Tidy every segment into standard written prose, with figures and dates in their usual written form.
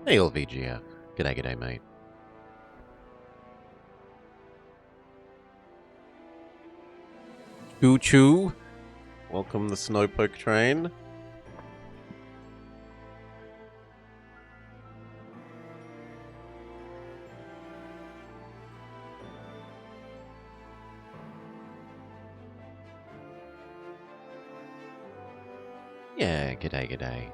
Hey, LVGF. G'day, g'day, mate. Choo choo. Welcome the Snowpoke train. Yeah, g'day, g'day.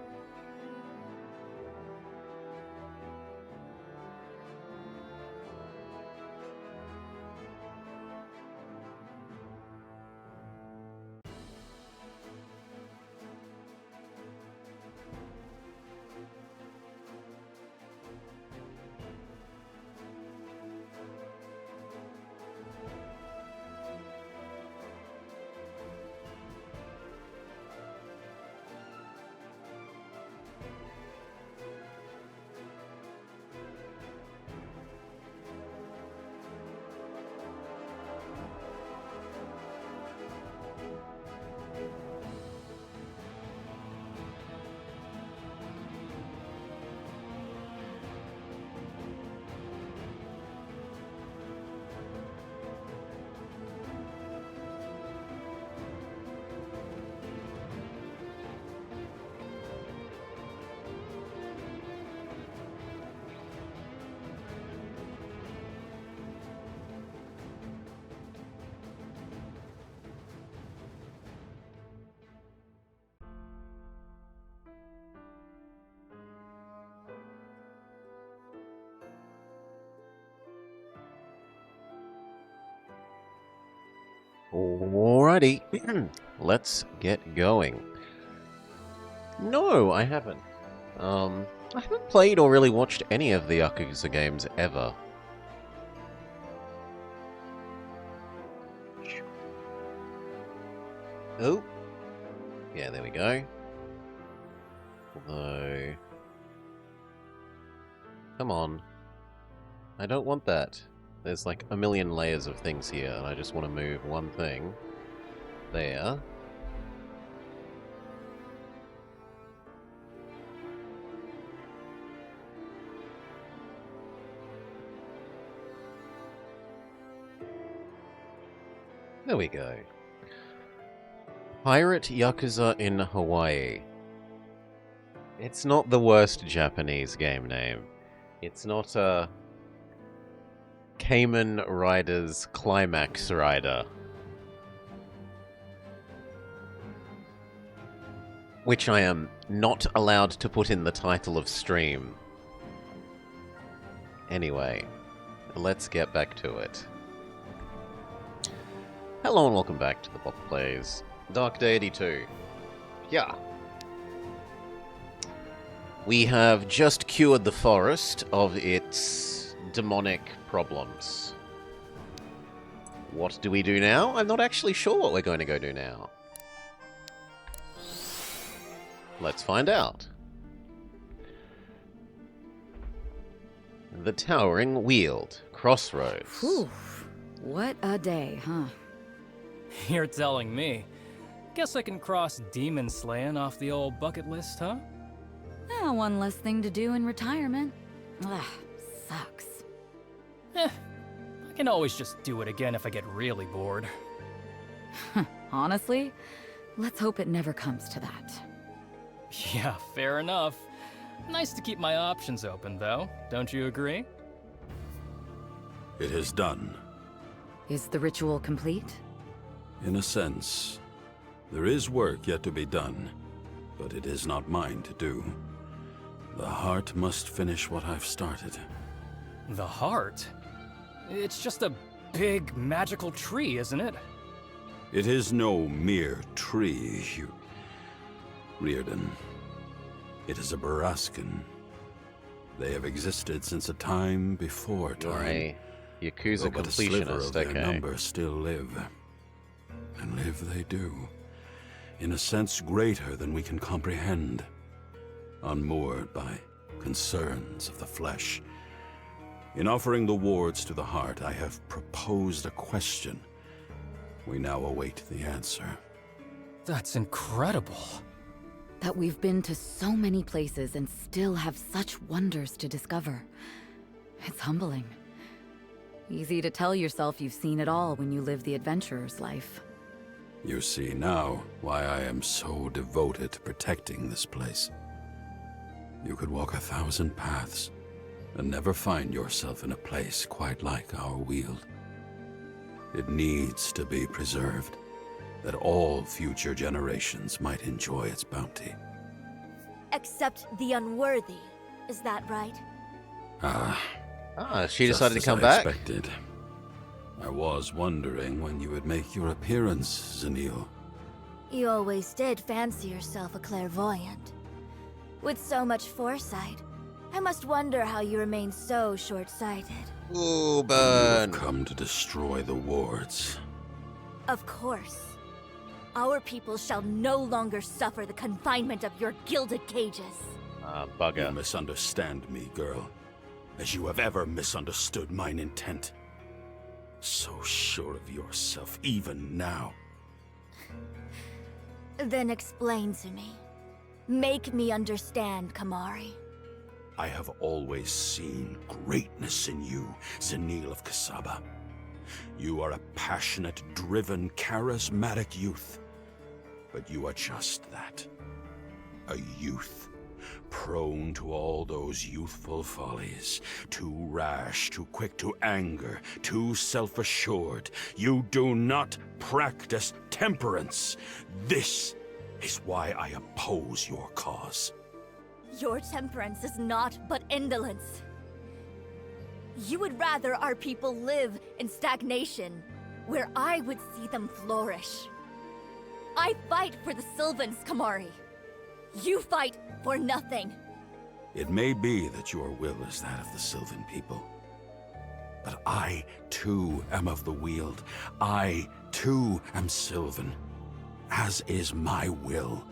Alrighty, let's get going. No, I haven't. I haven't played or really watched any of the Yakuza games ever. Oh. Yeah, there we go. Although... Come on. I don't want that. There's like a million layers of things here, and I just want to move one thing. There. There we go. Pirate Yakuza in Hawaii. It's not the worst Japanese game name. It's not Cayman Riders Climax Rider. Which I am not allowed to put in the title of stream. Anyway, let's get back to it. Hello and welcome back to the Pop Plays Dark Deity 2. Yeah. We have just cured the forest of its demonic problems. What do we do now? I'm not actually sure what we're going to go do now. Let's find out. The Towering Weald, Crossroads. Whew. What a day, huh? You're telling me. Guess I can cross demon slaying off the old bucket list, huh? One less thing to do in retirement. Ugh, sucks. I can always just do it again if I get really bored. Honestly, let's hope it never comes to that. Yeah, fair enough. Nice to keep my options open, though. Don't you agree? It is done. Is the ritual complete? In a sense. There is work yet to be done, but it is not mine to do. The heart must finish what I've started. The heart? It's just a big, magical tree, isn't it? It is no mere tree, Reardon. It is a Barascan. They have existed since a time before time. You're a Yakuza Though but a sliver completionist, of their okay. number still live. And live they do. In a sense greater than we can comprehend. Unmoored by concerns of the flesh. In offering the wards to the heart, I have proposed a question. We now await the answer. That's incredible. That we've been to so many places and still have such wonders to discover. It's humbling. Easy to tell yourself you've seen it all when you live the adventurer's life. You see now why I am so devoted to protecting this place. You could walk 1,000 paths and never find yourself in a place quite like our Weald. It needs to be preserved, that all future generations might enjoy its bounty. Except the unworthy. Is that right? She decided to come just as back? I expected. I was wondering when you would make your appearance, Zanil. You always did fancy yourself a clairvoyant. With so much foresight, I must wonder how you remain so short-sighted. Ooh, You burn. have come to destroy the wards. Of course. Our people shall no longer suffer the confinement of your gilded cages. You Bugger. misunderstand me, girl, as you have ever misunderstood mine intent. So sure of yourself, even now. Then explain to me. Make me understand, Kamari. I have always seen greatness in you, Zanil of Kasaba. You are a passionate, driven, charismatic youth. But you are just that. A youth. Prone to all those youthful follies. Too rash, too quick to anger, too self-assured. You do not practice temperance. This is why I oppose your cause. Your temperance is not but indolence. You would rather our people live in stagnation, where I would see them flourish. I fight for the Sylvans, Kamari. You fight for nothing. It may be that your will is that of the Sylvan people. But I, too, am of the Weald. I, too, am Sylvan. As is my will.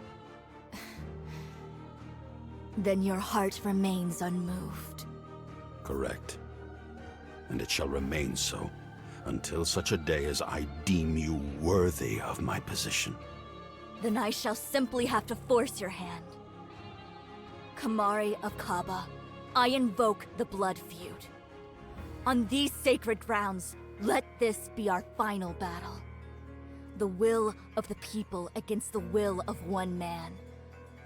Then your heart remains unmoved. Correct. And it shall remain so, until such a day as I deem you worthy of my position. Then I shall simply have to force your hand. Kamari of Kaba, I invoke the blood feud. On these sacred grounds, let this be our final battle. The will of the people against the will of one man,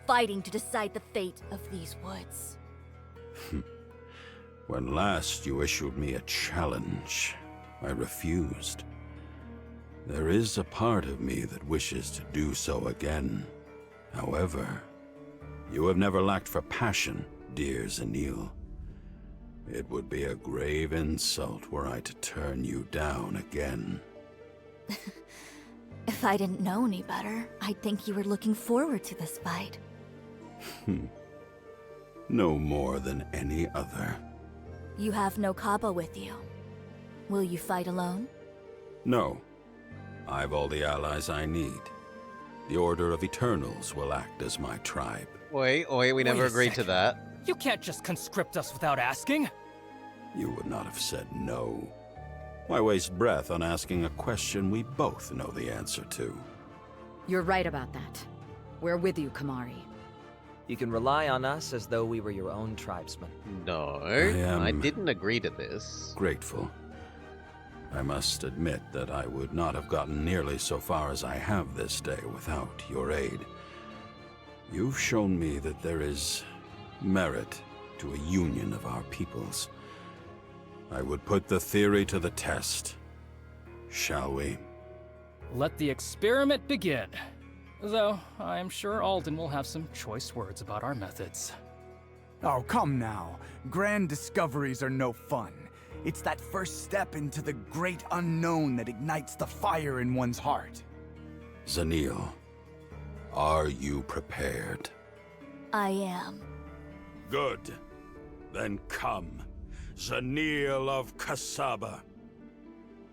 fighting to decide the fate of these woods. When last you issued me a challenge, I refused. There is a part of me that wishes to do so again. However, you have never lacked for passion, dear Zanil. It would be a grave insult were I to turn you down again. If I didn't know any better, I'd think you were looking forward to this fight. No more than any other. You have no Kaba with you. Will you fight alone? No. I've all the allies I need. The Order of Eternals will act as my tribe. Wait, we never Wait a agreed to second. that. You can't just conscript us without asking. You would not have said no. Why waste breath on asking a question we both know the answer to? You're right about that. We're with you, Kamari. You can rely on us as though we were your own tribesmen. No, am- I didn't agree to this. Grateful. I must admit that I would not have gotten nearly so far as I have this day without your aid. You've shown me that there is merit to a union of our peoples. I would put the theory to the test. Shall we? Let the experiment begin. Though, I'm sure Alden will have some choice words about our methods. Oh, come now. Grand discoveries are no fun. It's that first step into the great unknown that ignites the fire in one's heart. Zanil, are you prepared? I am. Good. Then come, Zanil of Kasaba.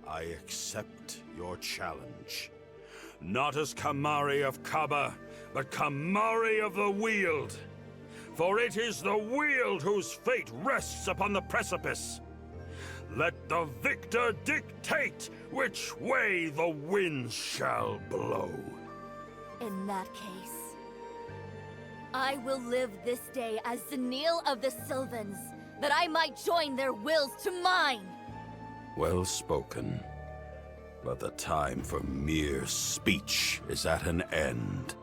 I accept your challenge. Not as Kamari of Kaba, but Kamari of the Weald. For it is the Weald whose fate rests upon the precipice. Let the victor dictate which way the winds shall blow. In that case, I will live this day as Zanil of the Sylvans, that I might join their wills to mine. Well spoken. But the time for mere speech is at an end.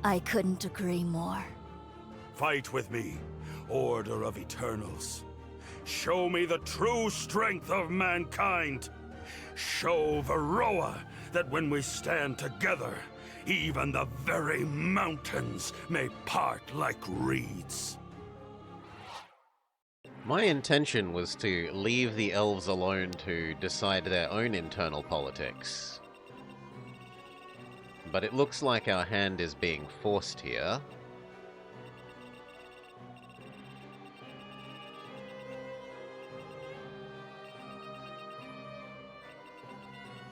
I couldn't agree more. Fight with me, Order of Eternals. Show me the true strength of mankind. Show Varroa that when we stand together, even the very mountains may part like reeds. My intention was to leave the elves alone to decide their own internal politics. But it looks like our hand is being forced here.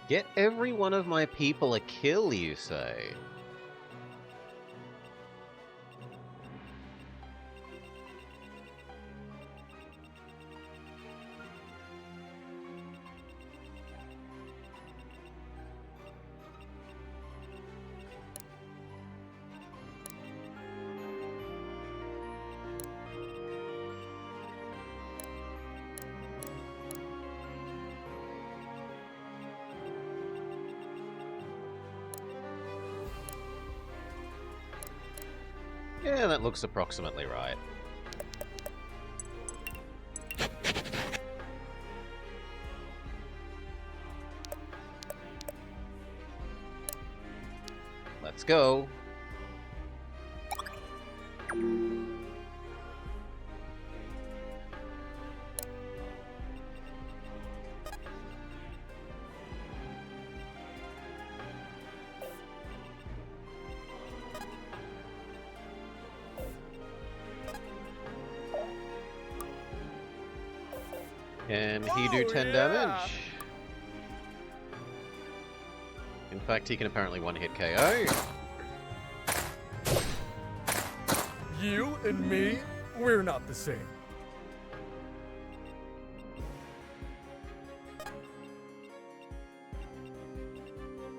Get every one of my people a kill, you say? Yeah, that looks approximately right. Let's go. Can he do 10 damage? In fact, he can apparently one-hit KO. You and me, we're not the same.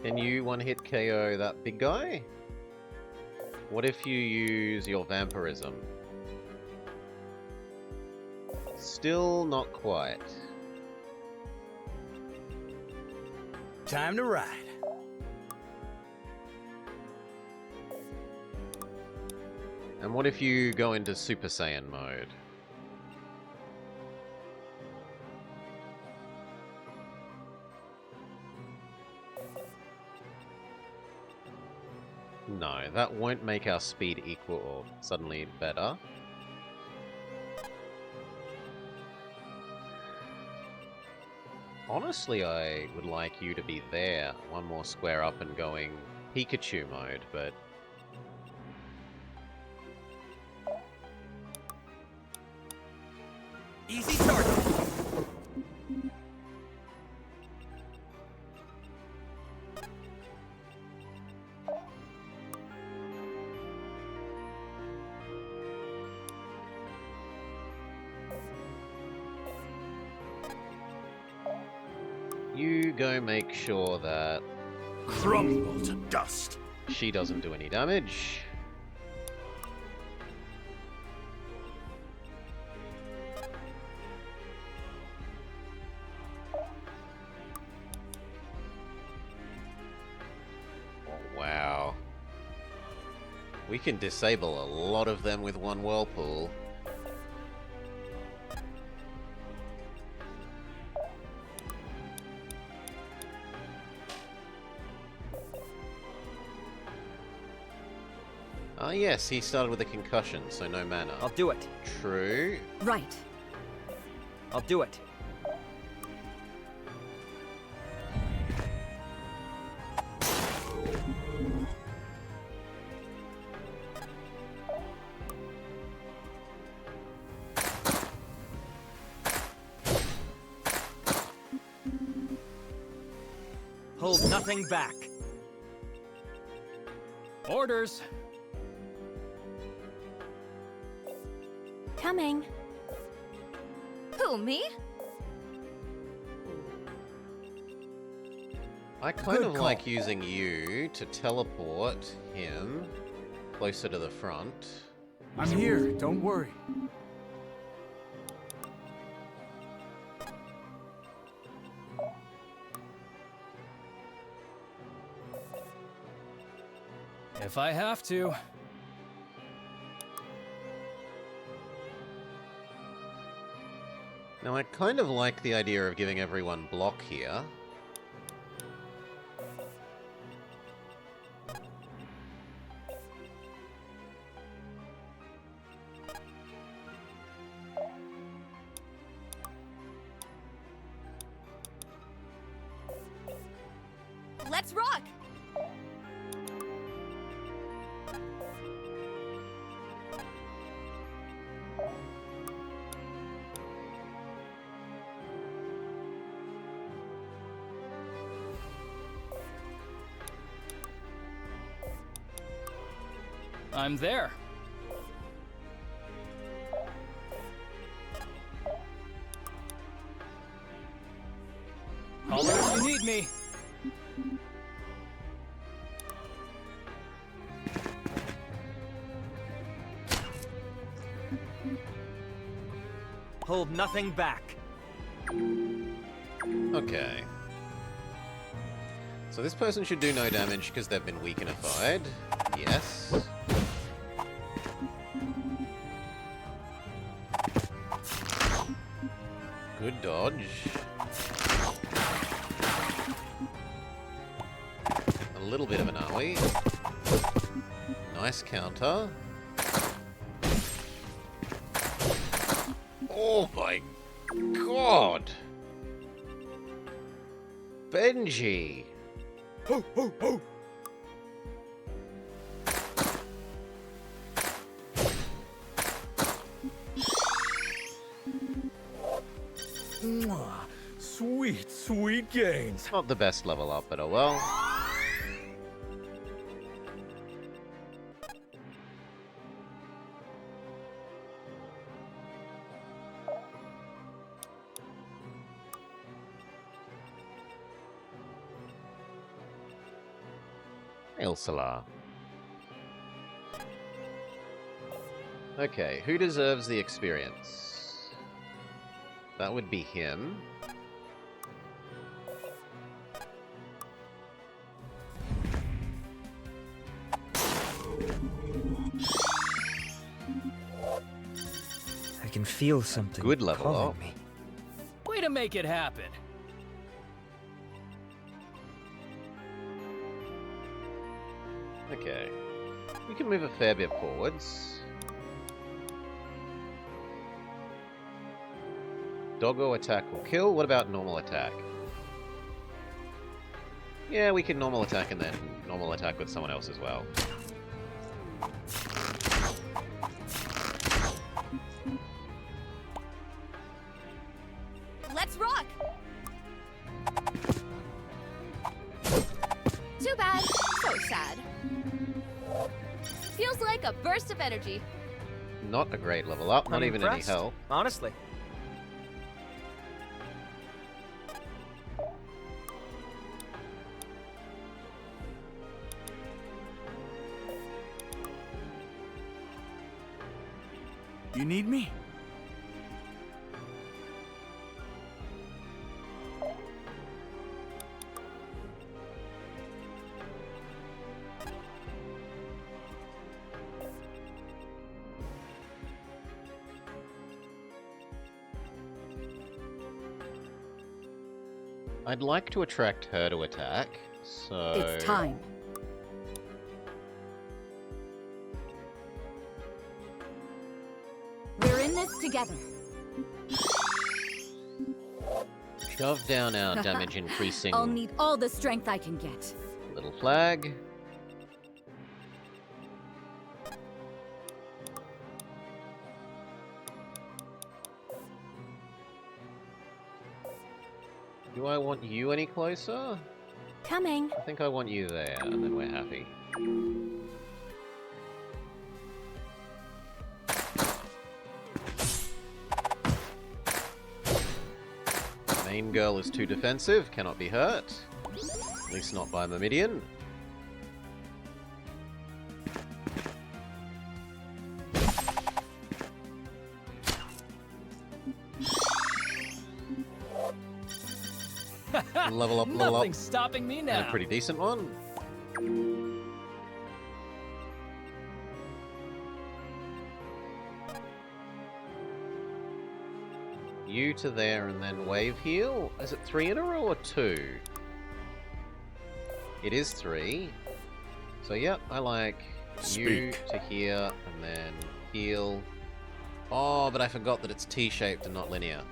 Can you one-hit KO that big guy? What if you use your vampirism? Still not quite. Time to ride. And what if you go into Super Saiyan mode? No, that won't make our speed equal or suddenly better. Honestly, I would like you to be there, one more square up and going Pikachu mode, but... Easy target. You go make sure that Crumble to dust. she doesn't do any damage. Oh, wow. We can disable a lot of them with one whirlpool. Ah, yes, he started with a concussion, so no mana. I'll do it. True. Right. I'll do it. Hold nothing back. Orders. Coming. Who, me? I kind Good of call. like using you to teleport him closer to the front. I'm here, don't worry. If I have to. Now, I kind of like the idea of giving everyone block here. Let's rock! I'm there. Holler if you need me. Hold nothing back. Okay. So this person should do no damage because they've been weakenified. Yes. Good dodge. A little bit of an AoE. Nice counter. Oh my god! Benji! Ho, ho, ho! Mwah. Sweet, sweet gains. Not the best level up, but oh well. Ilsala. Okay, who deserves the experience? That would be him. I can feel something Good level calling up. me. Way to make it happen. Okay. We can move a fair bit forwards. Doggo attack will kill. What about normal attack? Yeah, we can normal attack and then normal attack with someone else as well. Let's rock! Too bad. So sad. Feels like a burst of energy. Not a great level up, not I'm even any impressed, help. honestly. You need me? I'd like to attract her to attack, so... It's time. We're in this together. Shove down our damage increasing I'll need all the strength I can get. little flag. Do I want you any closer? Coming. I think I want you there, and then we're happy. Main girl is too defensive, cannot be hurt. At least not by Myrmidian. Level up, level up. Nothing's stopping me And now. a pretty decent one. You to there and then wave heal. Is it 3 in a row or 2? It is 3. So yep, I like you Speak. to here and then heal. Oh, but I forgot that it's T-shaped and not linear.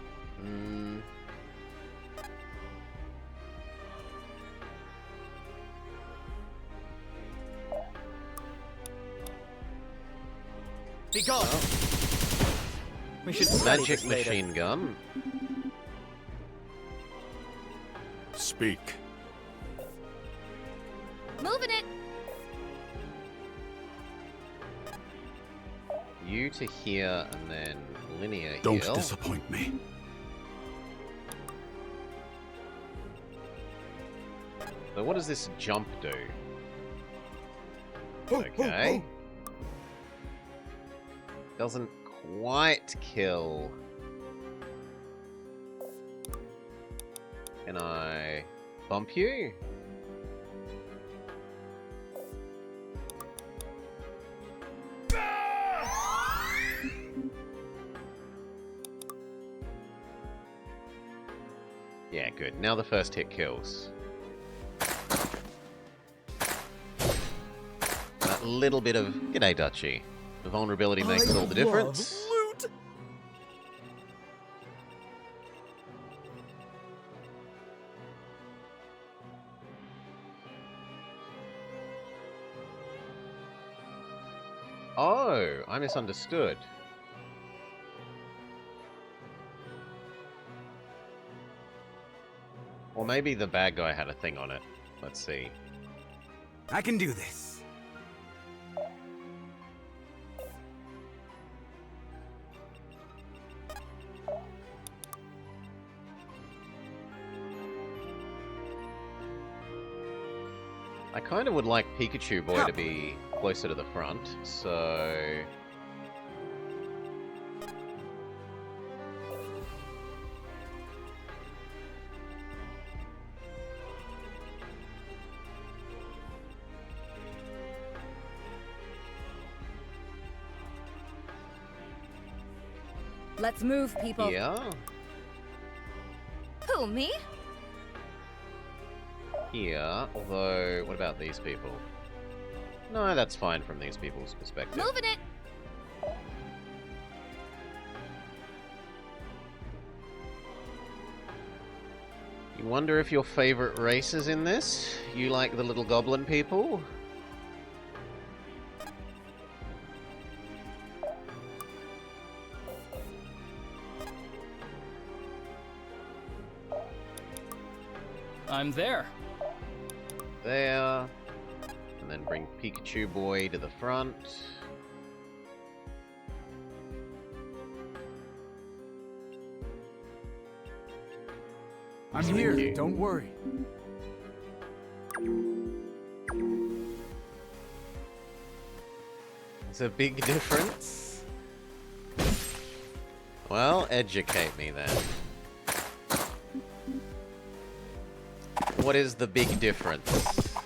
Be gone. Well, We should study magic this later. machine gun. Speak. Moving it. You to here and then linear Don't heal. disappoint me. So what does this jump do? Okay. Doesn't quite kill. Can I bump you? Yeah, good. Now the first hit kills. That little bit of... G'day, Dutchy. The vulnerability makes all the difference. Loot. Oh, I misunderstood. Or maybe the bad guy had a thing on it. Let's see. I can do this. I kind of would like Pikachu Boy to be closer to the front, so... Let's move, people. Yeah, Who, me? here. Although, what about these people? No, that's fine from these people's perspective. Moving it. You wonder if your favorite race is in this? You like the little goblin people? I'm there. There. And then bring Pikachu Boy to the front. I'm Thank here, you. don't worry. It's a big difference. Well, educate me then. What is the big difference?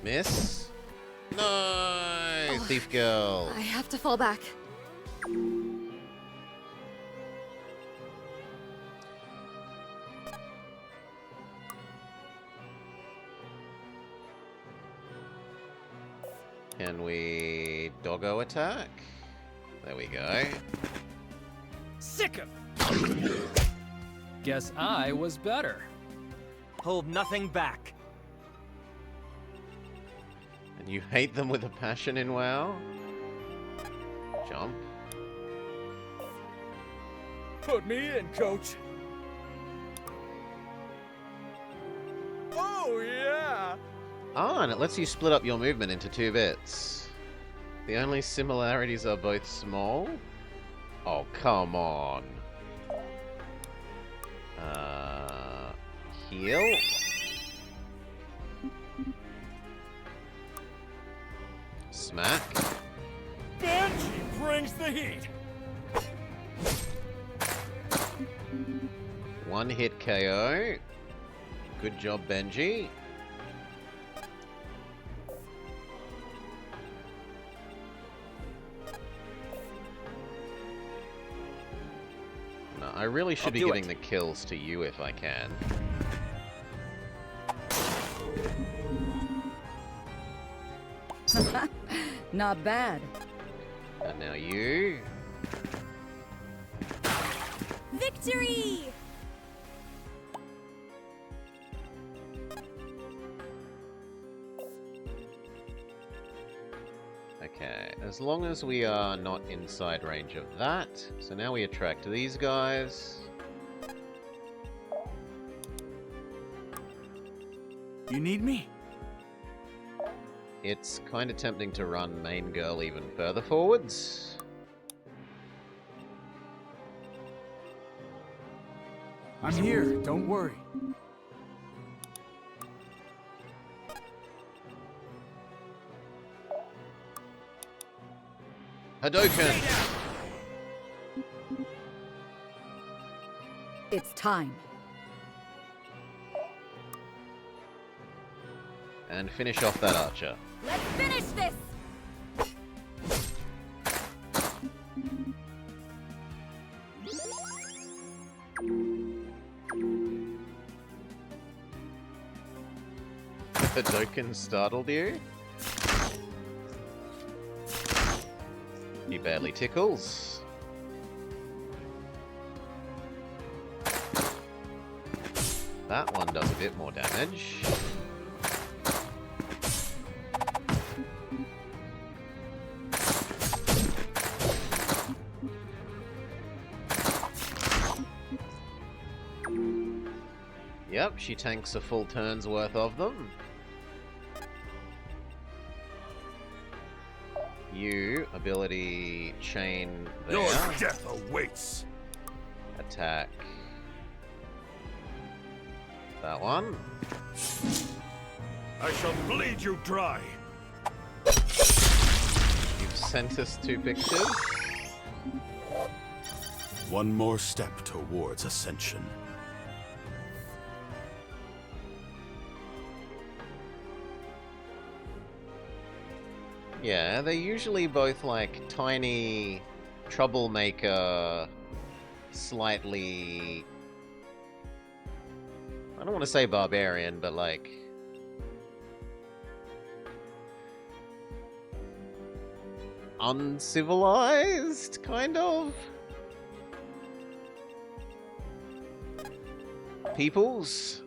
Miss? No! Thief girl. I have to fall back. Can we doggo attack? There we go. Sick of. Guess I was better. Hold nothing back. And you hate them with a passion in WoW? Jump. Put me in, coach. Oh, yeah. Ah, and it lets you split up your movement into 2 bits. The only similarities are both small? Oh, come on. Heal? Smack? Banshee, bring brings the heat. One hit KO. Good job, Benji. No, I really should be giving the kills to you if I can. Not bad. And now you. Victory! Okay, as long as we are not inside range of that. So now we attract these guys. You need me? It's kind of tempting to run main girl even further forwards. I'm here, don't worry. Hadouken! It's time. And finish off that archer. Let's finish this! Hadouken startled you? He barely tickles. That one does a bit more damage. Yep, she tanks a full turn's worth of them. You, ability chain there. Your death awaits. Attack. That one. I shall bleed you dry. You've sent us 2 pictures. One more step towards ascension. Yeah, they're usually both like tiny, troublemaker, slightly... I don't want to say barbarian, but like... uncivilized, kind of? Peoples?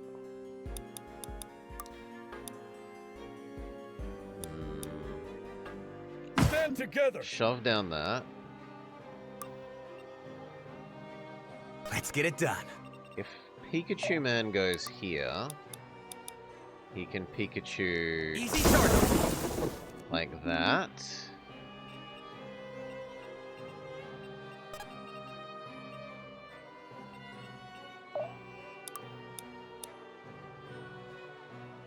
Stand together. Shove down that. Let's get it done. If Pikachu Man goes here, he can Pikachu Easy target. like that.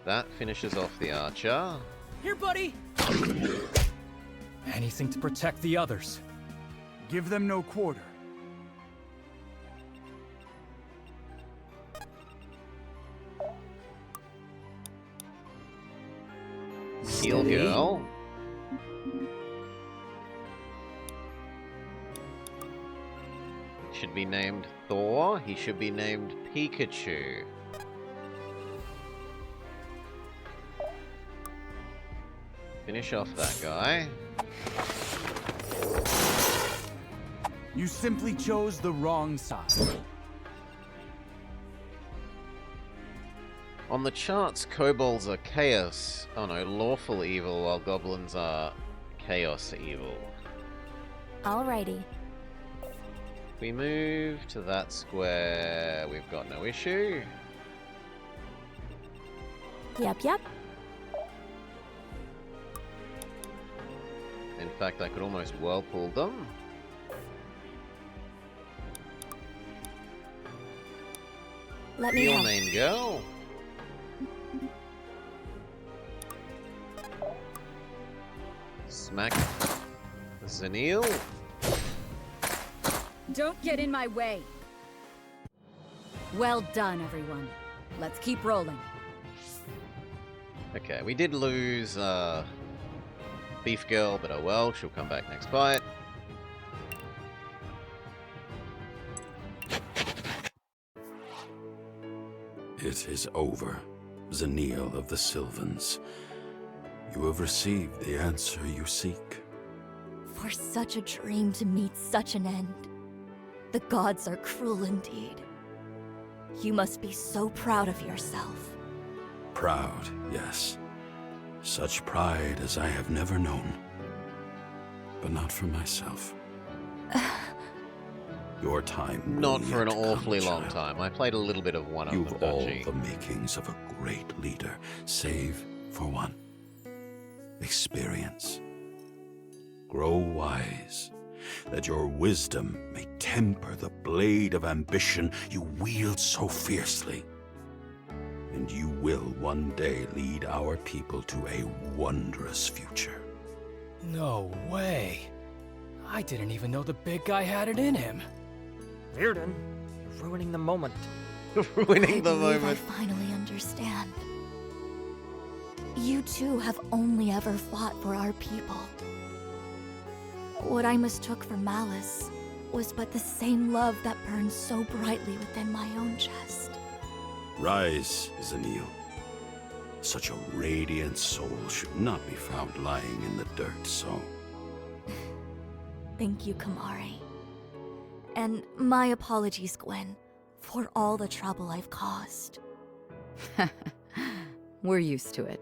That finishes off the archer. Here, buddy! Anything to protect the others. Give them no quarter. Heal girl. Should be named Thor. He should be named Pikachu. Finish off that guy. You simply chose the wrong side. On the charts, kobolds are chaos. Oh no, lawful evil, while goblins are chaos evil. Alrighty. If we move to that square, we've got no issue. Yep, yep. In fact, I could almost whirlpool them. Let me Heal know. main girl. Smack Zanil. Don't get in my way. Well done, everyone. Let's keep rolling. Okay, we did lose Beef Girl, but oh well, she'll come back next fight. It is over, Zenil of the Sylvans. You have received the answer you seek. For such a dream to meet such an end. The gods are cruel indeed. You must be so proud of yourself. Proud, yes. Such pride as I have never known. But not for myself. Your time will Not for an yet come, awfully long child. time. I played a little bit of one You've of them, all Dodgy. the makings of a great leader, save for one. Experience. Grow wise, that your wisdom may temper the blade of ambition you wield so fiercely. And you will one day lead our people to a wondrous future. No way. I didn't even know the big guy had it in him. Reardon, you're ruining the moment. Ruining the I believe moment. I finally understand. You too have only ever fought for our people. What I mistook for malice was but the same love that burns so brightly within my own chest. Rise, Zenil. Such a radiant soul should not be found lying in the dirt, so... Thank you, Kamari. And my apologies, Gwen, for all the trouble I've caused. We're used to it.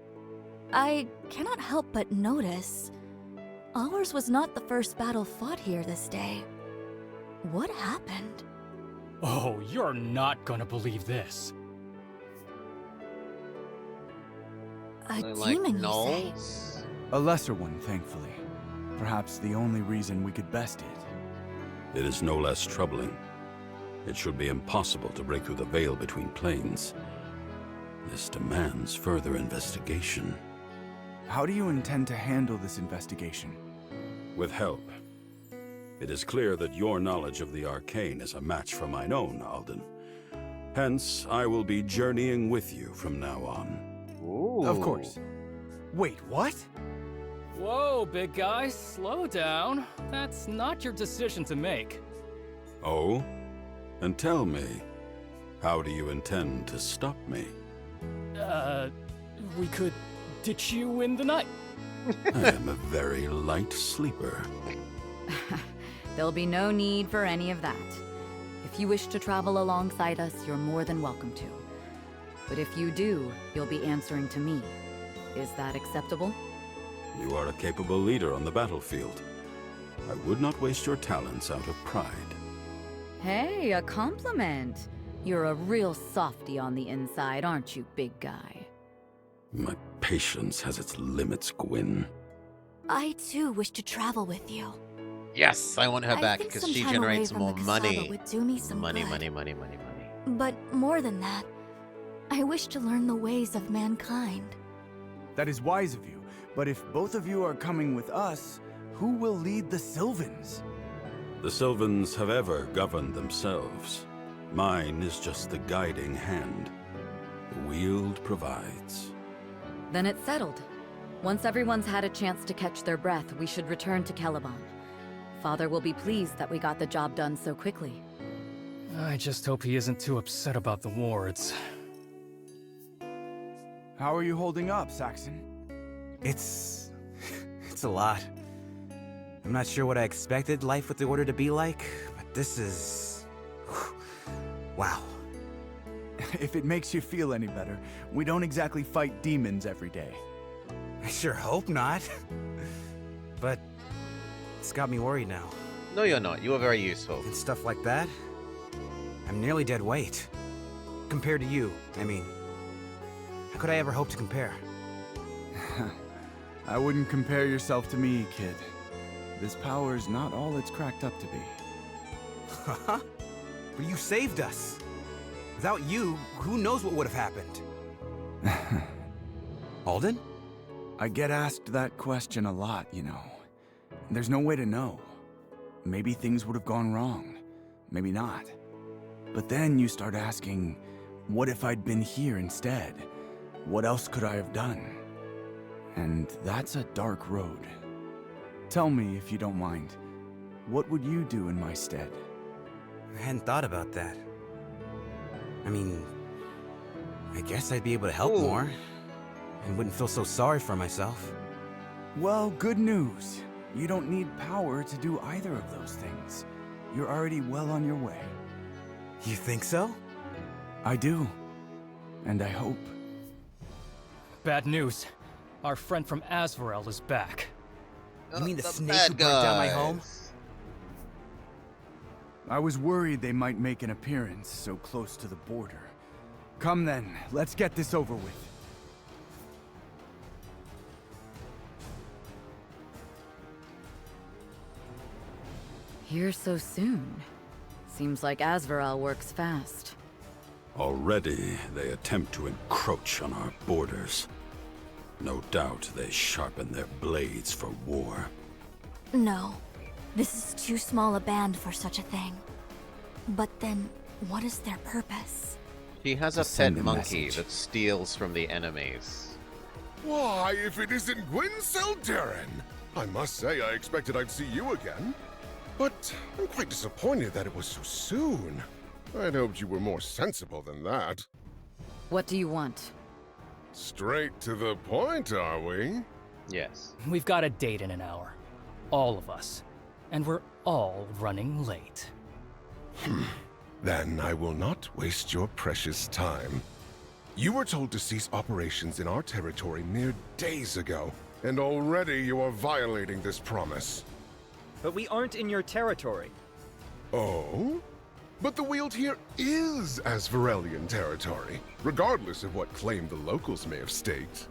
I cannot help but notice ours was not the first battle fought here this day. What happened? Oh, you're not gonna believe this. A Like demon, you say? gnolls? A lesser one, thankfully. Perhaps the only reason we could best it. It is no less troubling. It should be impossible to break through the veil between planes. This demands further investigation. How do you intend to handle this investigation? With help. It is clear that your knowledge of the arcane is a match for mine own, Alden. Hence, I will be journeying with you from now on. Ooh. Of course. Wait, what? Whoa, big guy, slow down. That's not your decision to make. Oh? And tell me, how do you intend to stop me? We could ditch you in the night. I am a very light sleeper. There'll be no need for any of that. If you wish to travel alongside us, you're more than welcome to. But if you do, you'll be answering to me. Is that acceptable? You are a capable leader on the battlefield. I would not waste your talents out of pride. Hey, a compliment. You're a real softy on the inside, aren't you, big guy? My patience has its limits, Gwyn. I too wish to travel with you. Yes, I want her I back think because some she time away generates from more the Cassava money. would do me some Money, good. money, money, money, money. But more than that, I wish to learn the ways of mankind. That is wise of you, but if both of you are coming with us, who will lead the Sylvans? The Sylvans have ever governed themselves. Mine is just the guiding hand. The Weald provides. Then it's settled. Once everyone's had a chance to catch their breath, we should return to Caliban. Father will be pleased that we got the job done so quickly. I just hope he isn't too upset about the wards. How are you holding up, Saxon? It's a lot. I'm not sure what I expected life with the Order to be like, but this is... wow. If it makes you feel any better, we don't exactly fight demons every day. I sure hope not. But it's got me worried now. No, you're not. You are very useful. And stuff like that, I'm nearly dead weight. Compared to you, I mean. How could I ever hope to compare? I wouldn't compare yourself to me, kid. This power's not all it's cracked up to be. Haha. But you saved us. Without you, who knows what would have happened? Alden? I get asked that question a lot, you know. There's no way to know. Maybe things would have gone wrong. maybe not. But then you start asking, what if I'd been here instead? What else could I have done? And that's a dark road. Tell me, if you don't mind, what would you do in my stead? I hadn't thought about that. I mean, I guess I'd be able to help more, and wouldn't feel so sorry for myself. Well, good news. You don't need power to do either of those things. You're already well on your way. You think so? I do. And I hope. Bad news. Our friend from Asvarel is back. You mean the snake bad who burnt down my guys. home? I was worried they might make an appearance so close to the border. Come then, let's get this over with. Here so soon. Seems like Asvarel works fast. Already they attempt to encroach on our borders. No doubt they sharpen their blades for war. No, this is too small a band for such a thing. But then, what is their purpose? He has To a pet send a monkey message. that steals from the enemies. Why, if it isn't Gwynseldarin! I must say, I expected I'd see you again. But I'm quite disappointed that it was so soon. I'd hoped you were more sensible than that. What do you want? Straight to the point, are we? Yes. We've got a date in an hour. All of us. And we're all running late. Then I will not waste your precious time. You were told to cease operations in our territory mere days ago, and already you are violating this promise. But we aren't in your territory. Oh? But the Weald here is Asvarelian territory, regardless of what claim the locals may have staked.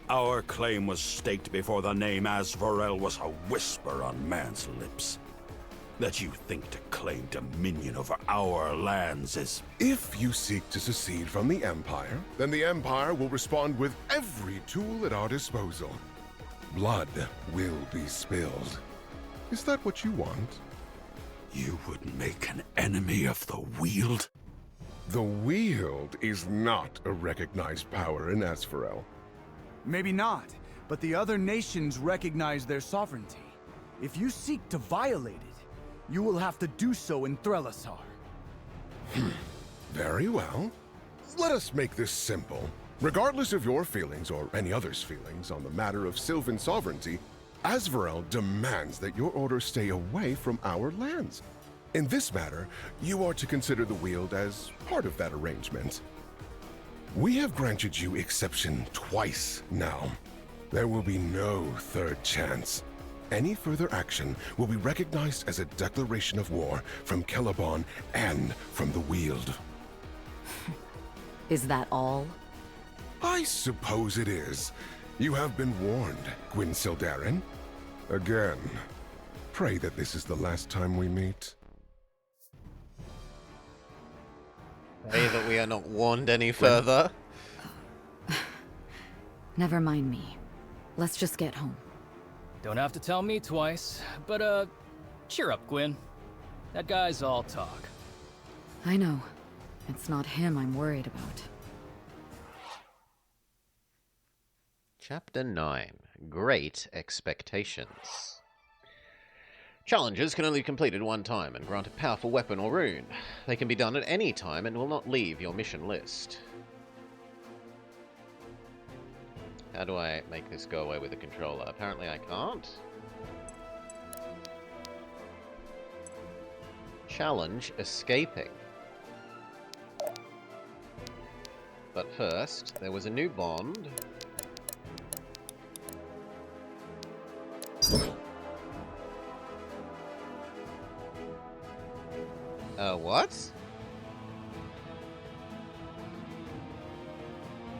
Our claim was staked before the name Asvarel was a whisper on man's lips. That you think to claim dominion over our lands is... If you seek to secede from the Empire, then the Empire will respond with every tool at our disposal. Blood will be spilled. Is that what you want? You would make an enemy of the Weald? The Weald is not a recognized power in Asvarel. Maybe not, but the other nations recognize their sovereignty. If you seek to violate it, you will have to do so in Threlasar. Very well. Let us make this simple. Regardless of your feelings or any other's feelings on the matter of Sylvan sovereignty, Asvarel demands that your order stay away from our lands. In this matter, you are to consider the Weald as part of that arrangement. We have granted you exception twice now. There will be no third chance. Any further action will be recognized as a declaration of war from Celeborn and from the Weald. Is that all? I suppose it is. You have been warned, Gwynseldarin. Again, pray that this is the last time we meet. Pray that we are not warned any further. Never mind me. Let's just get home. Don't have to tell me twice, but cheer up, Gwyn. That guy's all talk. I know. It's not him I'm worried about. Chapter 9. Great Expectations. Challenges can only be completed one time and grant a powerful weapon or rune. They can be done at any time and will not leave your mission list. How do I make this go away with a controller? Apparently I can't. Challenge escaping. But first, there was a new bond. What?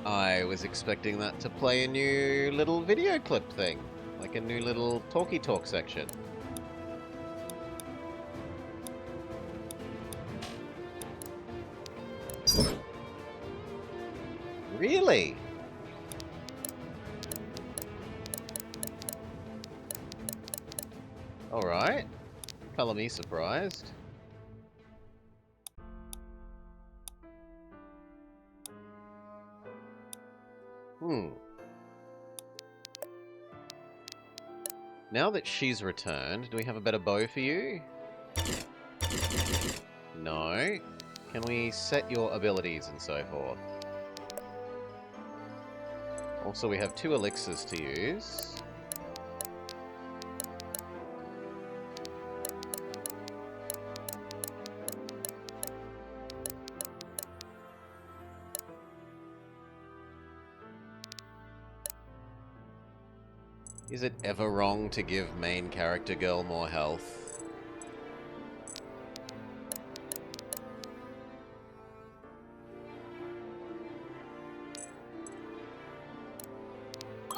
I was expecting that to play a new little video clip thing. Like a new little talky talk section. Really? Alright. Color me surprised. Now that she's returned, do we have a better bow for you? No. Can we set your abilities and so forth? Also, we have 2 elixirs to use. Is it ever wrong to give main character girl more health?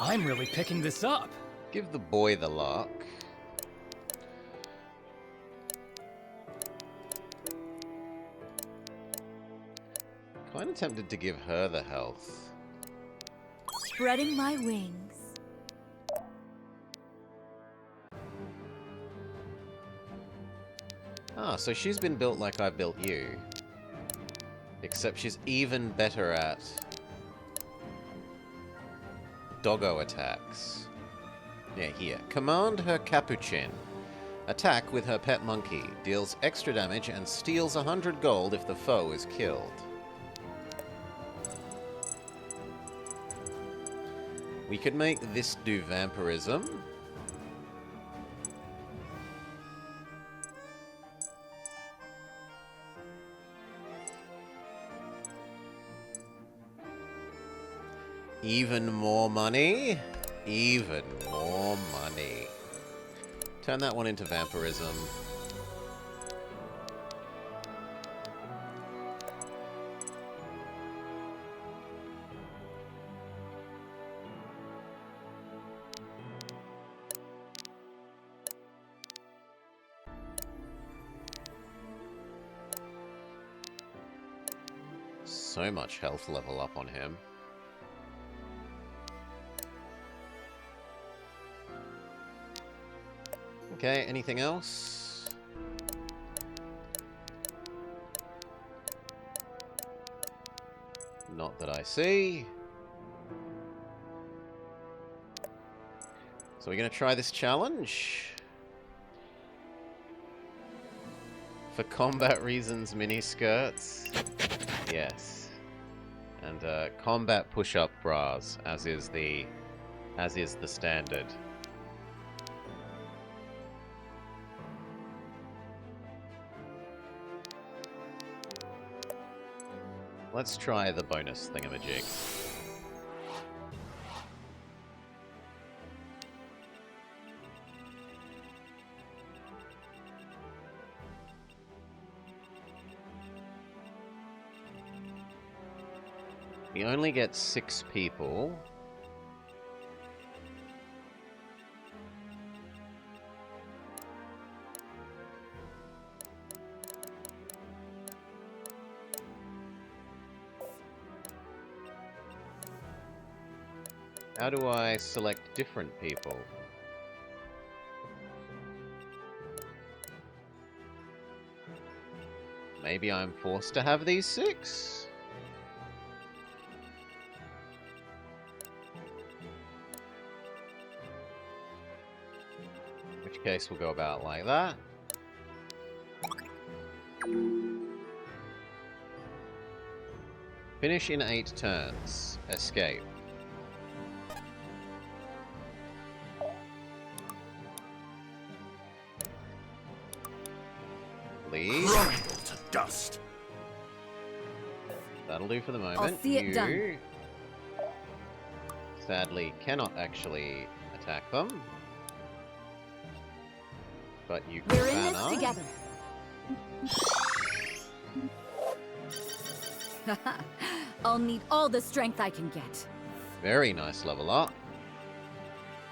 I'm really picking this up. Give the boy the luck. Kinda tempted to give her the health. Spreading my wings. Ah, so she's been built like I built you. Except she's even better at doggo attacks. Yeah, here. Command her capuchin. Attack with her pet monkey. Deals extra damage and steals 100 gold if the foe is killed. We could make this do vampirism. Even more money. Even more money. Turn that one into vampirism. So much health level up on him. Okay, anything else? Not that I see. So we're going to try this challenge. For combat reasons, miniskirts. Yes. And combat push-up bras, as is the standard. Let's try the bonus thingamajig. We only get 6 people. How do I select different people? Maybe I'm forced to have these 6? In which case we'll go about like that. Finish in 8 turns. Escape. Leave. Crumble to dust. That'll do for the moment. I'll see it done. Sadly cannot actually attack them. But you can We're in this banner. together. I'll need all the strength I can get. Very nice level up.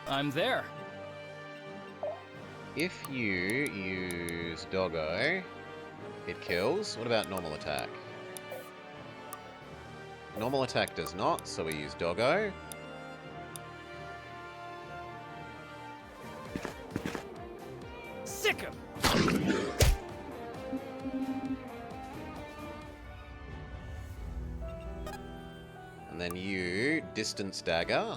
I'm there. If you use Doggo, it kills. What about normal attack? Normal attack does not, so we use Doggo. Sick 'em. And then you distance dagger.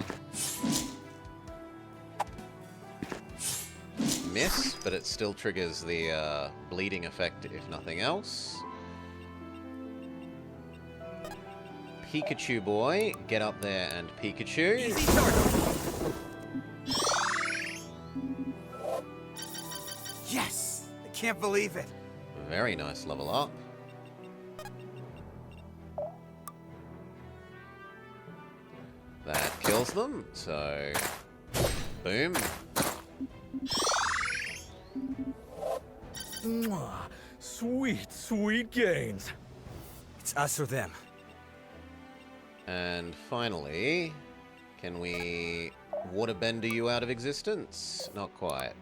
Miss, but it still triggers the bleeding effect if nothing else. Pikachu boy, get up there and Pikachu. Easy target. Yes! I can't believe it. Very nice level up. That kills them, so boom. Mwah. Sweet, sweet gains. It's us or them. And finally, can we waterbender you out of existence? Not quite.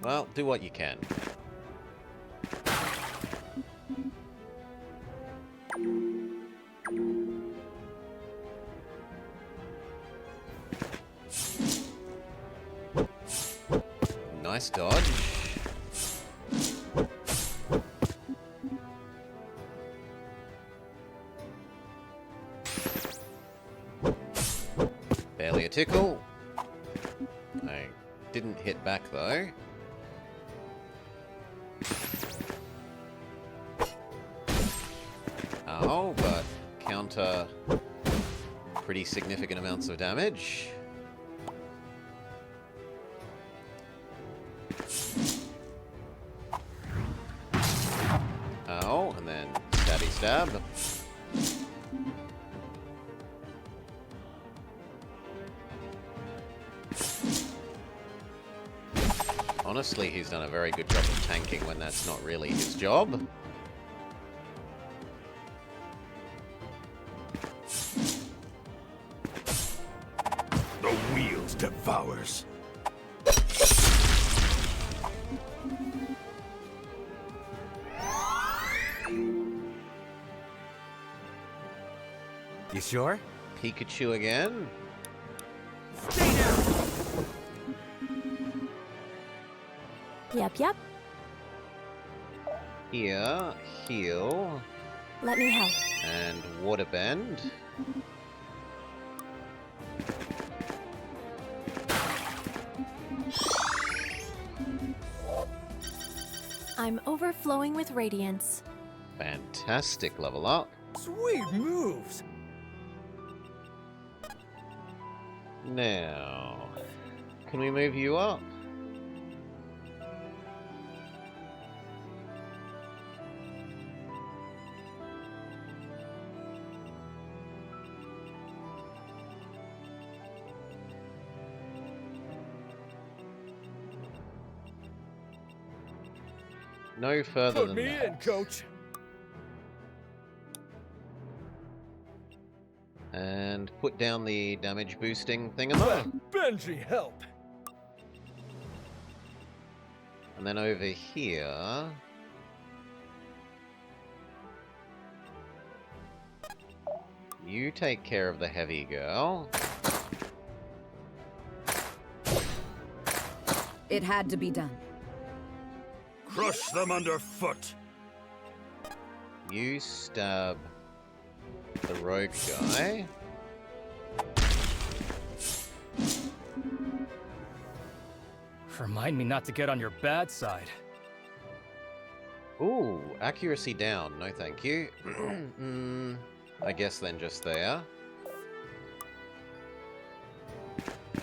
Well, do what you can. Nice dodge. Barely a tickle. I didn't hit back though. Oh, but counter pretty significant amounts of damage. Oh, and then stabby stab. Honestly, he's done a very good job of tanking when that's not really his job. The wheels devours. You sure? Pikachu again. Stay down! Yep. Here, heal, Let me help. and waterbend. I'm overflowing with radiance. Fantastic level up. Sweet moves. Now, can we move you up? No further Put than me that. in, coach. And put down the damage boosting thingamabob. Benji, help. And then over here... you take care of the heavy girl. It had to be done. Crush them underfoot. You stab the rogue guy. Remind me not to get on your bad side. Ooh, accuracy down. No thank you. I guess then just there.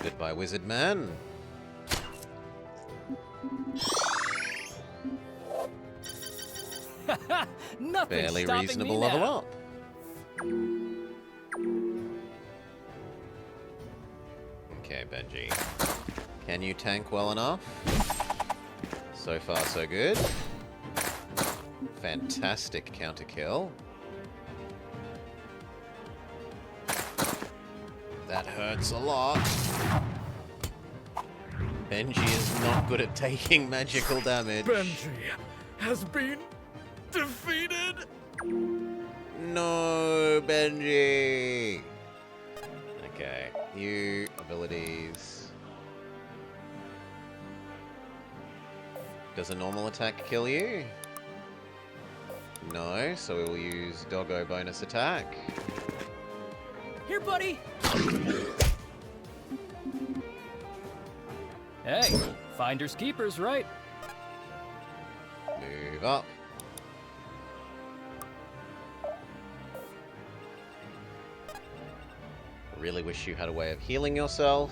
Goodbye, wizard man. Nothing Fairly stopping reasonable me level now. up. Okay, Benji. Can you tank well enough? So far, so good. Fantastic counter kill. That hurts a lot. Benji is not good at taking magical damage. Benji has been defeated. No, Benji! Okay, you abilities. Does a normal attack kill you? No, so we will use Doggo bonus attack. Here, buddy! Hey, finders keepers, right? Move up. Really wish you had a way of healing yourself.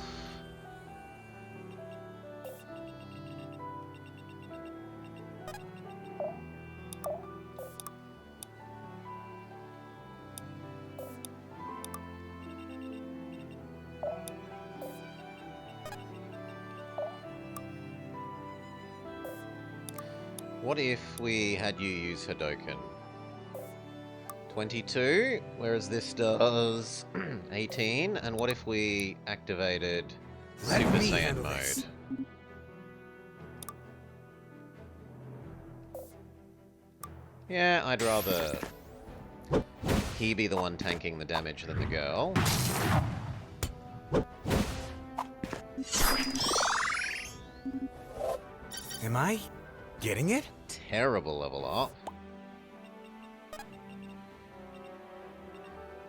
What if we had you use Hadoken? 22, whereas this does 18. And what if we activated Let Super me Saiyan handle mode? this. Yeah, I'd rather he be the one tanking the damage than the girl. Am I getting it? Terrible level up.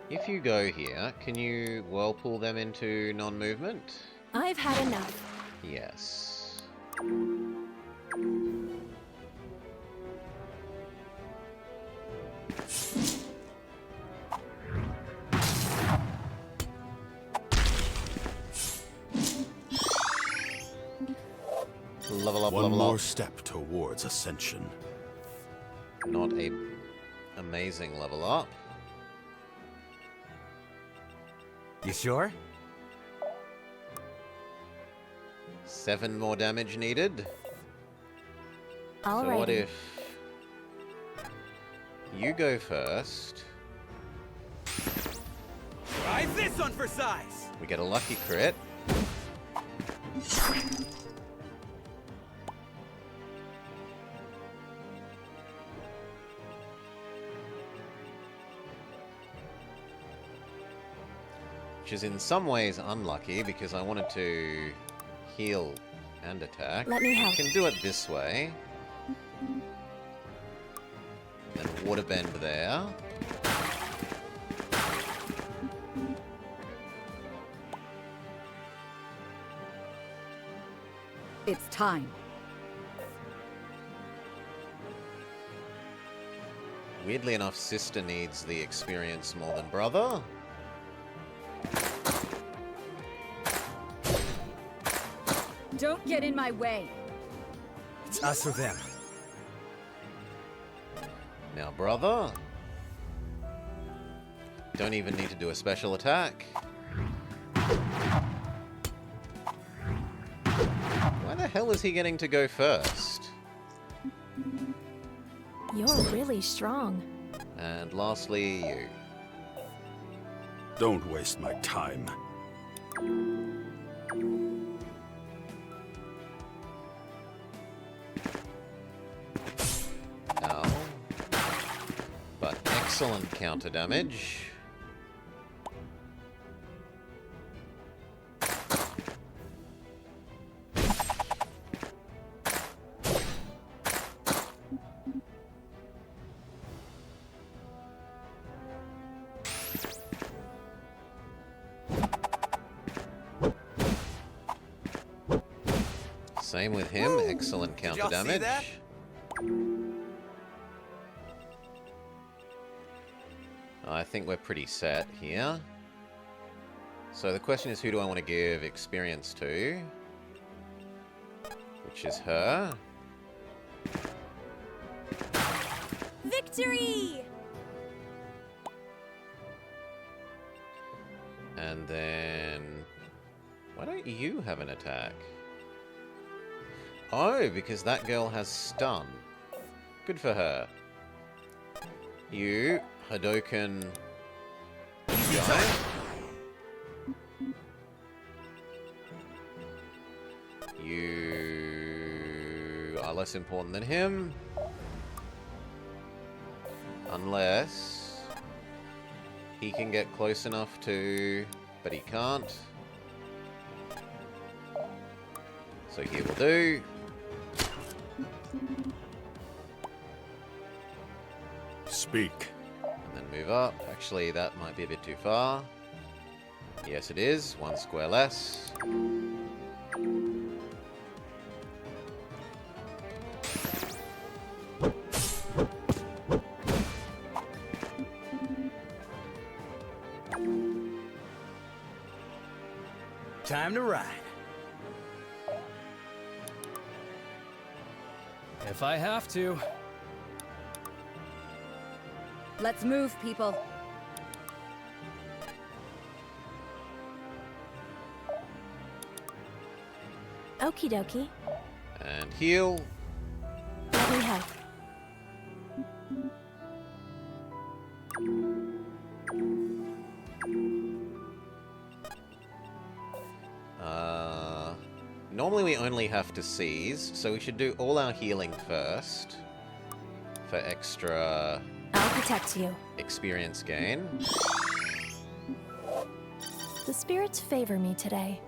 If you go here, can you whirlpool them into non-movement? I've had enough. Yes. Level up, One level more up. step towards ascension. Not a amazing level up. You sure? 7 more damage needed. All So right. what if you go first? Try this one for size! We get a lucky crit. Which is in some ways unlucky because I wanted to heal and attack. Let me help. You can do it this way. And water bend there. It's time. Weirdly enough, sister needs the experience more than brother. Don't get in my way. It's us or them. Now, brother. Don't even need to do a special attack. Why the hell is he getting to go first? You're really strong. And lastly, you. Don't waste my time. Ow. But excellent counter damage. Same with him, Woo! excellent Did counter y'all see damage. that? I think we're pretty set here. So the question is, who do I want to give experience to? Which is her. Victory! And then... why don't you have an attack? Oh, because that girl has stun. Good for her. You, Hadoken... guy. You are less important than him. Unless he can get close enough to... but he can't. So here will do. Speak. And then move up. Actually, that might be a bit too far. Yes, it is. 1 square less. Time to ride. If I have to. Let's move, people. Okie dokie. And heal. Let me help. Normally we only have to seize, so we should do all our healing first. For extra I'll protect you. experience gain. The spirits favor me today.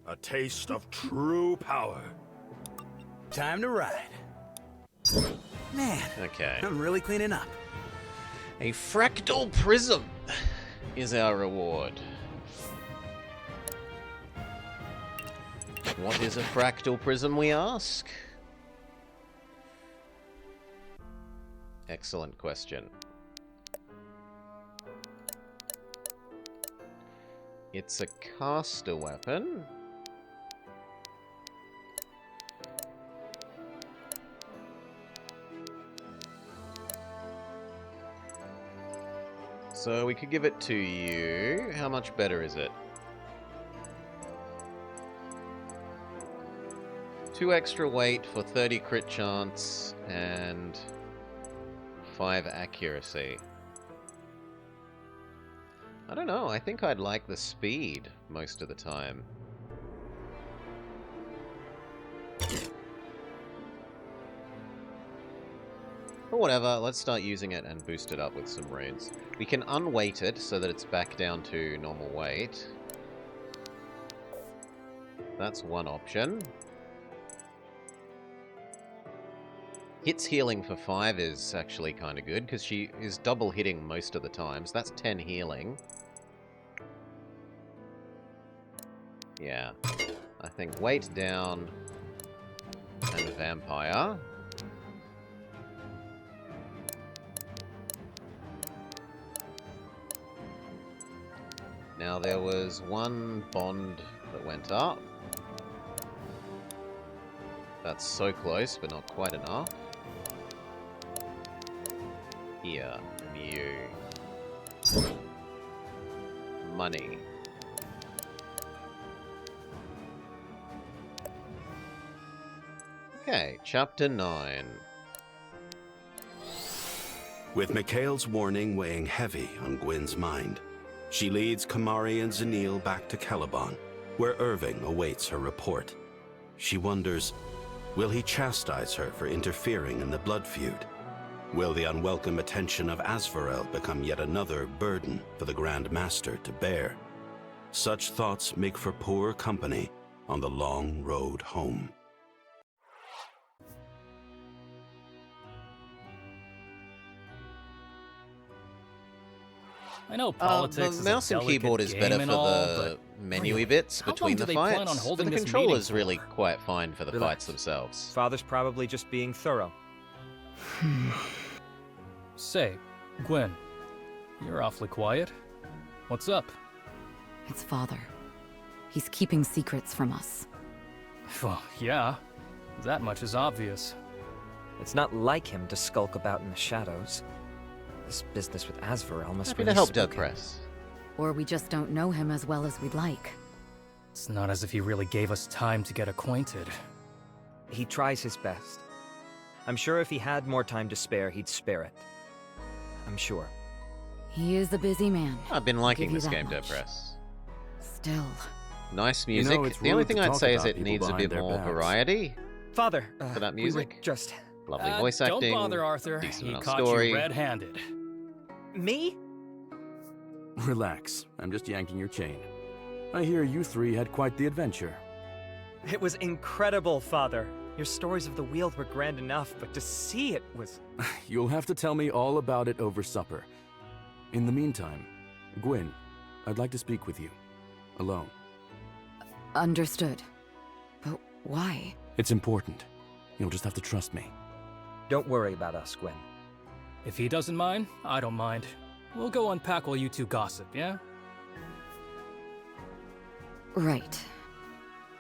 A taste of true power. Time to ride. Man, Okay. I'm really cleaning up. A fractal prism is our reward. What is a fractal prism, we ask? Excellent question. It's a caster weapon. So we could give it to you. How much better is it? 2 extra weight for 30 crit chance and 5 accuracy. I don't know, I think I'd like the speed most of the time. But whatever, let's start using it and boost it up with some runes. We can unweight it so that it's back down to normal weight. That's one option. Hits healing for 5 is actually kind of good, because she is double hitting most of the time, so that's 10 healing. Yeah. I think weight down and vampire. Now there was one bond that went up. That's so close, but not quite enough. Here, Mew. Money. Okay, chapter 9. With Mikhail's warning weighing heavy on Gwyn's mind, she leads Kamari and Zanil back to Caliban, where Irving awaits her report. She wonders, will he chastise her for interfering in the blood feud? Will the unwelcome attention of Asvarel become yet another burden for the Grand Master to bear? Such thoughts make for poor company on the long road home. I know politics the mouse is a and keyboard is delicate better game for and all, the but menu-y really, bits how between long the do they plan on fights, but holding the this controller's meeting really for? quite fine for the Relax. fights themselves. Father's probably just being thorough. Say, Gwen, you're awfully quiet. What's up? It's Father. He's keeping secrets from us. Well, yeah. That much is obvious. It's not like him to skulk about in the shadows. This business with Asvarel must Happy really to help, spook Dead him. Press. Or we just don't know him as well as we'd like. It's not as if he really gave us time to get acquainted. He tries his best. I'm sure if he had more time to spare, he'd spare it. I'm sure. He is a busy man. I've been liking Give you this that game, Dead much. Press. Still. Nice You music. know, it's The only rude thing to I'd talk say is about it people needs a behind bit their more backs. variety. Father, For that we music? were just... Lovely voice Don't acting. bother, Arthur. decent He enough caught story. you red-handed. Me? Relax, I'm just yanking your chain. I hear you three had quite the adventure. It was incredible, Father. Your stories of the Weald were grand enough, but to see it was... You'll have to tell me all about it over supper. In the meantime, Gwyn, I'd like to speak with you. Alone. Understood. But why? It's important. You'll just have to trust me. Don't worry about us, Gwyn. If he doesn't mind, I don't mind. We'll go unpack while you two gossip, yeah? Right.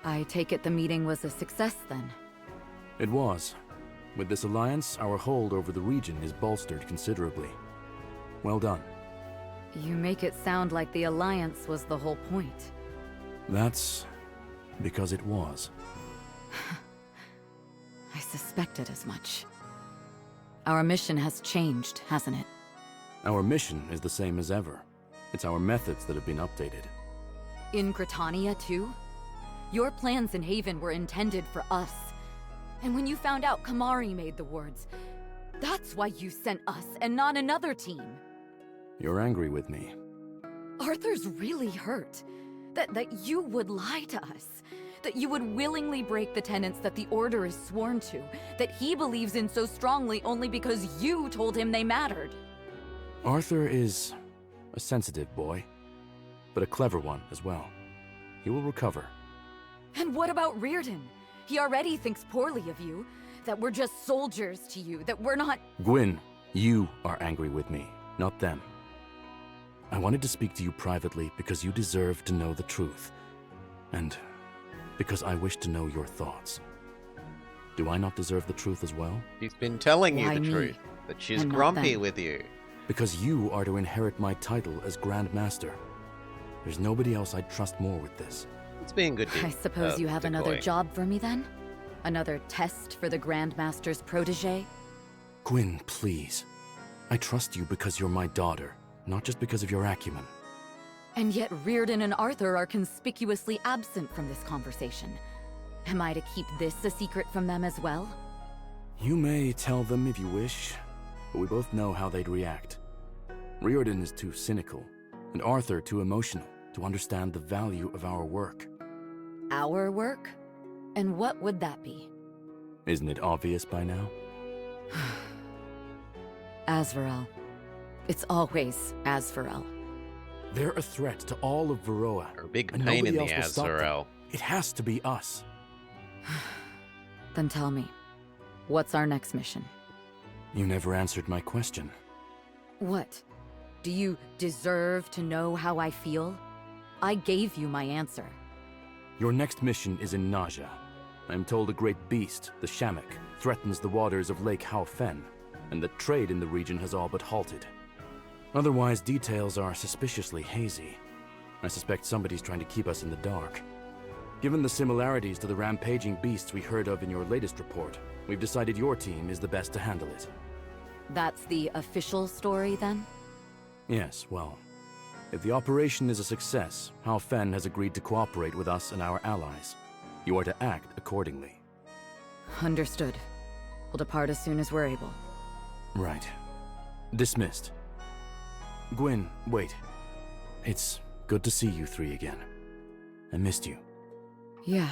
I take it the meeting was a success then. It was. With this alliance, our hold over the region is bolstered considerably. Well done. You make it sound like the Alliance was the whole point. That's because it was. I suspected as much. Our mission has changed, hasn't it? Our mission is the same as ever. It's our methods that have been updated. In Gritania, too? Your plans in Haven were intended for us. And when you found out Kamari made the wards, that's why you sent us and not another team. You're angry with me. Arthur's really hurt. That you would lie to us. That you would willingly break the tenets that the Order is sworn to. That he believes in so strongly only because you told him they mattered. Arthur is a sensitive boy, but a clever one as well. He will recover. And what about Reardon? He already thinks poorly of you. That we're just soldiers to you. That we're not... Gwyn, you are angry with me, not them. I wanted to speak to you privately because you deserve to know the truth. And because I wish to know your thoughts. Do I not deserve the truth as well? She's been telling you Why the me? truth, that she's And not grumpy them? with you. Because you are to inherit my title as Grand Master. There's nobody else I'd trust more with this. It's being good. I suppose you have another decoy. job for me then? Another test for the Grand Master's protege? Gwyn, please. I trust you because you're my daughter, not just because of your acumen. And yet Reardon and Arthur are conspicuously absent from this conversation. Am I to keep this a secret from them as well? You may tell them if you wish, but we both know how they'd react. Reardon is too cynical, and Arthur too emotional to understand the value of our work. Our work? And what would that be? Isn't it obvious by now? Asvarel. It's always Asvarel. They're a threat to all of Varroa. A big and pain in nobody the else will stop them. Azrael. It has to be us. Then tell me, what's our next mission? You never answered my question. What? Do you deserve to know how I feel? I gave you my answer. Your next mission is in Naja. I'm told a great beast, the Shamak, threatens the waters of Lake Hao Fen, and that trade in the region has all but halted. Otherwise, details are suspiciously hazy. I suspect somebody's trying to keep us in the dark. Given the similarities to the rampaging beasts we heard of in your latest report, we've decided your team is the best to handle it. That's the official story, then? Yes, well, if the operation is a success, Hao Fen has agreed to cooperate with us and our allies. You are to act accordingly. Understood. We'll depart as soon as we're able. Right. Dismissed. Gwyn, wait. It's good to see you three again. I missed you. Yeah.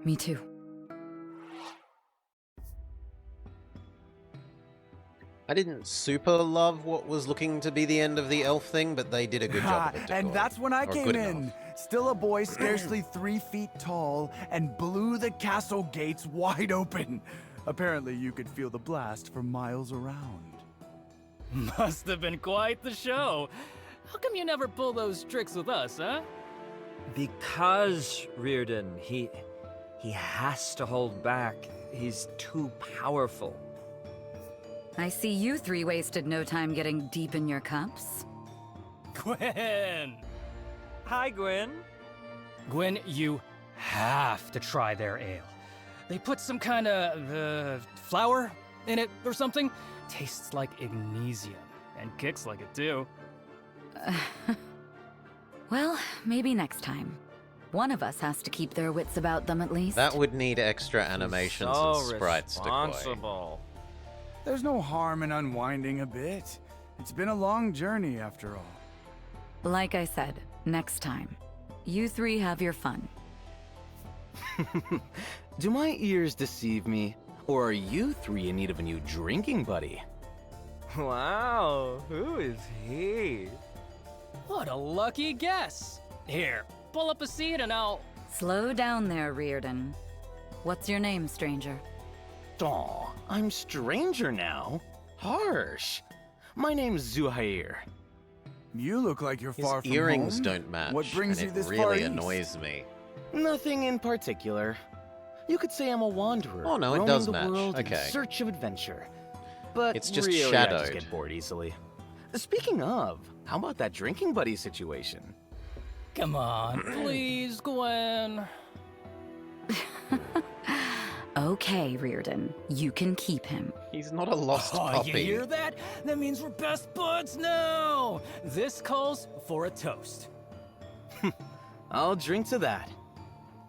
Me too. I didn't super love what was looking to be the end of the elf thing, but they did a good job of it. And that's when I Or came good in. enough. Still a boy scarcely 3 feet tall and blew the castle gates wide open. Apparently you could feel the blast for miles around. Must have been quite the show. How come you never pull those tricks with us, huh? Because, Reardon, he has to hold back. He's too powerful. I see you three wasted no time getting deep in your cups. Gwyn! Hi, Gwyn. Gwyn, you have to try their ale. They put some kind of flour in it or something. Tastes like magnesium and kicks like it too. Well, maybe next time. One of us has to keep their wits about them at least. That would need extra animations and sprites to responsible. There's no harm in unwinding a bit. It's been a long journey after all. Like I said, next time. You three have your fun. Do my ears deceive me? Or are you three in need of a new drinking buddy? Wow, who is he? What a lucky guess. Here, pull up a seat and I'll... Slow down there, Reardon. What's your name, stranger? Aw, I'm stranger now. Harsh. My name's Zuhair. You look like you're His far from earrings home. don't match, What brings and you this it far really east? annoys me. Nothing in particular. You could say I'm a wanderer. Oh, no, it roaming does the match. world in Okay. search of adventure. But It's just really, I shadowed. just get bored easily. Speaking of, how about that drinking buddy situation? Come on, please, Gwen. Okay, Reardon. You can keep him. He's not a lost Oh, puppy. you hear that? That means we're best buds now. This calls for a toast. I'll drink to that.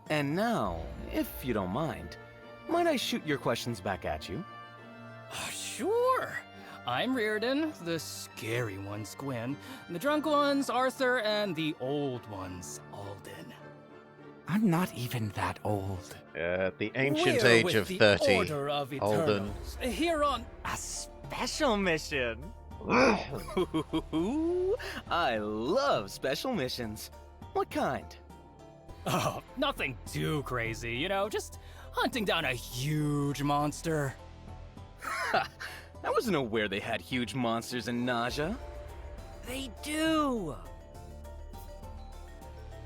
And now, if you don't mind, might I shoot your questions back at you? Sure. I'm Reardon, the scary one's Gwen, the drunk one's Arthur, and the old one's Alden. I'm not even that old. At the ancient We're age with of the 30, Order of Alden. Eternals, here on... A special mission. I love special missions. What kind? Oh, nothing too crazy, you know, just hunting down a huge monster. I wasn't aware they had huge monsters in Naja. They do!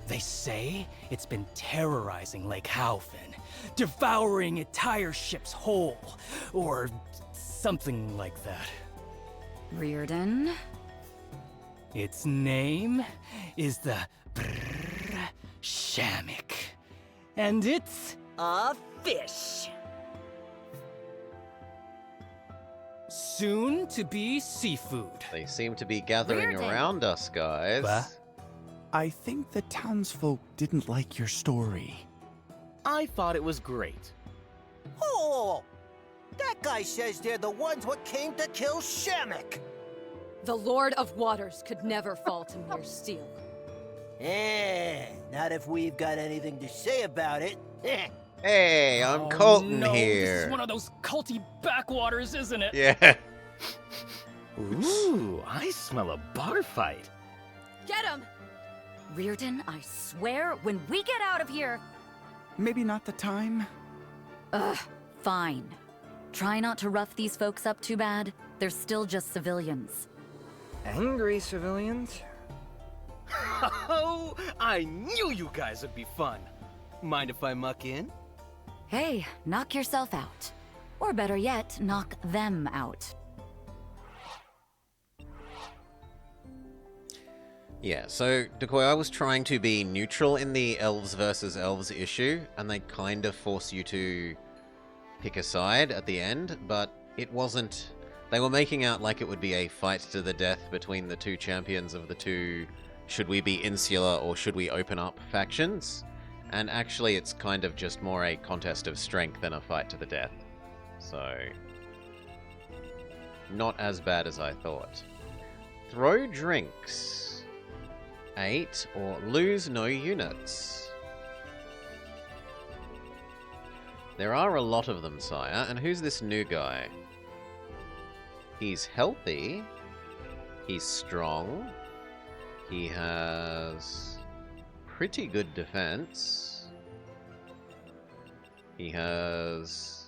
They say it's been terrorizing Lake Halfin, devouring entire ships whole, or something like that. Reardon? Its name is the Shamik, and it's A fish. soon to be seafood. They seem to be gathering Reardon. around us, guys. What? I think the townsfolk didn't like your story. I thought it was great. Oh, that guy says they're the ones what came to kill Shamik. The Lord of Waters could never fall to mere steel. Not if we've got anything to say about it. Hey, I'm Oh, Colton no, here. This is one of those culty backwaters, isn't it? Yeah. Ooh, I smell a bar fight. Get him! Reardon, I swear, when we get out of here... Maybe not the time? Ugh, fine. Try not to rough these folks up too bad. They're still just civilians. Angry civilians? Oh, I knew you guys would be fun. Mind if I muck in? Hey, knock yourself out. Or better yet, knock them out. Yeah, so, Decoy, I was trying to be neutral in the elves versus elves issue, and they kind of force you to pick a side at the end, but it wasn't... They were making out like it would be a fight to the death between the two champions of the two should we be insular or should we open up factions, and actually it's kind of just more a contest of strength than a fight to the death. So... not as bad as I thought. Throw drinks. 8 or lose no units. There are a lot of them, sire. And who's this new guy? He's healthy. He's strong. He has pretty good defense. He has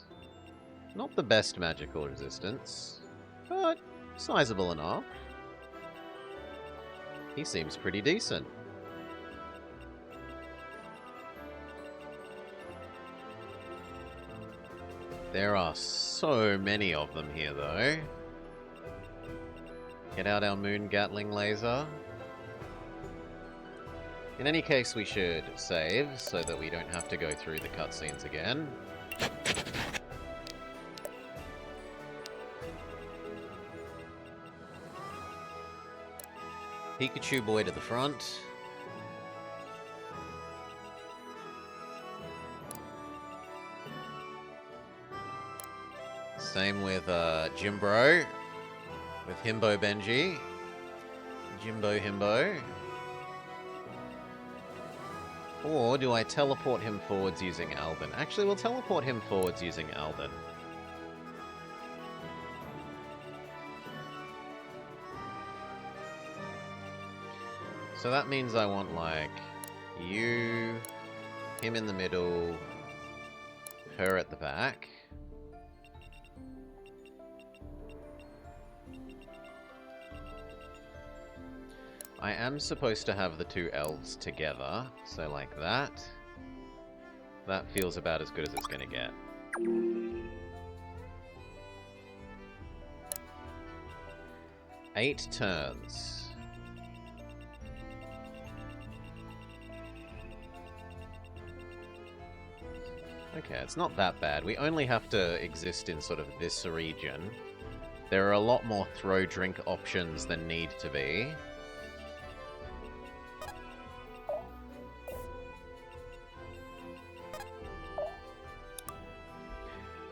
not the best magical resistance, but sizable enough. He seems pretty decent. There are so many of them here, though. Get out our moon Gatling laser. In any case, we should save so that we don't have to go through the cutscenes again. Pikachu boy to the front. Same with Jimbro. With Himbo Benji. Jimbo Himbo. Or do I teleport him forwards using Alvin? Actually, we'll teleport him forwards using Alvin. So that means I want, like, you, him in the middle, her at the back. I am supposed to have the two elves together, so like that. That feels about as good as it's gonna get. Eight turns. Okay, it's not that bad. We only have to exist in sort of this region. There are a lot more throw drink options than need to be.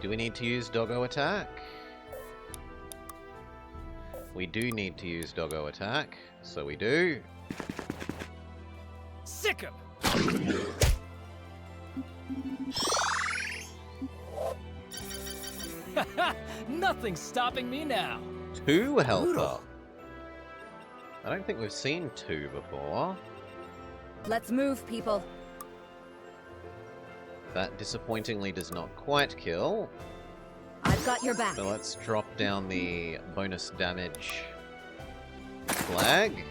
Do we need to use doggo attack? We do need to use doggo attack, so we do. Sick him! Nothing's stopping me now. Two helper. I don't think we've seen two before. Let's move, people. That disappointingly does not quite kill. I've got your back. So let's drop down the bonus damage flag.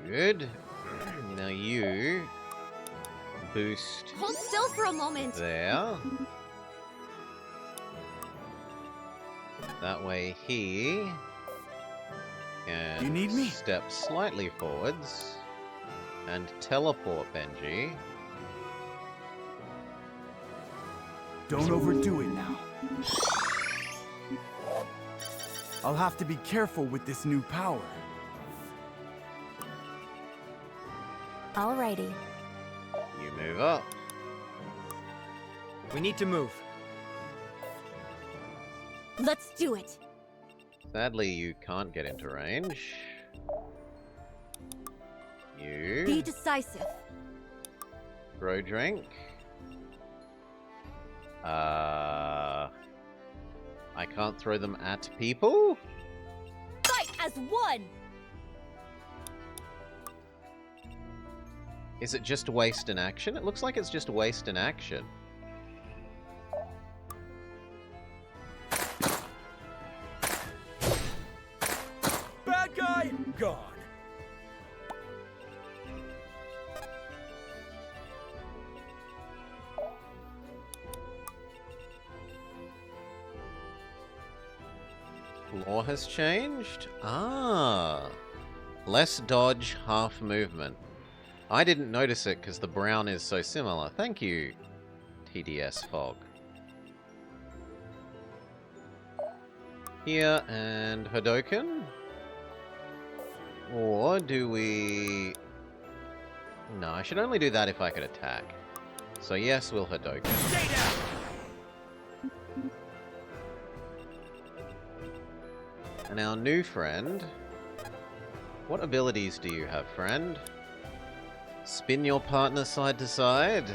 Good. Now you boost Hold still for a moment. there. That way he can You need me? step slightly forwards and teleport Benji. Don't overdo it now. I'll have to be careful with this new power. Alrighty. You move up. We need to move. Let's do it. Sadly, you can't get into range. You Be decisive. throw drink. I can't throw them at people? Fight as one. Is it just waste an action? It looks like it's just waste an action. Bad guy, gone. Law has changed? Ah. Less dodge, half movement. I didn't notice it because the brown is so similar. Thank you, TDS Fog. Here and Hadoken? Or do we... No, I should only do that if I could attack. So yes, we'll Hadoken. Stay down. And our new friend... What abilities do you have, friend? Spin your partner side to side.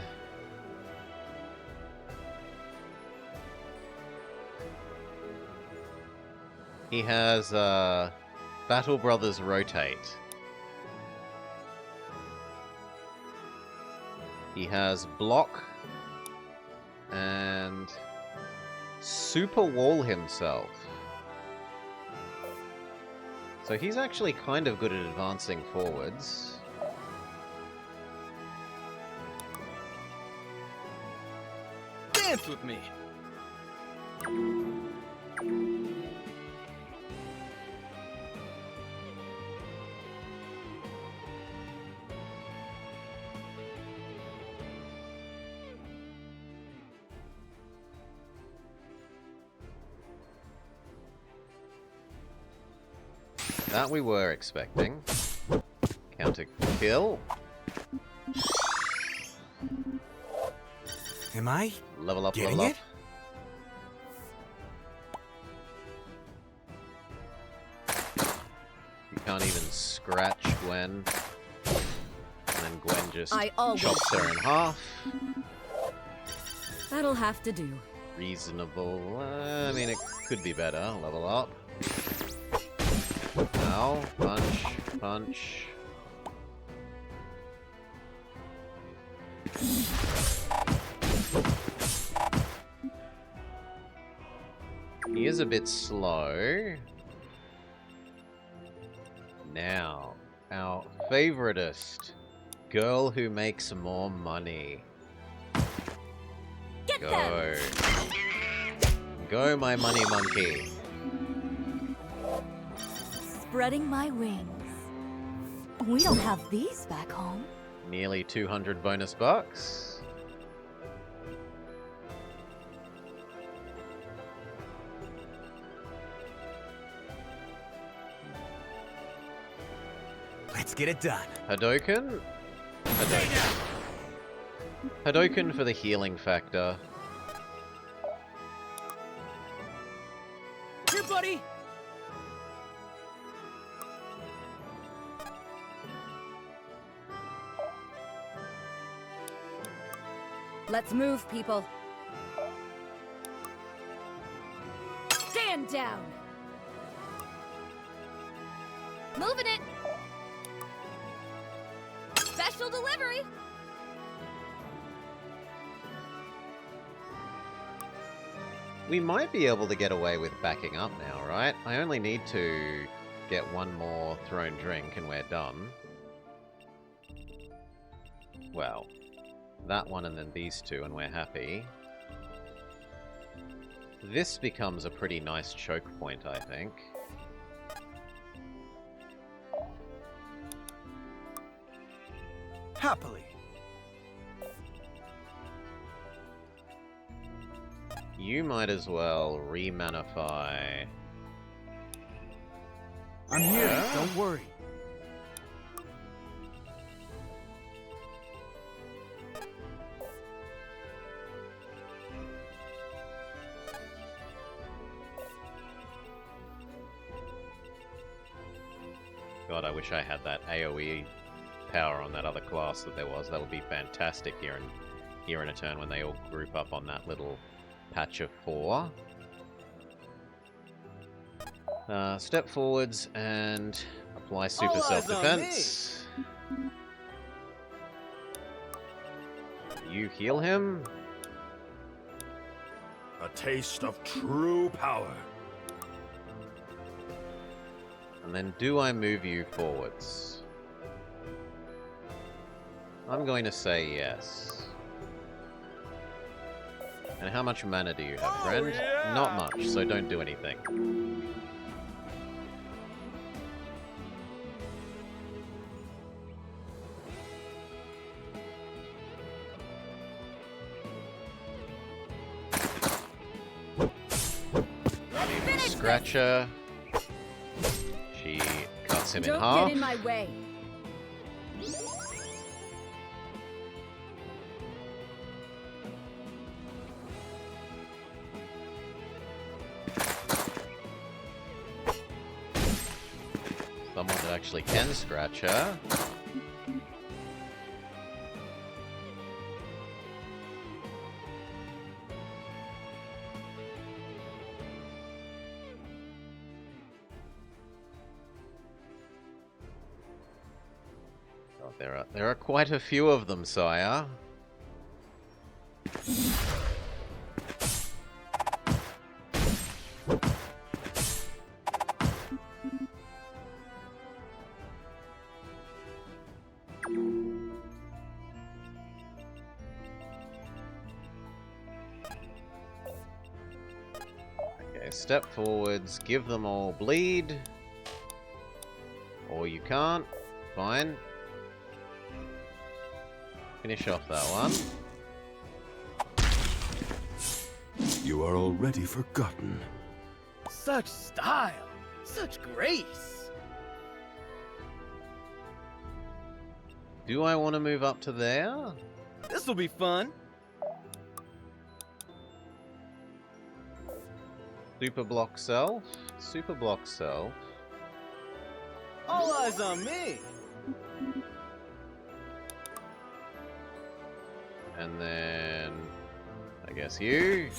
He has Battle Brothers Rotate. He has Block and Super Wall himself. So he's actually kind of good at advancing forwards. Dance with me. That we were expecting. Counter kill. Am I Level up, getting level up. it? scratch Gwen. And then Gwen just I always chops her in half. That'll have to do. Reasonable. I mean, it could be better. Level up. Ow. Punch. Punch. He is a bit slow. Now, our favoritist. Girl who makes more money. Get Go. them! Go, my money monkey. Spreading my wings. We don't have these back home. Nearly 200 bonus bucks. Let's get it done. Hadoken? Hadoken. Hadoken for the healing factor. Here, buddy! Let's move, people. Stand down! Moving it! Special delivery! We might be able to get away with backing up now, right? I only need to get one more thrown drink and we're done. Well, that one and then these two and we're happy. This becomes a pretty nice choke point, I think. Happily. You might as well remanify. I'm here, don't worry. God, I wish I had that AoE power on that other class that there was. That would be fantastic here in a turn when they all group up on that little patch of 4. Step forwards and apply super All eyes on self-defense. You heal him. A taste of true power. And then do I move you forwards? I'm going to say yes. And how much mana do you have, friend? yeah! Not much, so don't do anything. Scratcher. She cuts him in Don't half. get in my way. Someone that actually can scratch her. Oh, there are quite a few of them, sire. Okay, step forwards, give them all bleed. Or you can't. Fine. Finish off that one. You are already forgotten. Such style, such grace. Do I want to move up to there? This'll be fun. Super block self. Super block self. All eyes on me. And then... I guess you.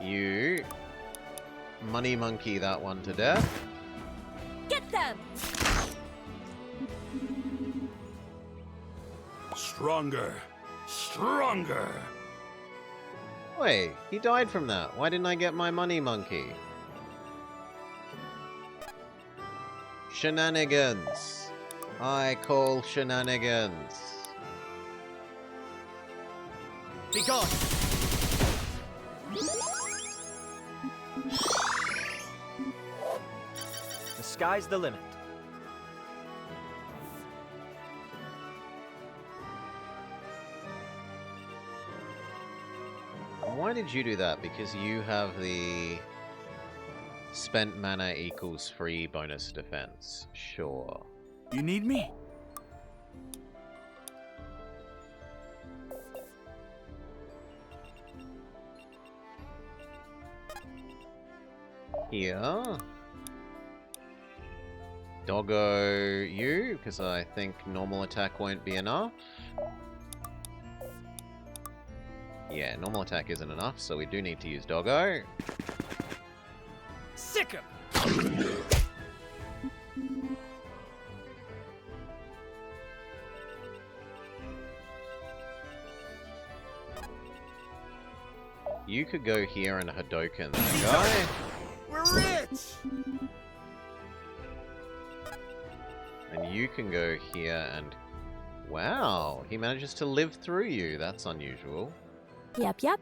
You... Money monkey that one to death. Get them! Stronger. Stronger. Wait, he died from that. Why didn't I get my money monkey? Shenanigans. I call shenanigans. Be gone! The sky's the limit. Why did you do that? Because you have the spent mana equals free bonus defense. Sure. You need me? Here. Doggo you, because I think normal attack won't be enough. Yeah, normal attack isn't enough, so we do need to use Doggo. Sick him! You could go here and Hadoken that guy. We're rich! And you can go here and... Wow, he manages to live through you. That's unusual. Yep, yep.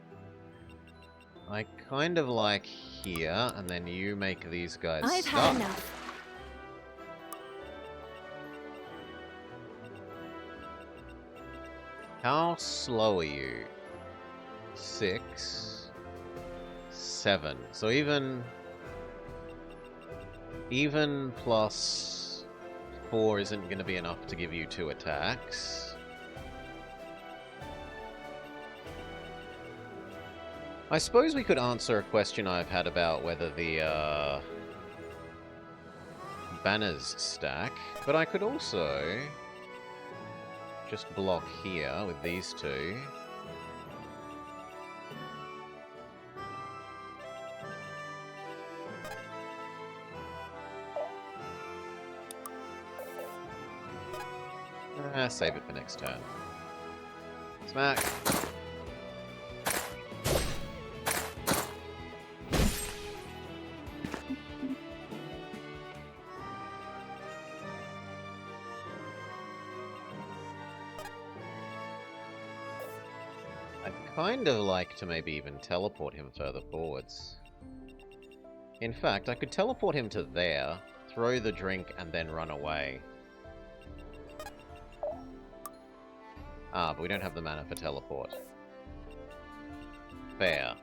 I kind of like here, and then you make these guys I've stuck. had enough. How slow are you? 6, 7. So even plus 4 isn't going to be enough to give you 2 attacks. I suppose we could answer a question I've had about whether the banners stack, but I could also just block here with these two. Save it for next turn. Smack. I'd kind of like to maybe even teleport him further forwards. In fact, I could teleport him to there, throw the drink, and then run away. Ah, but we don't have the mana for teleport. Fair.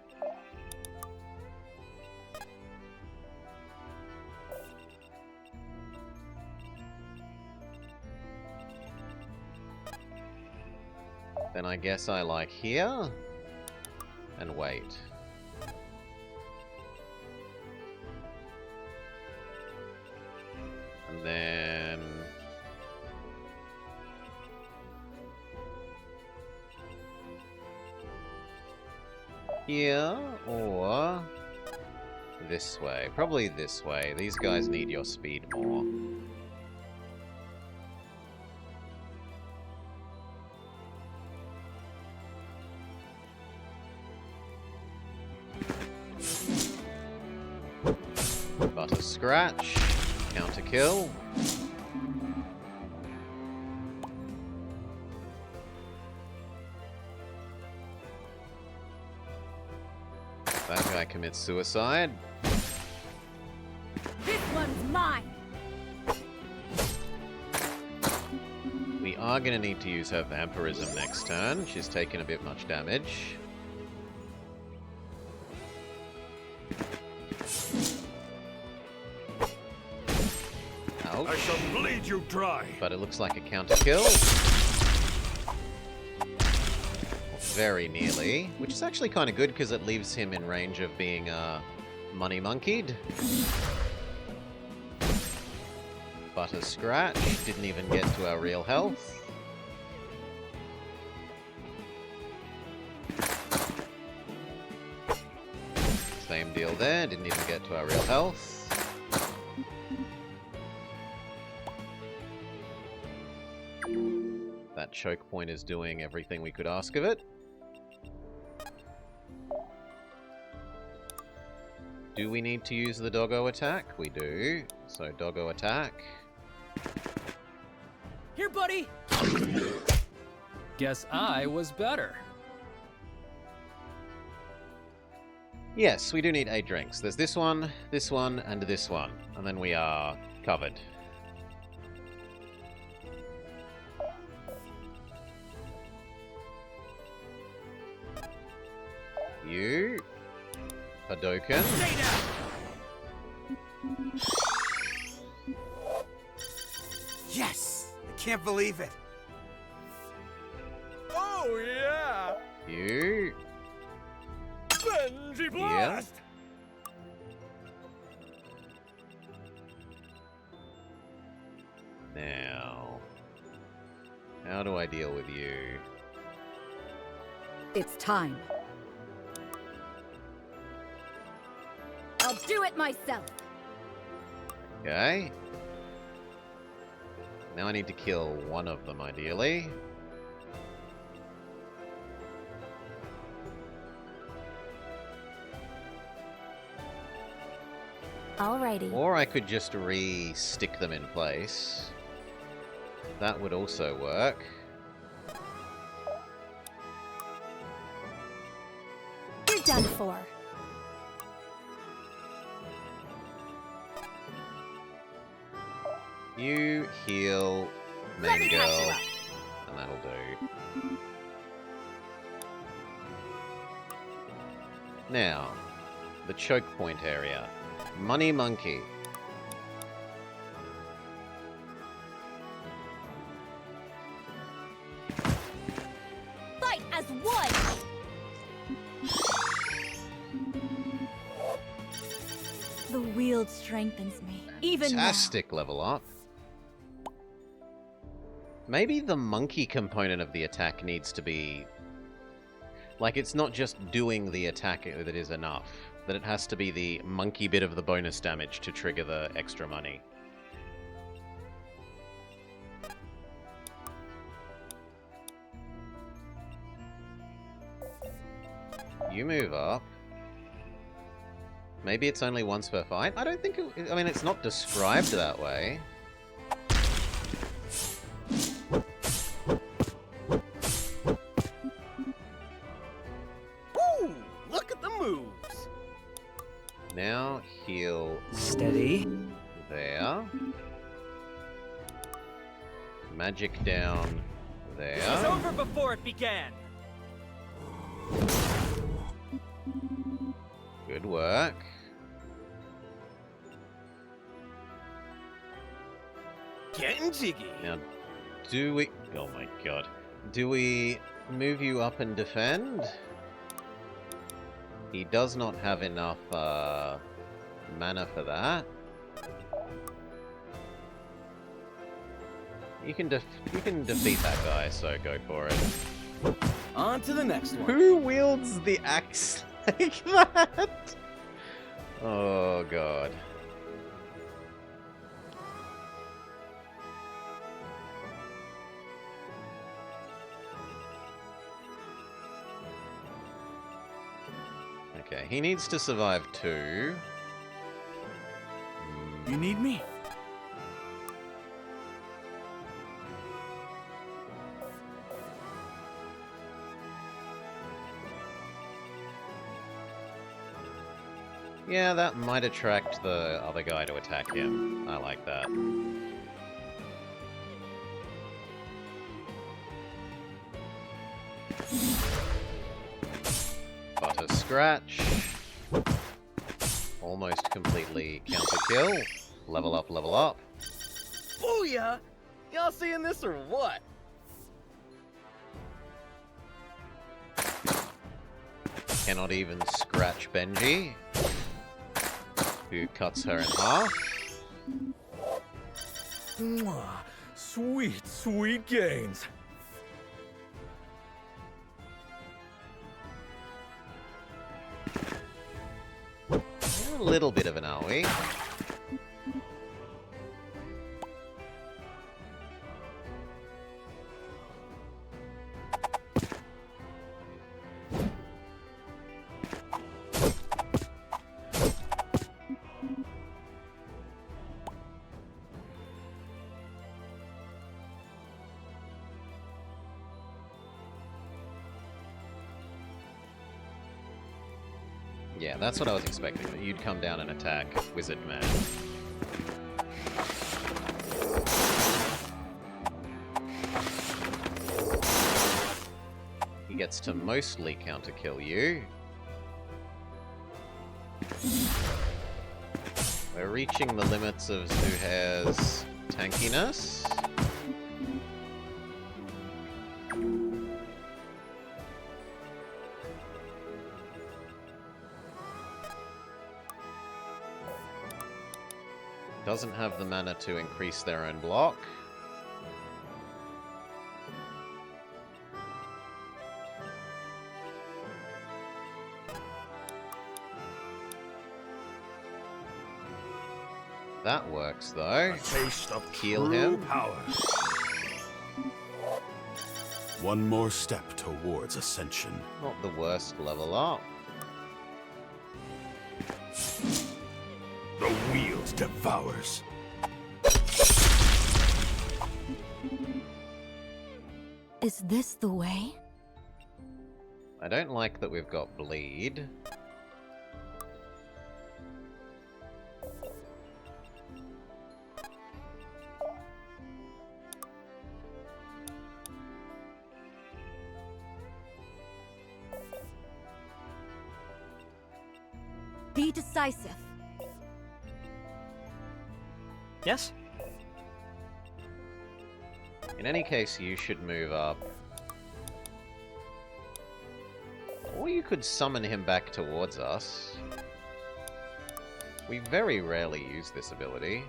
Then I guess I like here and wait. And then here or this way. Probably this way. These guys need your speed more. Butter scratch. Counter kill. That guy commits suicide. This one's mine! We are going to need to use her vampirism next turn. She's taken a bit much damage. Ouch. I shall bleed you dry. But it looks like a counter kill. very nearly, which is actually kind of good because it leaves him in range of being money monkeyed. Butter Scratch didn't even get to our real health. Same deal there, didn't even get to our real health. That choke point is doing everything we could ask of it. Do we need to use the doggo attack? We do. So doggo attack. Here, buddy! Guess I was better. Yes, we do need 8 drinks. There's this one, and this one. And then we are covered. You. Hadoken. Yes! I can't believe it. Oh, yeah! You. Benji Blast! Now. How do I deal with you? It's time. I'll do it myself. Okay. Now I need to kill one of them, ideally. Alrighty. Or I could just re-stick them in place. That would also work. You're done for. You heal Let me main catch you girl, up. and that'll do. Now, the choke point area. Money Monkey. Fight as one! The wield strengthens me. Even now. Fantastic level up. Maybe the monkey component of the attack needs to be... Like, it's not just doing the attack that is enough. That it has to be the monkey bit of the bonus damage to trigger the extra money. You move up. Maybe it's only once per fight? I don't think it... I mean, it's not described that way. Woo! Look at the moves! Now heal Steady. there. Magic down It was there. over before it began. Good work. Getting jiggy. Now, do we... Oh my god. Do we move you up and defend? He does not have enough mana for that. You can defeat that guy, so go for it. On to the next one. Who wields the axe like that? Oh god. Okay, he needs to survive 2. You need me? Yeah, that might attract the other guy to attack him. I like that. Butter Scratch. Almost completely counter kill. Level up, level up. Booyah! Y'all seeing this or what? Cannot even scratch Benji, who cuts her in half. Mwah. Sweet, sweet gains. A little bit of an owie. Yeah, that's what I was expecting, that you'd come down and attack Wizard Man. He gets to mostly counter-kill you. We're reaching the limits of Zuhair's tankiness. Doesn't have the mana to increase their own block. That works though. Taste of Heal true him. power. One more step towards ascension. Not the worst level up. The wheel devours. Is this the way? I don't like that we've got bleed. Be decisive. Yes? In any case, you should move up. Or you could summon him back towards us. We very rarely use this ability.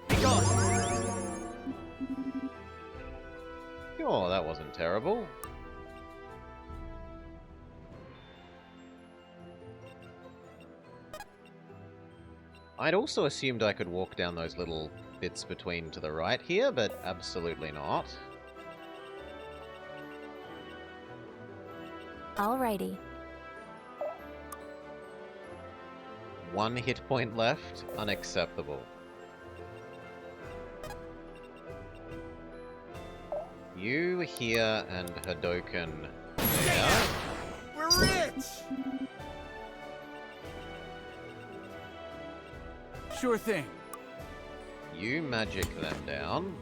Be gone. Oh, that wasn't terrible. I'd also assumed I could walk down those little bits between to the right here, but absolutely not. Alrighty. 1 hit point left. Unacceptable. You here and Hadoken there. We're rich! Sure thing. You magic them down.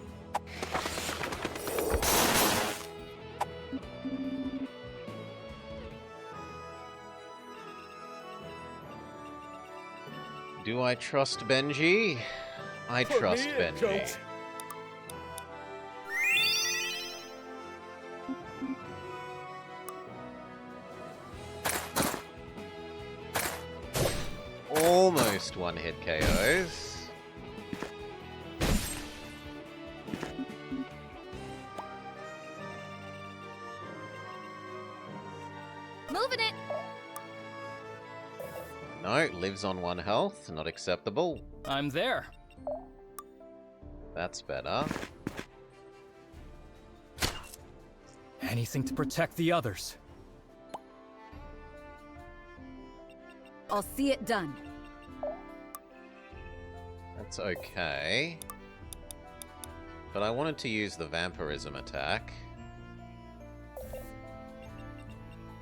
Do I trust Benji? I Put trust me in, Benji. Coach. Almost 1-hit KOs. Moving it. No, lives on 1 health. Not acceptable. I'm there. That's better. Anything to protect the others. I'll see it done. That's okay. But I wanted to use the vampirism attack.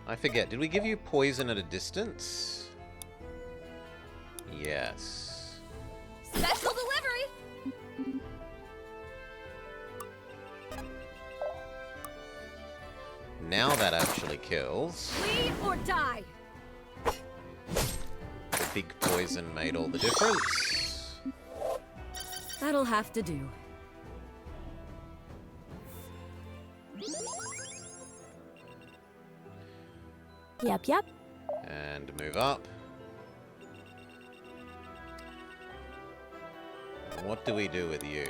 I forget, did we give you poison at a distance? Yes. Special delivery. Now that actually kills. Flee or die. The big poison made all the difference. That'll have to do. Yep, yep. And move up. What do we do with you?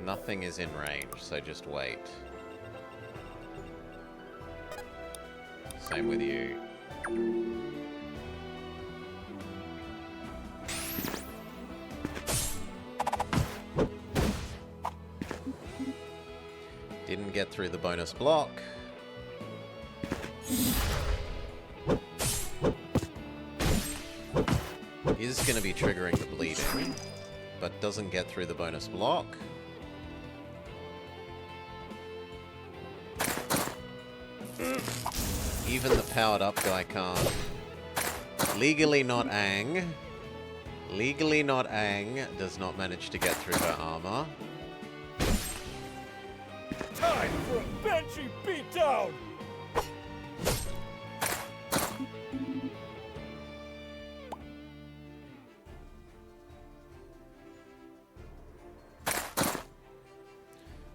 Nothing is in range, so just wait. Same with you. Didn't get through the bonus block. Is going to be triggering the bleeding, but doesn't get through the bonus block. Even the powered up guy can't. Legally not Aang. Legally not Aang does not manage to get through her armor. Time for a Benji beatdown!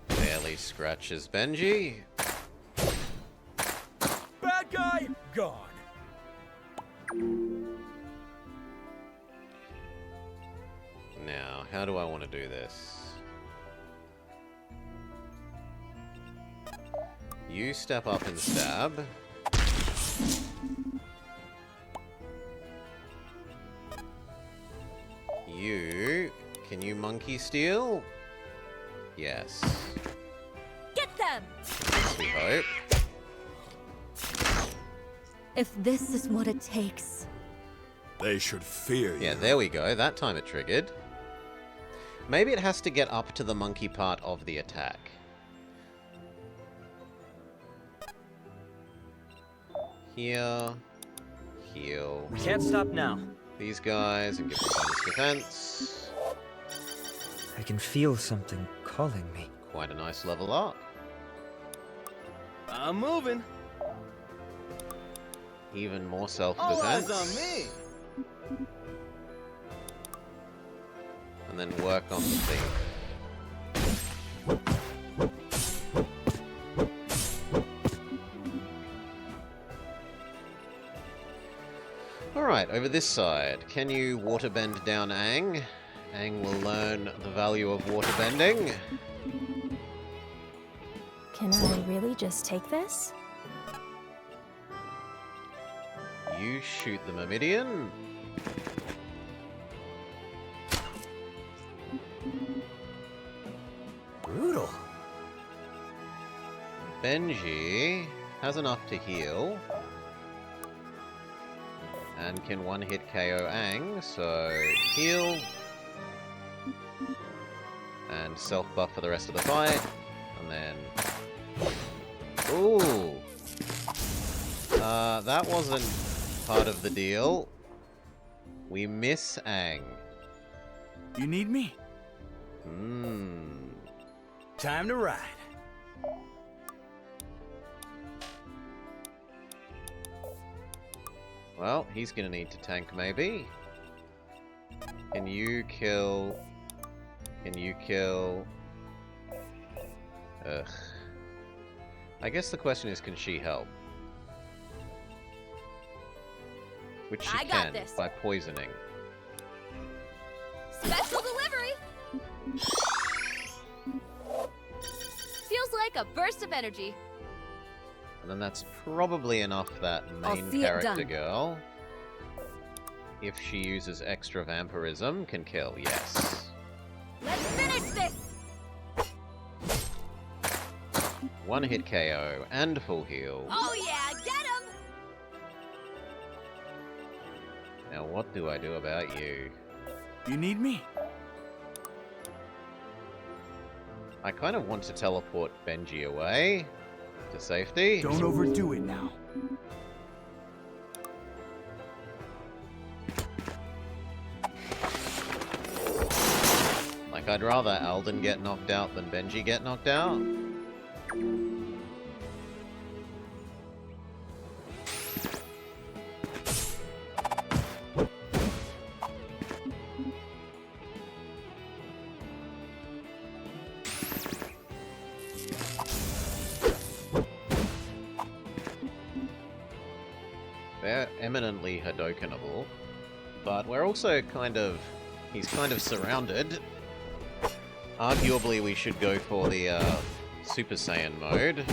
Barely scratches Benji. Bad guy, gone. Now, how do I want to do this? You step up and stab. You... Can you monkey steal? Yes. Get them! We hope. If this is what it takes. They should fear you. Yeah, there we go. That time it triggered. Maybe it has to get up to the monkey part of the attack. Here. Heal. We can't stop now. These guys and give them bonus defense. I can feel something calling me. Quite a nice level up. I'm moving. Even more All self-defense. eyes on me. And then work on the thief. Alright, over this side. Can you waterbend down Aang? Aang will learn the value of waterbending. Can I really just take this? You shoot the Myrmidian. Brutal. Benji has enough to heal. And can one-hit KO Aang, so heal. And self-buff for the rest of the fight. And then... Ooh! That wasn't part of the deal. We miss Aang. You need me? Time to ride. Well, he's gonna need to tank maybe. Can you kill... Can you kill... Ugh. I guess the question is, can she help? Which she I got can, this. by poisoning. Special delivery! Feels like a burst of energy. And then that's probably enough that I'll main see it character done. girl, if she uses extra vampirism, can kill, yes. Let's finish this! One hit KO and full heal. Oh yeah, get him! Now what do I do about you? You need me? I kind of want to teleport Benji away to safety. Don't overdo it now. Like, I'd rather Alden get knocked out than Benji get knocked out. eminently Hadokenable, but we're also kind of... he's kind of surrounded. Arguably, we should go for the Super Saiyan mode.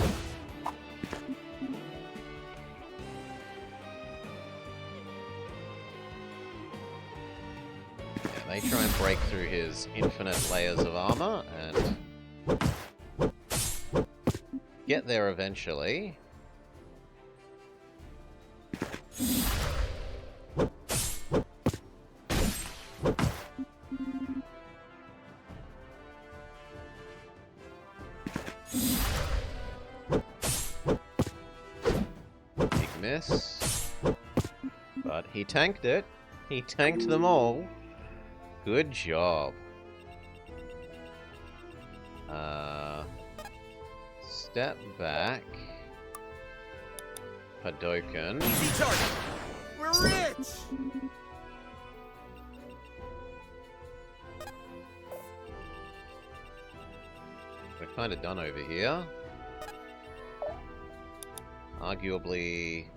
Yeah, they try and break through his infinite layers of armor and get there eventually. Miss. But he tanked it. He tanked them all. Good job. Step back. Hadoken. Easy target. We're rich. We're kind of done over here. Arguably,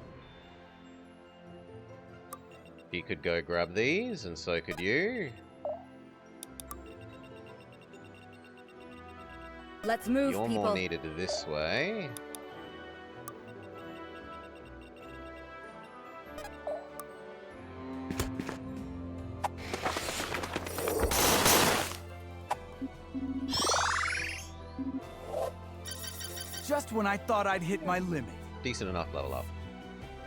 he could go grab these, and so could you. Let's move, You're people. more needed this way. Just when I thought I'd hit my limit. Decent enough level up.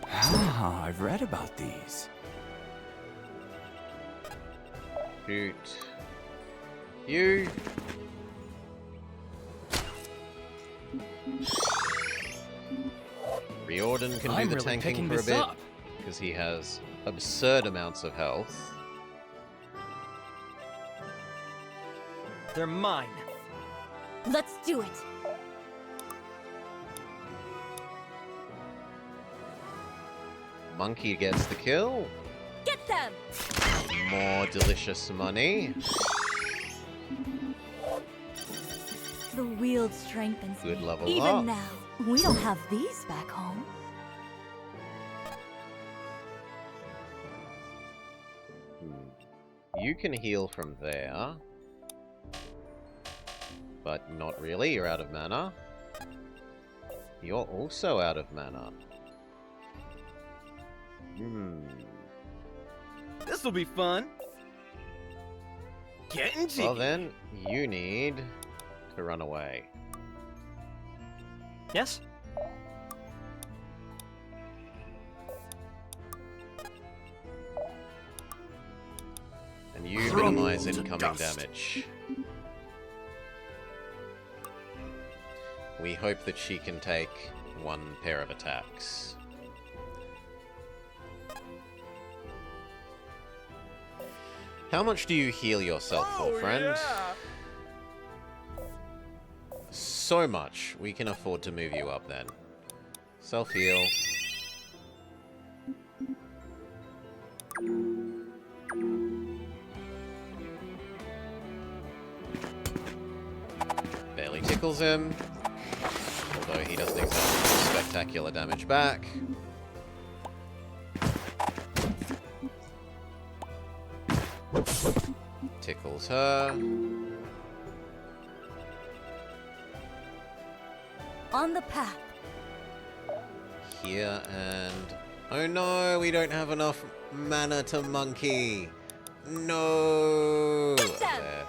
Ah, I've read about these. Shoot. You. Riordan can do I'm the really tanking picking for a this bit, up. because he has absurd amounts of health. They're mine. Let's do it. Monkey gets the kill. Get them! More delicious money. The wield strengthens Good me. level Even up. now. We don't have these back home. You can heal from there. But not really, you're out of mana. You're also out of mana. This'll be fun. Getting jiggy. Well then, you need to run away. Yes? And you Crumble minimize to incoming dust. damage. We hope that she can take one pair of attacks. How much do you heal yourself for, friend? So much. We can afford to move you up then. Self-heal. Barely tickles him. Although he doesn't exactly do spectacular damage back. Tickles her. On the path. Here and... Oh no, we don't have enough mana to monkey. No. There.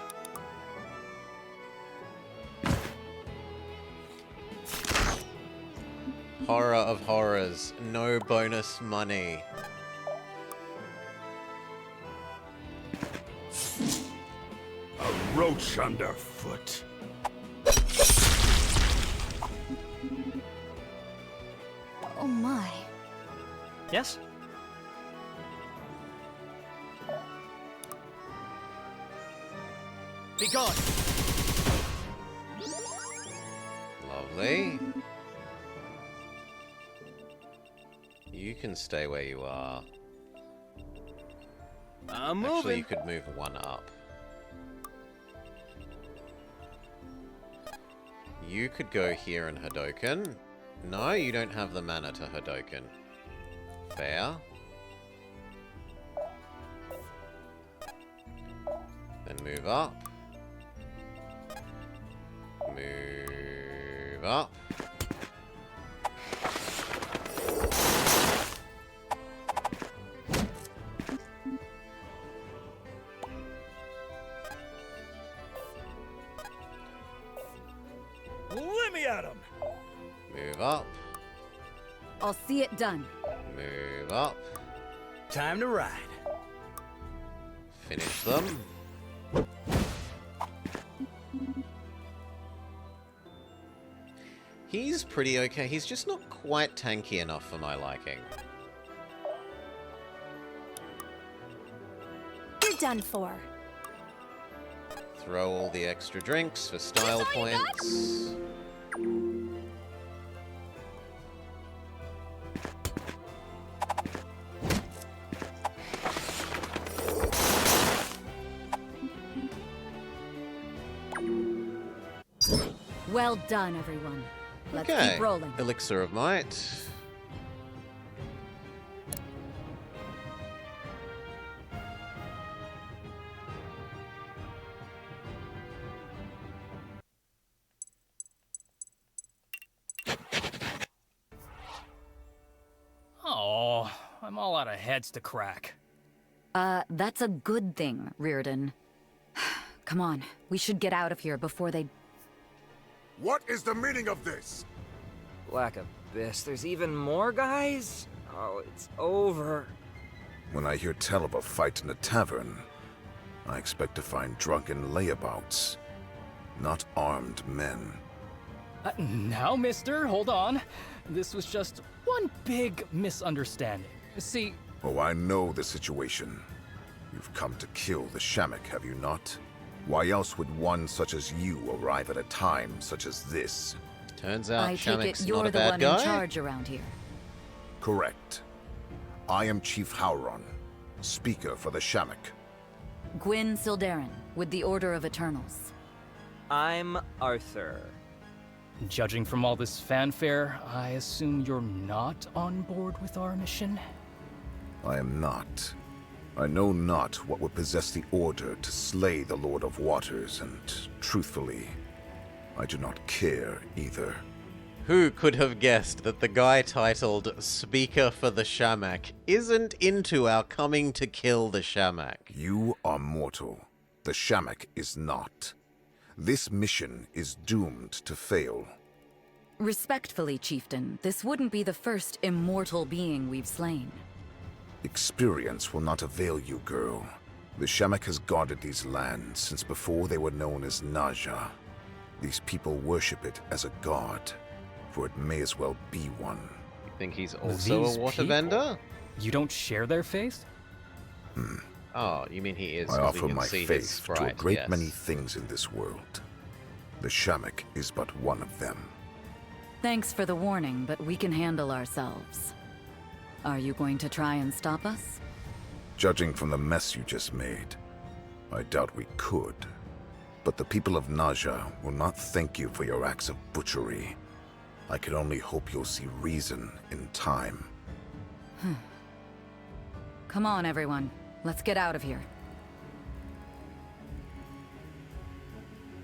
Horror of horrors. No bonus money. A roach underfoot. Oh my. Yes? Be gone. Lovely. You can stay where you are. I'm Actually, moving. you could move one up. You could go here and Hadoken. No, you don't have the mana to Hadoken. Fair. Then move up. Move up. Let me at him! Move up. I'll see it done. Move up. Time to ride. Finish them. He's pretty okay. He's just not quite tanky enough for my liking. You're done for. Throw all the extra drinks for style points. Well done, everyone. Let's Okay. keep rolling. Elixir of Might. Oh, I'm all out of heads to crack. That's a good thing, Reardon. Come on, we should get out of here before they... What is the meaning of this? Black Abyss, there's even more guys? Oh, it's over. When I hear tell of a fight in a tavern, I expect to find drunken layabouts, not armed men. Now, mister, hold on. This was just one big misunderstanding. See... Oh, I know the situation. You've come to kill the Shamak, have you not? Why else would one such as you arrive at a time such as this? Turns out I take it Shamak's you're not a the bad one guy. in charge around here. Correct. I am Chief Hauron, speaker for the Shamak. Gwyn Sildarin, with the Order of Eternals. I'm Arthur. Judging from all this fanfare, I assume you're not on board with our mission? I am not. I know not what would possess the Order to slay the Lord of Waters, and truthfully, I do not care either. Who could have guessed that the guy titled Speaker for the Shamak isn't into our coming to kill the Shamak? You are mortal. The Shamak is not. This mission is doomed to fail. Respectfully, Chieftain, this wouldn't be the first immortal being we've slain. Experience will not avail you, girl. The Shamak has guarded these lands since before they were known as Naja. These people worship it as a god, for it may as well be one. You think he's also These a water people? vendor? You don't share their faith? Oh, you mean he is? I 'cause we offer can my see his faith to a sprite, great yes. many things in this world. The Shamak is but one of them. Thanks for the warning, but we can handle ourselves. Are you going to try and stop us? Judging from the mess you just made, I doubt we could. But the people of Naja will not thank you for your acts of butchery. I can only hope you'll see reason in time. Come on, everyone. Let's get out of here.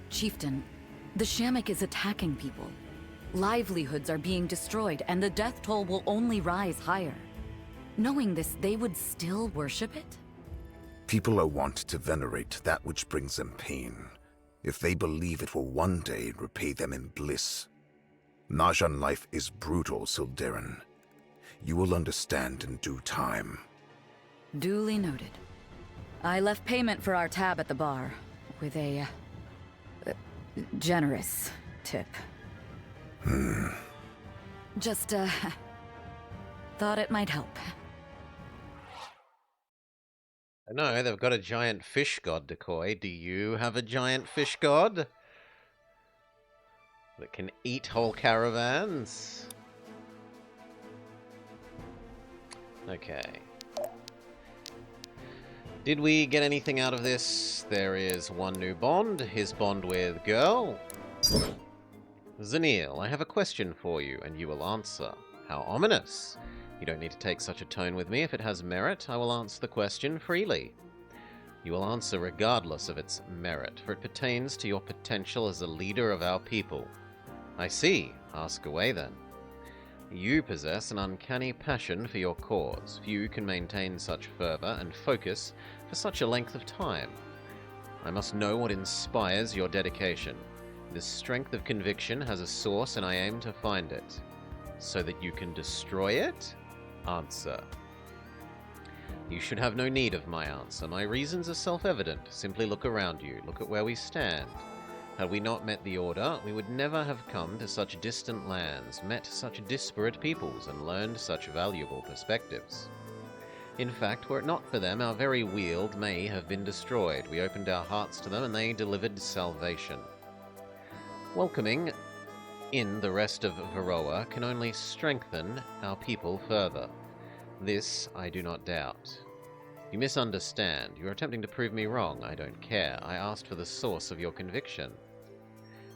Chieftain, the Shamak is attacking people. Livelihoods are being destroyed, and the death toll will only rise higher. Knowing this, they would still worship it? People are wont to venerate that which brings them pain, if they believe it will one day repay them in bliss. Najan life is brutal, Sildarin. You will understand in due time. Duly noted. I left payment for our tab at the bar, with a generous tip. Just, thought it might help. I know, they've got a giant fish god decoy. Do you have a giant fish god that can eat whole caravans? Okay. Did we get anything out of this? There is one new bond, his bond with girl. Zanil, I have a question for you, and you will answer. How ominous. You don't need to take such a tone with me. If it has merit, I will answer the question freely. You will answer regardless of its merit, for it pertains to your potential as a leader of our people. I see. Ask away then. You possess an uncanny passion for your cause. Few can maintain such fervor and focus for such a length of time. I must know what inspires your dedication. This strength of conviction has a source, and I aim to find it. So that you can destroy it? Answer. You should have no need of my answer. My reasons are self-evident. Simply look around you. Look at where we stand. Had we not met the Order, we would never have come to such distant lands, met such disparate peoples, and learned such valuable perspectives. In fact, were it not for them, our very Weald may have been destroyed. We opened our hearts to them, and they delivered salvation. Welcoming in the rest of Varroa can only strengthen our people further. This I do not doubt. You misunderstand. You are attempting to prove me wrong. I don't care. I asked for the source of your conviction.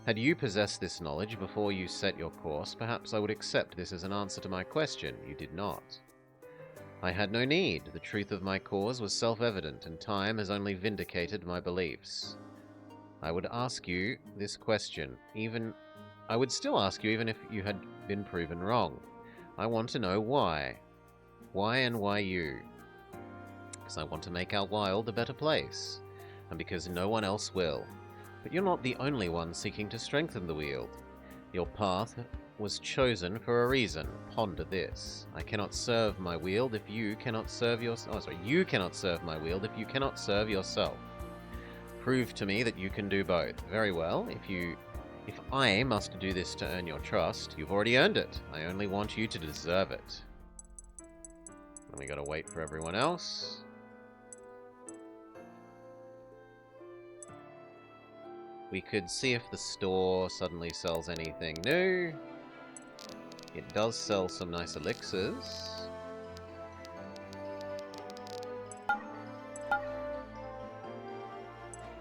Had you possessed this knowledge before you set your course, perhaps I would accept this as an answer to my question. You did not. I had no need. The truth of my cause was self-evident, and time has only vindicated my beliefs. I would ask you this question, I would still ask you even if you had been proven wrong. I want to know why. Why and why you? Because I want to make our Wild a better place, and because no one else will. But you're not the only one seeking to strengthen the Weald. Your path was chosen for a reason. Ponder this. I cannot serve my Weald if you cannot serve yourself. You cannot serve my Weald if you cannot serve yourself. Prove to me that you can do both. Very well. If I must do this to earn your trust, you've already earned it. I only want you to deserve it. And we gotta wait for everyone else. We could see if the store suddenly sells anything new. It does sell some nice elixirs.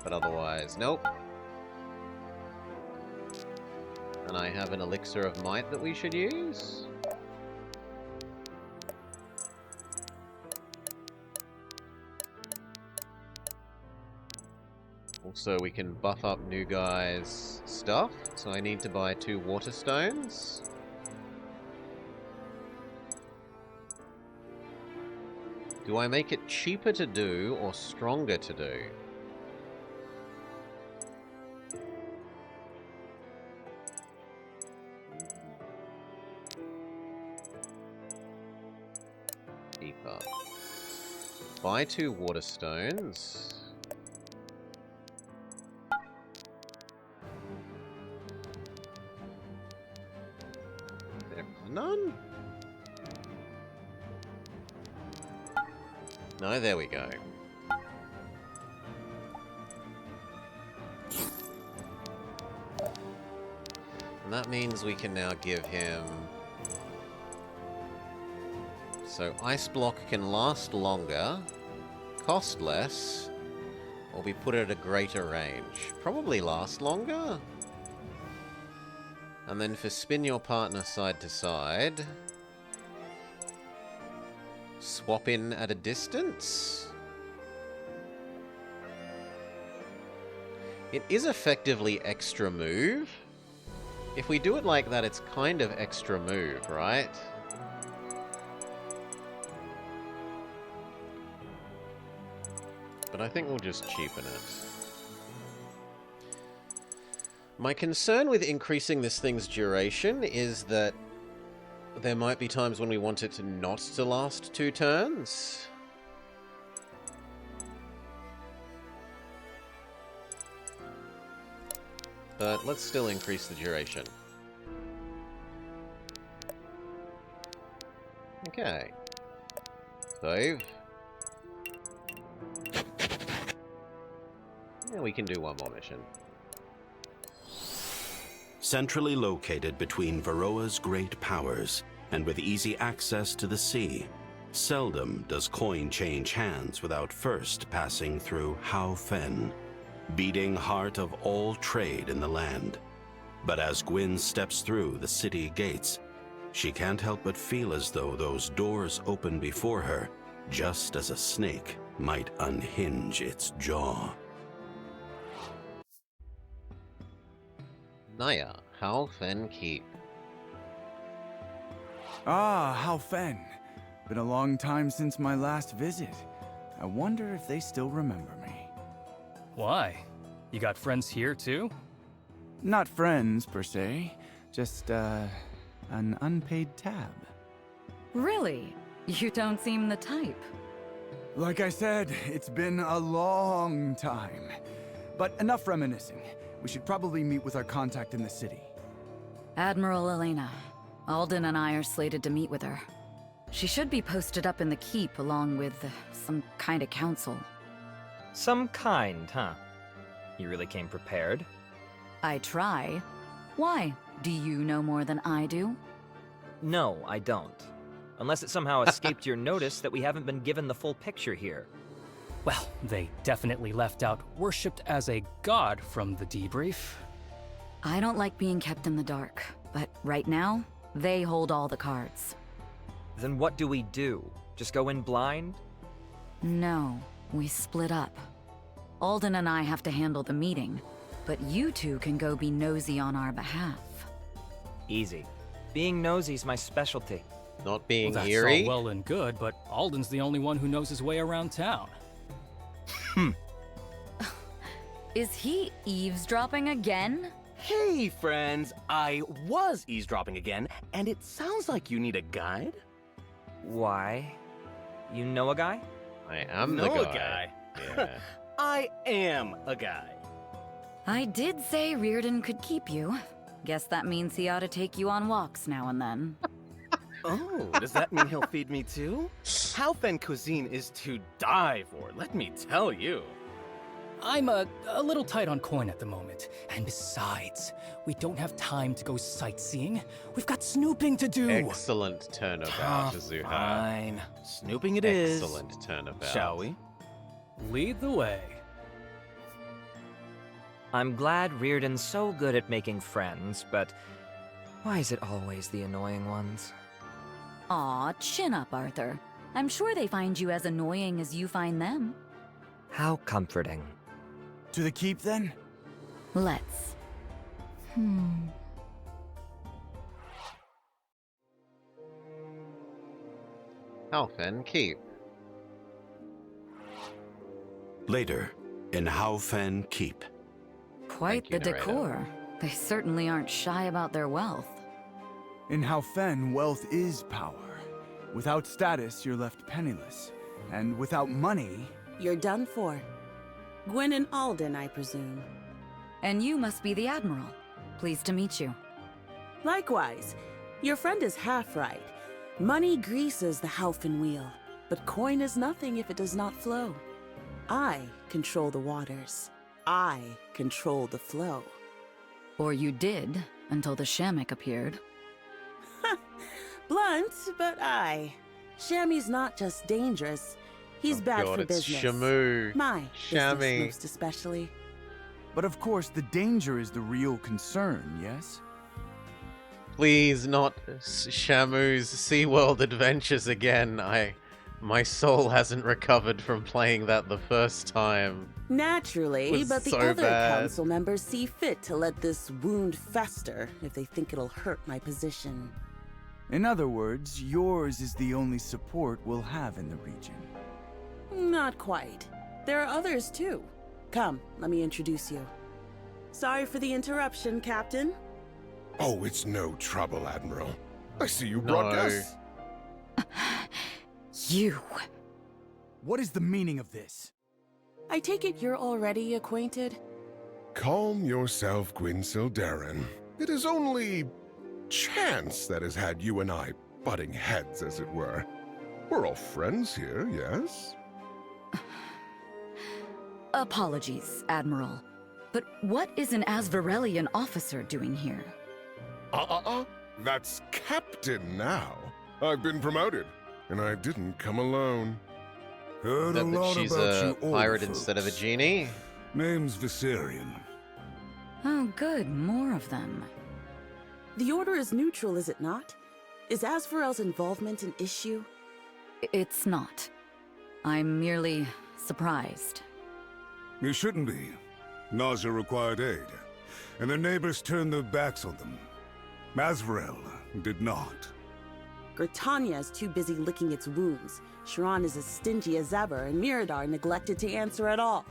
But otherwise, nope. And I have an elixir of might that we should use. Also, we can buff up new guys' stuff, so I need to buy 2 water stones. Do I make it cheaper to do or stronger to do? Cheaper. Buy 2 water stones. None? No, there we go. And that means we can now give him... So, Ice Block can last longer, cost less, or be put at a greater range. Probably last longer. And then for spin your partner side to side, swap in at a distance. It is effectively extra move. If we do it like that, it's kind of extra move, right? But I think we'll just cheapen it. My concern with increasing this thing's duration is that there might be times when we want it not to last 2 turns. But let's still increase the duration. Okay. Save. Yeah, we can do one more mission. Centrally located between Varroa's great powers, and with easy access to the sea, seldom does coin change hands without first passing through How Fen, beating heart of all trade in the land. But as Gwyn steps through the city gates, she can't help but feel as though those doors open before her, just as a snake might unhinge its jaw. Naya, Hal Fen Keep. Ah, Hal Fen. Been a long time since my last visit. I wonder if they still remember me. Why? You got friends here too? Not friends, per se. Just, an unpaid tab. Really? You don't seem the type. Like I said, it's been a long time. But enough reminiscing. We should probably meet with our contact in the city. Admiral Elena. Alden and I are slated to meet with her. She should be posted up in the keep along with some kind of council. Some kind, huh? You really came prepared? I try. Why? Do you know more than I do? No, I don't. Unless it somehow escaped your notice that we haven't been given the full picture here. Well, they definitely left out worshipped as a god from the debrief. I don't like being kept in the dark, but right now, they hold all the cards. Then what do we do? Just go in blind? No, we split up. Alden and I have to handle the meeting, but you two can go be nosy on our behalf. Easy. Being nosy's my specialty. Not being Well, that's eerie. all well and good, but Alden's the only one who knows his way around town. Is he eavesdropping again? Hey, friends. I was eavesdropping again, and it sounds like you need a guide. Why? You know a guy? I am the Know a guy. guy. Yeah. I am a guy. I did say Reardon could keep you. Guess that means he ought to take you on walks now and then. Oh, does that mean he'll feed me too? Halfen cuisine is to die for, let me tell you. I'm a little tight on coin at the moment. And besides, we don't have time to go sightseeing. We've got snooping to do. Excellent turnabout, Azuha. Fine. Snooping it is. Excellent turnabout. Shall we? Lead the way. I'm glad Reardon's so good at making friends, but why is it always the annoying ones? Aw, chin up, Arthur. I'm sure they find you as annoying as you find them. How comforting. To the keep, then? Let's. Hal Fen Keep. Later, in Hal Fen Keep. Quite Thank the you, narrator. decor. They certainly aren't shy about their wealth. In Hal Fen, wealth is power. Without status, you're left penniless. And without money... You're done for. Gwyn and Alden, I presume. And you must be the Admiral. Pleased to meet you. Likewise. Your friend is half right. Money greases the Halfin wheel, but coin is nothing if it does not flow. I control the waters. I control the flow. Or you did, until the Shamek appeared. Blunt, but aye. Shammy's not just dangerous. He's bad God, for it's business. Shamu. My Shammy. business most especially. But of course, the danger is the real concern, yes? Please, not Shamu's SeaWorld Adventures again. My soul hasn't recovered from playing that the first time. Naturally, Was but the so other bad. council members see fit to let this wound fester if they think it'll hurt my position. In other words, yours is the only support we'll have in the region. Not quite. There are others too. Come, let me introduce you. Sorry for the interruption, Captain. Oh, it's no trouble, Admiral. I see you brought No. guests. You. What is the meaning of this? I take it you're already acquainted? Calm yourself, Gwyn Sildarin. It is only chance that has had you and I butting heads, as it were. We're all friends here, yes? Apologies, Admiral. But what is an Asvarelian officer doing here? That's Captain now. I've been promoted, and I didn't come alone. Heard That a lot she's about a you old pirate folks. instead of a genie. Name's Viserion. Oh, good, more of them. The Order is neutral, is it not? Is Asvarel's involvement an issue? It's not. I'm merely surprised. You shouldn't be. Nausea required aid, and their neighbors turned their backs on them. Masvarel did not. Gritania is too busy licking its wounds. Sharon is as stingy as ever, and Miradar neglected to answer at all.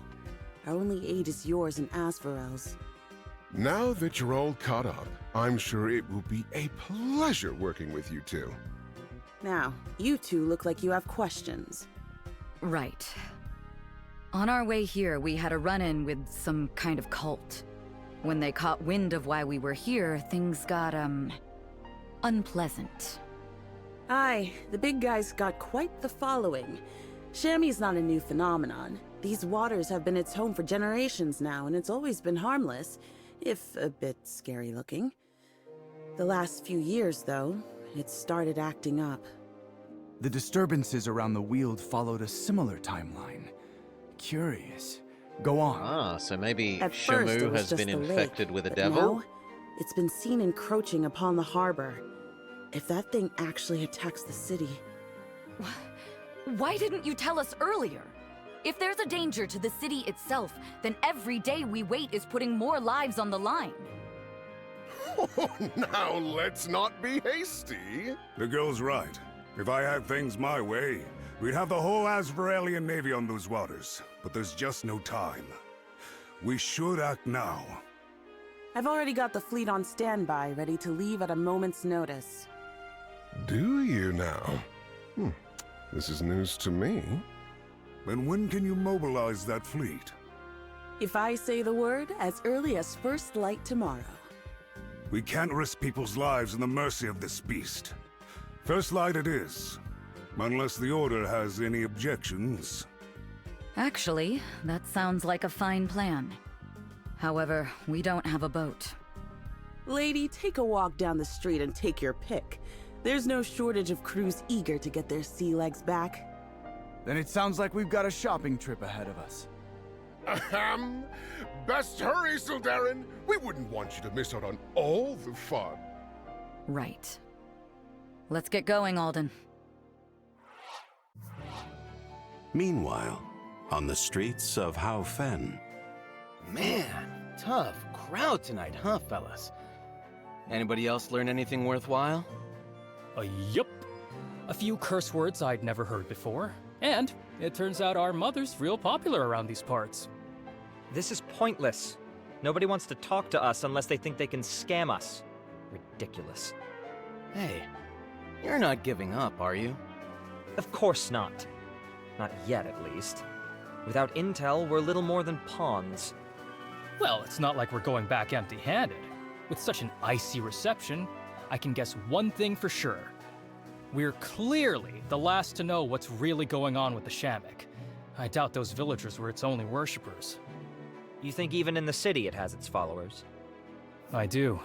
Our only aid is yours and Asvarel's. Now that you're all caught up, I'm sure it will be a pleasure working with you two. Now, you two look like you have questions. Right. On our way here, we had a run-in with some kind of cult. When they caught wind of why we were here, things got, unpleasant. Aye, the big guy's got quite the following. Chamois not a new phenomenon. These waters have been its home for generations now, and it's always been harmless, if a bit scary looking. The last few years, though, it started acting up. The disturbances around the Weald followed a similar timeline. Curious. Go on. Ah, so maybe At first, it Shamu was has just been the infected lake, with a but devil? now, it's been seen encroaching upon the harbor. If that thing actually attacks the city... Why didn't you tell us earlier? If there's a danger to the city itself, then every day we wait is putting more lives on the line. Oh, now let's not be hasty. The girl's right. If I had things my way, we'd have the whole Asvarelian Navy on those waters. But there's just no time. We should act now. I've already got the fleet on standby, ready to leave at a moment's notice. Do you now? This is news to me. And when can you mobilize that fleet? If I say the word, as early as first light tomorrow. We can't risk people's lives in the mercy of this beast. First light it is. Unless the Order has any objections. Actually, that sounds like a fine plan. However, we don't have a boat. Lady, take a walk down the street and take your pick. There's no shortage of crews eager to get their sea legs back. Then it sounds like we've got a shopping trip ahead of us. Ahem! Best hurry, Sildarin! We wouldn't want you to miss out on all the fun. Right. Let's get going, Alden. Meanwhile, on the streets of Hao Fen. Man, tough crowd tonight, huh, fellas? Anybody else learn anything worthwhile? Yup. A few curse words I'd never heard before. And it turns out our mother's real popular around these parts. This is pointless. Nobody wants to talk to us unless they think they can scam us. Ridiculous. Hey, you're not giving up, are you? Of course not. Not yet, at least. Without intel, we're little more than pawns. Well, it's not like we're going back empty-handed. With such an icy reception, I can guess one thing for sure. We're clearly the last to know what's really going on with the Shamik. I doubt those villagers were its only worshippers. You think even in the city it has its followers? I do.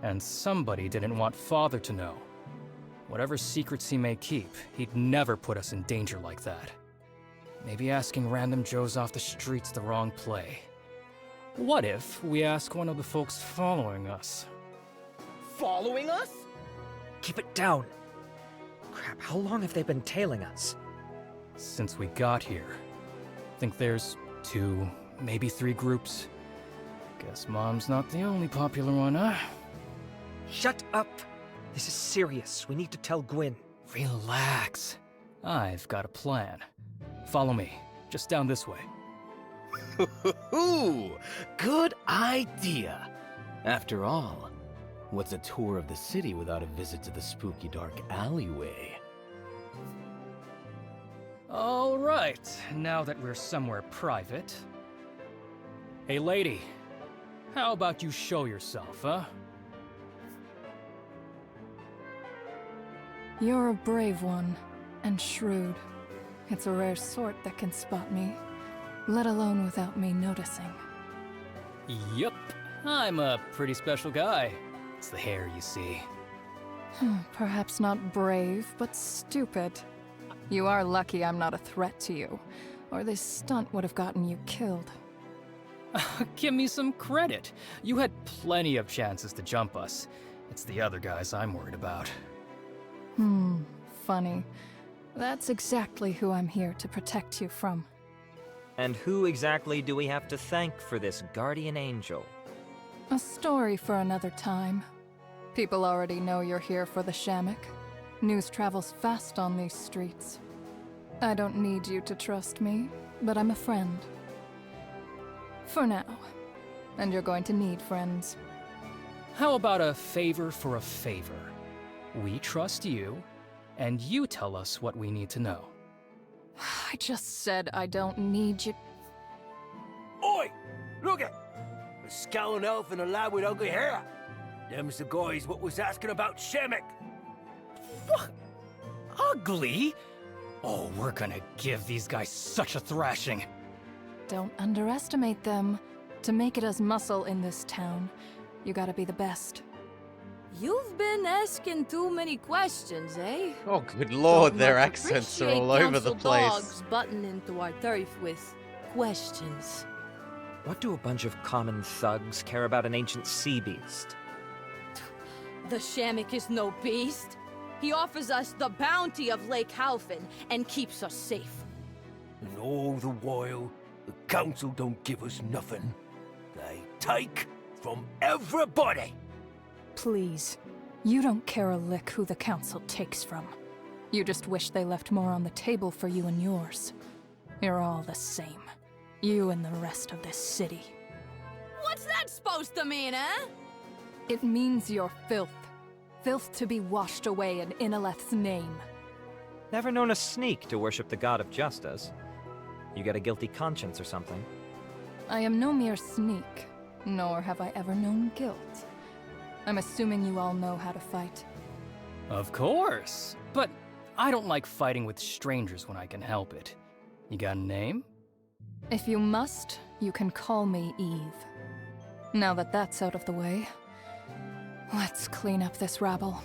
And somebody didn't want Father to know. Whatever secrets he may keep, he'd never put us in danger like that. Maybe asking random Joes off the street's the wrong play. What if we ask one of the folks following us? Following us? Keep it down. Crap, how long have they been tailing us? Since we got here. Think there's 2, maybe 3 groups. Guess Mom's not the only popular one, huh? Shut up! This is serious. We need to tell Gwyn. Relax. I've got a plan. Follow me. Just down this way. Good idea. After all, what's a tour of the city without a visit to the spooky dark alleyway? All right, now that we're somewhere private. Hey, lady. How about you show yourself, huh? You're a brave one, and shrewd. It's a rare sort that can spot me, let alone without me noticing. Yup, I'm a pretty special guy. It's the hair, you see. Perhaps not brave, but stupid. You are lucky I'm not a threat to you, or this stunt would have gotten you killed. Give me some credit. You had plenty of chances to jump us. It's the other guys I'm worried about. Funny. That's exactly who I'm here to protect you from. And who exactly do we have to thank for this guardian angel? A story for another time. People already know you're here for the Shamrock. News travels fast on these streets. I don't need you to trust me, but I'm a friend. For now. And you're going to need friends. How about a favor for a favor? We trust you, and you tell us what we need to know. I just said I don't need you. Oi! Look at a scowling elf and a lad with ugly hair. Them's the guys what was asking about Shemek. What? Ugly? Oh, we're gonna give these guys such a thrashing. Don't underestimate them. To make it as muscle in this town, you gotta be the best. You've been asking too many questions, eh? Oh, good lord, Don't their much accents are appreciate all over the council place. dogs butting into our turf with questions. What do a bunch of common thugs care about an ancient sea beast? The Shamrock is no beast. He offers us the bounty of Lake Halfin and keeps us safe. And all the while, the council don't give us nothing. They take from everybody. Please. You don't care a lick who the council takes from. You just wish they left more on the table for you and yours. You're all the same. You and the rest of this city. What's that supposed to mean, eh? It means you're filth. Filth to be washed away in Inaleth's name. Never known a sneak to worship the god of justice. You got a guilty conscience or something? I am no mere sneak, nor have I ever known guilt. I'm assuming you all know how to fight. Of course, but I don't like fighting with strangers when I can help it. You got a name? If you must, you can call me Eve. Now that that's out of the way, let's clean up this rabble.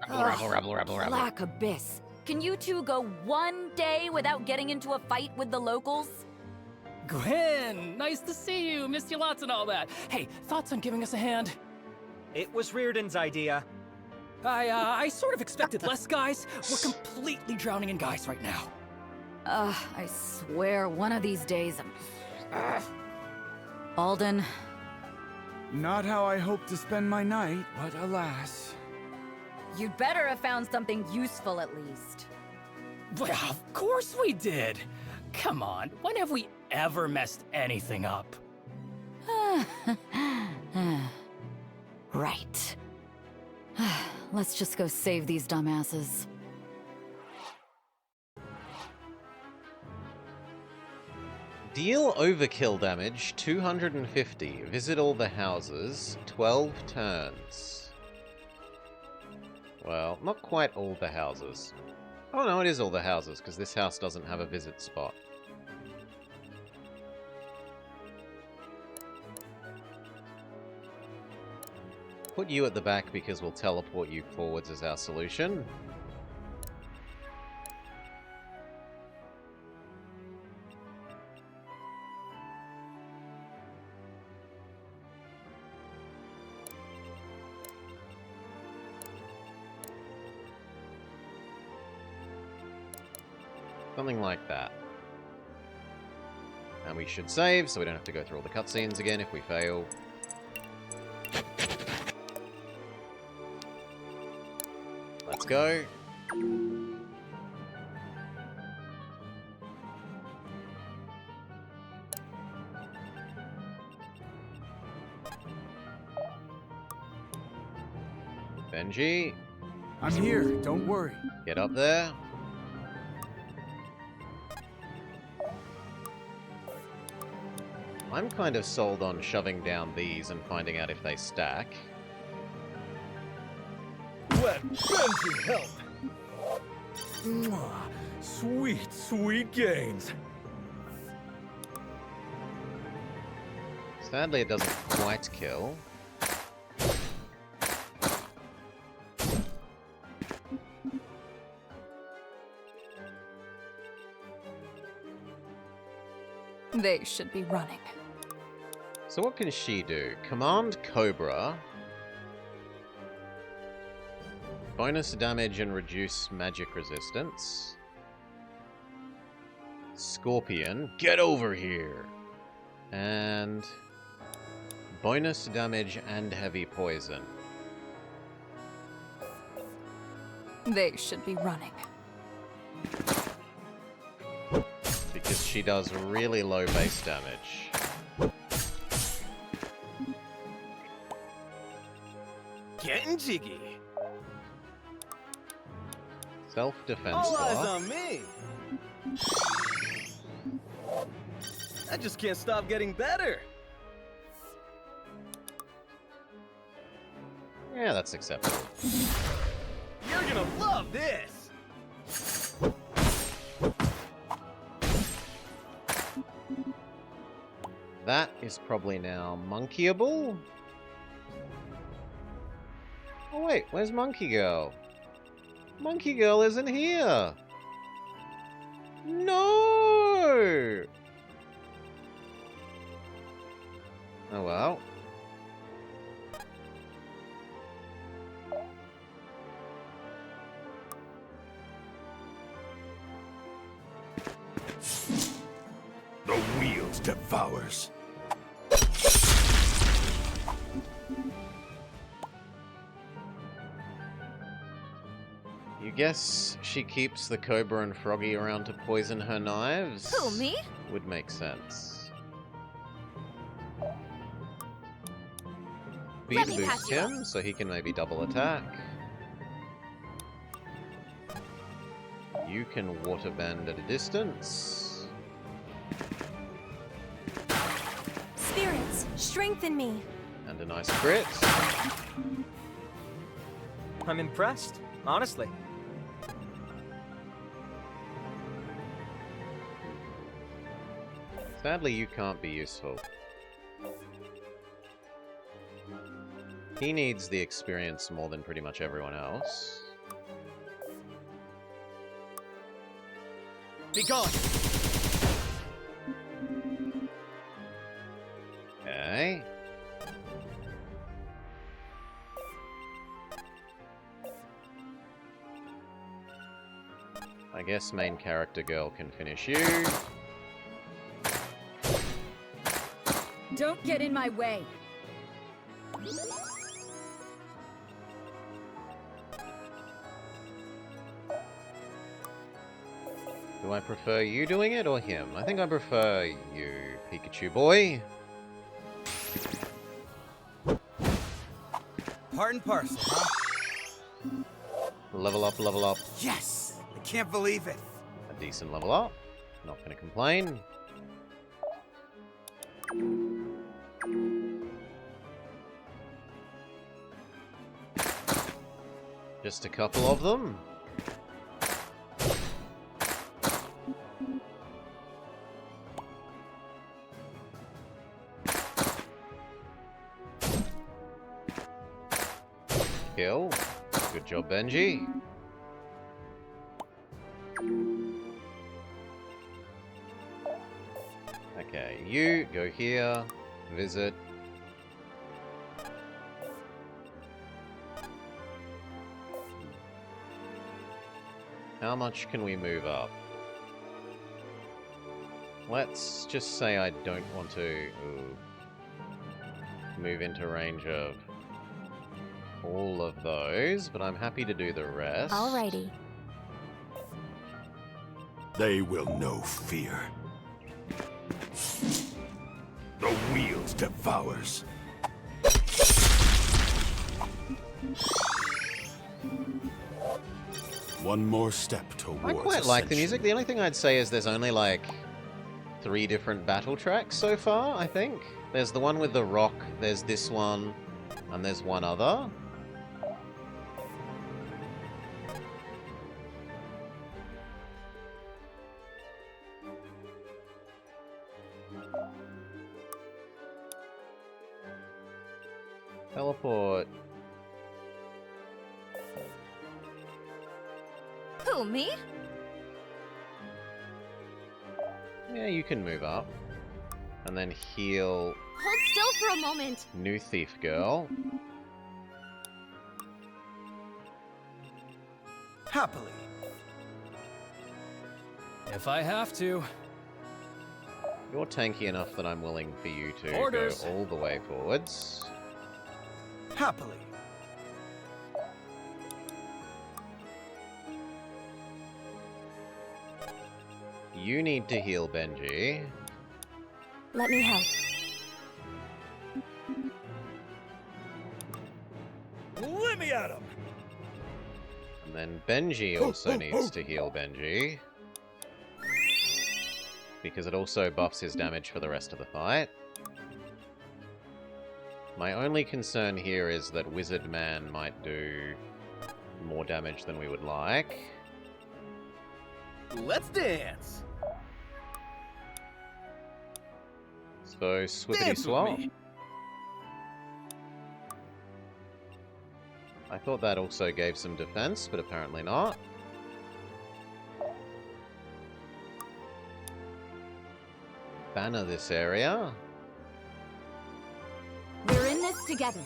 Rabble. Black Abyss. Can you two go one day without getting into a fight with the locals? Gwen, nice to see you. Missed you lots and all that. Hey, thoughts on giving us a hand? It was Reardon's idea. I sort of expected less guys. We're completely drowning in guys right now. I swear, one of these days Alden. Not how I hoped to spend my night, but alas. You'd better have found something useful at least. Well, of course we did. Come on, when have we ever messed anything up? Right. Let's just go save these dumbasses. Deal overkill damage 250. Visit all the houses 12 turns. Well, not quite all the houses. Oh no, it is all the houses, because this house doesn't have a visit spot. Put you at the back because we'll teleport you forwards as our solution. Something like that. And we should save, so we don't have to go through all the cutscenes again if we fail. Let's go. Benji. I'm here, don't worry. Get up there. I'm kind of sold on shoving down these and finding out if they stack. Let Benji help! Mwah. Sweet, sweet gains. Sadly, it doesn't quite kill. They should be running. So what can she do? Command Cobra. Bonus damage and reduce magic resistance. Scorpion, get over here! And bonus damage and heavy poison. They should be running. Because she does really low base damage. Getting jiggy. Self-defense All eyes law. on me. I just can't stop getting better. Yeah, that's acceptable. You're gonna love this. That is probably now monkeyable. Oh wait, where's Monkey Girl? Monkey Girl isn't here! No! Oh well. The wheels devours. You guess she keeps the Cobra and Froggy around to poison her knives? Who, me? Would make sense. Let Speed me patch boost you up. him, so he can maybe double attack. You can water bend at a distance. Spirits, strengthen me. And a nice crit. I'm impressed, honestly. Sadly, you can't be useful. He needs the experience more than pretty much everyone else. Be gone. Okay. I guess main character girl can finish you. Don't get in my way. Do I prefer you doing it or him? I think I prefer you, Pikachu boy. Part and parcel, huh? Level up, level up. Yes! I can't believe it. A decent level up. Not gonna complain. Just a couple of them. Kill. Good job, Benji. Okay, you go here, visit. How much can we move up? Let's just say I don't want to move into range of all of those, but I'm happy to do the rest. Alrighty. They will know fear. The wheels devours. One more step towards I quite like the ascension. music. The only thing I'd say is there's only like 3 different battle tracks so far, I think. There's the one with the rock, there's this one, and there's one other. Teleport. Who, me? Yeah, you can move up. And then heal Hold still for a moment. New Thief Girl. Happily. If I have to, You're tanky enough that I'm willing for you to Orders. go all the way forwards. Happily. You need to heal Benji. Let me help. Let me at him! And then Benji also needs to heal Benji. Because it also buffs his damage for the rest of the fight. My only concern here is that Wizard Man might do more damage than we would like. Let's dance! So, swippity Dance with swap. me. I thought that also gave some defense, but apparently not. Banner this area. We're in this together.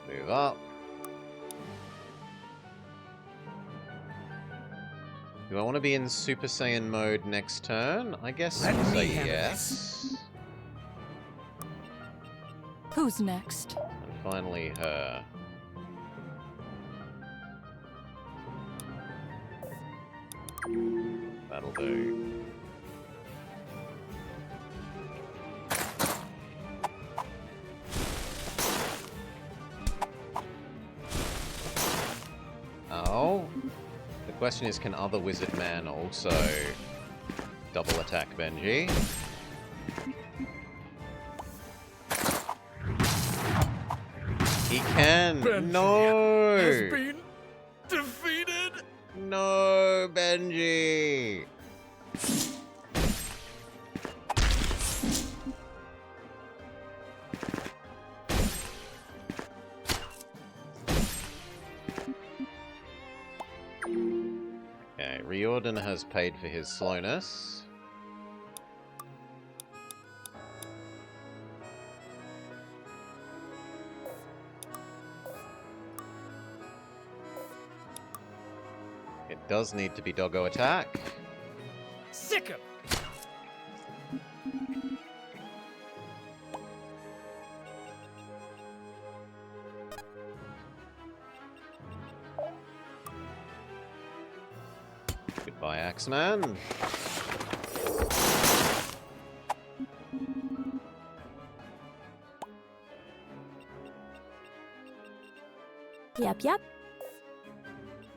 Move up. Do I want to be in Super Saiyan mode next turn? I guess Let I'll me say handle yes. Who's next? And finally her. That'll do. Oh. The question is, can other Wizard Man also double attack Benji? He can! Benji No! has been defeated! No, Benji! Okay, Riordan has paid for his slowness. It does need to be doggo attack. Sick him! Goodbye, Axeman. Yep.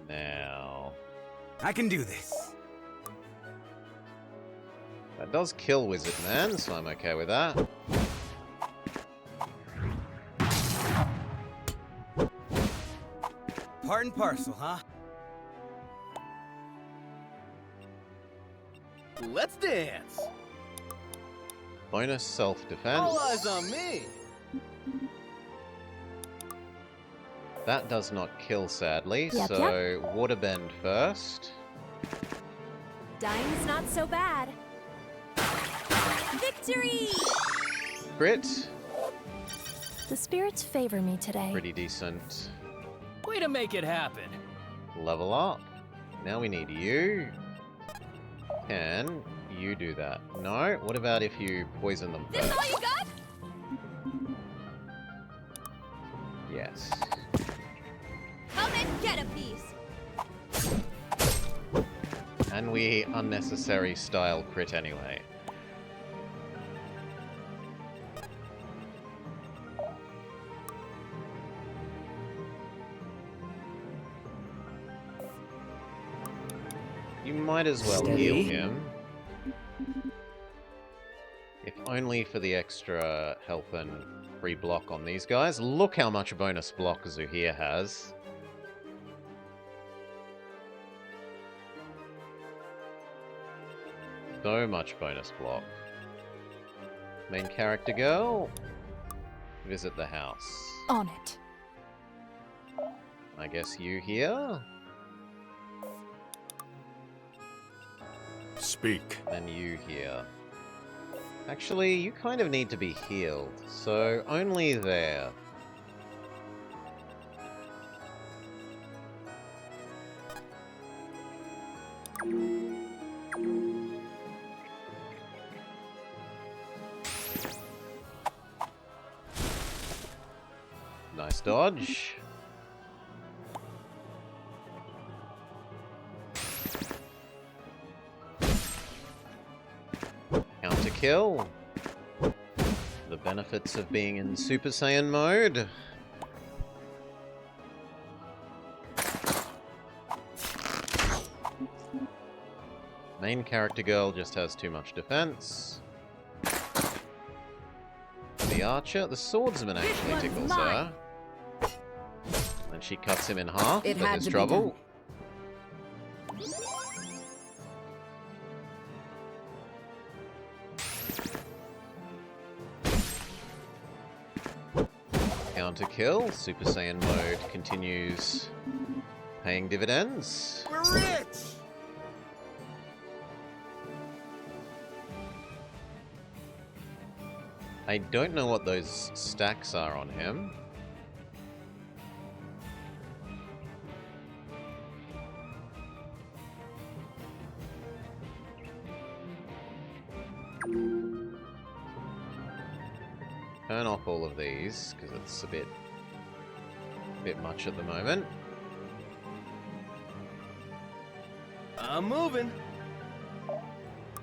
Now, I can do this. that does kill Wizard Man, so I'm okay with that. Part and parcel, huh? Let's dance! Bonus self-defense. All eyes on me! That does not kill, sadly, Yep. so Waterbend first. Dying's not so bad. Victory! Crit. The spirits favor me today. Pretty decent. Way to make it happen. Level up. Now we need you. Can you do that? No? What about if you poison them This first? all you got? Yes. Come and get a piece. And we unnecessary style crit anyway. You might as well heal Steady. him. If only for the extra health and free block on these guys. Look how much bonus block Zuhir has. So much bonus block. Main character girl. Visit the house. On it. I guess you here? Speak. And you here. Actually, you kind of need to be healed, so only there. Nice dodge. Counter kill. The benefits of being in Super Saiyan mode. Main character girl just has too much defense. The archer, the swordsman actually tickles her. And she cuts him in half It for had his to be trouble. Counter kill. Super Saiyan mode continues paying dividends. We're rich! I don't know what those stacks are on him. Turn off all of these, because it's a bit much at the moment. I'm moving.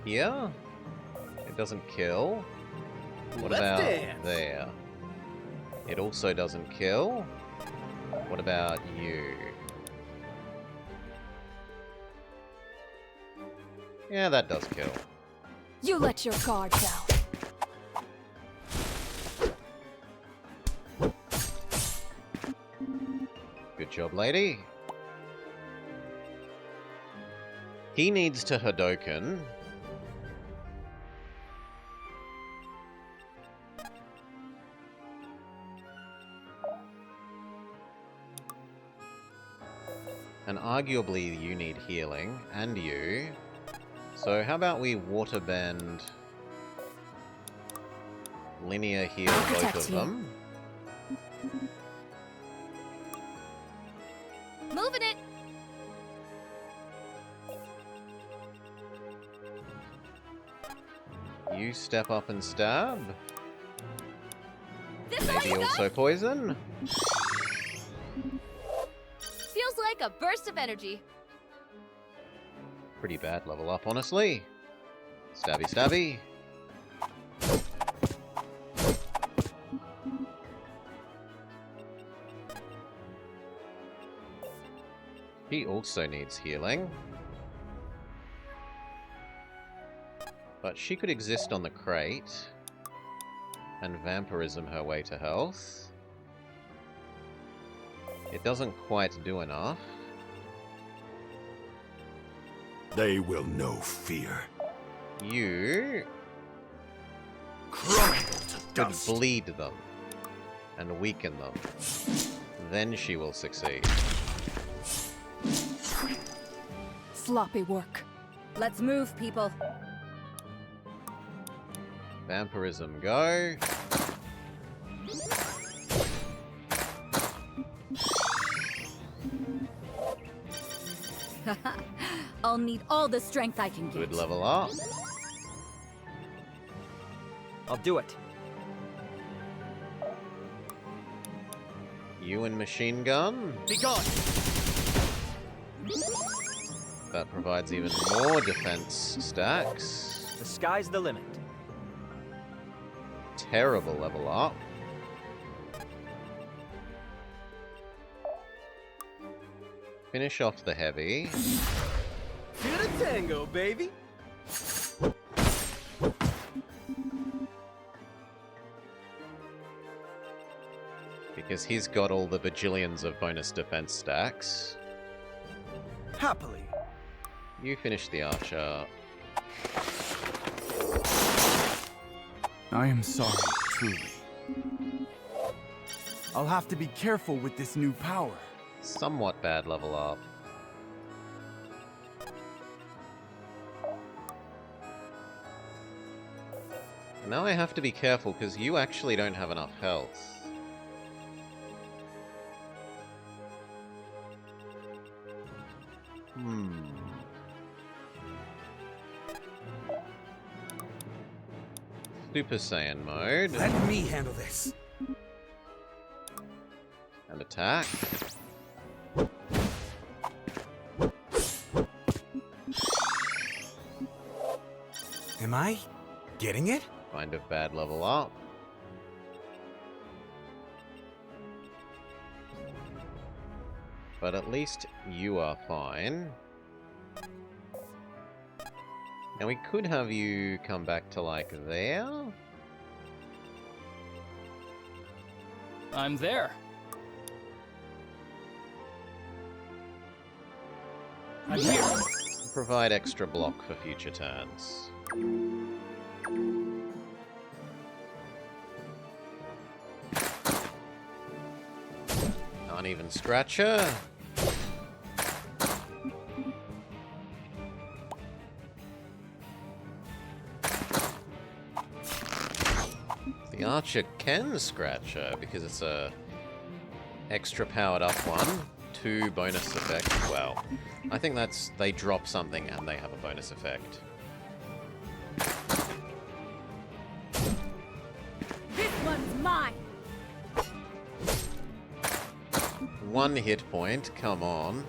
Yeah. It doesn't kill. What Let's about dance. there? It also doesn't kill. What about you? Yeah, that does kill. You let your guard down. Good job, lady. He needs to Hadoken. And arguably you need healing, and you. So how about we waterbend linear heal both of them. Moving it! You step up and stab. This Maybe way, also poison. Feels like a burst of energy. Pretty bad level up, honestly. Stabby, stabby. He also needs healing. But she could exist on the crate and vampirism her way to health. It doesn't quite do enough. They will know fear. You Crumble to could dust. bleed them and weaken them. Then she will succeed. Sloppy work. Let's move, people. Vampirism, go. I'll need all the strength I can get. Good level up. I'll do it. You and machine gun. Be gone. That provides even more defense stacks. The sky's the limit. Terrible level up. Finish off the heavy. To the tango, baby. Because he's got all the bajillions of bonus defense stacks. Happily. You finish the archer. I am sorry, truly. I'll have to be careful with this new power. Somewhat bad level up. Now I have to be careful because you actually don't have enough health. Super Saiyan mode. Let me handle this. And attack. Am I getting it? Kind of bad level up. But at least you are fine. Now we could have you come back to like there. I'm there. I'm here. Provide extra block for future turns. Uneven scratcher. The archer can scratch her because it's a extra powered up one. 2 bonus effects. Well, I think that's they drop something and they have a bonus effect. This one's mine. 1 hit point, come on.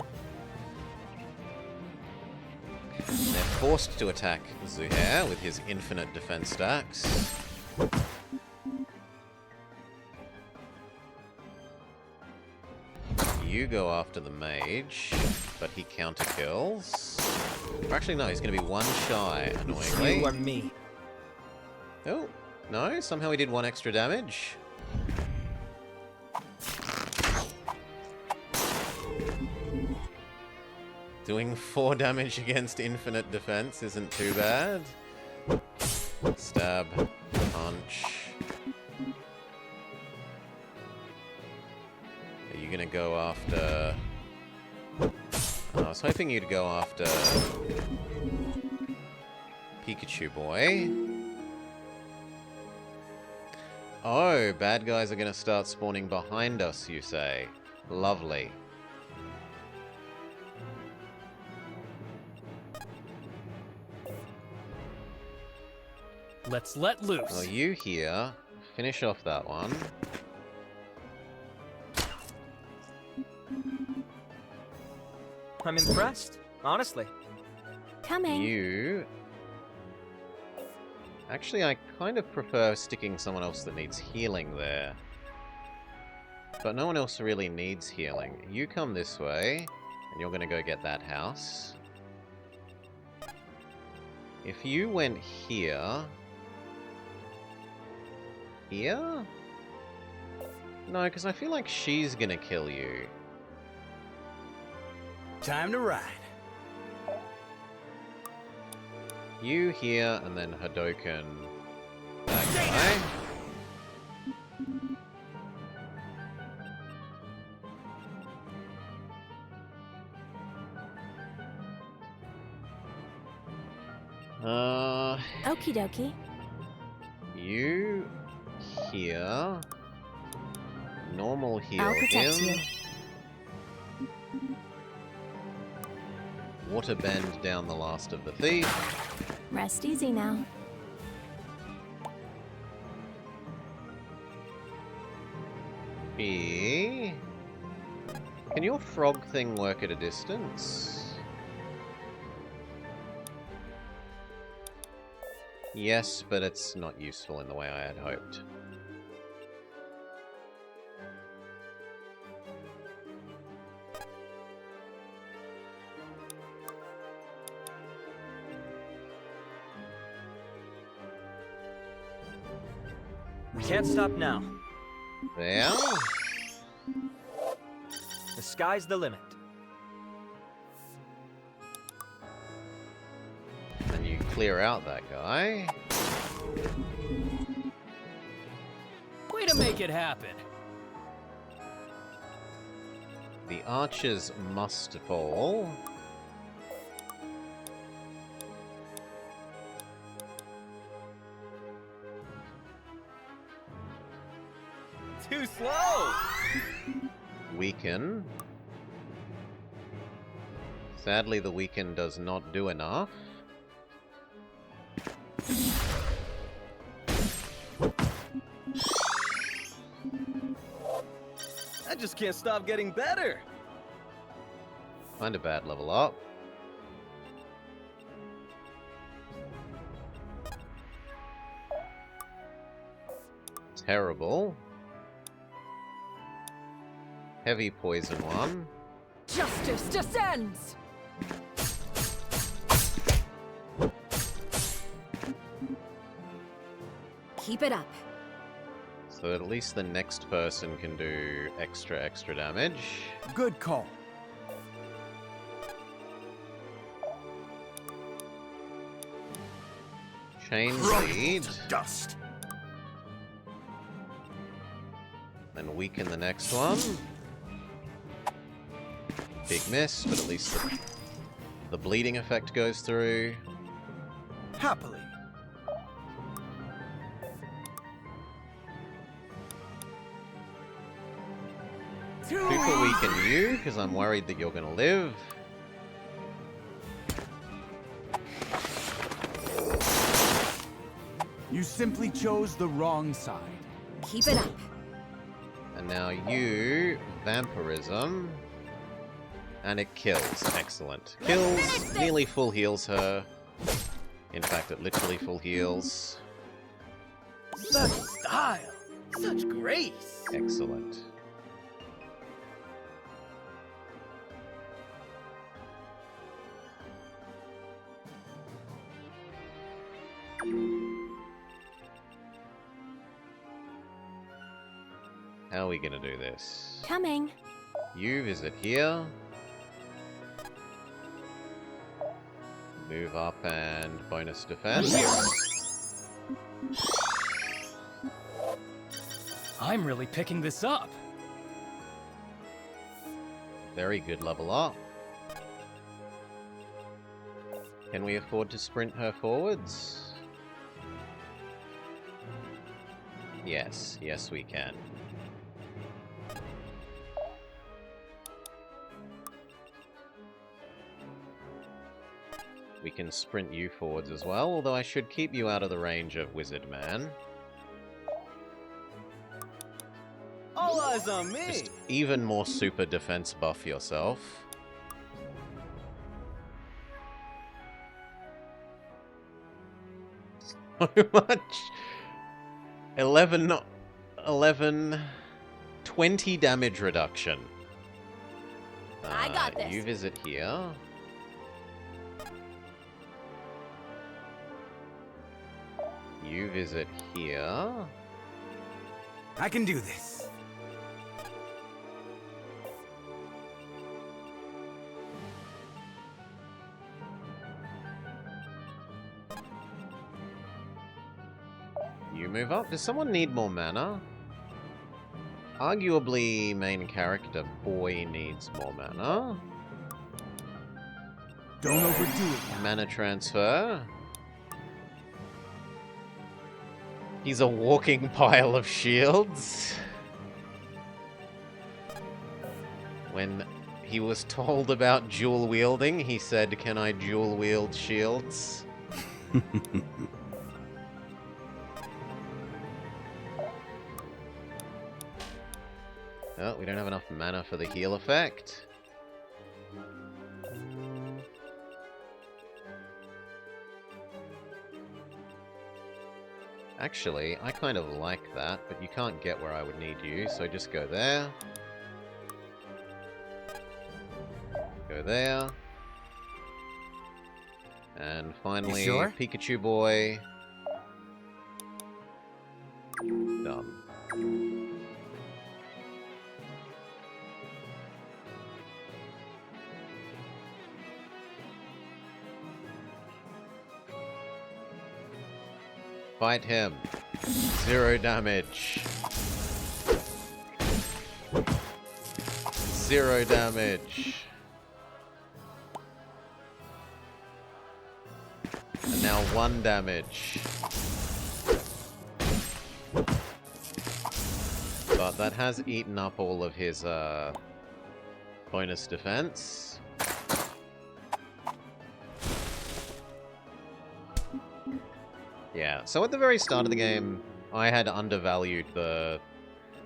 They're forced to attack Zuhair with his infinite defense stacks. You go after the mage, but he counter kills. Or actually, no, he's going to be 1 shy, annoyingly. You are me. Oh, no, somehow he did 1 extra damage. Doing 4 damage against infinite defense isn't too bad. Stab, punch. Are you gonna go after... I was hoping you'd go after... Pikachu boy. Oh, bad guys are gonna start spawning behind us, you say. Lovely. Let's let loose. Well, you here. Finish off that one. I'm impressed, honestly. Coming. You... Actually, I kind of prefer sticking someone else that needs healing there. But no one else really needs healing. You come this way, and you're going to go get that house. If you went here... Here? No, because I feel like she's going to kill you. Time to ride. You here, and then Hadoken that guy. Okie dokie. You here. Normal heal I'll protect him. you. Water bend down the last of the thief. Rest easy now. B. Can your frog thing work at a distance? Yes, but it's not useful in the way I had hoped. We can't stop now. There. The sky's the limit. And you clear out that guy. Way to make it happen. The archers must fall. Too slow! Weaken. Sadly, the weaken does not do enough. just can't stop getting better. Find a bad level up. Terrible. Heavy poison one. Justice descends! Keep it up. So at least the next person can do extra damage. Good call. Chain Crumble lead. to dust. Then weaken the next one. Big miss, but at least the bleeding effect goes through. Happily. Super weaken you, because I'm worried that you're gonna live. You simply chose the wrong side. Keep it up. And now you, vampirism. And it kills. Excellent. Kills, nearly full heals her. In fact, it literally full heals. Such style, such grace. Excellent. How are we gonna do this? Coming. You visit here. Move up and bonus defense. I'm really picking this up. Very good level up. Can we afford to sprint her forwards? Yes, yes we can. We can sprint you forwards as well, although I should keep you out of the range of Wizard Man. All eyes on me. Just even more super defense buff yourself. So much. 11, 20 damage reduction. I got this. You visit here. You visit here. I can do this. You move up. Does someone need more mana? Arguably, main character boy needs more mana. Don't overdo it. Mana transfer. He's a walking pile of shields. When he was told about dual wielding, he said, "Can I dual wield shields?" Oh, we don't have enough mana for the heal effect. Actually, I kind of like that, but you can't get where I would need you, so just go there. Go there. And finally, sure? Pikachu boy. Done. Fight him. 0 damage. 0 damage. And now 1 damage. But that has eaten up all of his bonus defense. Yeah, so at the very start of the game, I had undervalued the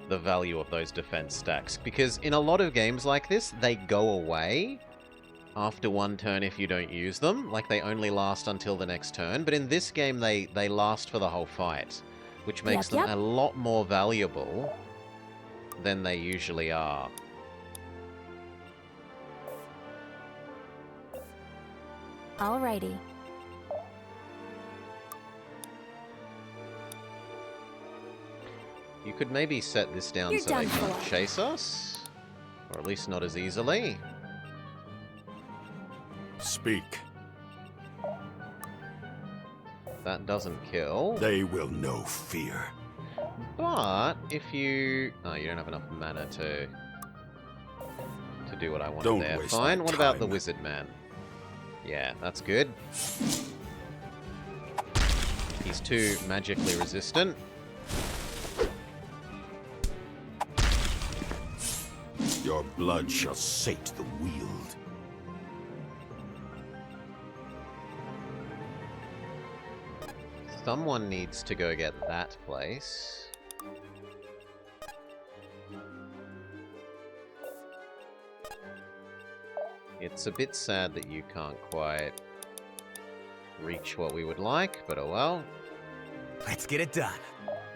the value of those defense stacks. Because in a lot of games like this, they go away after one turn if you don't use them. Like, they only last until the next turn. But in this game, they last for the whole fight, which makes them a lot more valuable than they usually are. Alrighty. You could maybe set this down so they can't chase us. Or at least not as easily. Speak. That doesn't kill. They will know fear. But if you... Oh, you don't have enough mana to do what I wanted Don't there. waste Fine. my What about the time. wizard man? Yeah, that's good. He's too magically resistant. Your blood shall sate the Weald. Someone needs to go get that place. It's a bit sad that you can't quite reach what we would like, but oh well. Let's get it done.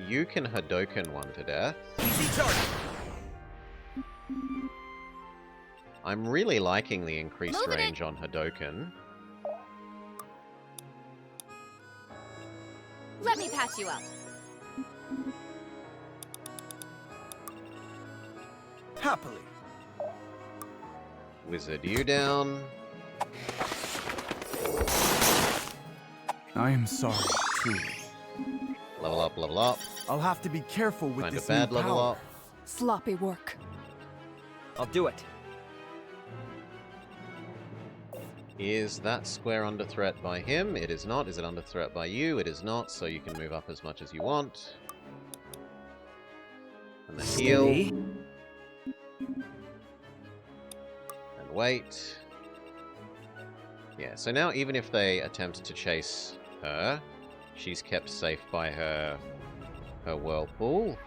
You can Hadoken one to death. Easy target. I'm really liking the increased range on Hadoken. Let me patch you up. Happily. Wizard you down. I am sorry, truly. Level up, level up. I'll have to be careful with Find this a bad new level power. up. Sloppy work. I'll do it. Is that square under threat by him? It is not. Is it under threat by you? It is not, so you can move up as much as you want. And then heal. Steady. And wait. Yeah, so now even if they attempt to chase her, she's kept safe by her whirlpool.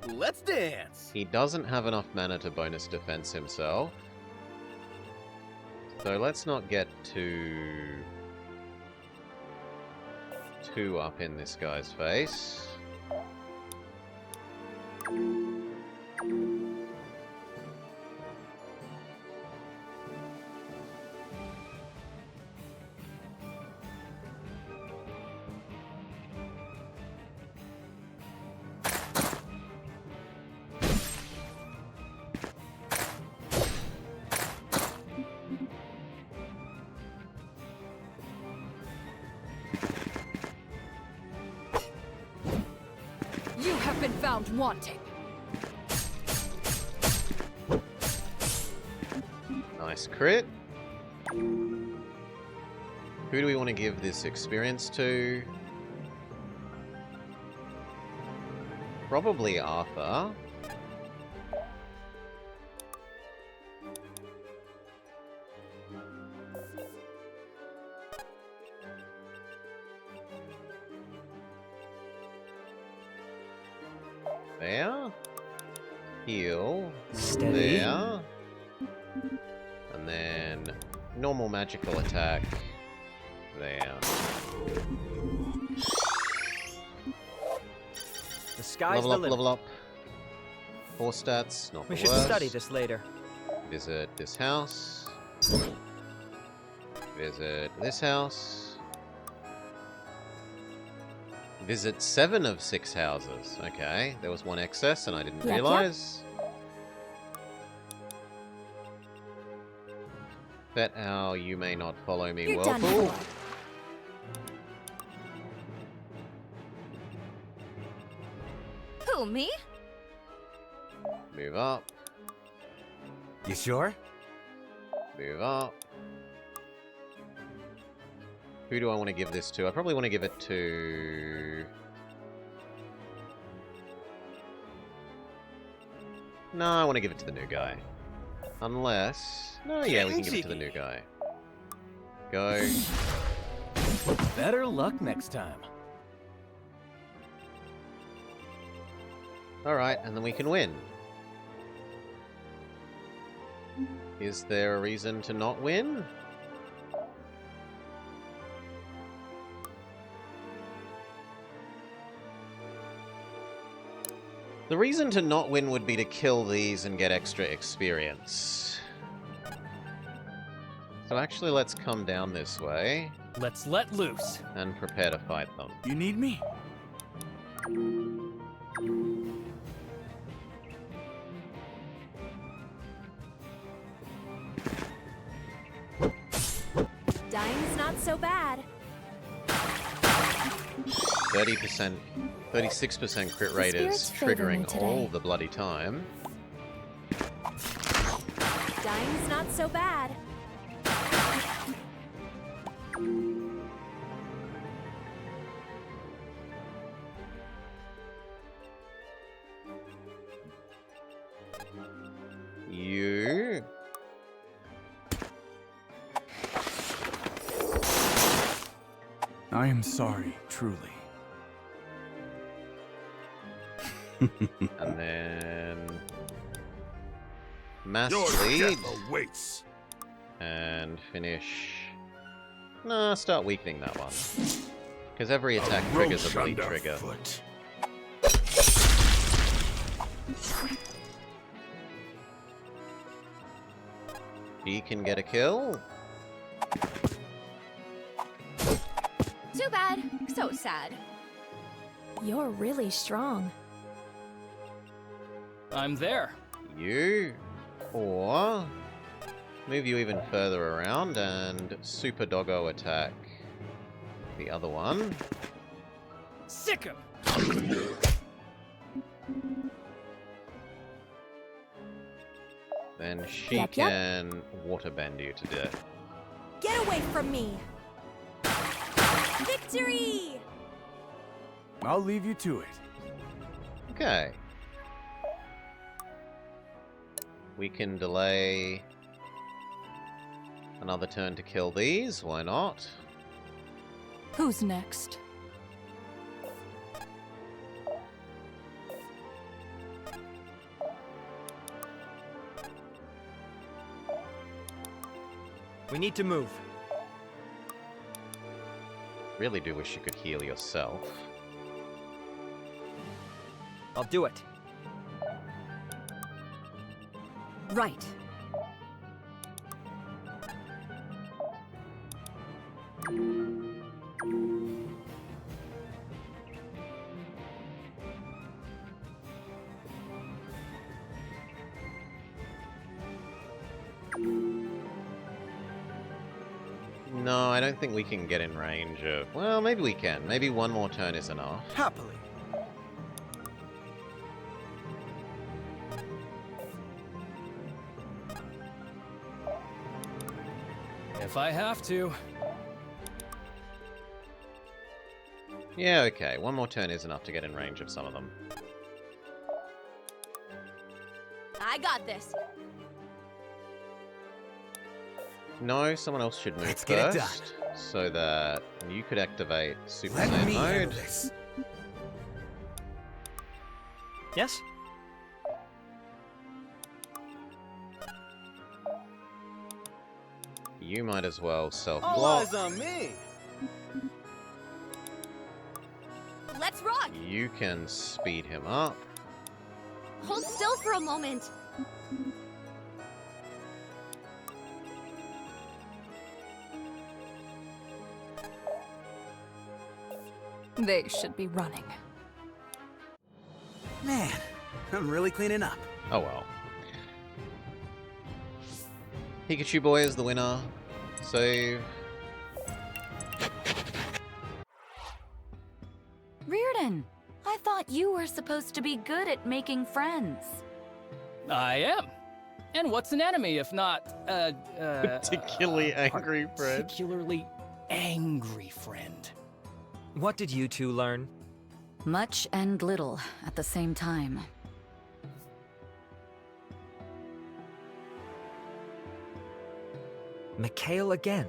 Let's dance! He doesn't have enough mana to bonus defense himself. So let's not get too up in this guy's face. You have been found wanting. Nice crit. Who do we want to give this experience to? Probably Arthur. There. Heal. Steady. There. And then normal magical attack. There. The sky's Level the up, limit. level up. 4 stats, not We the should worst. study this later. Visit this house. Visit this house. Visit 7 of 6 houses. Okay, there was one excess and I didn't Yep, realize. Bet how you may not follow me, You're done Whirlpool. for. Who, me? Move up. You sure? Move up. Who do I want to give this to? I probably want to give it to... No, I want to give it to the new guy. Unless... No, yeah, we can give it to the new guy. Go. Better luck next time. Alright, and then we can win. Is there a reason to not win? The reason to not win would be to kill these and get extra experience. So actually, let's come down this way. Let's let loose. And prepare to fight them. You need me? Dying's not so bad. 30%, 36% crit rate is triggering all the bloody time. Dying's not so bad. You... I am sorry, truly. And then... Mass Your lead. death awaits. And finish... Nah, start weakening that one. Because every attack triggers a bleed trigger. He can get a kill. Too bad. So sad. You're really strong. I'm there. You. Or... move you even further around and Super Doggo attack the other one. Sick him! Then she Yep. can waterbend you to death. Get away from me! Victory! I'll leave you to it. Okay. We can delay another turn to kill these, why not? Who's next? We need to move. Really do wish you could heal yourself. I'll do it. Right. No, I don't think we can get in range of... Well, maybe we can. Maybe one more turn is enough. Happily. If I have to. Yeah, okay. One more turn is enough to get in range of some of them. I got this. No, someone else should move Let's get it done. first, so that you could activate Super Let Saiyan me handle mode. this. Yes? You might as well All self-block. eyes on me. Let's rock! You can speed him up. Hold still for a moment. They should be running. Man, I'm really cleaning up. Oh well. Pikachu Boy is the winner. Save. Reardon, I thought you were supposed to be good at making friends. I am. And what's an enemy if not, Particularly angry friend. Particularly angry friend. What did you two learn? Much and little at the same time. Mikhail again.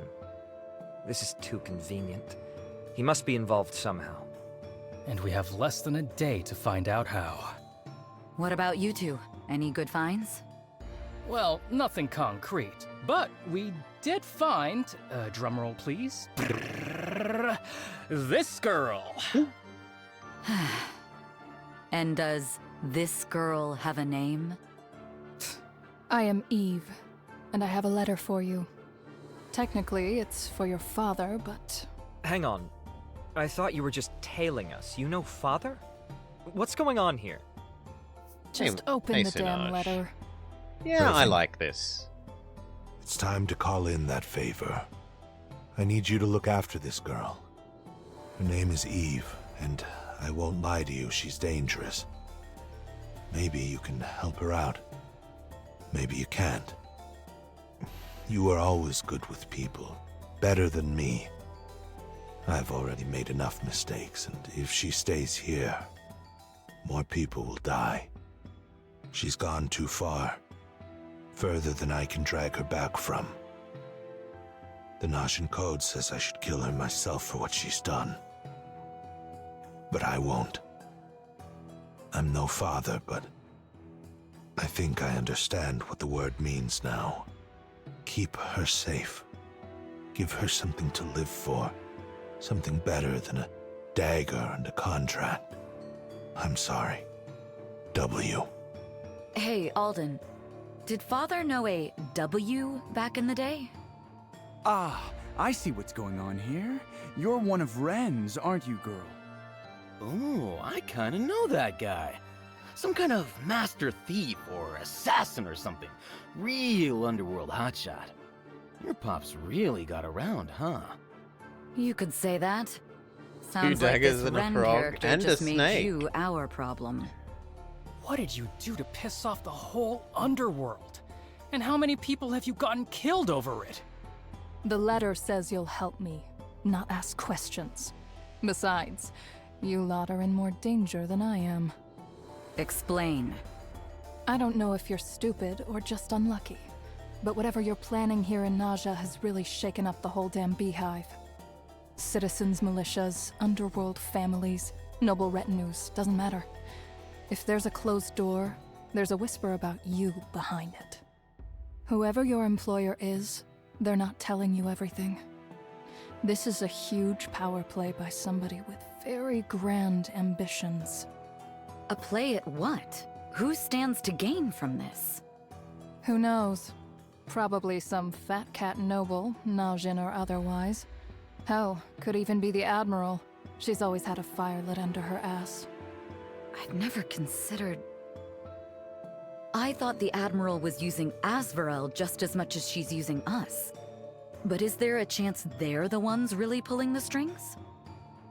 This is too convenient. He must be involved somehow. And we have less than a day to find out how. What about you two? Any good finds? Well, nothing concrete, but we did find, drumroll please, this girl. And does this girl have a name? I am Eve, and I have a letter for you. Technically, it's for your father, but... Hang on. I thought you were just tailing us. You know father? What's going on here? Just open the damn letter. Yeah, I like this. It's time to call in that favor. I need you to look after this girl. Her name is Eve, and I won't lie to you, she's dangerous. Maybe you can help her out. Maybe you can't. You are always good with people. Better than me. I've already made enough mistakes, and if she stays here, more people will die. She's gone too far. Further than I can drag her back from. The Noshan Code says I should kill her myself for what she's done. But I won't. I'm no father, but I think I understand what the word means now. Keep her safe. Give her something to live for. Something better than a dagger and a contract. I'm sorry. W. Hey, Alden. Did Father know a W back in the day? Ah, I see what's going on here. You're one of Ren's, aren't you, girl? Ooh, I kinda know that guy. Some kind of master thief or assassin or something. Real underworld hotshot. Your pop's really got around, huh? You could say that. Two Sounds like daggers this and a Ren frog character and a just made snake. you our problem. What did you do to piss off the whole underworld? And how many people have you gotten killed over it? The letter says you'll help me, not ask questions. Besides, you lot are in more danger than I am. Explain. I don't know if you're stupid or just unlucky, but whatever you're planning here in Naja has really shaken up the whole damn beehive. Citizens, militias, underworld families, noble retinues, doesn't matter. If there's a closed door, there's a whisper about you behind it. Whoever your employer is, they're not telling you everything. This is a huge power play by somebody with very grand ambitions. A play at what? Who stands to gain from this? Who knows? Probably some fat cat noble, Najin or otherwise. Hell, could even be the Admiral. She's always had a fire lit under her ass. I'd never considered... I thought the Admiral was using Asvarel just as much as she's using us. But is there a chance they're the ones really pulling the strings?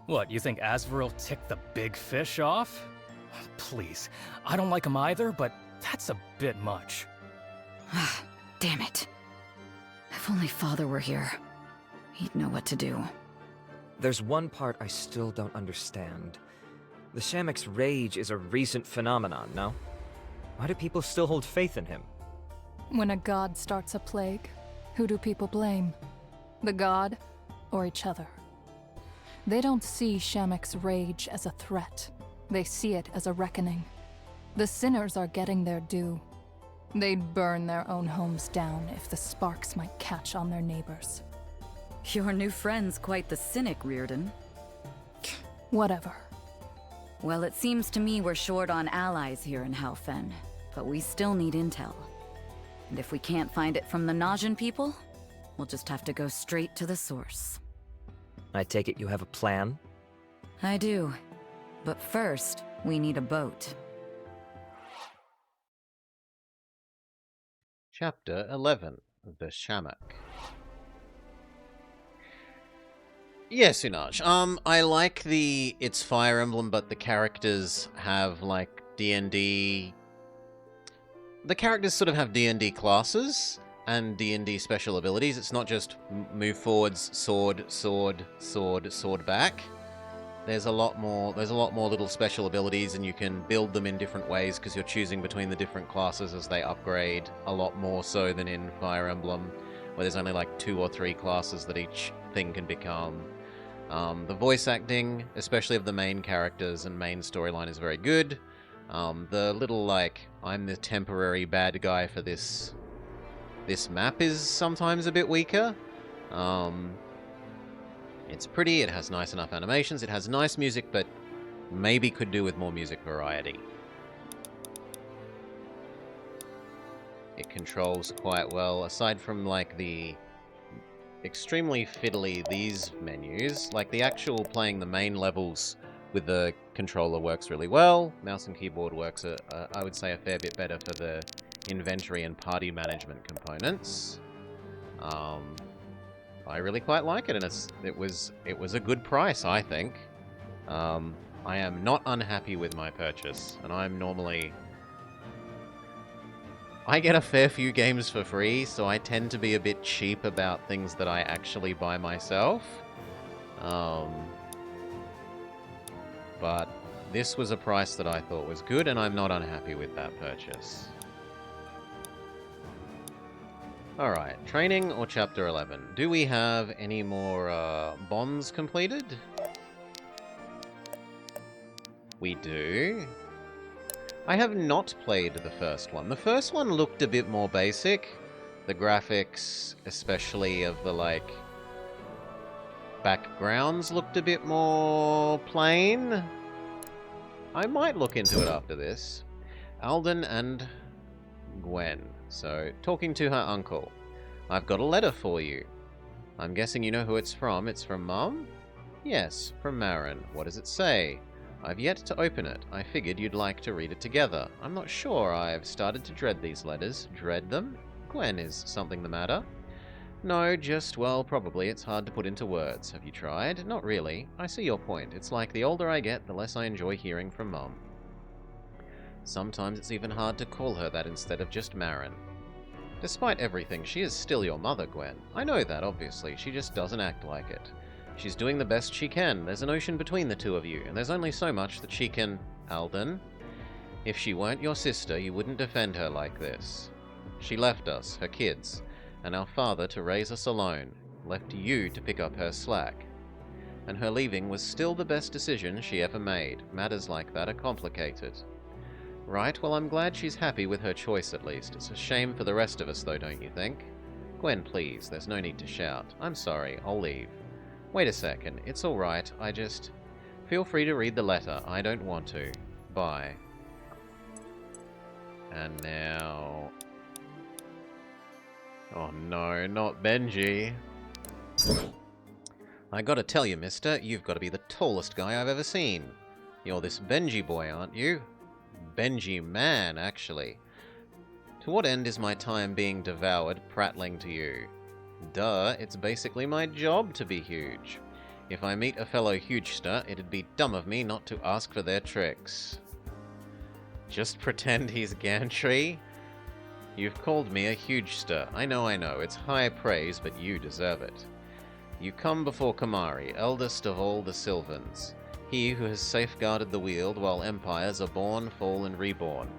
What, you think Asvarel ticked the big fish off? Please, I don't like him either, but that's a bit much. Damn it. If only Father were here. He'd know what to do. There's one part I still don't understand. The Shamek's rage is a recent phenomenon, no? Why do people still hold faith in him? When a god starts a plague, who do people blame? The god or each other? They don't see Shamek's rage as a threat. They see it as a reckoning. The sinners are getting their due. They'd burn their own homes down if the sparks might catch on their neighbors. Your new friend's quite the cynic, Reardon. Whatever. Well, it seems to me we're short on allies here in Halfen, but we still need intel. And if we can't find it from the Najin people, we'll just have to go straight to the source. I take it you have a plan? I do. But first, we need a boat. Chapter 11. The Shamak. Yes, Unaj. I like it's Fire Emblem, but the characters have, like, DND... The characters sort of have DND classes and DND special abilities. It's not just move forwards, sword, sword, sword, sword back. There's a lot more little special abilities, and you can build them in different ways because you're choosing between the different classes as they upgrade, a lot more so than in Fire Emblem, where there's only like 2 or 3 classes that each thing can become. The voice acting, especially of the main characters and main storyline, is very good. The little, like, I'm the temporary bad guy for this map is sometimes a bit weaker. It's pretty, it has nice enough animations, it has nice music, but maybe could do with more music variety. It controls quite well, aside from, like, the extremely fiddly these menus. Like, the actual playing the main levels with the controller works really well. Mouse and keyboard works, I would say, a fair bit better for the inventory and party management components. I really quite like it, and it was a good price, I think. I am not unhappy with my purchase, and I get a fair few games for free, so I tend to be a bit cheap about things that I actually buy myself. But this was a price that I thought was good, and I'm not unhappy with that purchase. Alright, training or chapter 11? Do we have any more bonds completed? We do. I have not played the first one. The first one looked a bit more basic. The graphics, especially of the, like, backgrounds, looked a bit more plain. I might look into it after this. Alden and Gwen. So, talking to her uncle. I've got a letter for you. I'm guessing you know who it's from. It's from Mum? Yes, from Marin. What does it say? I've yet to open it. I figured you'd like to read it together. I'm not sure. I've started to dread these letters. Dread them? Gwen, is something the matter? No, just, well, probably. It's hard to put into words. Have you tried? Not really. I see your point. It's like the older I get, the less I enjoy hearing from Mum. Sometimes it's even hard to call her that instead of just Marin. Despite everything, she is still your mother, Gwen. I know that, obviously. She just doesn't act like it. She's doing the best she can. There's an ocean between the two of you, and there's only so much that she can... Alden? If she weren't your sister, you wouldn't defend her like this. She left us, her kids, and our father to raise us alone. Left you to pick up her slack. And her leaving was still the best decision she ever made. Matters like that are complicated. Right, well, I'm glad she's happy with her choice at least. It's a shame for the rest of us, though, don't you think? Gwen, please, there's no need to shout. I'm sorry, I'll leave. Wait a second, it's alright, I just... Feel free to read the letter, I don't want to. Bye. And now... Oh no, not Benji. I gotta tell you, mister, you've gotta be the tallest guy I've ever seen. You're this Benji boy, aren't you? Benji man, actually. To what end is my time being devoured prattling to you? Duh, it's basically my job to be huge. If I meet a fellow hugester, it'd be dumb of me not to ask for their tricks. Just pretend he's gantry? You've called me a hugester. I know, it's high praise, but you deserve it. You come before Kamari, eldest of all the Sylvans. He who has safeguarded the Weald while empires are born, fall, and reborn.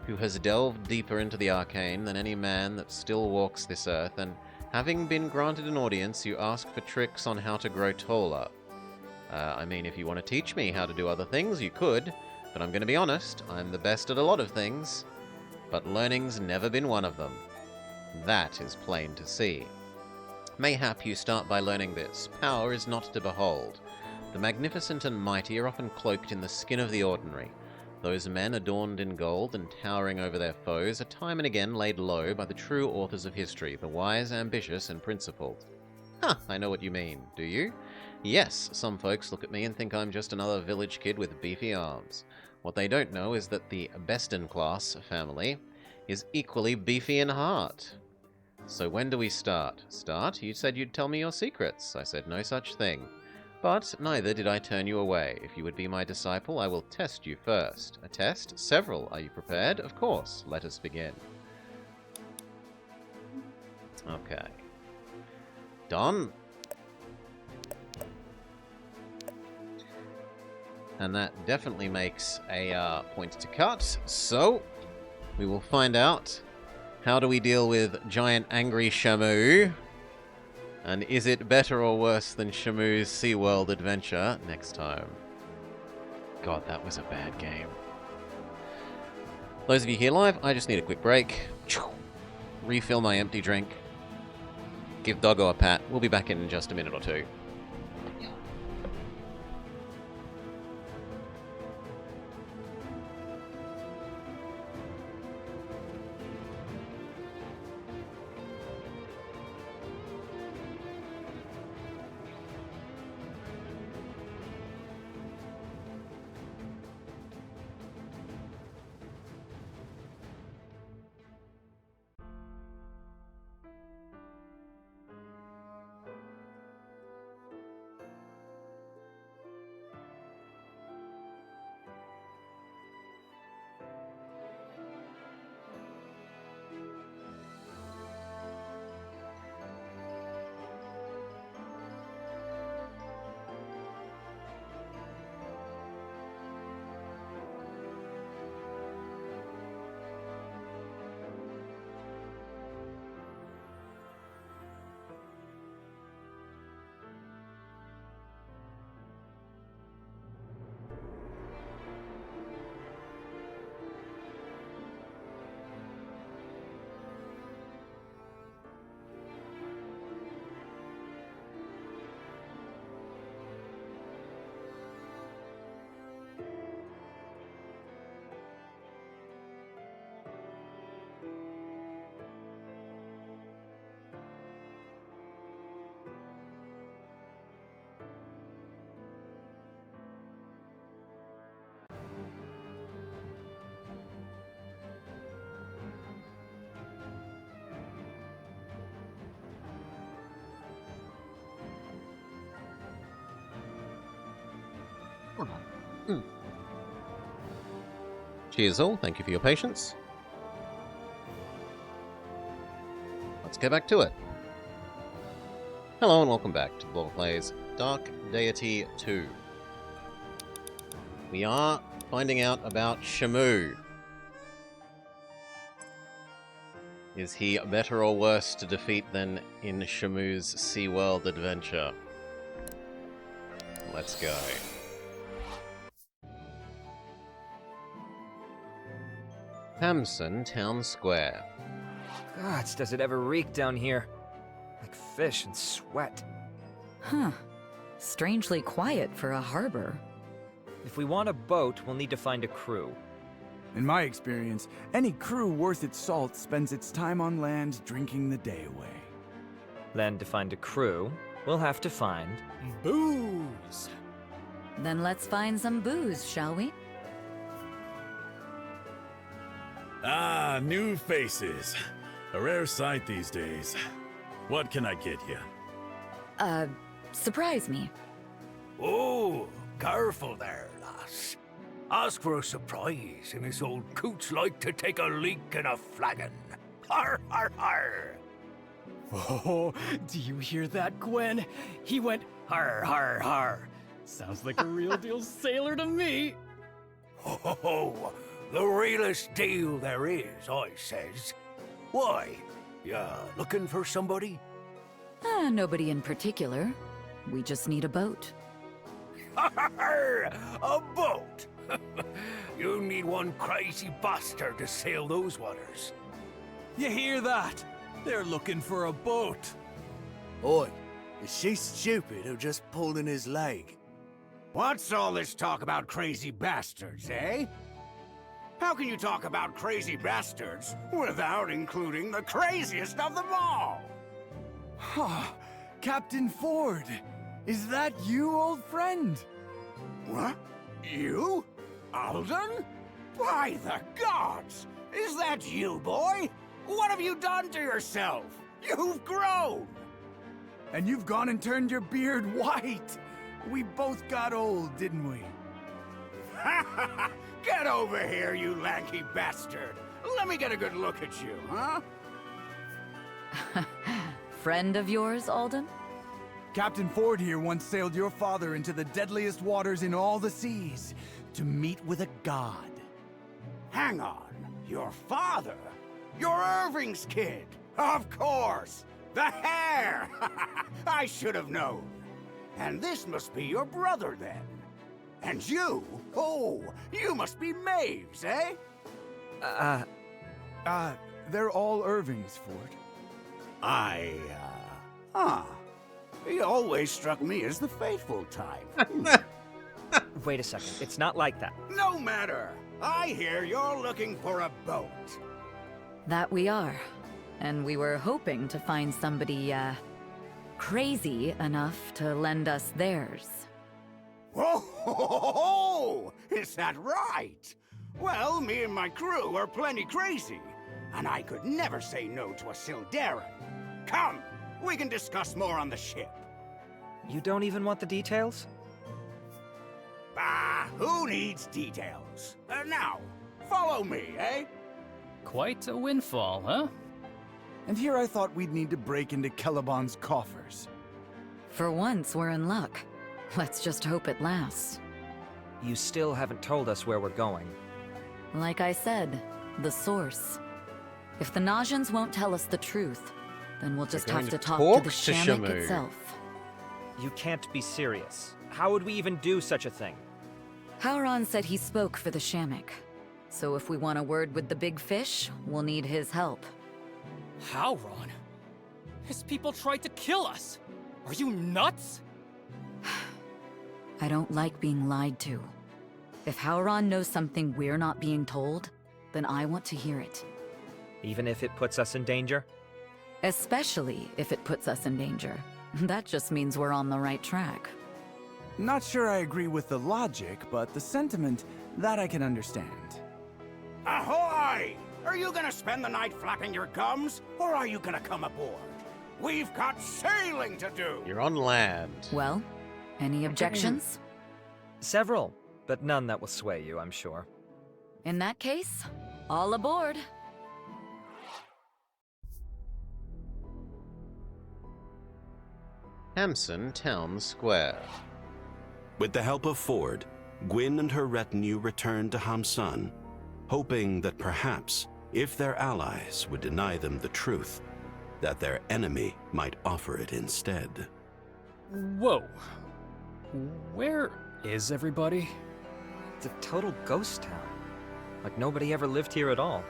Who has delved deeper into the arcane than any man that still walks this earth, and having been granted an audience, you ask for tricks on how to grow taller. I mean, if you want to teach me how to do other things, you could, but I'm going to be honest, I'm the best at a lot of things, but learning's never been one of them. That is plain to see. Mayhap you start by learning this. Power is not to behold. The magnificent and mighty are often cloaked in the skin of the ordinary. Those men adorned in gold and towering over their foes are time and again laid low by the true authors of history, the wise, ambitious, and principled. I know what you mean, do you? Yes, some folks look at me and think I'm just another village kid with beefy arms. What they don't know is that the Besten-class family is equally beefy in heart. So when do we start? Start? You said you'd tell me your secrets. I said no such thing. But neither did I turn you away. If you would be my disciple, I will test you first. A test? Several. Are you prepared? Of course. Let us begin. Okay. Done. And that definitely makes a point to cut. So, we will find out how do we deal with giant angry Shamu. And is it better or worse than Shamu's SeaWorld adventure? Next time. God, that was a bad game. Those of you here live, I just need a quick break. Refill my empty drink. Give Doggo a pat. We'll be back in just a minute or two. Cheers all, thank you for your patience. Let's get back to it. Hello and welcome back to Ball Plays Dark Deity 2. We are finding out about Shamu. Is he better or worse to defeat than in Shamu's SeaWorld adventure? Let's go. Hamson Town Square. Gods, does it ever reek down here? Like fish and sweat. Huh. Strangely quiet for a harbor. If we want a boat, we'll need to find a crew. In my experience, any crew worth its salt spends its time on land drinking the day away. Then to find a crew, we'll have to find... booze! Then let's find some booze, shall we? Ah, new faces. A rare sight these days. What can I get you? Surprise me. Oh, careful there, lass. Ask for a surprise, and this old coot's like to take a leak in a flagon. Har, har, har! Oh, do you hear that, Gwen? He went har, har, har. Sounds like a real deal sailor to me. Oh, the realest deal there is, I says. Why? Ya looking for somebody? Nobody in particular. We just need a boat. A boat? You need one crazy bastard to sail those waters. You hear that? They're looking for a boat. Oi, is she stupid or just pulling his leg? What's all this talk about crazy bastards, eh? How can you talk about crazy bastards without including the craziest of them all? Captain Ford, is that you, old friend? What? You? Alden? By the gods! Is that you, boy? What have you done to yourself? You've grown! And you've gone and turned your beard white. We both got old, didn't we? Get over here, you lanky bastard! Let me get a good look at you, huh? Friend of yours, Alden? Captain Ford here once sailed your father into the deadliest waters in all the seas to meet with a god. Hang on, your father? You're Irving's kid, of course! The hair! I should have known. And this must be your brother, then. And you? Oh, you must be Maves, eh? They're all Irving's, Ford. He always struck me as the faithful type. Wait a second, it's not like that. No matter. I hear you're looking for a boat. That we are. And we were hoping to find somebody, crazy enough to lend us theirs. Oh, is that right? Well, me and my crew are plenty crazy, and I could never say no to a Sildarin. Come, we can discuss more on the ship. You don't even want the details? Bah, who needs details? Now, follow me, eh? Quite a windfall, huh? And here I thought we'd need to break into Celeborn's coffers. For once, we're in luck. Let's just hope it lasts. You still haven't told us where we're going. Like I said, the source. If the Najans won't tell us the truth, then we'll just have to talk to the Shamek itself. You can't be serious. How would we even do such a thing? Howron said he spoke for the Shamek. So if we want a word with the big fish, we'll need his help. Howron? His people tried to kill us! Are you nuts? I don't like being lied to. If Howron knows something we're not being told, then I want to hear it. Even if it puts us in danger? Especially if it puts us in danger. That just means we're on the right track. Not sure I agree with the logic, but the sentiment, that I can understand. Ahoy! Are you gonna spend the night flapping your gums, or are you gonna come aboard? We've got sailing to do! You're on land. Well, any objections? Several, but none that will sway you, I'm sure. In that case, all aboard. Hamson Town Square. With the help of Ford, Gwyn and her retinue returned to Hamsun, hoping that perhaps, if their allies would deny them the truth, that their enemy might offer it instead. Whoa. Where is everybody? It's a total ghost town. Like nobody ever lived here at all.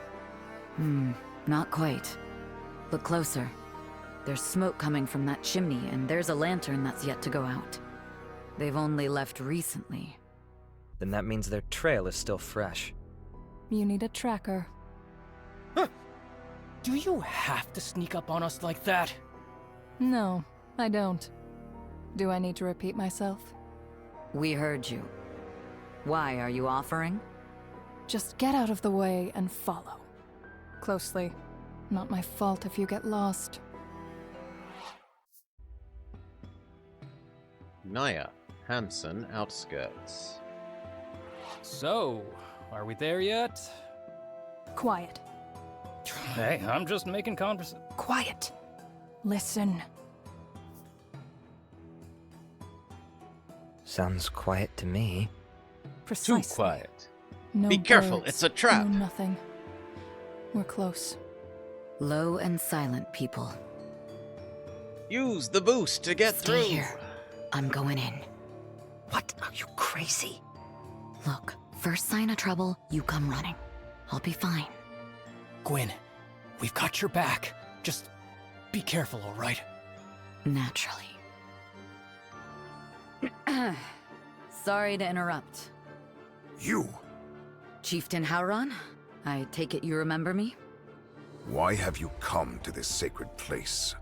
Not quite. Look closer. There's smoke coming from that chimney, and there's a lantern that's yet to go out. They've only left recently. Then that means their trail is still fresh. You need a tracker. Do you have to sneak up on us like that? No, I don't. Do I need to repeat myself? We heard you. Why are you offering? Just get out of the way and follow. Closely. Not my fault if you get lost. Naya, Hamson outskirts. So, are we there yet? Quiet. Hey, I'm just making conversation. Quiet. Listen. Sounds quiet to me. Precisely. Too quiet. No Be careful, birds, it's a trap. No nothing. We're close. Low and silent, people. Use the boost to get Stay through. here. I'm going in. What? Are you crazy? Look, first sign of trouble, you come running. I'll be fine. Gwyn, we've got your back. Just be careful, all right? Naturally. Sorry to interrupt. You! Chieftain Howron, I take it you remember me? Why have you come to this sacred place?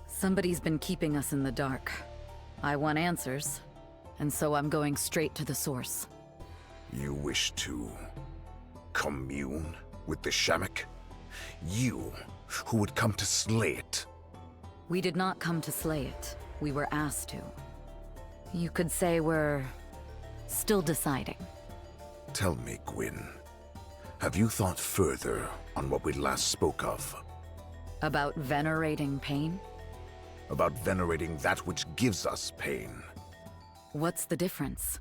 Somebody's been keeping us in the dark. I want answers, and so I'm going straight to the source. You wish to commune with the Shamek? You, who would come to slay it? We did not come to slay it. We were asked to. You could say we're still deciding. Tell me, Gwyn, have you thought further on what we last spoke of? About venerating pain? About venerating that which gives us pain. What's the difference?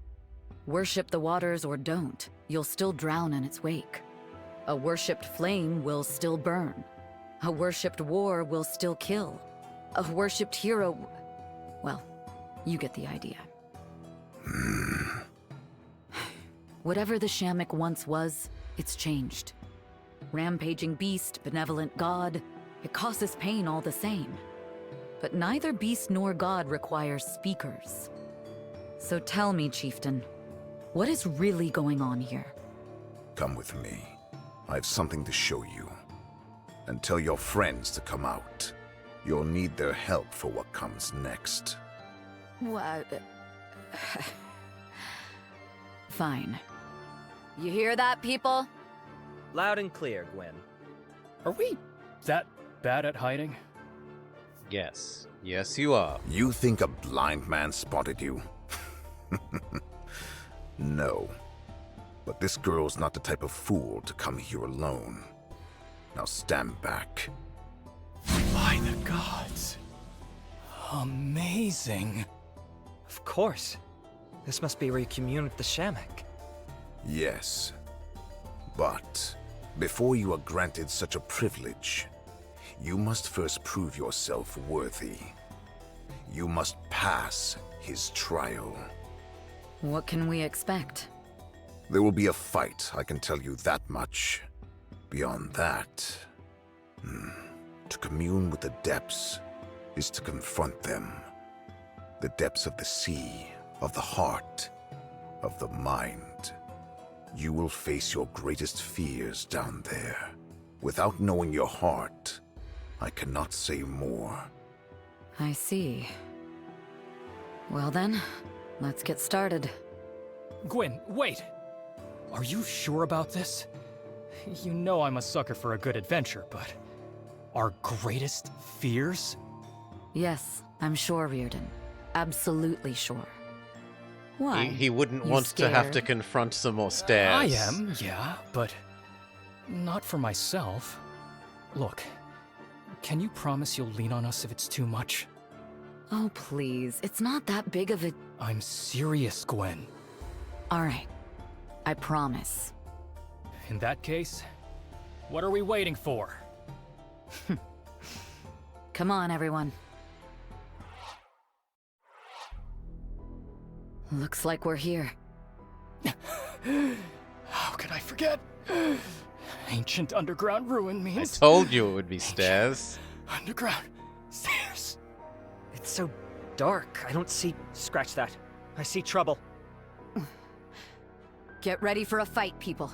Worship the waters or don't, you'll still drown in its wake. A worshipped flame will still burn. A worshipped war will still kill. a worshipped hero. Well, you get the idea. Whatever the Shamik once was, it's changed. Rampaging beast, benevolent god, it causes pain all the same. But neither beast nor god requires speakers. So tell me, chieftain, what is really going on here? Come with me. I have something to show you. And tell your friends to come out. You'll need their help for what comes next. What? Fine. You hear that, people? Loud and clear, Gwen. Are we that bad at hiding? Yes. Yes, you are. You think a blind man spotted you? No. But this girl's not the type of fool to come here alone. Now stand back. By the gods. Amazing. Of course. This must be where you commune with the Shamik. Yes. But before you are granted such a privilege, you must first prove yourself worthy. You must pass his trial. What can we expect? There will be a fight, I can tell you that much. Beyond that, to commune with the depths is to confront them. The depths of the sea, of the heart, of the mind. You will face your greatest fears down there. Without knowing your heart, I cannot say more. I see. Well then, let's get started. Gwen, wait! Are you sure about this? You know I'm a sucker for a good adventure, but... our greatest fears? Yes, I'm sure, Reardon. Absolutely sure. Why? He wouldn't You want to have to scared? confront some more stairs. I am, yeah, but... not for myself. Look, can you promise you'll lean on us if it's too much? Oh, please. It's not that big of a... I'm serious, Gwen. All right. I promise. In that case, what are we waiting for? Come on, everyone. Looks like we're here. How could I forget? Ancient underground ruin means... I told you it would be stairs. Underground stairs. It's so dark. I don't see... Scratch that. I see trouble. Get ready for a fight, people.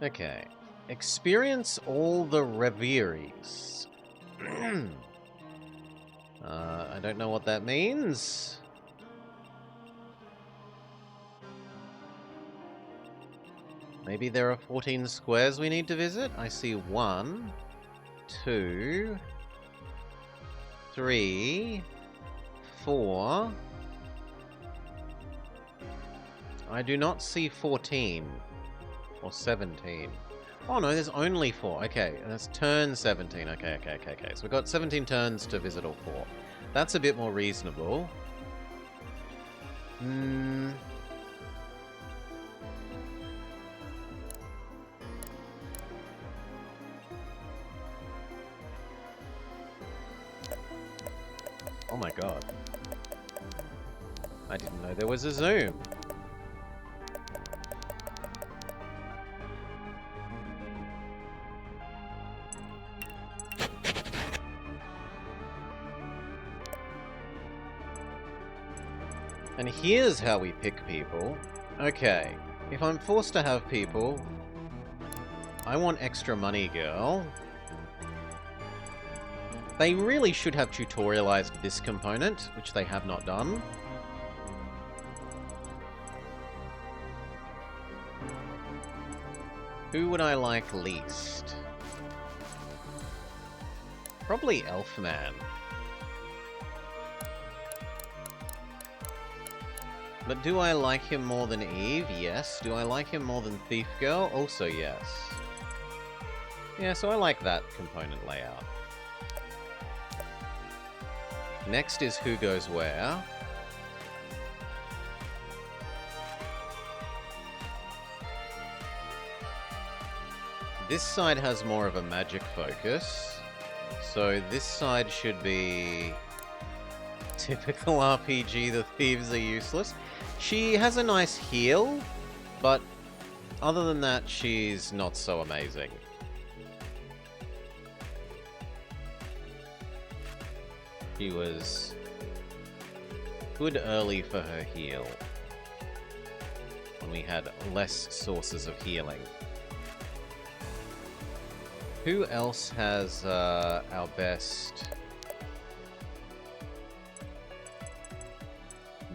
Okay. Experience all the reveries. I don't know what that means. Maybe there are 14 squares we need to visit? I see 1, 2, 3, 4. I do not see 14 or 17. Oh no, there's only 4. Okay, that's turn 17. Okay. So we've got 17 turns to visit all 4. That's a bit more reasonable. Oh my god. I didn't know there was a zoom. And here's how we pick people. Okay, if I'm forced to have people, I want extra money, girl. They really should have tutorialized this component, which they have not done. Who would I like least? Probably Elfman. But do I like him more than Eve? Yes. Do I like him more than Thief Girl? Also yes. Yeah, so I like that component layout. Next is who goes where. This side has more of a magic focus. So this side should be typical RPG, the thieves are useless. She has a nice heal, but other than that, she's not so amazing. She was good early for her heal, when we had less sources of healing. Who else has our best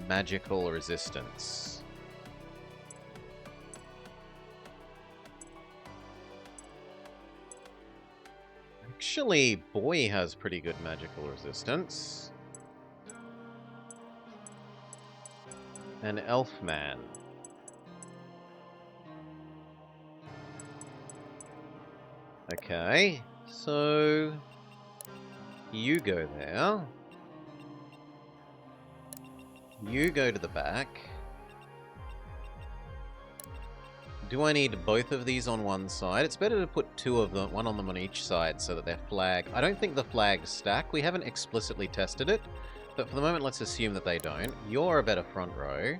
magical resistance? Actually, Boy has pretty good magical resistance. And Elfman. Okay, so you go there. You go to the back. Do I need both of these on one side? It's better to put two of them, one on them on each side, so that their flag... I don't think the flags stack. We haven't explicitly tested it, but for the moment, let's assume that they don't. You're a better front row.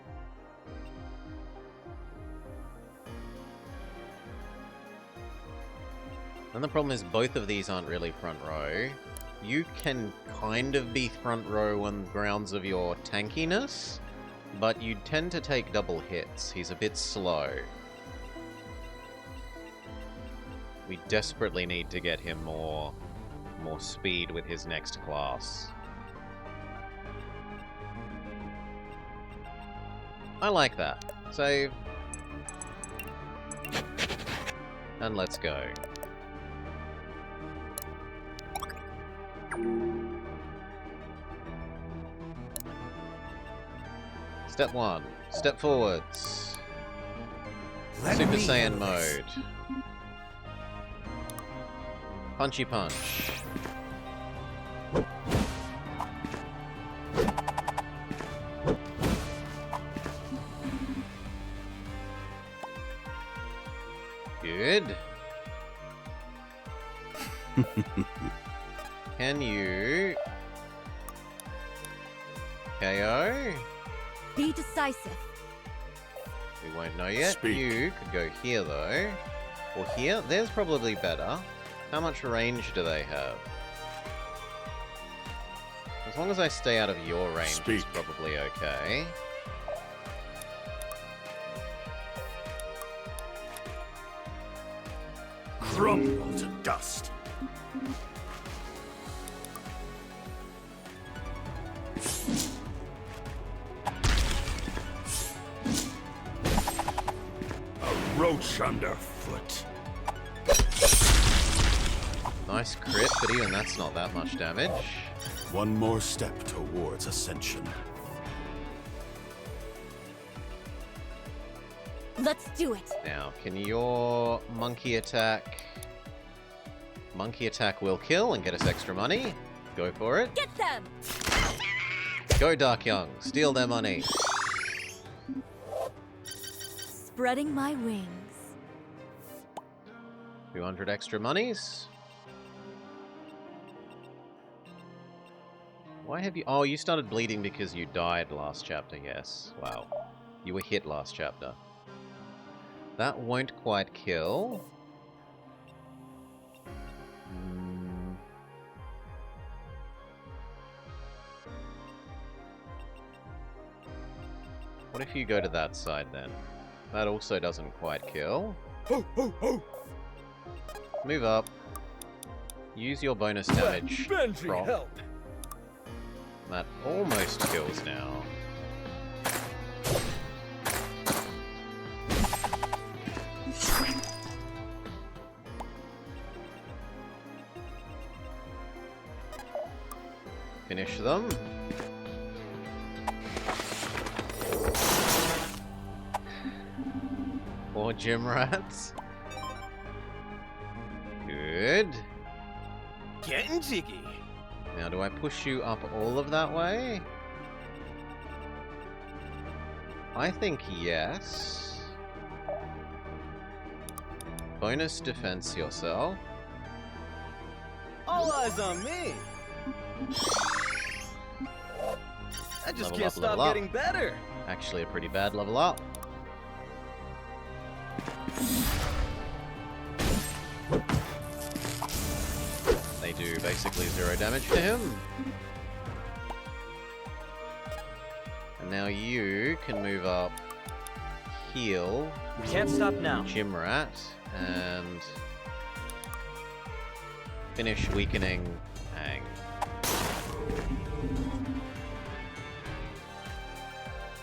And the problem is both of these aren't really front row. You can kind of be front row on grounds of your tankiness, but you tend to take double hits. He's a bit slow. We desperately need to get him more speed with his next class. I like that. Save. And let's go. Step 1. Step forwards. Super Saiyan mode. Punchy punch. Good. Can you KO? Be decisive. We won't know yet. Speak. You could go here though. Or here. There's probably better. How much range do they have? As long as I stay out of your range, it's probably okay. Crumble to dust. A roach underfoot. Nice crit, but even that's not that much damage. One more step towards ascension. Let's do it. Now, can your monkey attack... Monkey attack will kill and get us extra money. Go for it. Get them! Go, Dark Young. Steal their money. Spreading my wings. 200 extra monies. Why have you... Oh, you started bleeding because you died last chapter, yes. Wow. You were hit last chapter. That won't quite kill. What if you go to that side then? That also doesn't quite kill. Move up. Use your bonus damage. Benji, help! That almost kills now. Finish them. More gym rats. Good. Getting jiggy. Now, do I push you up all of that way? I think yes. bonus defense yourself. All eyes on me! I just Level can't up, stop level up. getting better! Actually a pretty bad level up. They do basically 0 damage to him. And now you can move up, heal. We can't stop now. Gym Rat, and finish weakening Hang.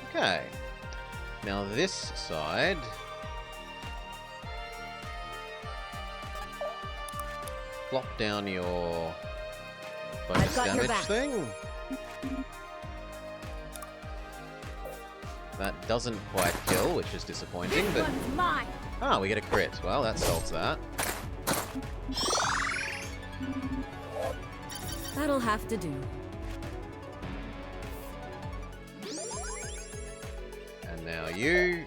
Okay. Now this side. Flop down your bonus got your damage back. thing. That doesn't quite kill, which is disappointing, but... Mine. Ah, we get a crit. Well, that solves that. That'll have to do. And now you...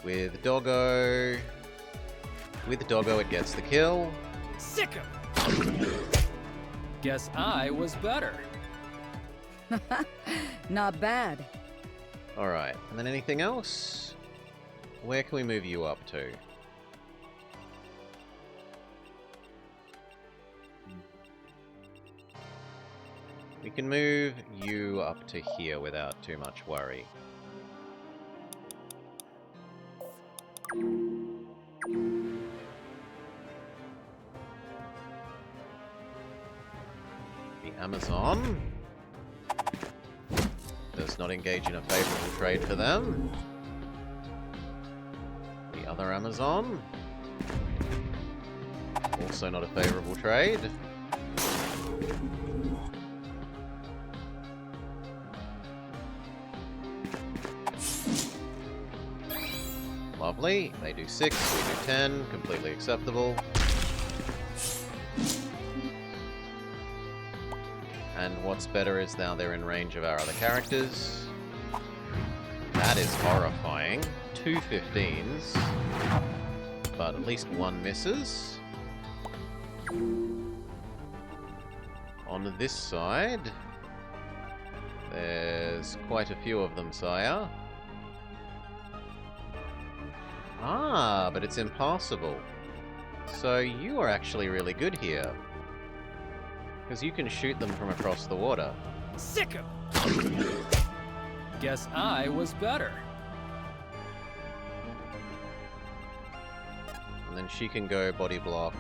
With Doggo... With Doggo, it gets the kill. Sick him! Guess I was better. Not bad. Alright, and then anything else? Where can we move you up to? We can move you up to here without too much worry. The Amazon does not engage in a favorable trade for them. The other Amazon, also not a favorable trade. Lovely. They do 6, we do 10. Completely acceptable. And what's better is now they're in range of our other characters. That is horrifying. 2 15s. But at least one misses. On this side, there's quite a few of them, sire. Ah, but it's impassable. So you are actually really good here. Because you can shoot them from across the water. Sick him! Guess I was better. And then she can go body block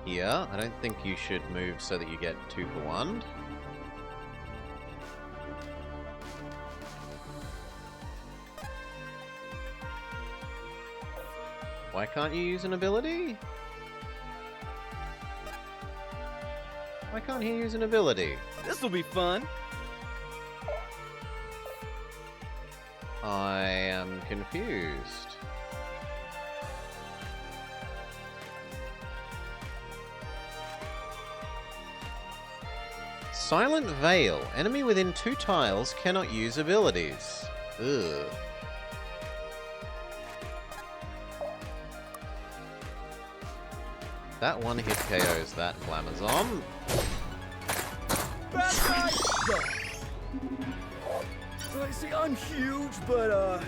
here. I don't think you should move so that you get 2 for 1. Why can't you use an ability? Why can't he use an ability? This'll be fun! I am confused. Silent Veil. Enemy within 2 tiles cannot use abilities. Ugh. That one hit KOs that Glamazon. See, I'm huge, but I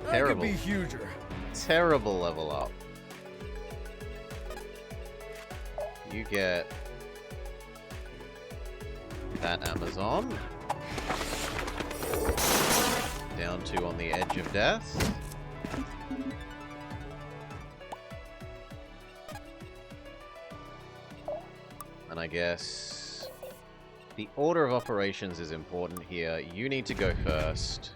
could Terrible. be huger. Terrible level up. You get that Amazon. Down to on the edge of death. And I guess the order of operations is important here. You need to go first.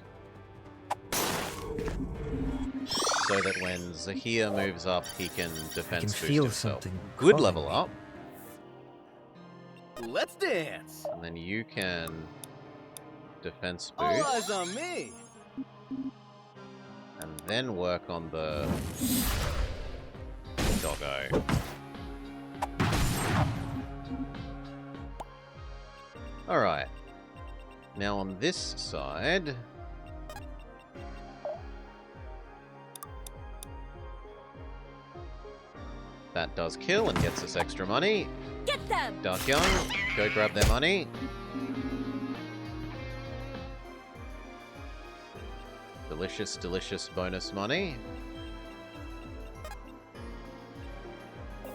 So that when Zahir moves up, he can defense boost feel himself. something Good calling level me. up. Let's dance! And then you can defense All boost. eyes on me! And then work on the Doggo. Alright. Now on this side, That does kill and gets us extra money. Get them! Dark Young, go grab their money. Delicious, delicious bonus money.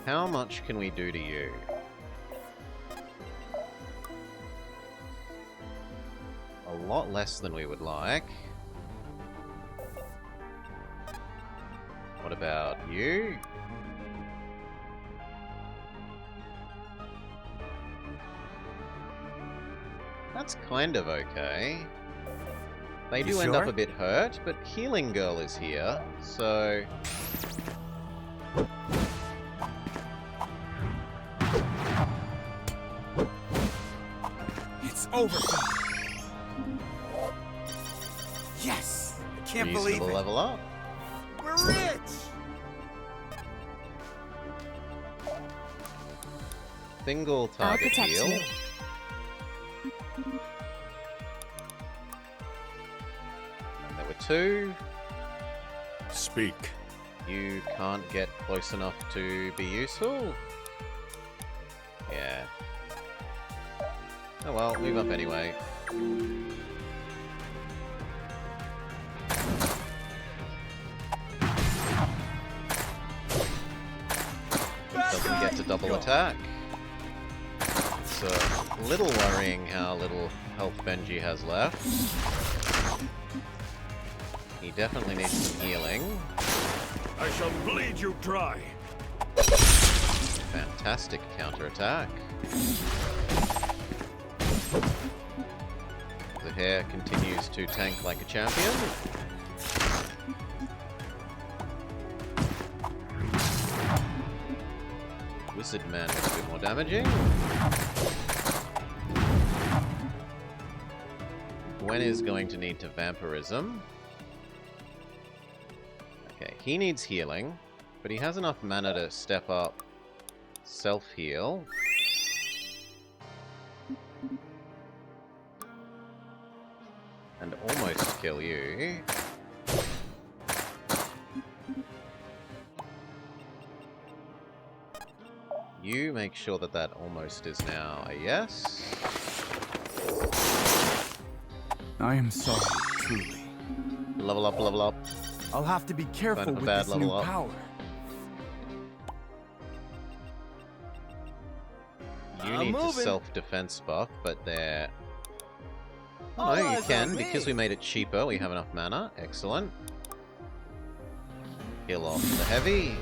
How much can we do to you? A lot less than we would like. What about you? That's kind of okay. They do end up a bit hurt, but Healing Girl is here, so... It's over. Yes! I can't Use believe for the it. level up. We're rich! Single target heal. you. There were two. Speak. You can't get close enough to be useful? Yeah. Oh well, move up anyway. Doesn't get to double attack. It's a little worrying how little health Benji has left. He definitely needs some healing. I shall bleed you dry. Fantastic counterattack. The hair continues to tank like a champion. Wizard Man is a bit more damaging. Gwen is going to need to vampirism. Okay, he needs healing, but he has enough mana to step up self-heal. And almost kill you. You make sure that that almost is now a yes. I am sorry, truly. Level up, level up. I'll have to be careful Kind of a with bad this level new up. power. You need to self-defense buff, but they're... Oh, no, you can, because we made it cheaper. We have enough mana. Excellent. Heal off the heavy.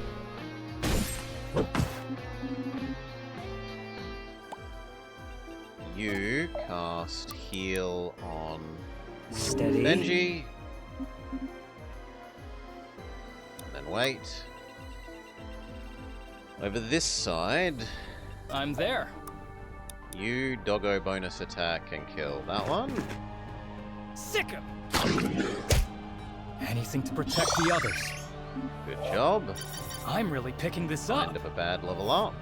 You cast heal on Steady. Benji. And then wait. Over this side, I'm there. you doggo bonus attack and kill that one. Sick him! Anything to protect the others. Good job. I'm really picking this up. End of a bad level up.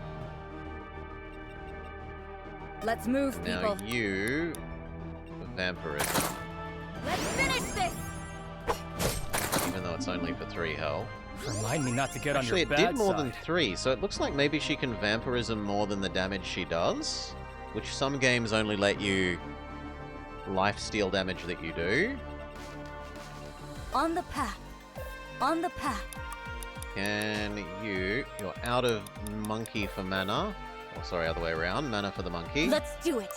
Let's move, Now people. you vampirism. Let's finish this! Even though it's only for 3 health. Remind me not to get Actually, on your it bad did more side. than 3, so it looks like maybe she can vampirism more than the damage she does. Which some games only let you lifesteal damage that you do. On the path. On the path. Can you... You're out of monkey for mana. Oh, sorry, other way around. Mana for the monkey. Let's do it!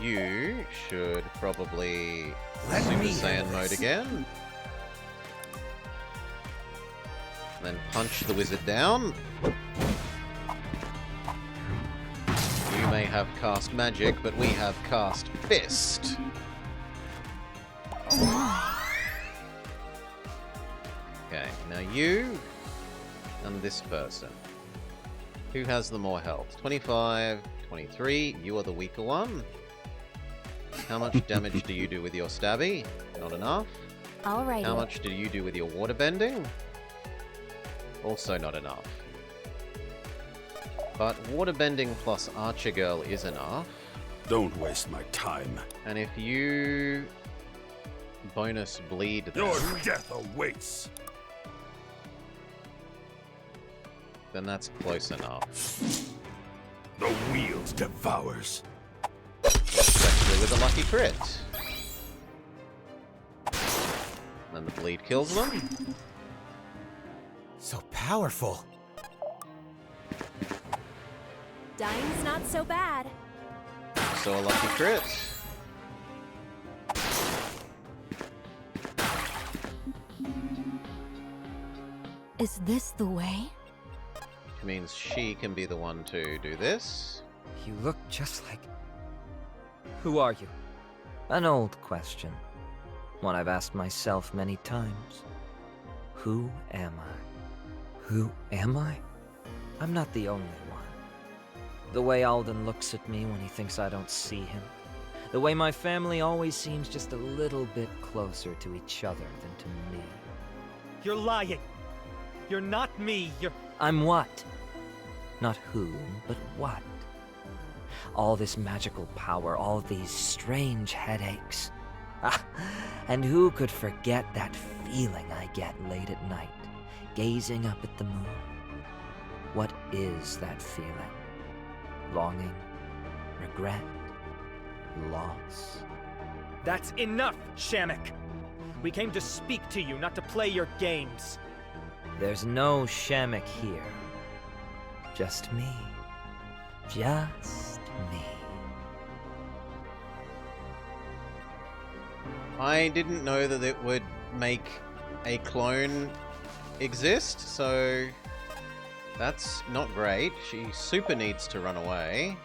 You should probably Let Super me Saiyan handle mode this. again. Then punch the wizard down. You may have cast magic, but we have cast fist. Okay, now you and this person. Who has the more health? 25, 23. You are the weaker one. How much damage do you do with your stabby? Not enough. Alrighty. How much do you do with your waterbending? Also not enough. But waterbending plus Archer Girl is enough. Don't waste my time. And if you bonus bleed then. Your death awaits. Then that's close enough. The wheels devours. Especially with a lucky crit. Then the bleed kills them. So powerful. Dying's not so bad. So a lucky crit. Is this the way? Which means she can be the one to do this. You look just like... Who are you? An old question. One I've asked myself many times. Who am I? Who am I? I'm not the only one. The way Alden looks at me when he thinks I don't see him. The way my family always seems just a little bit closer to each other than to me. You're lying. You're not me, you're... I'm what? Not who, but what? All this magical power, all these strange headaches. Ah, and who could forget that feeling I get late at night, gazing up at the moon? What is that feeling? Longing? Regret? Loss? That's enough, Shamik! We came to speak to you, not to play your games. There's no Shamik here. Just me. Just me. I didn't know that it would make a clone exist, so that's not great. She super needs to run away.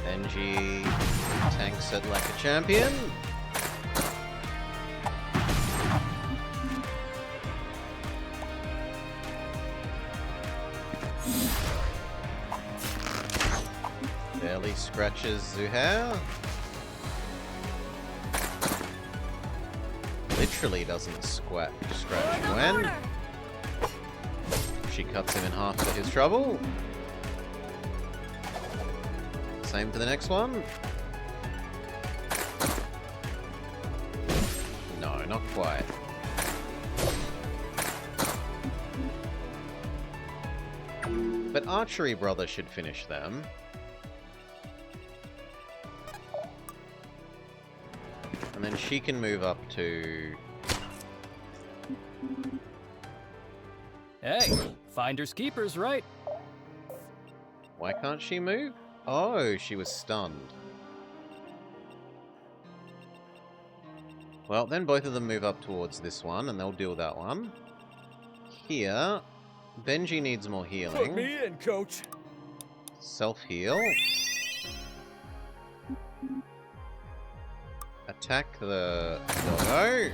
Benji tanks it like a champion. Barely scratches Zuhair. Literally doesn't scratch Gwen. She cuts him in half for his trouble. Same for the next one. No, not quite. But Archery Brother should finish them. And then she can move up to... Hey, finders keepers, right? Why can't she move? Oh, she was stunned. Well, then both of them move up towards this one, and they'll deal that one. Here, Benji needs more healing. Put me in, coach. Self-heal. Attack the doggo.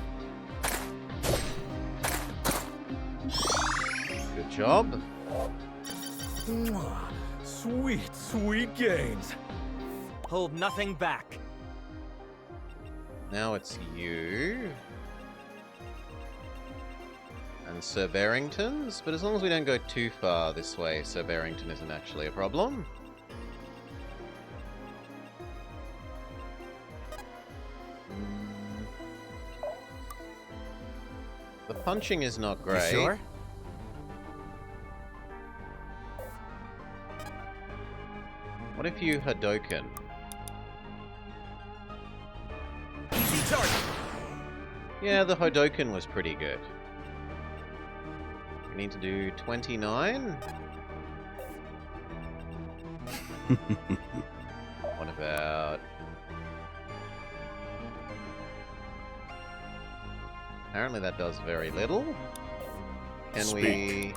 Good job. Mwah. Sweet, sweet games. Hold nothing back. Now it's you. And Sir Barrington's, but as long as we don't go too far this way, Sir Barrington isn't actually a problem. The punching is not great. You sure? What if you Hadoken? Easy target. Yeah, the Hadoken was pretty good. We need to do 29. What about... Apparently that does very little. Can we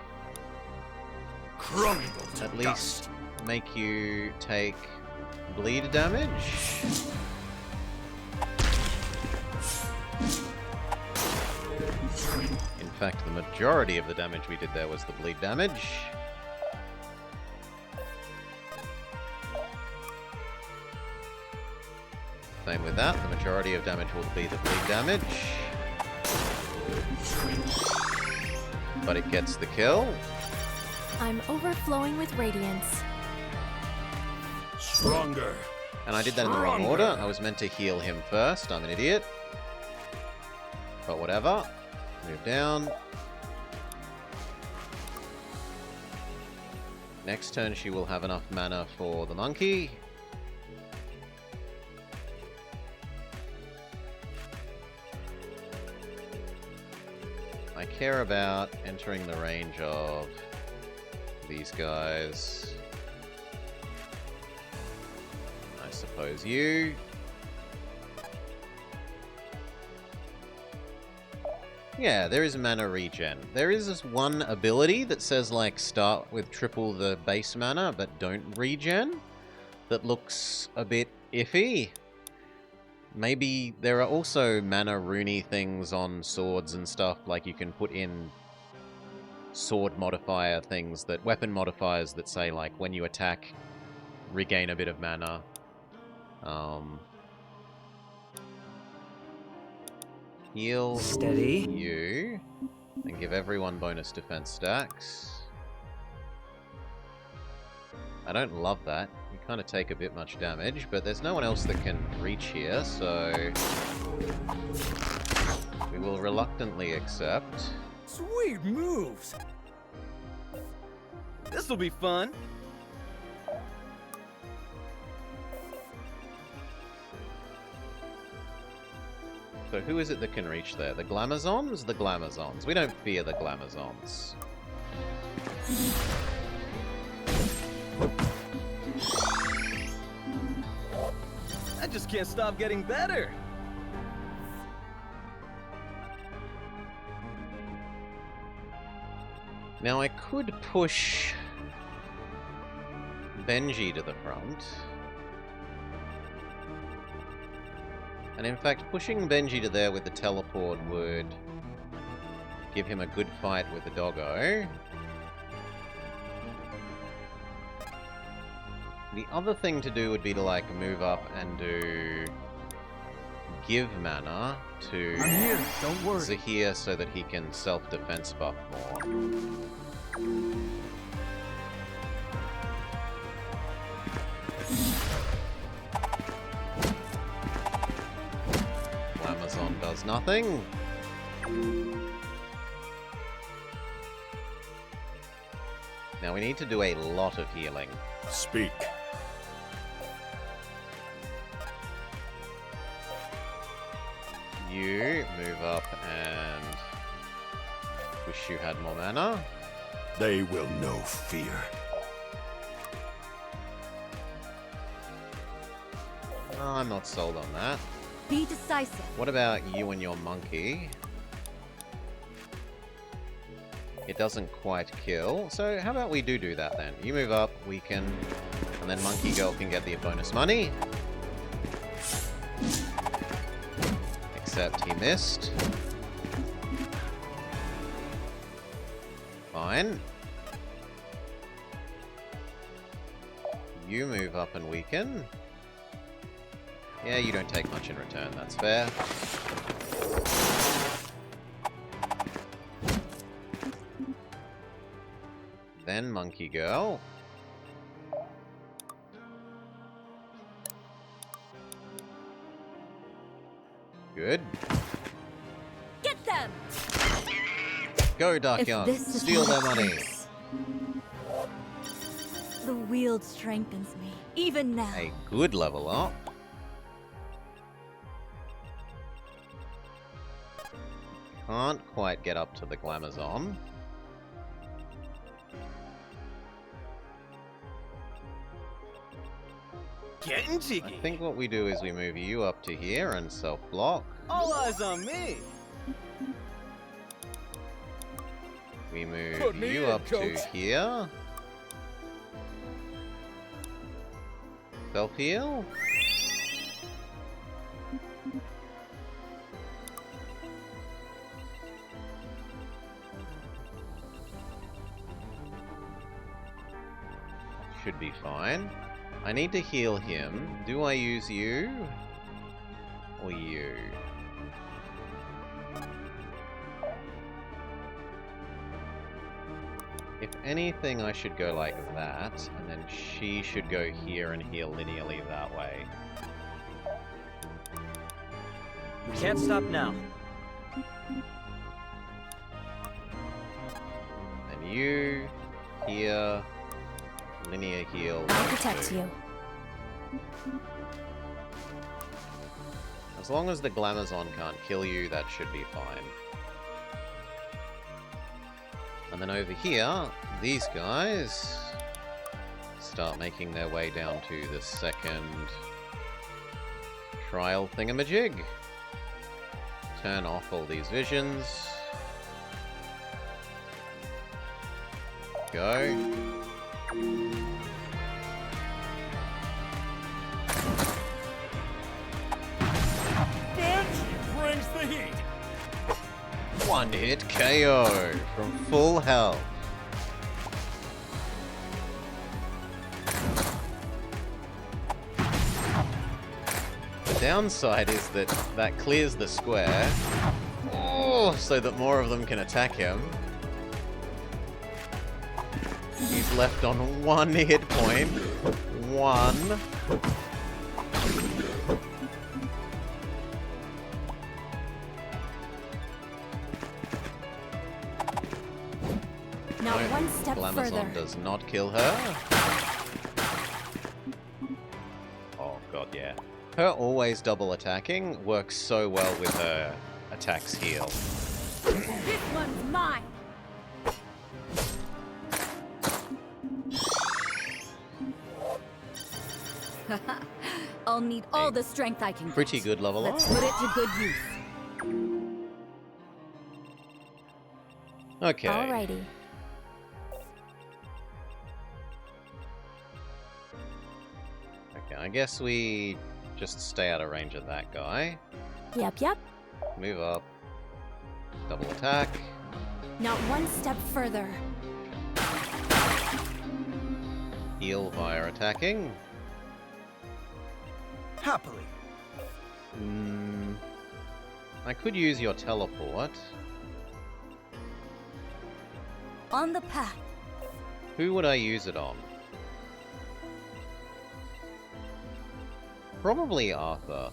crumble at least make you take bleed damage? In fact, the majority of the damage we did there was the bleed damage. Same with that. The majority of damage will be the bleed damage. But it gets the kill. I'm overflowing with radiance. Stronger. And I did that in the wrong order. I was meant to heal him first. I'm an idiot. But whatever. Move down. Next turn she will have enough mana for the monkey. I care about entering the range of these guys. I suppose you. Yeah, there is mana regen. There is this one ability that says, like, start with triple the base mana, but don't regen. That looks a bit iffy. Maybe there are also mana rune-y things on swords and stuff, like you can put in sword modifier things, that weapon modifiers that say, like, when you attack, regain a bit of mana. Heal Steady. you, and give everyone bonus defense stacks. I don't love that. You kind of take a bit much damage, but there's no one else that can reach here, so we will reluctantly accept. Sweet moves! This'll be fun! So who is it that can reach there? The Glamazons? The Glamazons. We don't fear the Glamazons. I just can't stop getting better! Now I could push Benji to the front. And in fact, pushing Benji to there with the teleport would give him a good fight with the doggo. The other thing to do would be to, like, move up and do give mana to I'm here, don't worry. Zahir so that he can self-defense buff more. Amazon does nothing. Now we need to do a lot of healing. Speak. You move up and wish you had more mana. They will know fear. Oh, I'm not sold on that. Be decisive. What about you and your monkey? It doesn't quite kill, so how about we do that then? You move up, we can... and then Monkey Girl can get the bonus money. Except he missed. Fine. You move up and weaken. Yeah, you don't take much in return, that's fair. Then Monkey Girl. Good. Get them! Go, Dark Young. Steal their money. The wield strengthens me, even now. A good level up. Can't quite get up to the Glamazon. Getting jiggy. I think what we do is we move you up to here and self-block. All eyes on me. We move Put me you in, up coach. to here. Self-heal. Should be fine. I need to heal him. Do I use you? or you? If anything, I should go like that, and then she should go here and heal linearly that way. You can't stop now. And you, here, linear heal. I'll protect you. As long as the Glamazon can't kill you, that should be fine. And then over here, these guys start making their way down to the second trial thingamajig. Turn off all these visions. Go. Banshee brings the heat! One hit KO from full health. The downside is that that clears the square, so that more of them can attack him. He's left on one hit point. One. Now one step Glamazon further. does not kill her. Oh god, yeah. Her always double attacking works so well with her attacks heal. This one's mine! I'll need all the strength I can Pretty get. good level up. Let's put it to good use. Okay. Alrighty. Okay, I guess we just stay out of range of that guy. Yep. Move up. Double attack. Now one step further. Heal via attacking. Happily. I could use your teleport. On the path. Who would I use it on? Probably Arthur.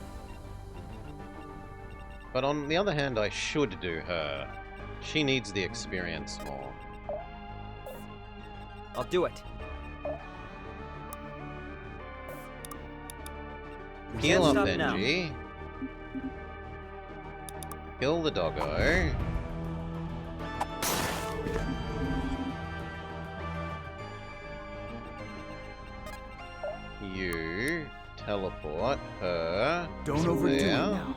But on the other hand, I should do her. She needs the experience more. I'll do it. Heal up, stop now. Benji. Kill the doggo. You teleport her. Don't to overdo it there. now.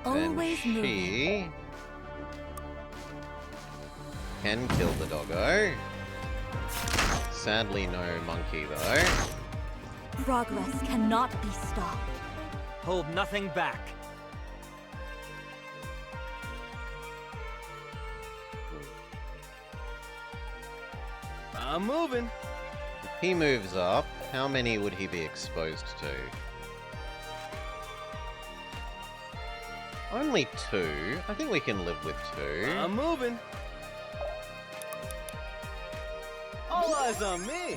Then Always she can kill the doggo. Sadly, no monkey though. Progress cannot be stopped. Hold nothing back. I'm moving. If he moves up, how many would he be exposed to? Only 2. I think we can live with 2. I'm moving. All eyes on me.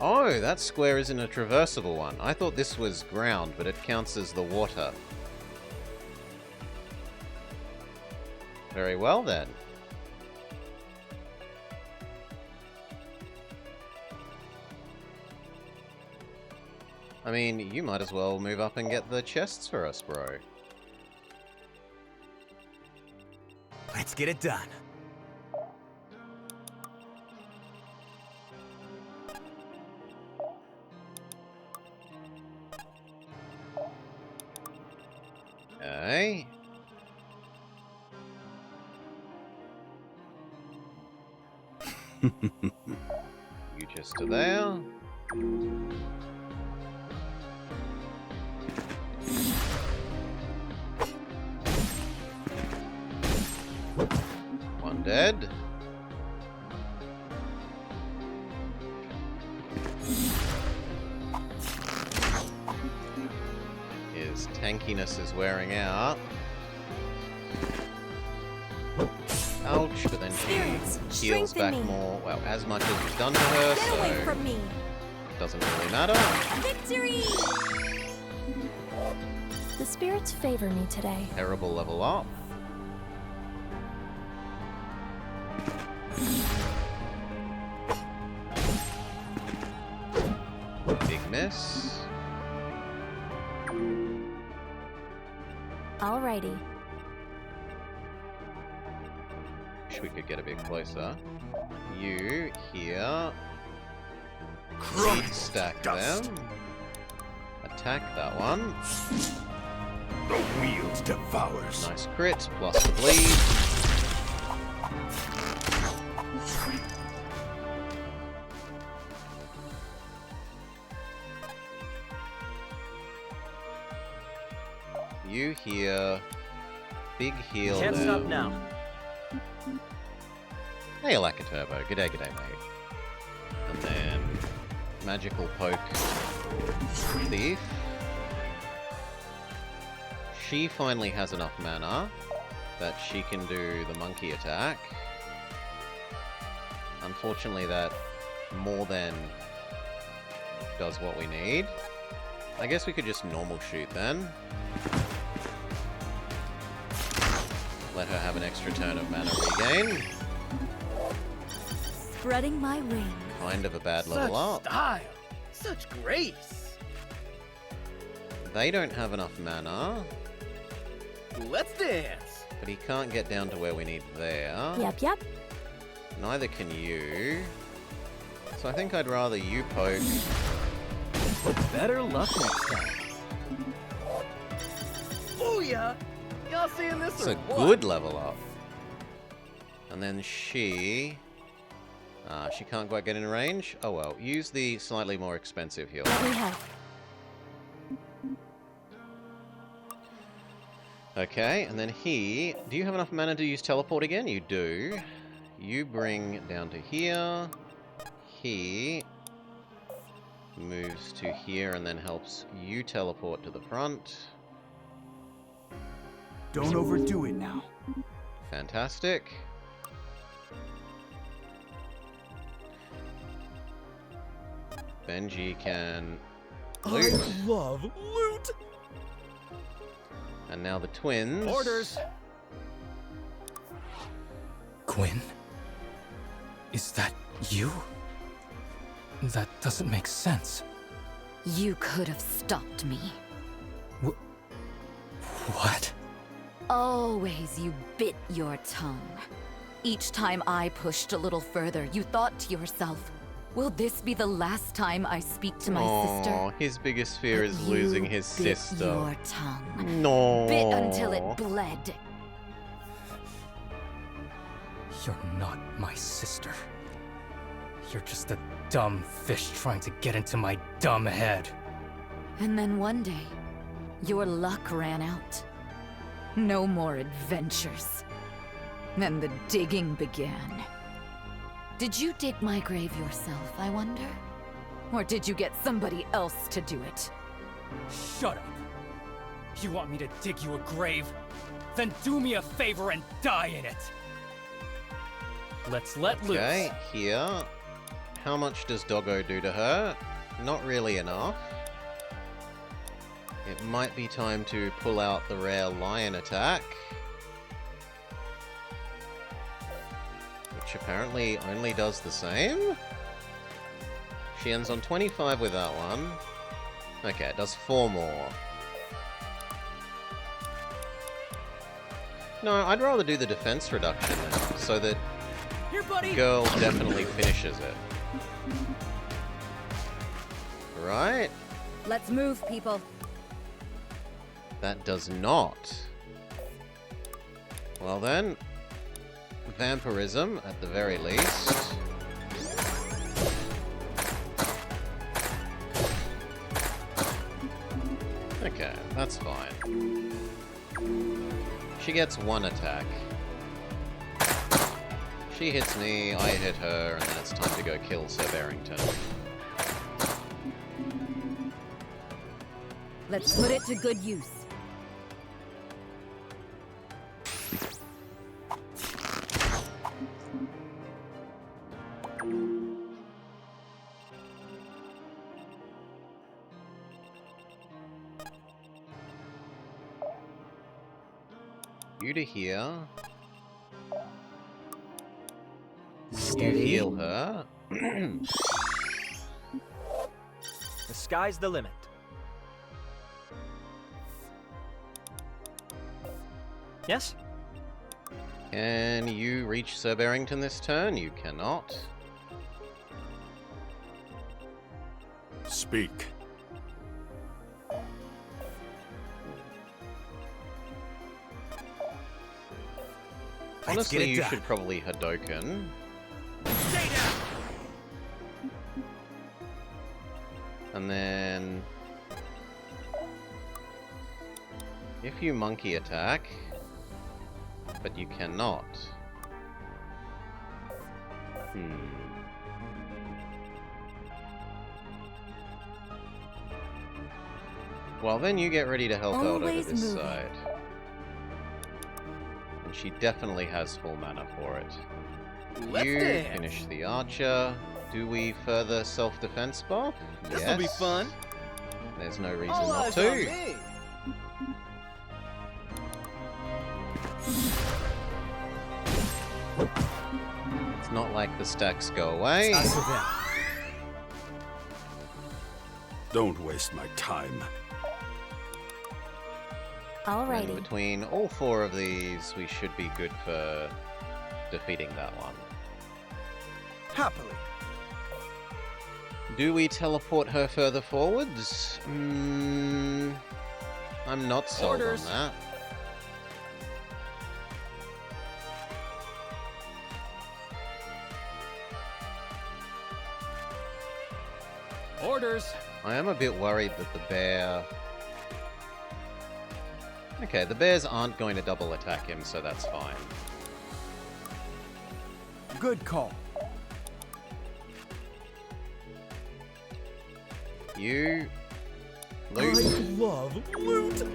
Oh, that square isn't a traversable one. I thought this was ground, but it counts as the water. Very well then. I mean, you might as well move up and get the chests for us, bro. Let's get it done. Okay. You just are there. One dead. His tankiness is wearing out. Ouch, but then she heals back more, well, as much as was done to her, Get away so from me. doesn't really matter. Victory! The spirits favor me today. Terrible level up. Big miss. Alrighty. Wish we could get a bit closer. You here. Seed stack them. Attack that one. The wheel devours. Nice crit, plus the bleed. You here. Big heal. Can't them. stop now. Hey, Turbo. G'day, g'day, mate. And then magical poke. Thief. She finally has enough mana that she can do the monkey attack. Unfortunately, that more than does what we need. I guess we could just normal shoot then. Let her have an extra turn of mana regain. Spreading my wings. Kind of a bad level up. Style, such grace. They don't have enough mana. Let's dance. But he can't get down to where we need there. Yep. Neither can you. So I think I'd rather you poke. Better luck next time. Booyah! Y'all seeing this It's or a what? good level up. And then she can't quite get in range. Oh well, use the slightly more expensive heal. Let me help. Okay, and then he... Do you have enough mana to use teleport again? You do. You bring down to here. He moves to here and then helps you teleport to the front. Don't overdo it now. Fantastic. Benji can loot. I love loot. And now the twins. Orders. Quinn? Is that you? That doesn't make sense. You could have stopped me. What? Always you bit your tongue. Each time I pushed a little further, you thought to yourself, will this be the last time I speak to my sister? His biggest fear But is you losing his bit sister. your tongue. No. Bit until it bled. You're not my sister. You're just a dumb fish trying to get into my dumb head. And then one day, your luck ran out. No more adventures. Then the digging began. Did you dig my grave yourself, I wonder? Or did you get somebody else to do it? Shut up. You want me to dig you a grave? Then do me a favor and die in it. Let's let loose. Okay, here. How much does Doggo do to her? Not really enough. It might be time to pull out the rare lion attack. Which apparently only does the same? She ends on 25 with that one. Okay, it does 4 more. No, I'd rather do the defense reduction now, so that Here, buddy. girl definitely finishes it. Right? Let's move, people. That does not. Well then, vampirism at the very least. Okay, that's fine. She gets one attack. She hits me, I hit her, and then it's time to go kill Sir Barrington. Let's put it to good use. You to here. Steady. You heal her. The sky's the limit. Yes? Can you reach Sir Barrington this turn? You cannot. Speak. Honestly, you should probably Hadoken. And then... if you monkey attack... but you cannot. Well, then you get ready to help out over Always this moving. side. And she definitely has full mana for it. Let's You dance. finish the archer. Do we further self-defense buff? This'll be fun. There's no reason All not eyes on to. me. It's not like the stacks go away. Don't waste my time. And Alrighty. between all four of these, we should be good for defeating that one. Happily. Do we teleport her further forwards? I'm not sold Orders. on that. Orders. I am a bit worried that the bear... Okay, the bears aren't going to double attack him, so that's fine. Good call. You... loot. love loot.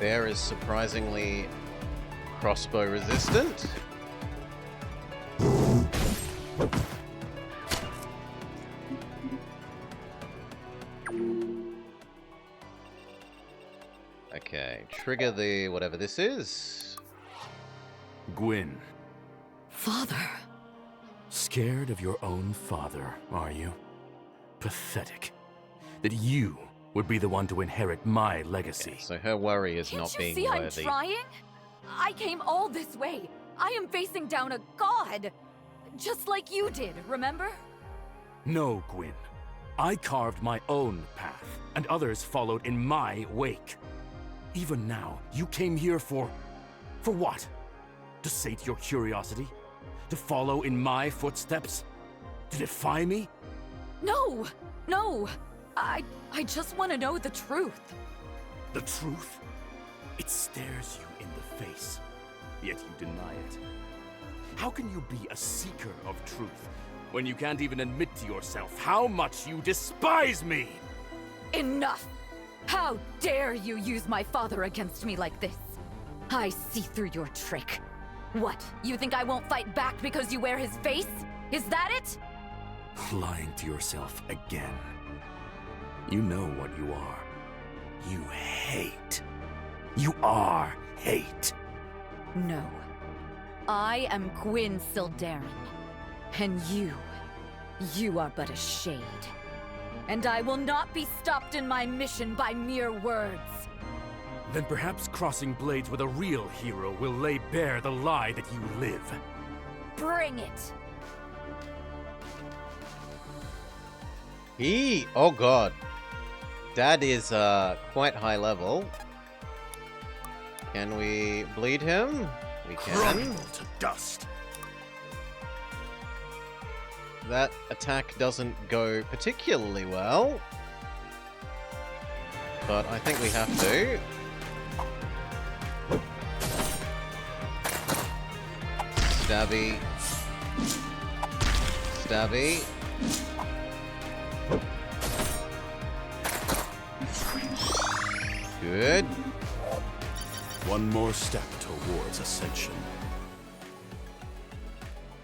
Bear is surprisingly crossbow resistant. Okay, trigger the whatever this is. Gwyn, Father. Scared of your own father, are you? Pathetic. That you would be the one to inherit my legacy. So her worry is Can't not you being see I'm worthy. trying? I came all this way. I am facing down a god. Just like you did, remember? No, Gwyn. I carved my own path, and others followed in my wake. Even now, you came here for what? To sate your curiosity? To follow in my footsteps? To defy me? No, no. I just want to know the truth. The truth? It stares you in the face, yet you deny it. How can you be a seeker of truth when you can't even admit to yourself how much you despise me? Enough! How dare you use my father against me like this? I see through your trick. What, you think I won't fight back because you wear his face? Is that it? Lying to yourself again. You know what you are. You hate. You are hate. No. I am Gwyn Sildarin. And you are but a shade. And I will not be stopped in my mission by mere words. Then perhaps crossing blades with a real hero will lay bare the lie that you live. Bring it! Oh god. Dad is quite high level. Can we bleed him? We can. Crumble to dust. That attack doesn't go particularly well. But I think we have to. Stabby. Stabby. Good. One more step towards ascension.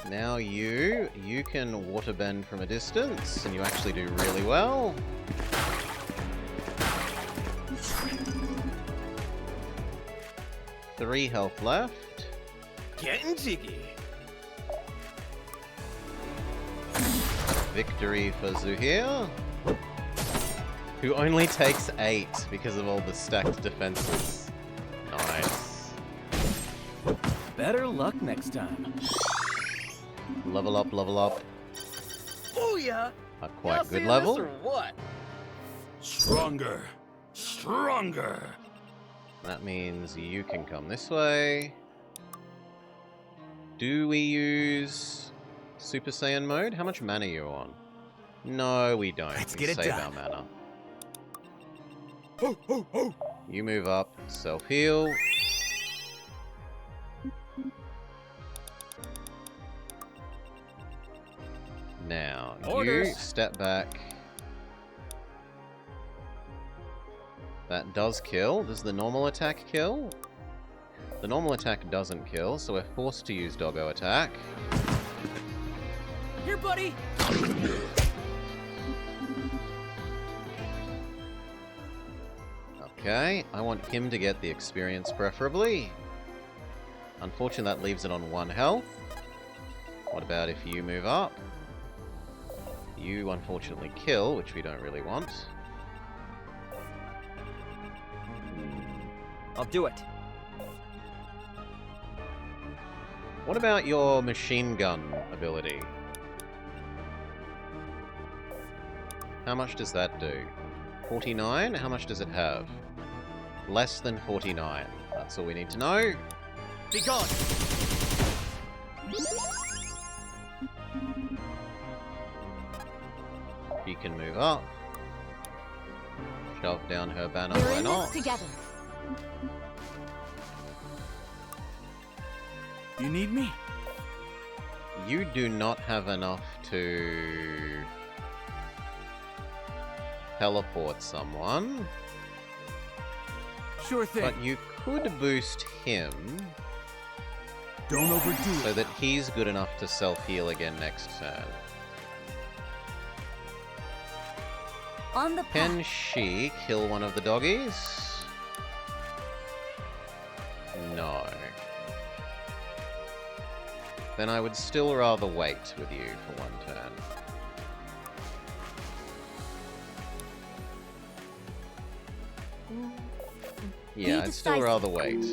Now you can waterbend from a distance, and you actually do really well. Three health left. Getting jiggy. Victory for Zuhir, who only takes 8 because of all the stacked defenses. Nice. Better luck next time. Level up, level up. Oh yeah. A quite good level. Or what? Stronger. Stronger. That means you can come this way. Do we use Super Saiyan mode? How much mana are you on? No, we don't. Let's we get it save done. our mana. You move up, self-heal. Now, Orders. you step back. That does kill. Does the normal attack kill? The normal attack doesn't kill, so we're forced to use doggo attack. Here, buddy! Okay, I want him to get the experience preferably. Unfortunately, that leaves it on 1 health. What about if you move up? You unfortunately kill, which we don't really want. I'll do it. What about your machine gun ability? How much does that do? 49? How much does it have? Less than 49. That's all we need to know. Be gone! She can move up. Shove down her banner, We're why in not? this together. You need me? You do not have enough to teleport someone. Sure thing. But you could boost him. Don't overdo so it. that he's good enough to self-heal again next turn. On the Can path. she kill one of the doggies? No. Then I would still rather wait with you for 1 turn. Yeah, I'd still rather wait.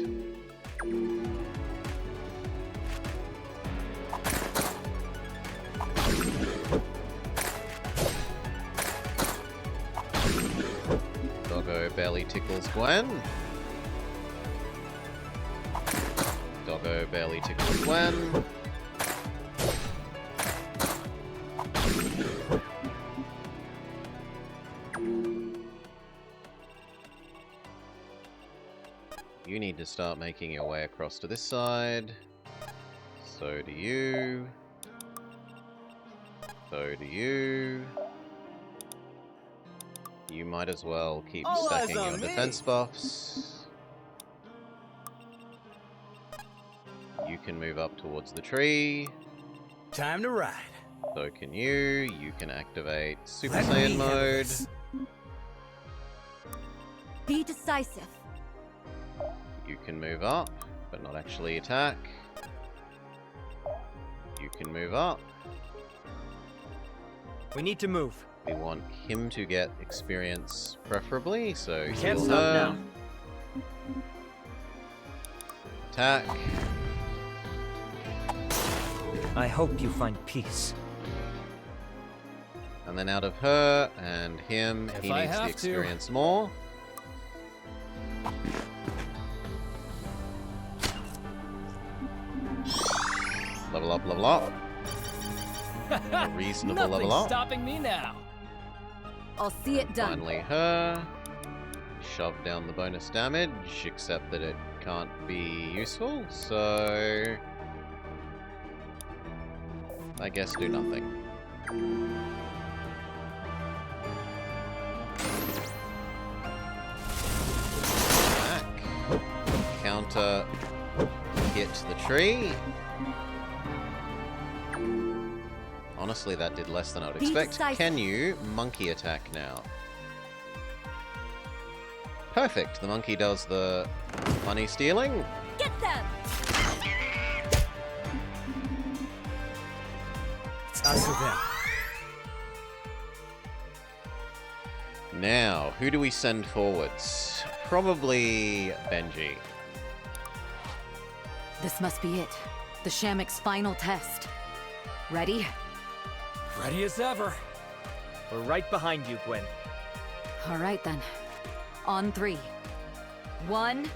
Doggo barely tickles Gwen. Doggo barely tickles Gwen. You need to start making your way across to this side. So do you. So do you. You might as well keep All eyes stacking on your me. defense buffs. You can move up towards the tree. Time to ride. So can you. You can activate Super Let me Saiyan handle mode. this. Be decisive. You can move up, but not actually attack. You can move up. We need to move. We want him to get experience preferably, so We can't heal stop her. now. Attack. I hope you find peace. And then out of her and him, If he I needs the have to. experience more. Level up. A reasonable level Nothing's up. stopping me now. I'll see it done. Finally her. Shove down the bonus damage, except that it can't be useful, so... I guess do nothing. Back. Counter hit the tree. Honestly, that did less than I would expect. Can you monkey attack now? Perfect. The monkey does the money stealing. Get them! It's us or them. Now, who do we send forwards? Probably Benji. This must be it. The Shamik's final test. Ready? Ready as ever. We're right behind you, Gwen. All right then. On 3. 1,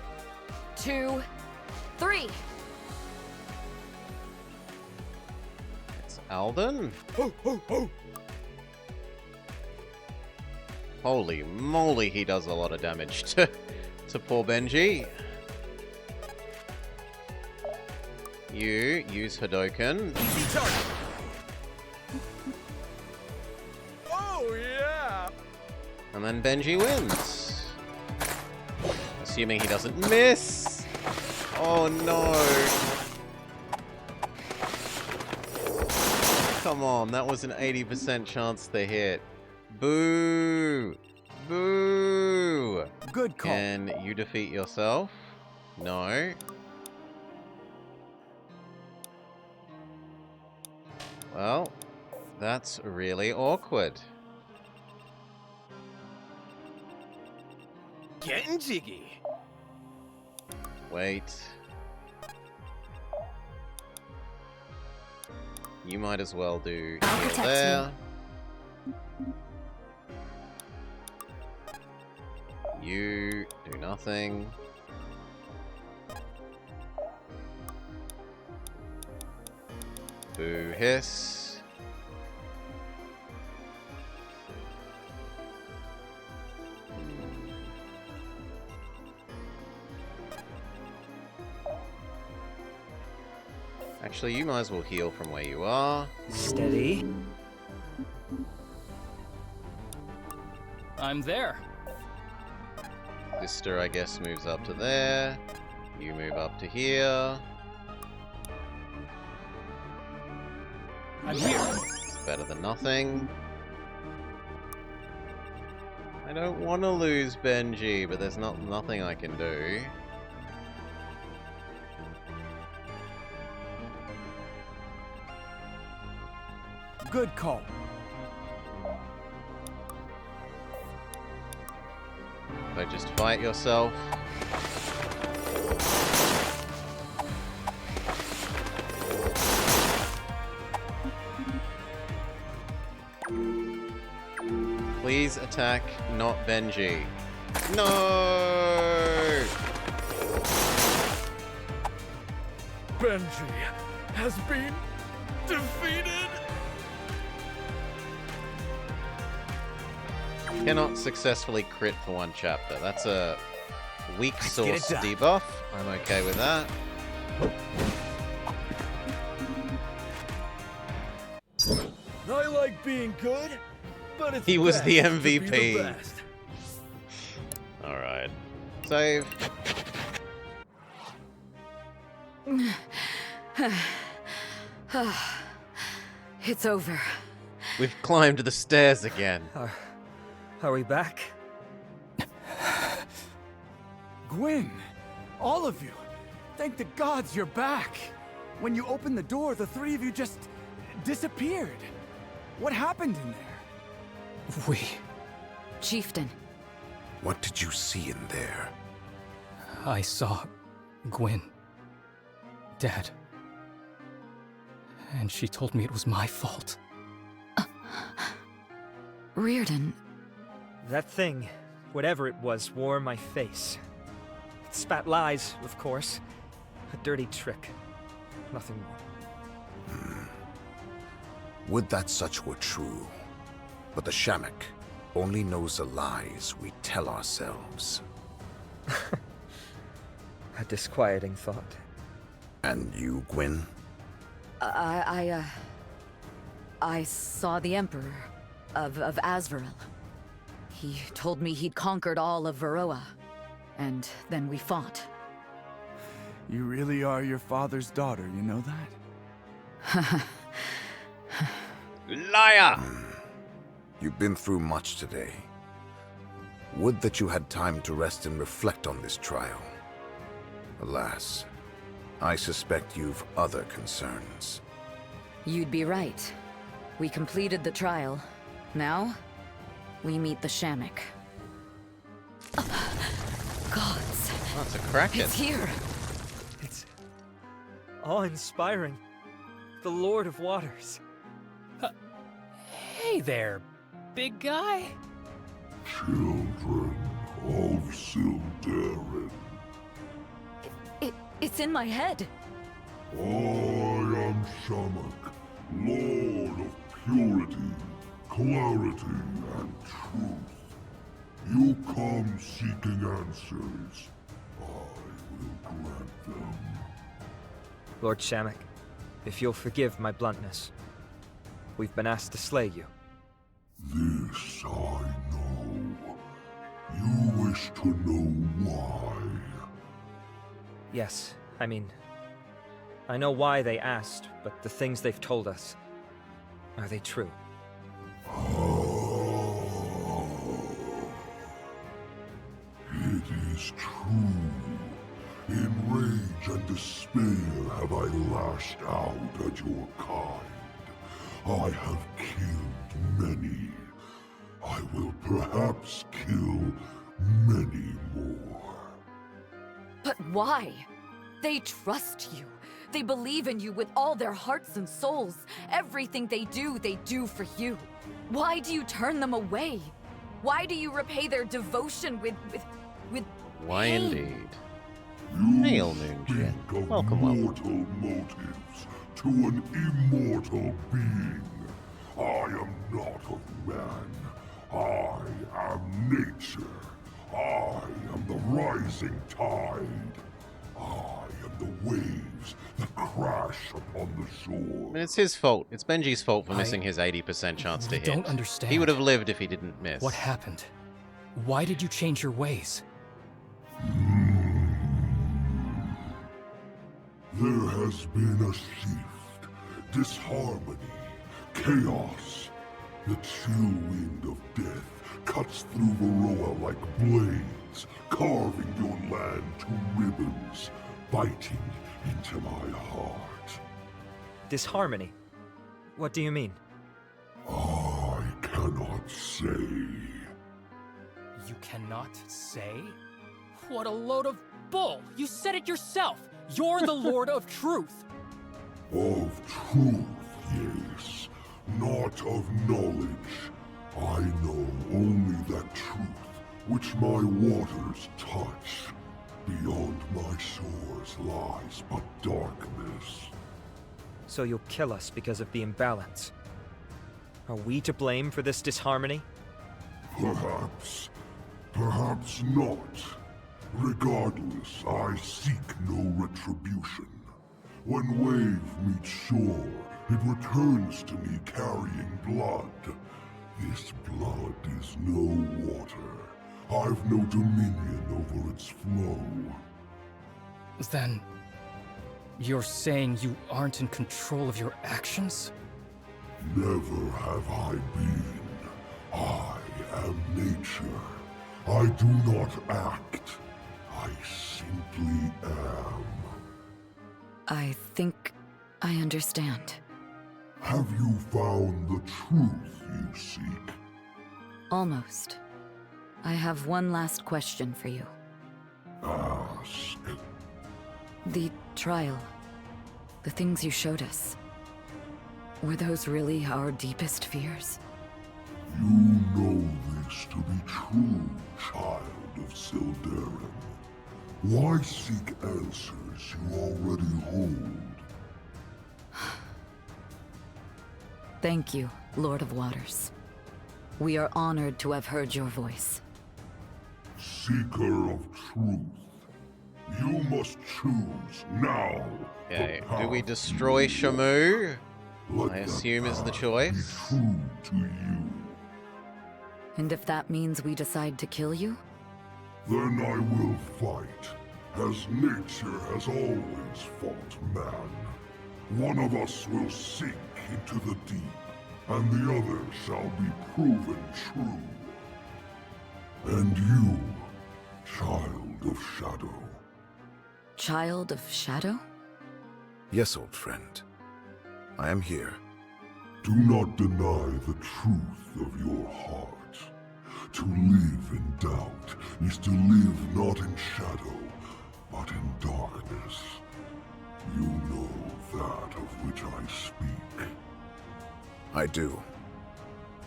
2, 3. It's Alden. Holy moly, he does a lot of damage to poor Benji. You use Hadoken. Easy target. Oh, yeah! And then Benji wins. Assuming he doesn't miss. Oh no. Come on, that was an 80% chance to hit. Boo! Boo! Good call. Can you defeat yourself? No. Well, that's really awkward. Getting jiggy. Wait. You might as well do heal there. You do nothing. Boo hiss. Actually, you might as well heal from where you are. Steady. I'm there. Sister, I guess, moves up to there. You move up to here. I'm here. It's better than nothing. I don't want to lose Benji, but there's nothing I can do. Good call. So just fight yourself. Please attack, not Benji. No! Benji has been defeated. Cannot successfully crit for one chapter. That's a weak Let's get it source done. debuff. I'm okay with that. I like being good, but it's He was best the to be MVP. the best. Alright. Save. It's over. We've climbed the stairs again. Are we back? Gwyn, all of you, thank the gods you're back. When you opened the door, the three of you just disappeared. What happened in there? Chieftain. What did you see in there? I saw Gwen dead. And she told me it was my fault. Reardon. That thing, whatever it was, wore my face. It spat lies, of course. A dirty trick. Nothing more. Would that such were true. But the Shamrock only knows the lies we tell ourselves. A disquieting thought. And you, Gwyn? I saw the Emperor of Azvorel. He told me he'd conquered all of Varroa, and then we fought. You really are your father's daughter, you know that? Liar! You've been through much today. Would that you had time to rest and reflect on this trial. Alas, I suspect you've other concerns. You'd be right. We completed the trial. Now, we meet the Shamrock. Gods. That's a kraken. It's here. It's awe-inspiring. The Lord of Waters. Hey there, big guy. Children of Sildarin. It's in my head. I am Shamrock, Lord of Purity, Clarity, and Truth. You come seeking answers. I will grant them. Lord Shamrock, if you'll forgive my bluntness, we've been asked to slay you. This I know. You wish to know why. Yes, I mean, I know why they asked, but the things they've told us, are they true? It is true. In rage and despair have I lashed out at your kind. I have killed many. I will perhaps kill many more. But why? They trust you. They believe in you with all their hearts and souls. Everything they do for you. Why do you turn them away? Why do you repay their devotion with Why pain? indeed? You Hail, Moonjin. speak of Welcome, welcome. mortal motives to an immortal being. I am not of man. I am nature. I am the rising tide. I am the waves that crash upon the shore. I mean, it's his fault. It's Benji's fault for missing his 80% chance to hit. don't understand. He would have lived if he didn't miss. What happened? Why did you change your ways? There has been a shift, disharmony, chaos. The chill wind of death cuts through Varroa like blades, carving your land to ribbons, biting into my heart. Disharmony? What do you mean? I cannot say. You cannot say? What a load of bull! You said it yourself! You're the Lord of Truth! Of truth, yes. Not of knowledge. I know only that truth which my waters touch. Beyond my shores lies but darkness. So you'll kill us because of the imbalance? Are we to blame for this disharmony? Perhaps. Perhaps not. Regardless, I seek no retribution. When wave meets shore, it returns to me carrying blood. This blood is no water. I've no dominion over its flow. Then, you're saying you aren't in control of your actions? Never have I been. I am nature. I do not act. I simply am. I think I understand. Have you found the truth you seek? Almost. I have one last question for you. Ask. The trial, the things you showed us, were those really our deepest fears? You know this to be true, child of Sildarin. Why seek answers you already hold? Thank you, Lord of Waters. We are honored to have heard your voice. Seeker of truth, you must choose now. Okay, do we destroy Shamu? I assume is the choice. True to you. And if that means we decide to kill you? Then I will fight, as nature has always fought man. One of us will sink into the deep, and the other shall be proven true. And you, Child of Shadow. Child of Shadow? Yes, old friend. I am here. Do not deny the truth of your heart. To live in doubt is to live not in shadow, but in darkness. You know that of which I speak. I do.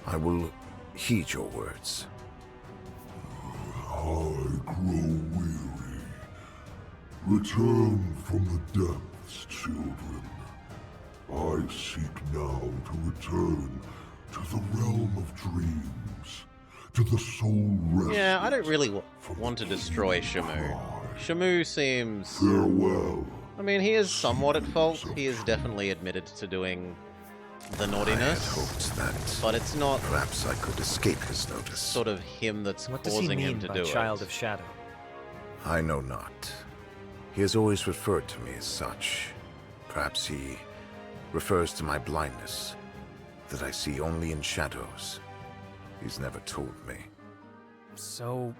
I will heed your words. I grow weary. Return from the depths, children. I seek now to return to the realm of dreams, to the soul rest. Yeah, I don't really want to destroy Shamu. Shamu seems... Farewell. I mean, he is somewhat at fault. He is definitely admitted to doing the naughtiness. I had hoped that but it's not perhaps I could escape his notice. Sort of him that's What does he causing mean him to by do Child it. of Shadow? I know not. He has always referred to me as such. Perhaps he refers to my blindness, that I see only in shadows. He's never told me. So,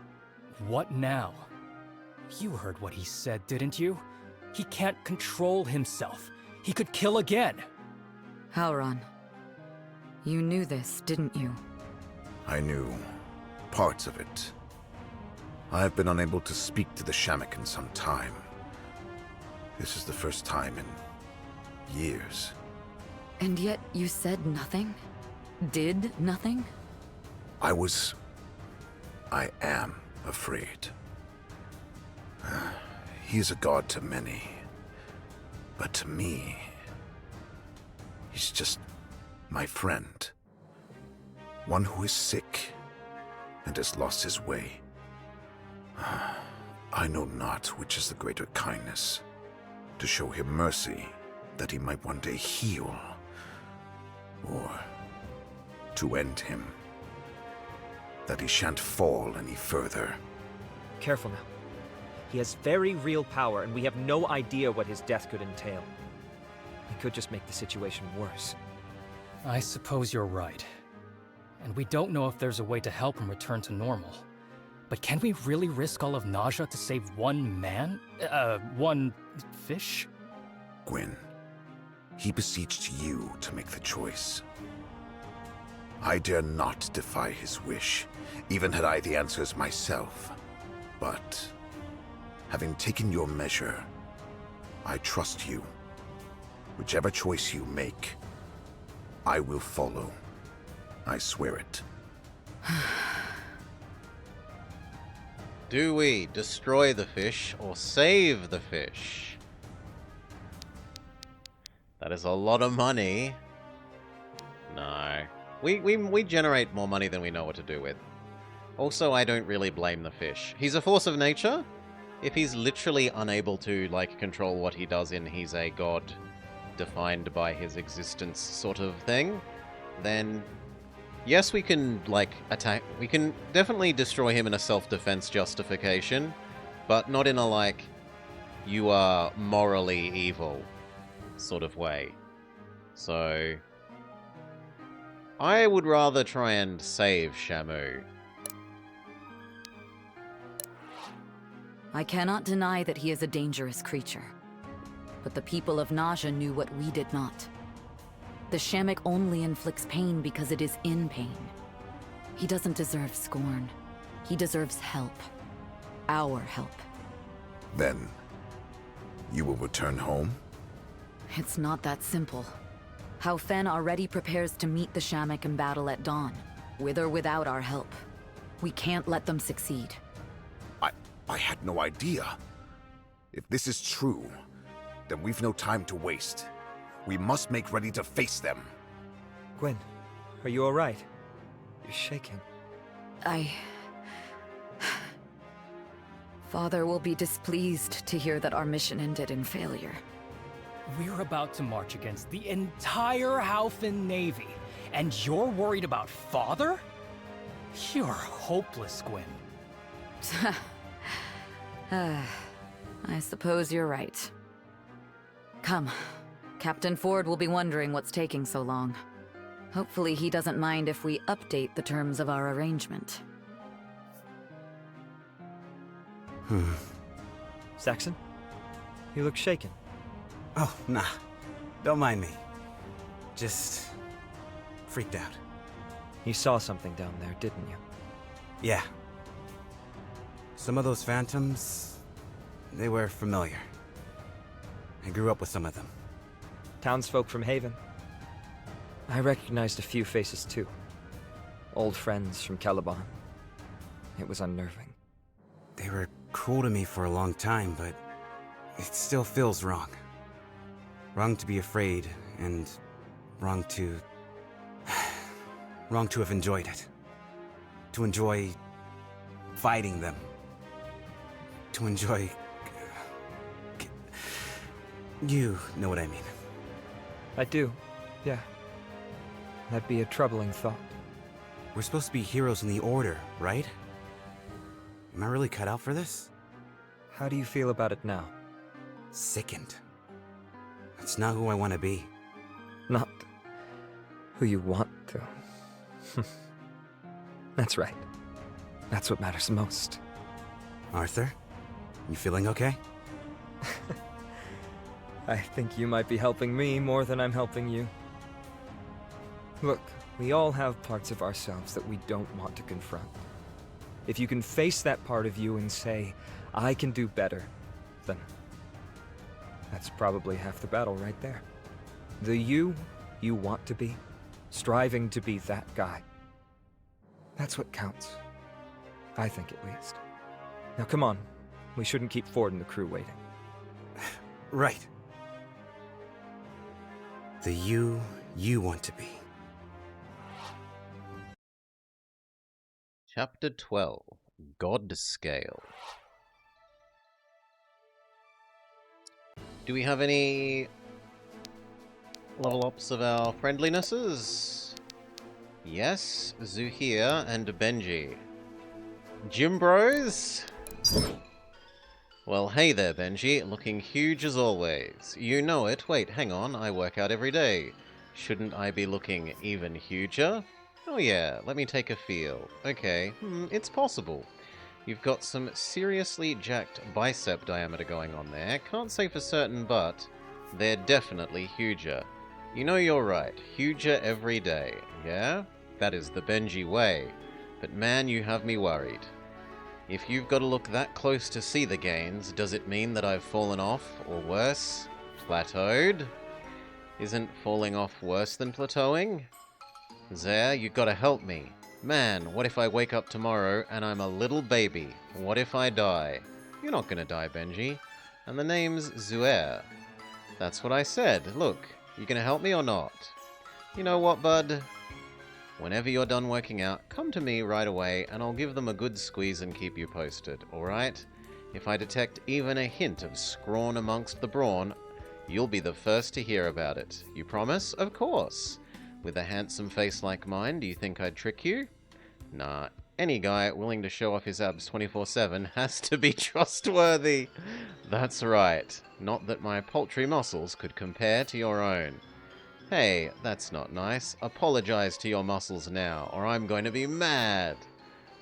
what now? You heard what he said, didn't you? He can't control himself. He could kill again. Halron, you knew this, didn't you? I knew parts of it. I have been unable to speak to the Shamak in some time. This is the first time in years. And yet you said nothing? Did nothing? I am afraid. He is a god to many, but to me, he's just my friend. One who is sick and has lost his way. I know not which is the greater kindness, to show him mercy that he might one day heal, or to end him, that he shan't fall any further. Careful now. He has very real power, and we have no idea what his death could entail. He could just make the situation worse. I suppose you're right. And we don't know if there's a way to help him return to normal. But can we really risk all of Naja to save one man? One fish? Gwyn, he beseeched you to make the choice. I dare not defy his wish, even had I the answers myself. But, having taken your measure, I trust you. Whichever choice you make, I will follow. I swear it. Do we destroy the fish or save the fish? That is a lot of money. No. We generate more money than we know what to do with. Also, I don't really blame the fish. He's a force of nature. If he's literally unable to, like, control what he does in he's a god defined by his existence sort of thing, then yes, we can, like, attack. We can definitely destroy him in a self-defense justification, but not in a, like, you are morally evil sort of way. So I would rather try and save Shamu. I cannot deny that he is a dangerous creature. But the people of Naja knew what we did not. The Shamak only inflicts pain because it is in pain. He doesn't deserve scorn. He deserves help. Our help. Then, you will return home? It's not that simple. Hao Fen already prepares to meet the Shamak in battle at dawn, with or without our help. We can't let them succeed. I had no idea. If this is true, then we've no time to waste. We must make ready to face them. Gwen, are you alright? You're shaking. Father will be displeased to hear that our mission ended in failure. We're about to march against the entire Halfin Navy, and you're worried about Father? You're hopeless, Gwen. I suppose you're right. Come. Captain Ford will be wondering what's taking so long. Hopefully he doesn't mind if we update the terms of our arrangement. Saxon? You look shaken. Oh, nah. Don't mind me. Just freaked out. You saw something down there, didn't you? Yeah. Some of those phantoms, they were familiar. I grew up with some of them. Townsfolk from Haven. I recognized a few faces too. Old friends from Caliban. It was unnerving. They were cool to me for a long time, but it still feels wrong. Wrong to be afraid, and wrong to have enjoyed it. To enjoy fighting them. To enjoy... You know what I mean. I do, yeah. That'd be a troubling thought. We're supposed to be heroes in the Order, right? Am I really cut out for this? How do you feel about it now? Sickened. It's not who I want to be. Not who you want to. That's right. That's what matters most. Arthur, you feeling okay? I think you might be helping me more than I'm helping you. Look, we all have parts of ourselves that we don't want to confront. If you can face that part of you and say, I can do better, then that's probably half the battle right there. The you want to be, striving to be that guy. That's what counts. I think at least. Now come on, we shouldn't keep Ford and the crew waiting. Right. The you want to be. Chapter 12, God Scale. Do we have any level ups of our friendlinesses? Yes, Zuhir and Benji. Gym Bros? Well, hey there, Benji. Looking huge as always. You know it. Wait, hang on. I work out every day. Shouldn't I be looking even huger? Oh yeah, let me take a feel. Okay, it's possible. You've got some seriously jacked bicep diameter going on there. Can't say for certain, but they're definitely huger. You know you're right. Huger every day, yeah? That is the Benji way. But man, you have me worried. If you've got to look that close to see the gains, does it mean that I've fallen off, or worse, plateaued? Isn't falling off worse than plateauing? Zare, you gotta help me. Man, what if I wake up tomorrow and I'm a little baby? What if I die? You're not gonna die, Benji. And the name's Zuer. That's what I said. Look, you gonna help me or not? You know what, bud? Whenever you're done working out, come to me right away and I'll give them a good squeeze and keep you posted, alright? If I detect even a hint of scrawn amongst the brawn, you'll be the first to hear about it. You promise? Of course. With a handsome face like mine, do you think I'd trick you? Nah, any guy willing to show off his abs 24/7 has to be trustworthy. That's right. Not that my paltry muscles could compare to your own. Hey, that's not nice. Apologize to your muscles now, or I'm going to be mad.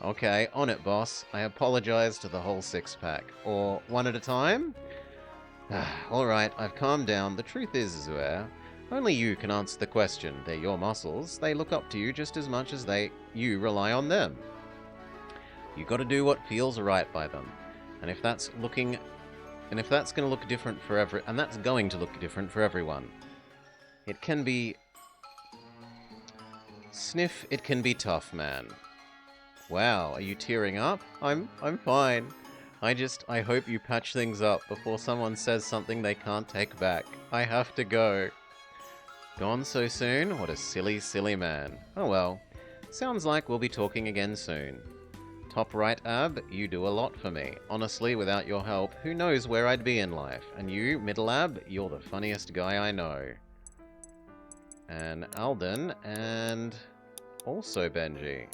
Okay, on it, boss. I apologize to the whole six-pack. Or one at a time? Alright, I've calmed down. The truth is, Zuer, only you can answer the question. They're your muscles. They look up to you just as much as you rely on them. You gotta do what feels right by them. And if that's going to look different for everyone. It can be... Sniff, it can be tough, man. Wow, are you tearing up? I'm fine. I hope you patch things up before someone says something they can't take back. I have to go. Gone so soon? What a silly, silly man. Oh well. Sounds like we'll be talking again soon. Top right, Ab, you do a lot for me. Honestly, without your help, who knows where I'd be in life. And you, middle Ab, you're the funniest guy I know. And Alden, and also Benji.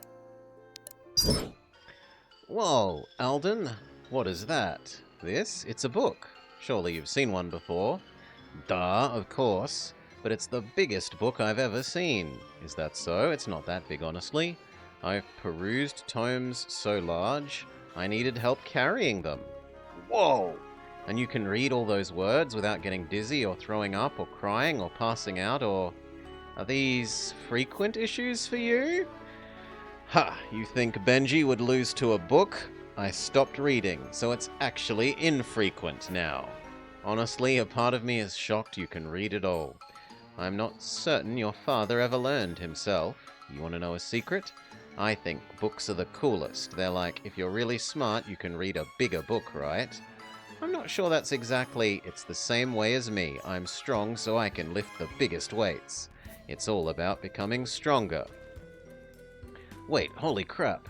Whoa, Alden, what is that? This? It's a book. Surely you've seen one before. Duh, of course. But it's the biggest book I've ever seen. Is that so? It's not that big, honestly. I've perused tomes so large, I needed help carrying them. Whoa! And you can read all those words without getting dizzy or throwing up or crying or passing out or... Are these frequent issues for you? Ha! You think Benji would lose to a book? I stopped reading, so it's actually infrequent now. Honestly, a part of me is shocked you can read it all. I'm not certain your father ever learned himself. You want to know a secret? I think books are the coolest. They're like, if you're really smart, you can read a bigger book, right? I'm not sure that's exactly... It's the same way as me. I'm strong, so I can lift the biggest weights. It's all about becoming stronger. Wait, holy crap.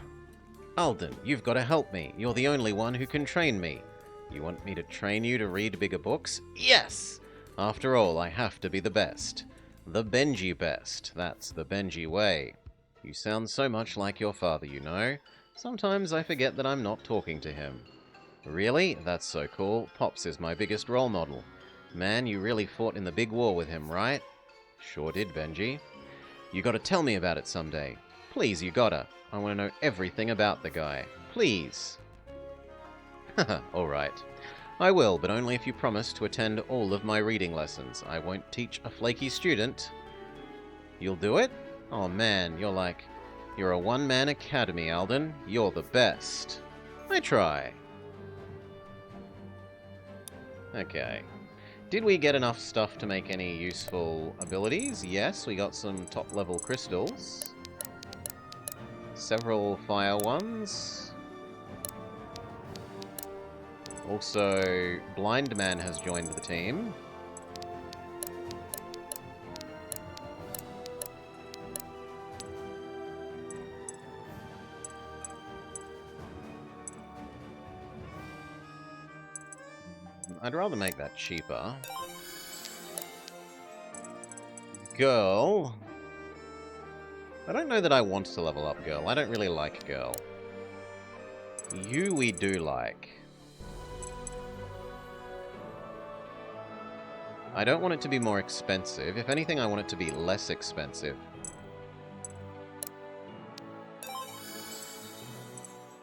Alden, you've got to help me. You're the only one who can train me. You want me to train you to read bigger books? Yes! After all, I have to be the best. The Benji best. That's the Benji way. You sound so much like your father, you know. Sometimes I forget that I'm not talking to him. Really? That's so cool. Pops is my biggest role model. Man, you really fought in the big war with him, right? Sure did, Benji. You gotta tell me about it someday. Please, you gotta. I want to know everything about the guy. Please. Haha, alright. I will, but only if you promise to attend all of my reading lessons. I won't teach a flaky student. You'll do it? Oh man, you're a one-man academy, Alden. You're the best. I try. Okay. Did we get enough stuff to make any useful abilities? Yes, we got some top-level crystals. Several fire ones. Also, Blind Man has joined the team. I'd rather make that cheaper. Girl. I don't know that I want to level up Girl. I don't really like Girl. You we do like. I don't want it to be more expensive. If anything, I want it to be less expensive.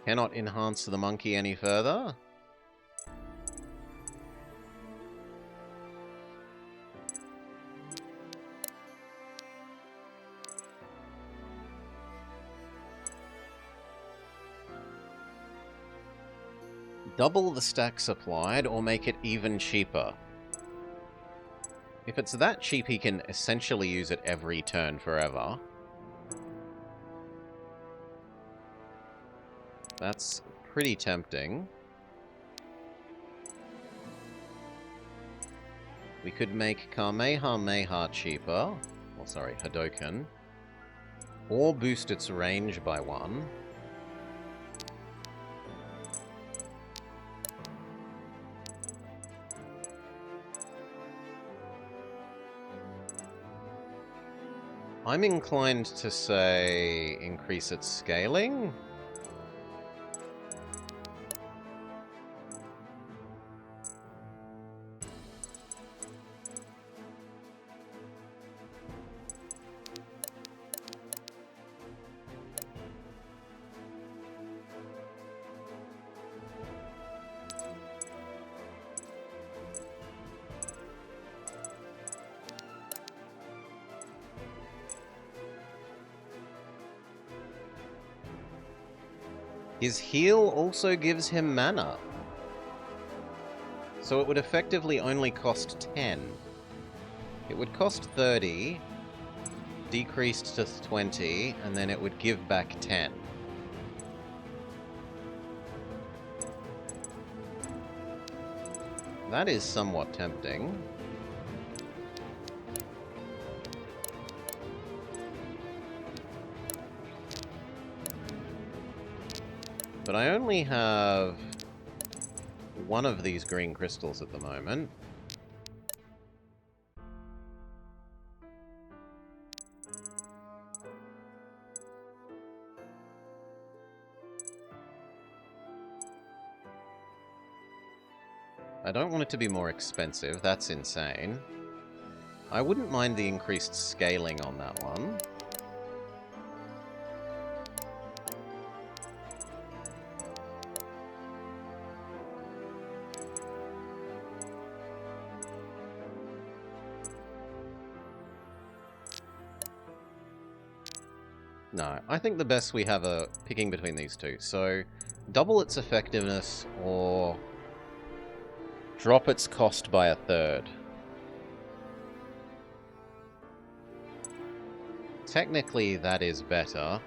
Cannot enhance the monkey any further. Double the stack supplied, or make it even cheaper. If it's that cheap, he can essentially use it every turn forever. That's pretty tempting. We could make Kamehameha cheaper. Oh, sorry, Hadoken. Or boost its range by 1. I'm inclined to say increase its scaling. His heal also gives him mana. So it would effectively only cost 10. It would cost 30, decreased to 20, and then it would give back 10. That is somewhat tempting. But I only have one of these green crystals at the moment. I don't want it to be more expensive, that's insane. I wouldn't mind the increased scaling on that one. No, I think the best we have are picking between these two. So, double its effectiveness or drop its cost by a third. Technically, that is better.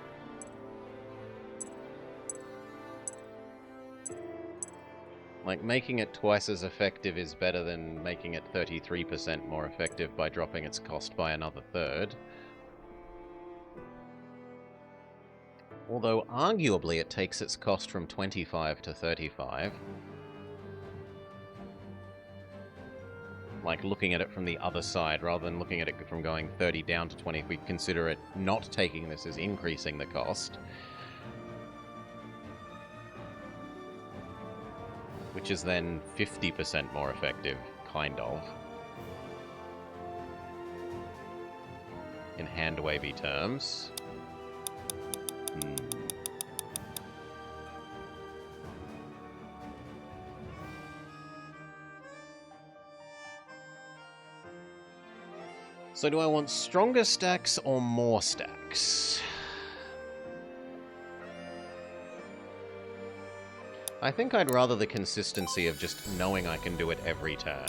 Like, making it twice as effective is better than making it 33% more effective by dropping its cost by another third. Although, arguably, it takes its cost from 25 to 35. Like, looking at it from the other side, rather than looking at it from going 30 down to 20, if we consider it not taking this as increasing the cost. Which is then 50% more effective, kind of. In hand-wavy terms. So do I want stronger stacks or more stacks? I think I'd rather the consistency of just knowing I can do it every turn.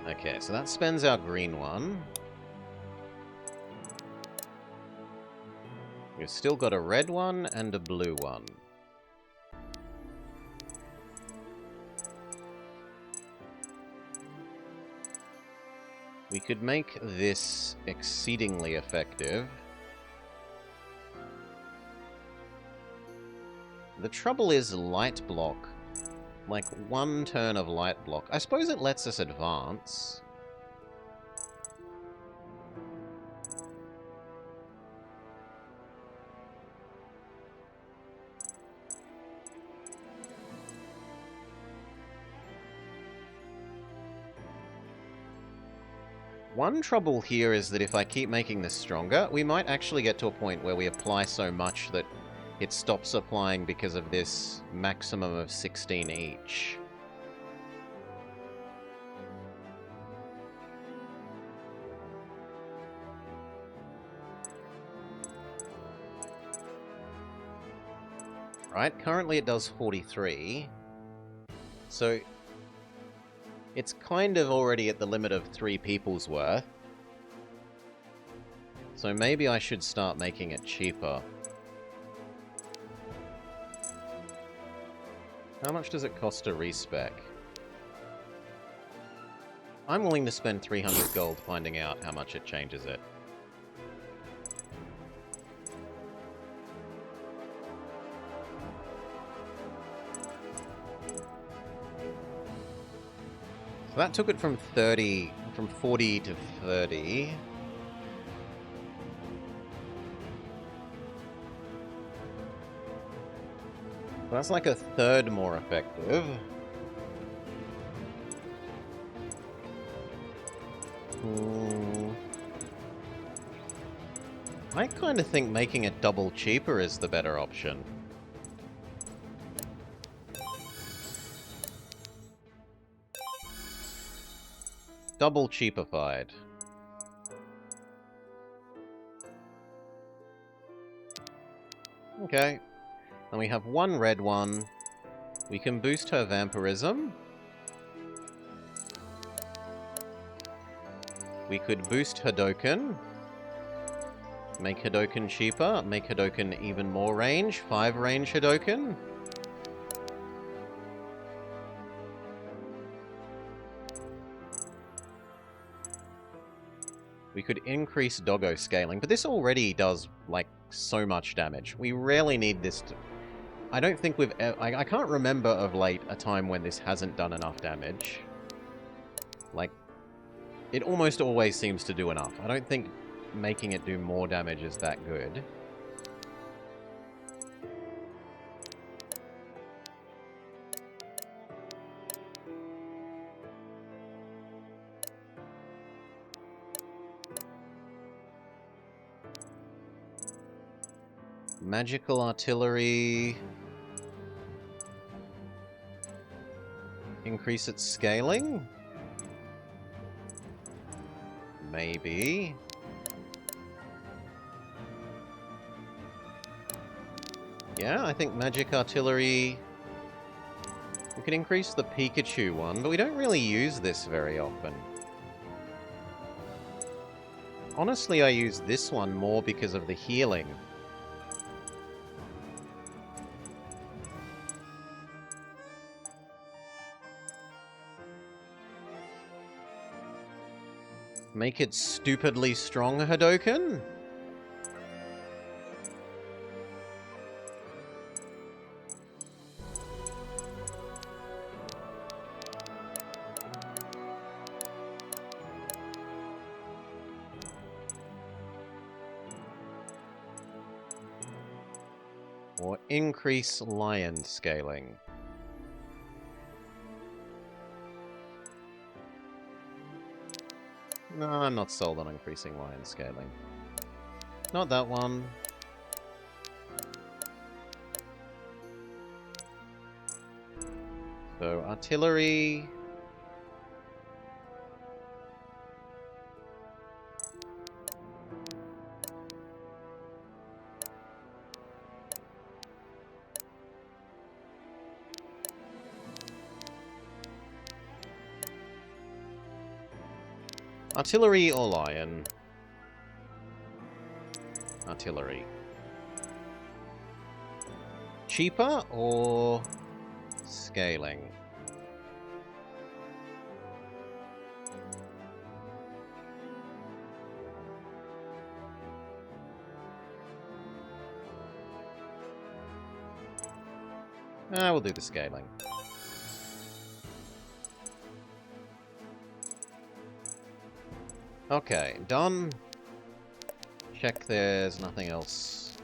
Okay, so that spends our green one. We've still got a red one and a blue one. We could make this exceedingly effective. The trouble is light block. Like, one turn of light block. I suppose it lets us advance. One trouble here is that if I keep making this stronger, we might actually get to a point where we apply so much that it stops applying because of this maximum of 16 each. Right, currently it does 43. So it's kind of already at the limit of 3 people's worth. So maybe I should start making it cheaper. How much does it cost to respec? I'm willing to spend 300 gold finding out how much it changes it. So that took it from 40 to 30. That's like a third more effective. I kind of think making it double cheaper is the better option. Double cheapified. Okay. And we have one red one. We can boost her vampirism. We could boost Hadoken. Make Hadoken cheaper. Make Hadoken even more range. 5 range Hadoken. We could increase doggo scaling, but this already does, like, so much damage. We rarely need this to... I don't think we've... I can't remember of late a time when this hasn't done enough damage. Like, it almost always seems to do enough. I don't think making it do more damage is that good. Magical artillery. Increase its scaling? Maybe. Yeah, I think magic artillery... We could increase the Pikachu one, but we don't really use this very often. Honestly, I use this one more because of the healing. Make it stupidly strong, Hadoken? Or increase lion scaling. No, I'm not sold on increasing lion scaling. Not that one. So, artillery... Artillery or lion? Artillery. Cheaper or scaling? We'll do the scaling. Okay, done. Check there's nothing else.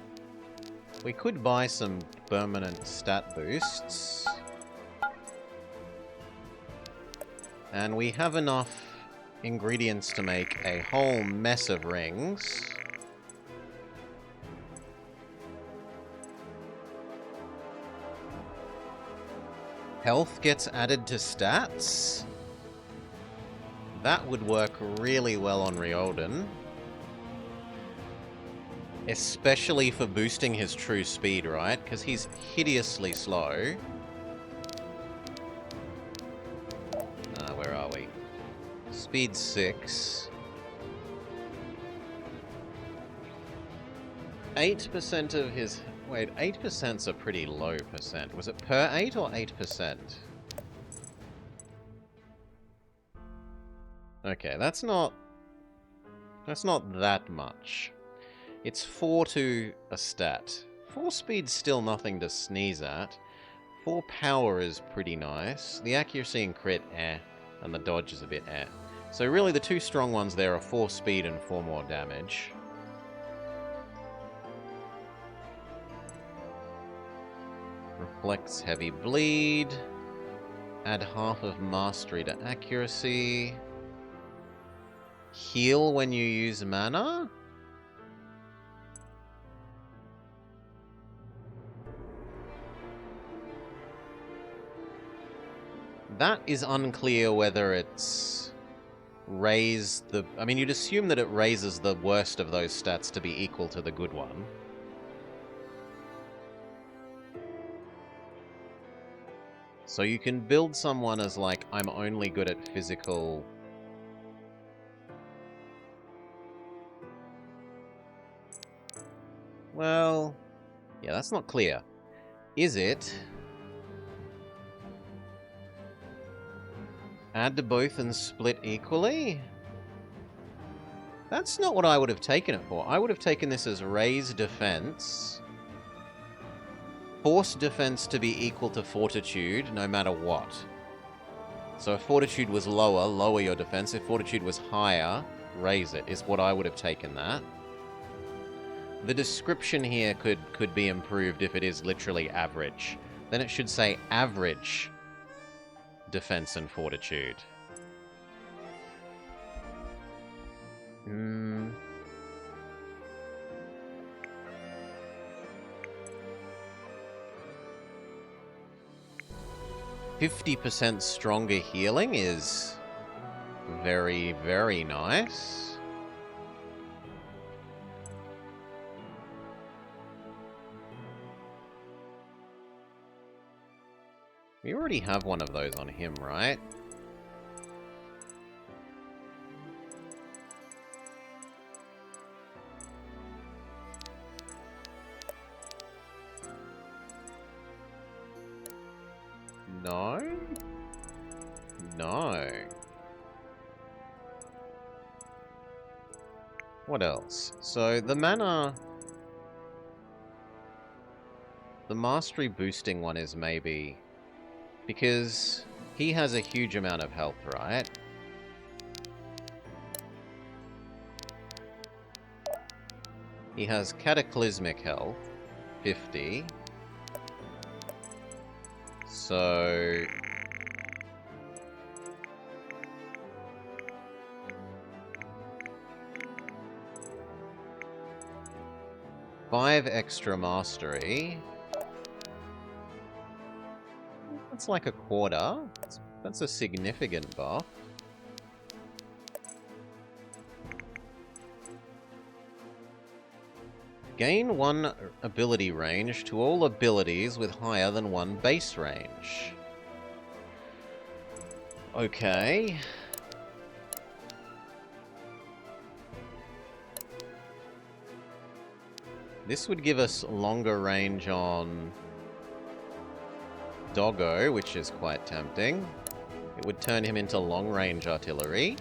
We could buy some permanent stat boosts. And we have enough ingredients to make a whole mess of rings. Health gets added to stats? That would work really well on Riordan. Especially for boosting his true speed, right? Because he's hideously slow. Where are we? Speed 6. 8% of his... Wait, 8%'s a pretty low percent. Was it per 8 or 8%? Okay, that's not that much. It's 4 to a stat. 4 speed's still nothing to sneeze at. 4 power is pretty nice. The accuracy and crit, and the dodge is a bit, So really the two strong ones there are 4 speed and 4 more damage. Reflects heavy bleed. Add half of mastery to accuracy. Heal when you use mana? That is unclear whether it's raised the... I mean, you'd assume that it raises the worst of those stats to be equal to the good one. So you can build someone as like, I'm only good at physical... Well, yeah, that's not clear. Is it? Add to both and split equally? That's not what I would have taken it for. I would have taken this as raise defense. Force defense to be equal to fortitude, no matter what. So if fortitude was lower, lower your defense. If fortitude was higher, raise it, is what I would have taken that. The description here could be improved if it is literally average. Then it should say average defense and fortitude. 50% stronger healing is very, very nice. We already have one of those on him, right? No? No. What else? So, the mana... The mastery boosting one is maybe... Because he has a huge amount of health, right? He has cataclysmic health, 50. So... Five extra mastery. That's like a quarter. That's a significant buff. Gain 1 ability range to all abilities with higher than 1 base range. Okay. This would give us longer range on Doggo, which is quite tempting. It would turn him into long-range artillery.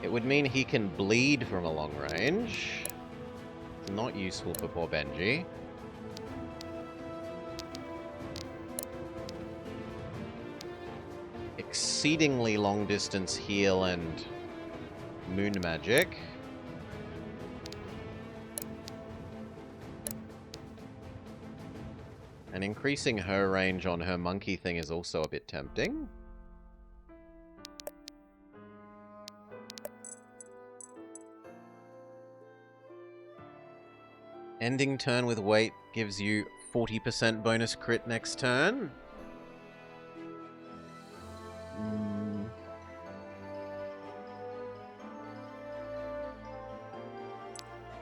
It would mean he can bleed from a long range. It's not useful for poor Benji. Exceedingly long-distance heal and moon magic. And increasing her range on her monkey thing is also a bit tempting. Ending turn with weight gives you 40% bonus crit next turn.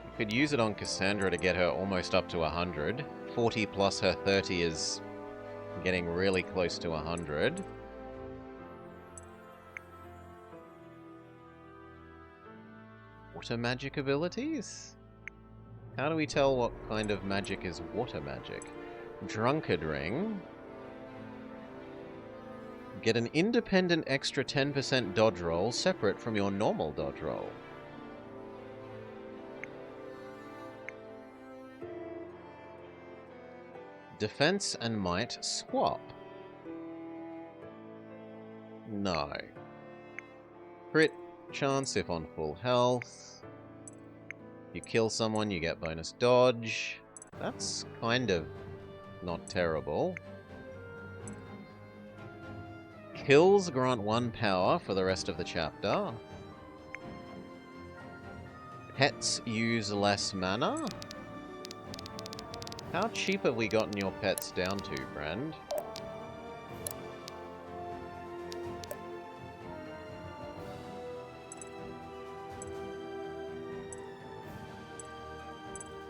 You could use it on Cassandra to get her almost up to 100. 40 plus her 30 is getting really close to 100. Water magic abilities? How do we tell what kind of magic is water magic? Drunkard Ring. Get an independent extra 10% dodge roll separate from your normal dodge roll. Defense and might swap. No. Crit chance if on full health. You kill someone, you get bonus dodge. That's kind of not terrible. Kills grant 1 power for the rest of the chapter. Pets use less mana. How cheap have we gotten your pets down to, friend?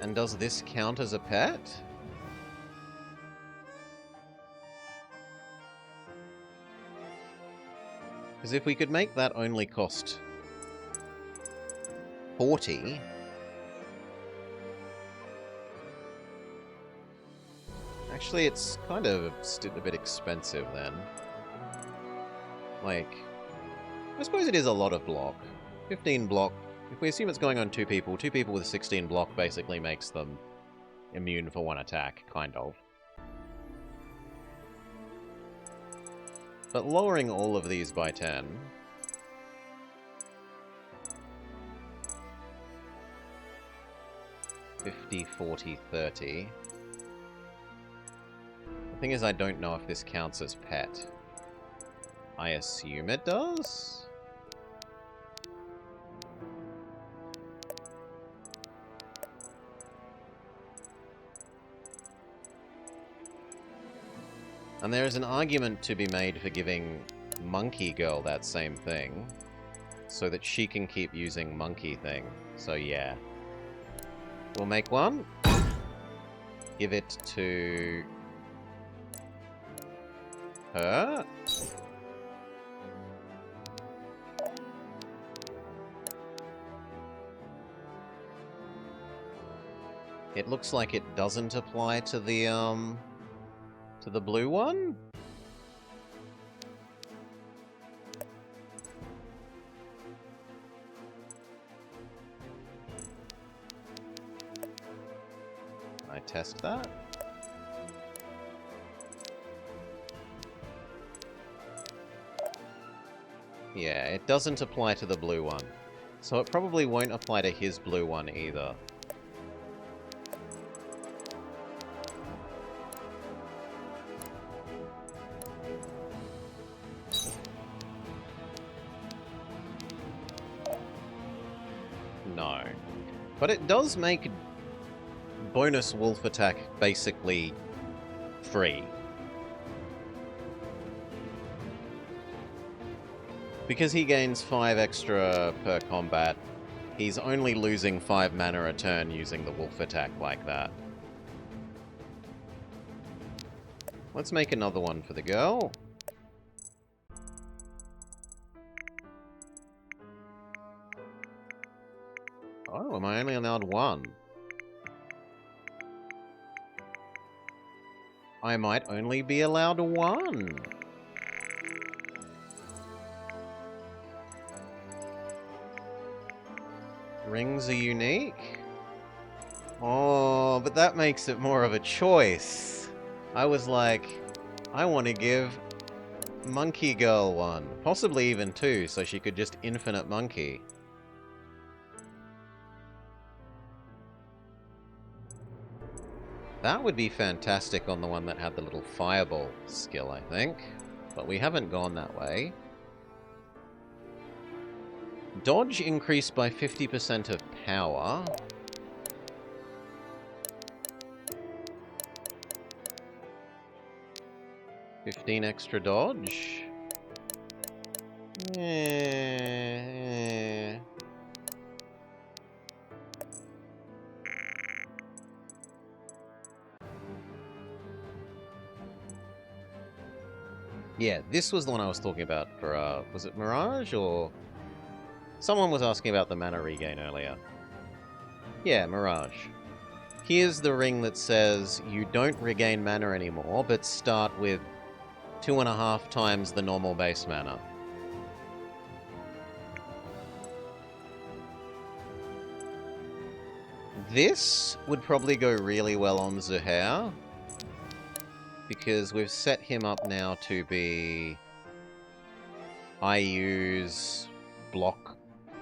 And does this count as a pet? Because if we could make that only cost 40... Actually, it's kind of a bit expensive then. Like, I suppose it is a lot of block. 15 block. If we assume it's going on 2 people with 16 block basically makes them immune for 1 attack, kind of. But lowering all of these by 10... 50, 40, 30... The thing is, I don't know if this counts as pet. I assume it does? And there is an argument to be made for giving Monkey Girl that same thing, so that she can keep using Monkey Thing. So yeah. We'll make one. Give it to... her. It looks like it doesn't apply to the blue one? I test that. Yeah, it doesn't apply to the blue one. So it probably won't apply to his blue one either. No. But it does make bonus wolf attack basically free. Because he gains 5 extra per combat, he's only losing 5 mana a turn using the wolf attack like that. Let's make another one for the girl. Oh, am I only allowed 1? I might only be allowed 1. Rings are unique? Oh, but that makes it more of a choice. I was like, I want to give Monkey Girl 1. Possibly even 2, so she could just infinite monkey. That would be fantastic on the one that had the little fireball skill, I think. But we haven't gone that way. Dodge increased by 50% of power. $15 extra dodge. Yeah, this was the one I was talking about for, was it Mirage, or... Someone was asking about the mana regain earlier. Yeah, Mirage. Here's the ring that says you don't regain mana anymore, but start with 2.5 times the normal base mana. This would probably go really well on Zuhair, because we've set him up now to be... I use block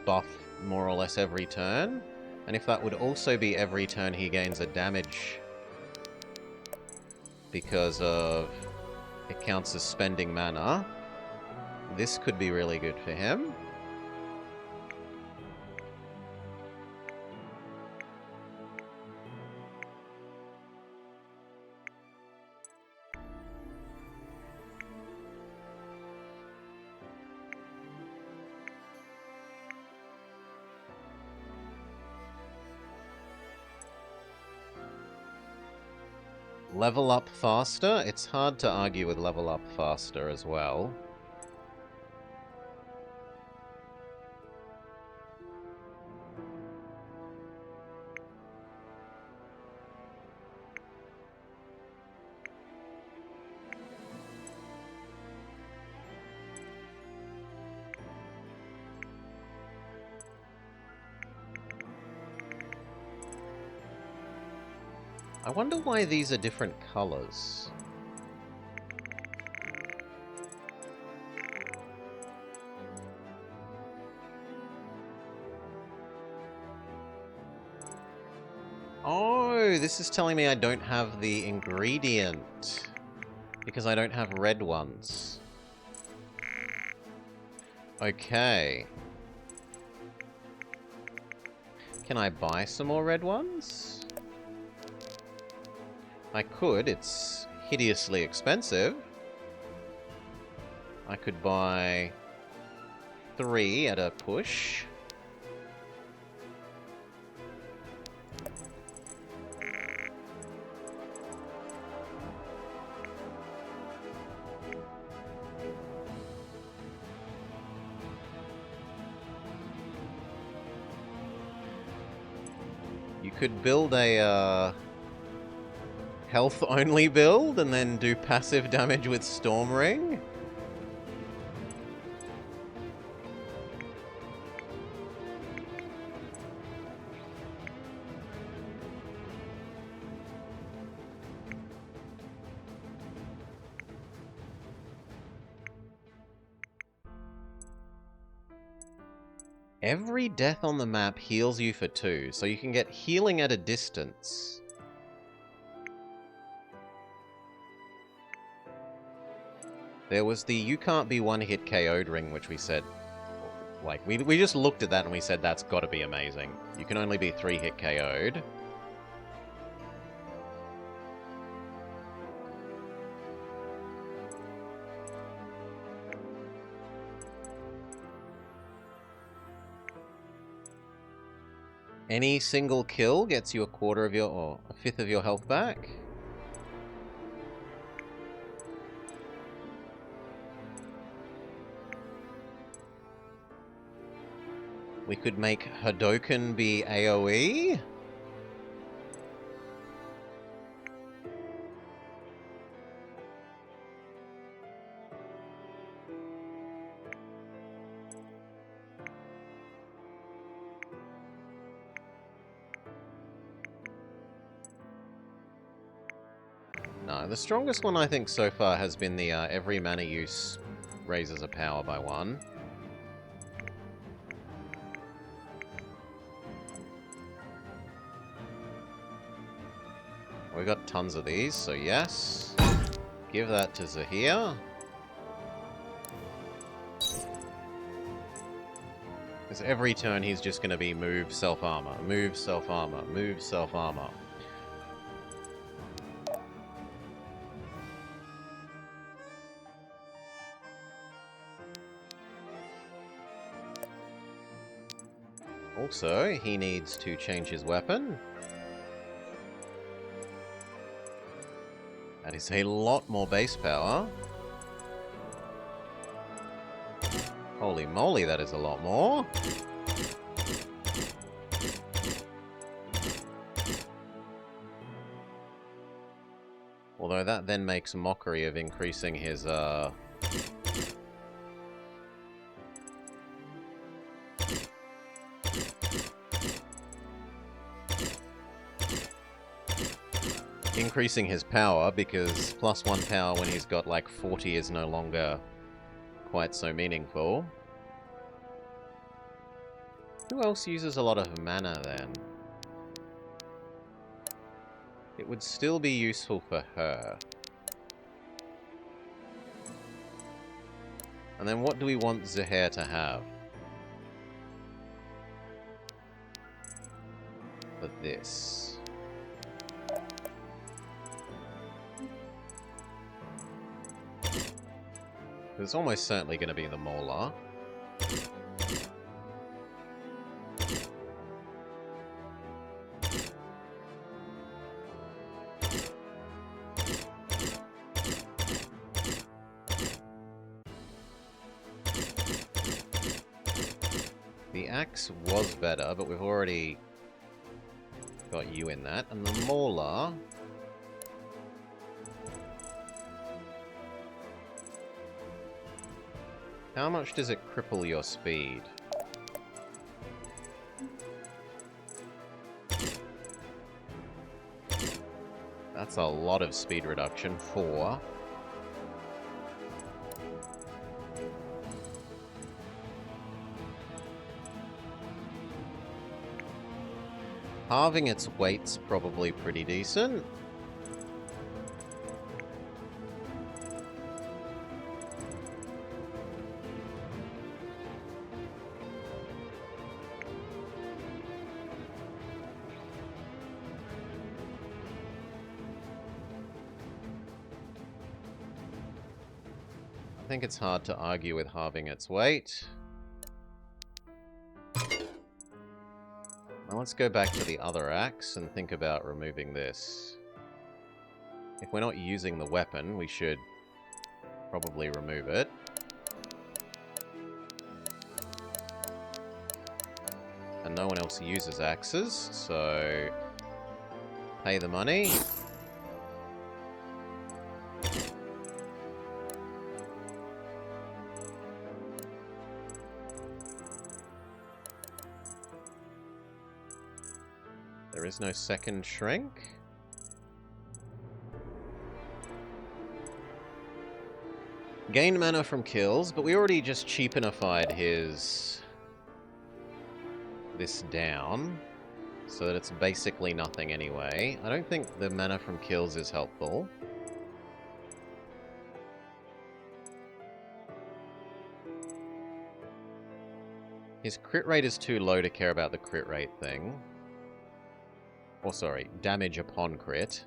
buff more or less every turn, and if that would also be every turn he gains a damage because of it counts as spending mana, this could be really good for him. Level up faster? It's hard to argue with level up faster as well. I wonder why these are different colors. Oh, this is telling me I don't have the ingredient. Because I don't have red ones. Okay. Can I buy some more red ones? I could. It's hideously expensive. I could buy 3 at a push. You could build a health-only build and then do passive damage with Storm Ring. Every death on the map heals you for 2, so you can get healing at a distance. There was the you can't be one-hit KO'd ring, which we said... Like, we just looked at that and we said that's gotta be amazing. You can only be 3-hit KO'd. Any single kill gets you a quarter of your, or a fifth of your health back. We could make Hadoken be AoE. No, the strongest one I think so far has been the every mana use raises a power by 1. We got tons of these, so yes. Give that to Zahir. Because every turn he's just going to be move self-armor, move self-armor, move self-armor. Also, he needs to change his weapon. That is a lot more base power. Holy moly, that is a lot more. Although that then makes mockery of increasing his, increasing his power, because +1 power when he's got like 40 is no longer quite so meaningful. Who else uses a lot of mana then? It would still be useful for her. And then what do we want Zahir to have? For this. It's almost certainly going to be the Mauler. The axe was better, but we've already got you in that. And the Mauler... How much does it cripple your speed? That's a lot of speed reduction. 4. Halving its weight's probably pretty decent. I think it's hard to argue with halving its weight. Now let's go back to the other axe and think about removing this. If we're not using the weapon, we should probably remove it. And no one else uses axes, so pay the money. There is no second shrink. Gain mana from kills, but we already just cheapenified this down, so that it's basically nothing anyway. I don't think the mana from kills is helpful. His crit rate is too low to care about the crit rate thing. Or sorry, damage upon crit.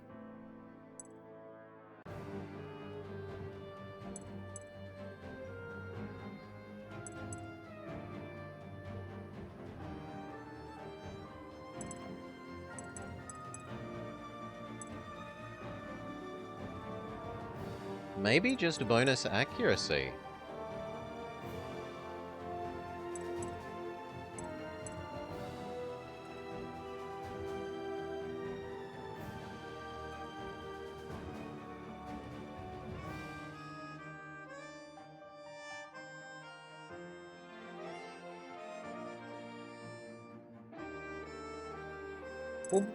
Maybe just bonus accuracy.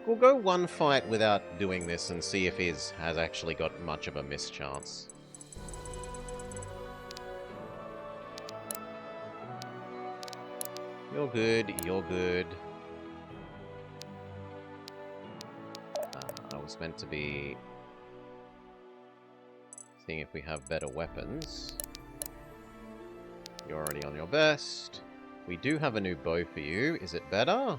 We'll go one fight without doing this and see if his has actually got much of a mischance. You're good, you're good. I was meant to be seeing if we have better weapons. You're already on your best. We do have a new bow for you. Is it better?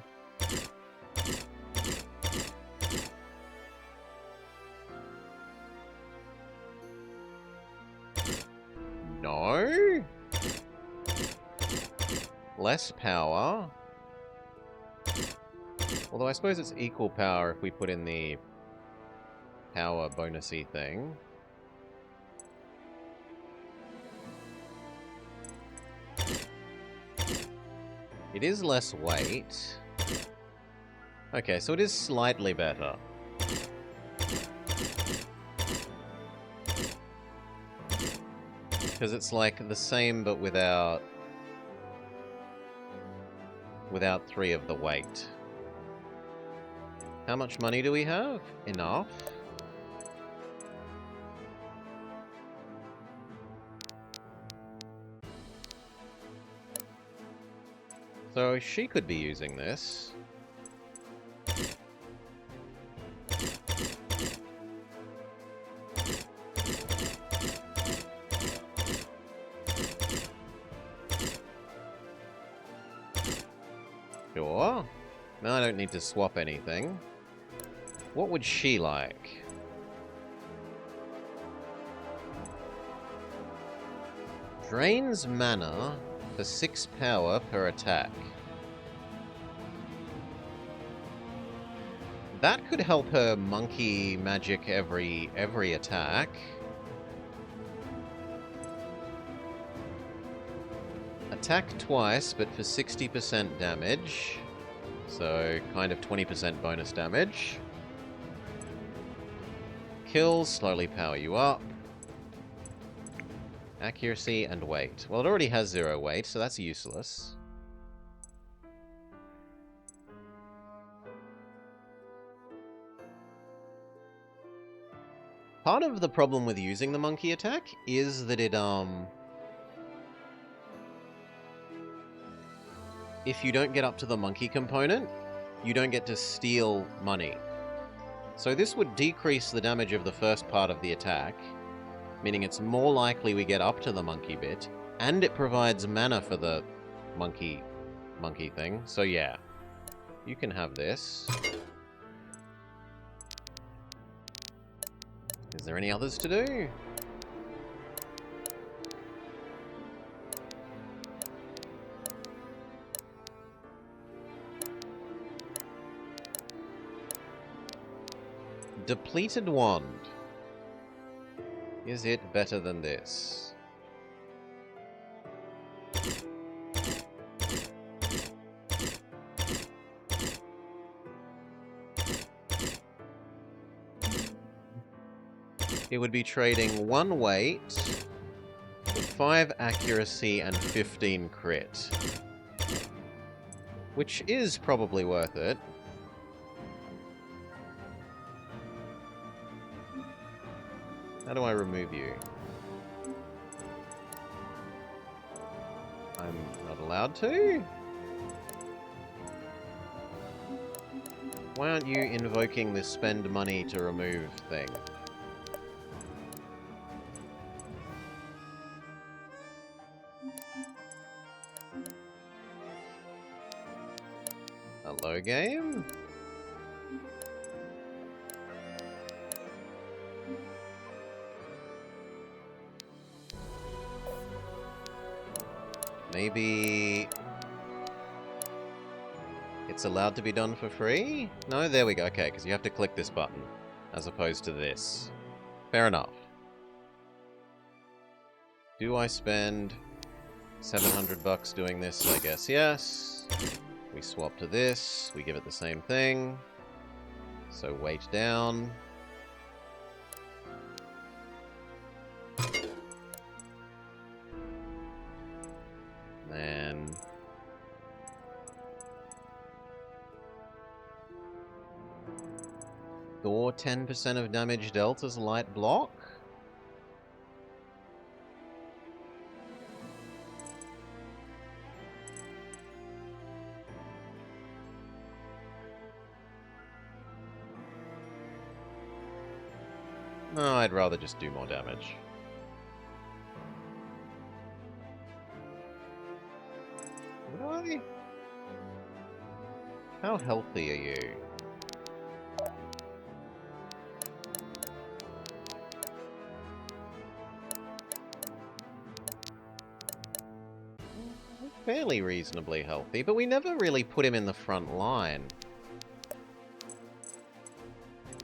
No? Less power? Although I suppose it's equal power if we put in the power bonusy thing. It is less weight. Okay, so it is slightly better. Because it's like the same but without 3 of the weight. How much money do we have? Enough. So she could be using this. Sure. Now I don't need to swap anything. What would she like? Drains mana for 6 power per attack. That could help her monkey magic every attack. Attack twice, but for 60% damage. So, kind of 20% bonus damage. Kills slowly power you up. Accuracy and weight. Well, it already has 0 weight, so that's useless. Part of the problem with using the monkey attack is that it, if you don't get up to the monkey component, you don't get to steal money. So this would decrease the damage of the first part of the attack, meaning it's more likely we get up to the monkey bit, and it provides mana for the monkey thing. So yeah, you can have this. Is there any others to do? Depleted Wand. Is it better than this? It would be trading 1 weight, 5 accuracy, and 15 crit. Which is probably worth it. How do I remove you? I'm not allowed to? Why aren't you invoking the spend money to remove thing? Hello, game? Maybe it's allowed to be done for free? No, there we go. Okay, because you have to click this button as opposed to this. Fair enough. Do I spend 700 bucks doing this? I guess yes. We swap to this. We give it the same thing. So weight down. Then Thor 10% of damage dealt as light block. No, I'd rather just do more damage. Would I? How healthy are you? Fairly reasonably healthy, but we never really put him in the front line.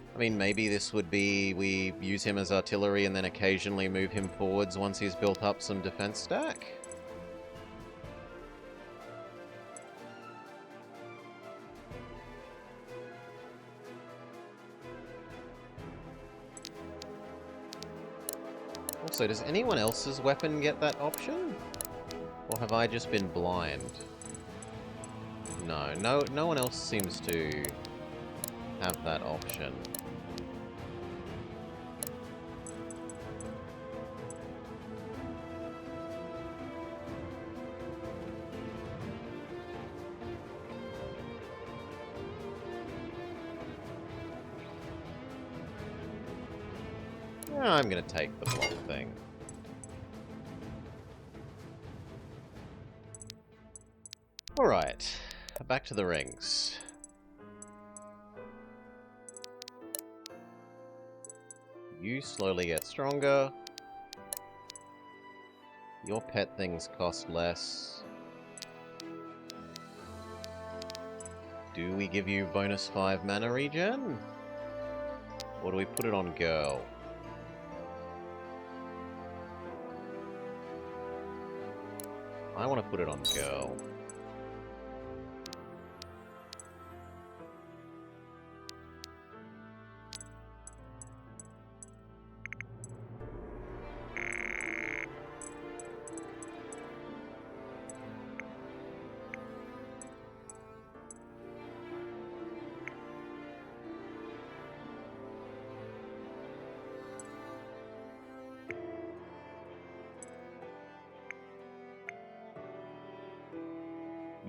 I mean, maybe this would be we use him as artillery and then occasionally move him forwards once he's built up some defense stack. Also, does anyone else's weapon get that option? Or have I just been blind? No one else seems to have that option. I'm gonna take the block thing. Alright, back to the rings. You slowly get stronger. Your pet things cost less. Do we give you bonus 5 mana regen? Or do we put it on girl? I want to put it on girl.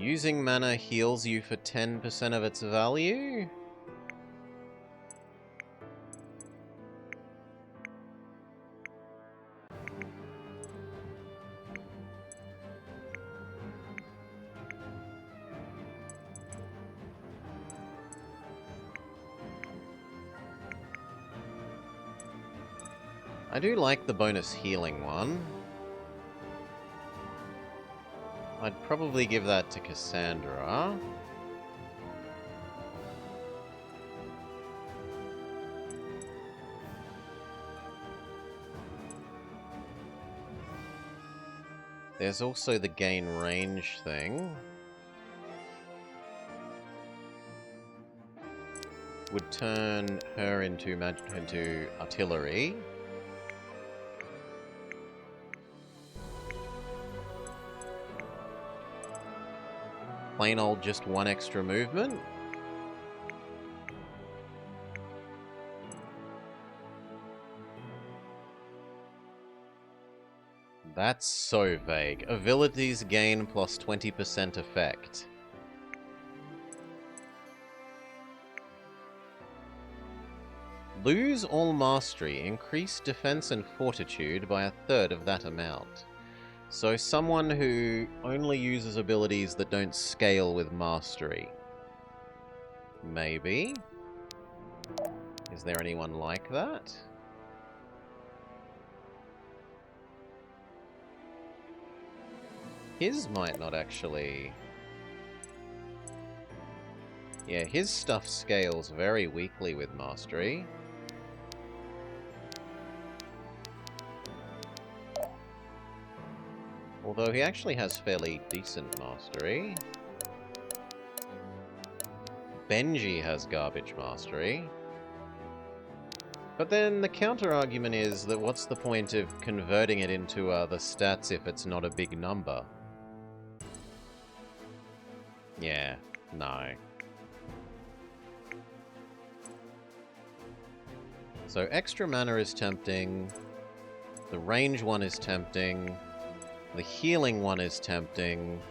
Using mana heals you for 10% of its value? I do like the bonus healing one. I'd probably give that to Cassandra. There's also the gain range thing. Would turn her into artillery. Plain old just one extra movement. That's so vague. Abilities gain plus 20% effect. Lose all mastery. Increase defense and fortitude by 1/3 of that amount. So someone who only uses abilities that don't scale with mastery. Maybe? Is there anyone like that? His might not actually... Yeah, his stuff scales very weakly with mastery. Although he actually has fairly decent mastery. Benji has garbage mastery. But then the counter-argument is that what's the point of converting it into the stats if it's not a big number? Yeah, no. So extra mana is tempting. The range one is tempting. The healing one is tempting.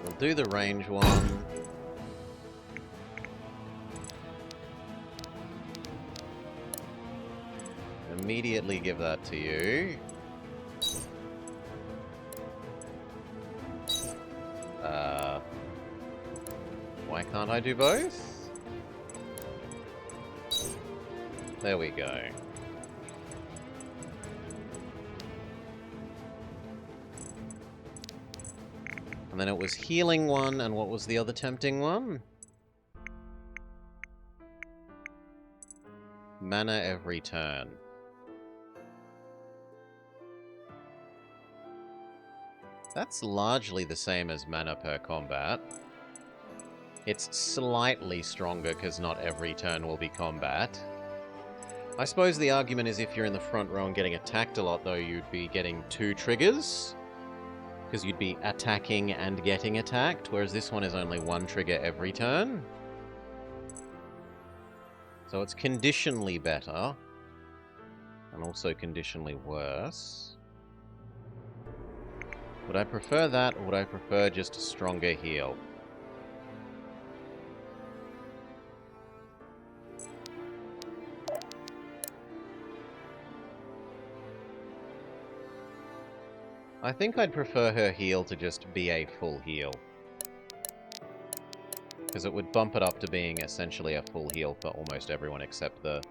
We'll do the range one. Immediately give that to you. Why can't I do both? There we go. And then it was healing one, and what was the other tempting one? Mana every turn. That's largely the same as mana per combat. It's slightly stronger because not every turn will be combat. I suppose the argument is if you're in the front row and getting attacked a lot, though, you'd be getting 2 triggers. Because you'd be attacking and getting attacked, whereas this one is only 1 trigger every turn. So it's conditionally better. And also conditionally worse. Would I prefer that, or would I prefer just a stronger heal? I think I'd prefer her heal to just be a full heal. Because it would bump it up to being essentially a full heal for almost everyone except the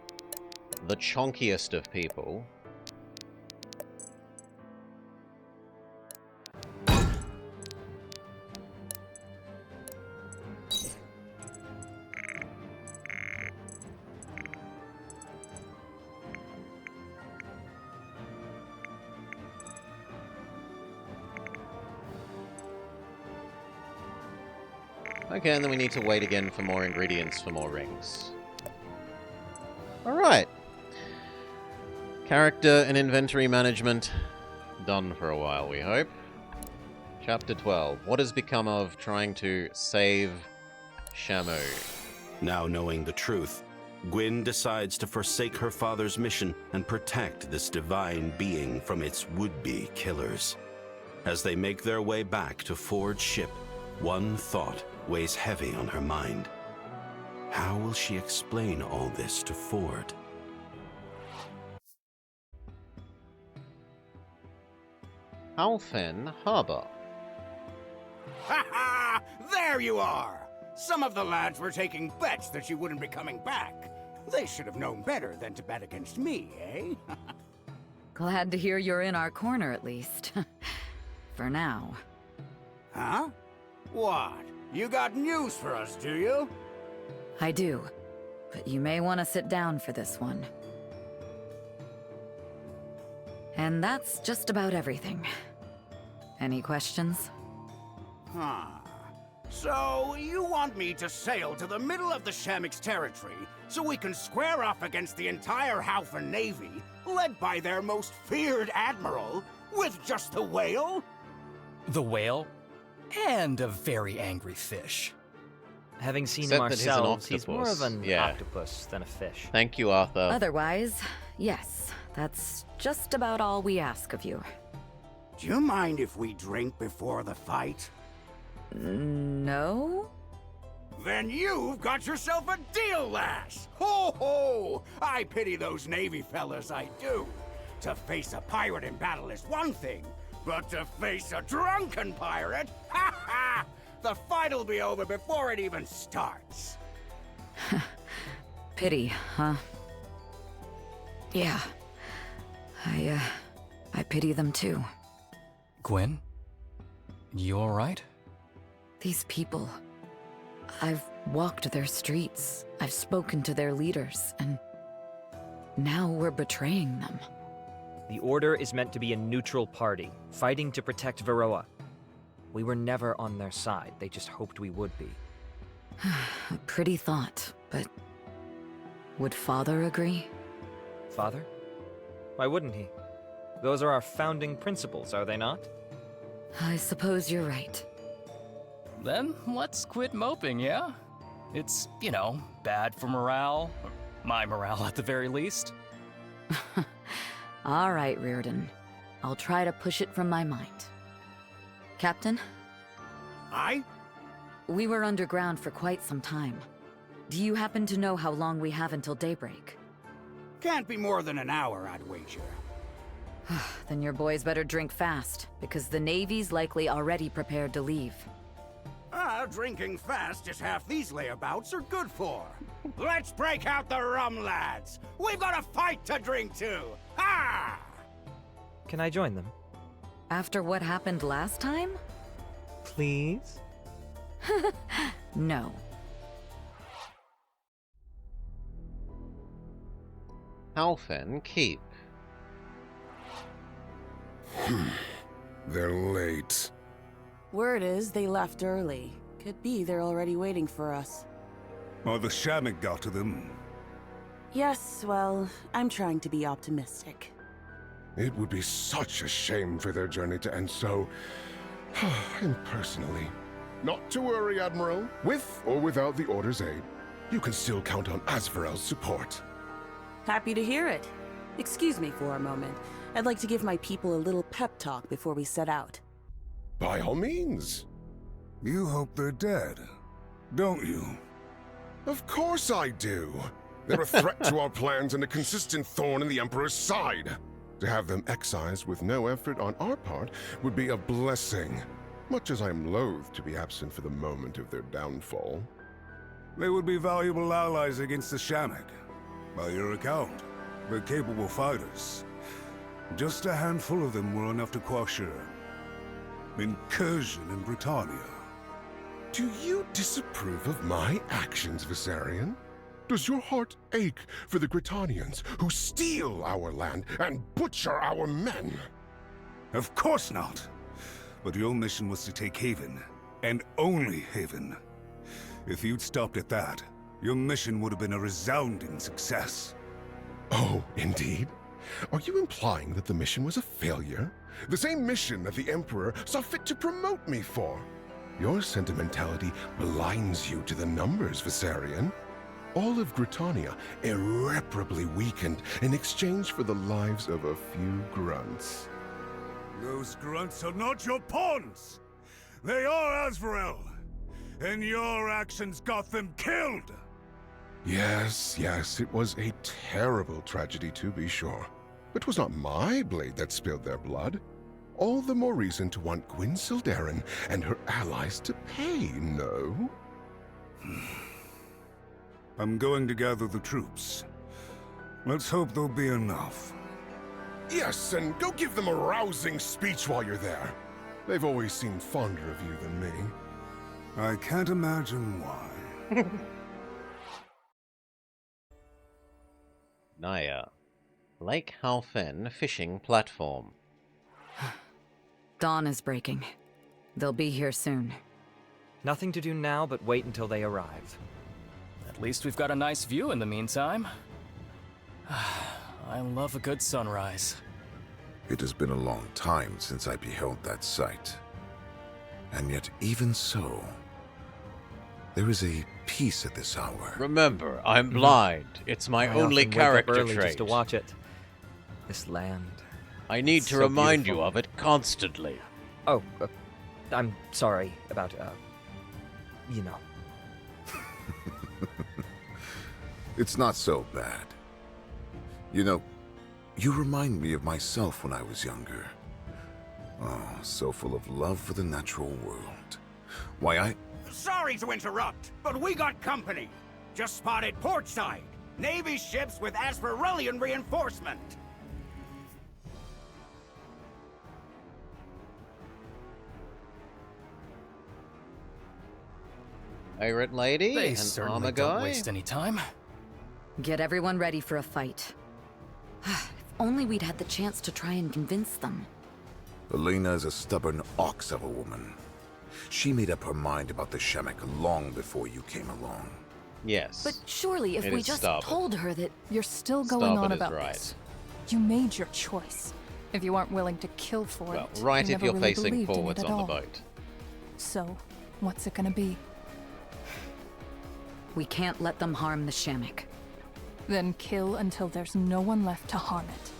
chonkiest of people. Okay, and then we need to wait again for more ingredients for more rings. Alright. Character and inventory management done for a while, we hope. Chapter 12. What has become of trying to save Shamu. Now knowing the truth, Gwyn decides to forsake her father's mission and protect this divine being from its would-be killers. As they make their way back to Ford's ship, one thought weighs heavy on her mind. How will she explain all this to Ford? Halfen Harbor. Ha ha! There you are! Some of the lads were taking bets that you wouldn't be coming back. They should have known better than to bet against me, eh? Glad to hear you're in our corner, at least. For now. Huh? What? You got news for us, do you? I do. But you may want to sit down for this one. And that's just about everything. Any questions? Huh. So, you want me to sail to the middle of the Shamik's territory so we can square off against the entire Halfen Navy, led by their most feared admiral, with just the whale? The whale? And a very angry fish. Having seen Except him that he's an ourselves, he's more of octopus. an Yeah. octopus than a fish. Thank you, Arthur. Otherwise, yes. That's just about all we ask of you. Do you mind if we drink before the fight? No? Then you've got yourself a deal, lass! Ho ho! I pity those Navy fellas, I do. To face a pirate in battle is one thing, but to face a drunken pirate, ha ha! The fight'll be over before it even starts. Pity, huh? Yeah. I pity them too. Gwyn? You alright? These people. I've walked their streets. I've spoken to their leaders, and now we're betraying them. The Order is meant to be a neutral party, fighting to protect Varroa. We were never on their side, they just hoped we would be. A pretty thought, but would Father agree? Father? Why wouldn't he? Those are our founding principles, are they not? I suppose you're right. Then let's quit moping, yeah? It's, you know, bad for morale. My morale at the very least. All right, Reardon. I'll try to push it from my mind. Captain? Aye? We were underground for quite some time. Do you happen to know how long we have until daybreak? Can't be more than an hour, I'd wager. Then your boys better drink fast, because the Navy's likely already prepared to leave. Drinking fast is half these layabouts are good for. Let's break out the rum, lads! We've got a fight to drink to! Ha! Can I join them? After what happened last time? Please? No. Halfen Keep. They're late. Word is they left early. Could be they're already waiting for us. Oh, the Shamik got to them. Yes, well, I'm trying to be optimistic. It would be such a shame for their journey to end so impersonally. Not to worry, Admiral. With or without the Order's aid, you can still count on Asvarel's support. Happy to hear it. Excuse me for a moment. I'd like to give my people a little pep talk before we set out. By all means. You hope they're dead, don't you? Of course I do. They're a threat to our plans and a consistent thorn in the Emperor's side. To have them excised with no effort on our part would be a blessing, much as I am loath to be absent for the moment of their downfall. They would be valuable allies against the Shamik. By your account, they're capable fighters. Just a handful of them were enough to quash your incursion in Britannia. Do you disapprove of my actions, Viserion? Does your heart ache for the Gritanians who steal our land and butcher our men? Of course not. But your mission was to take Haven, and only Haven. If you'd stopped at that, your mission would have been a resounding success. Oh, indeed? Are you implying that the mission was a failure? The same mission that the Emperor saw fit to promote me for? Your sentimentality blinds you to the numbers, Viserion. All of Gritania irreparably weakened in exchange for the lives of a few grunts. Those grunts are not your pawns! They are Azrael! And your actions got them killed! Yes, it was a terrible tragedy to be sure. But 'twas not my blade that spilled their blood. All the more reason to want Gwyn Sildarin and her allies to pay, no? I'm going to gather the troops. Let's hope there'll be enough. Yes, and go give them a rousing speech while you're there. They've always seemed fonder of you than me. I can't imagine why. Naya. Lake Halfen fishing platform. Dawn is breaking. They'll be here soon. Nothing to do now but wait until they arrive. At least we've got a nice view in the meantime. I love a good sunrise. It has been a long time since I beheld that sight. And yet, even so, there is a peace at this hour. Remember, I'm blind. It's my only character early trait. just to watch it. This land. I need It's to so remind beautiful. you of it constantly. Oh, I'm sorry about, you know. It's not so bad. You know, you remind me of myself when I was younger. Oh, so full of love for the natural world. Why, Sorry to interrupt, but we got company. Just spotted port side. Navy ships with Asperilian reinforcement. Pirate lady They and certainly armor don't guy. waste any time. Get everyone ready for a fight. If only we'd had the chance to try and convince them. Elena is a stubborn ox of a woman. She made up her mind about the Shemek long before you came along. Yes. But surely if It we is just stubborn. told her that... You're still going Starboard on is about right. this. You made your choice. If you aren't willing to kill for Well, it, right you if never you're really facing believed in it forwards at on the all. boat. So, what's it gonna be? We can't let them harm the Shemek. Then kill until there's no one left to harm it.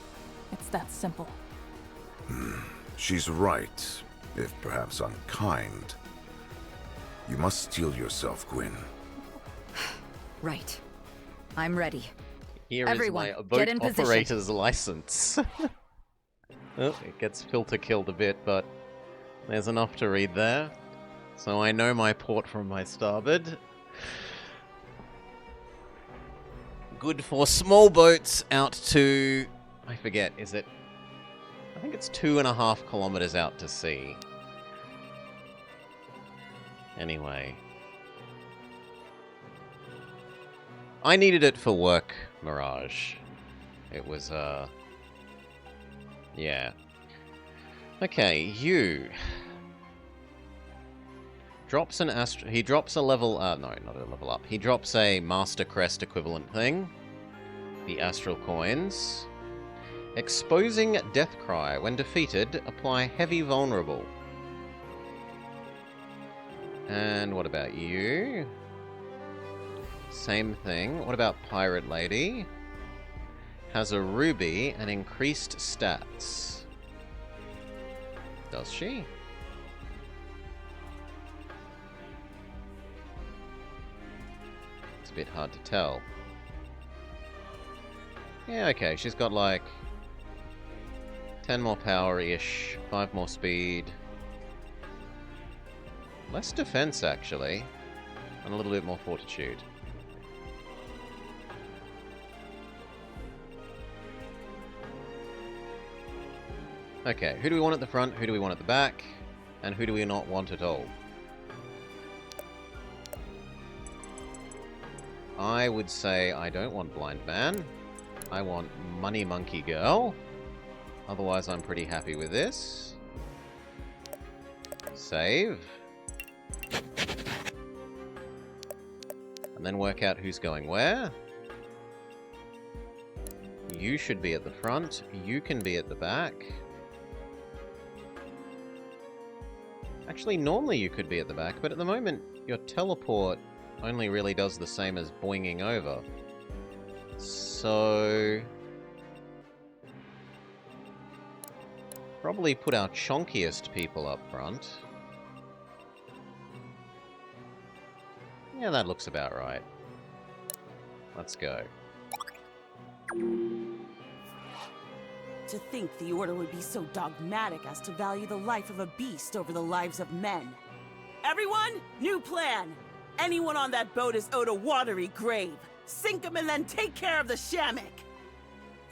It's that simple. She's right, if perhaps unkind. You must steel yourself, Gwyn. Right. I'm ready. Here is Everyone, my get boat in position. operator's license. Oh, it gets filter killed a bit, but there's enough to read there. So I know my port from my starboard. Good for small boats out to... I forget, is it... I think it's 2.5 kilometers out to sea. Anyway. I needed it for work, Mirage. It was, yeah. Okay, you. Drops an he drops a level, no, not a level up. He drops a Master Crest equivalent thing. The Astral Coins. Exposing Deathcry. When defeated, apply Heavy Vulnerable. And what about you? Same thing. What about Pirate Lady? Has a ruby and increased stats. Does she? It's a bit hard to tell. Yeah, okay, she's got like 10 more power-ish, 5 more speed. Less defense, actually. And a little bit more fortitude. Okay, who do we want at the front, who do we want at the back, and who do we not want at all? I would say I don't want Blind Man. I want Money Monkey Girl. Otherwise, I'm pretty happy with this. Save. And then work out who's going where. You should be at the front. You can be at the back. Actually, normally you could be at the back, but at the moment, your teleport only really does the same as boinging over. So... probably put our chonkiest people up front. Yeah, that looks about right. Let's go. To think the Order would be so dogmatic as to value the life of a beast over the lives of men. Everyone, new plan! Anyone on that boat is owed a watery grave. Sink him and then take care of the Shamik!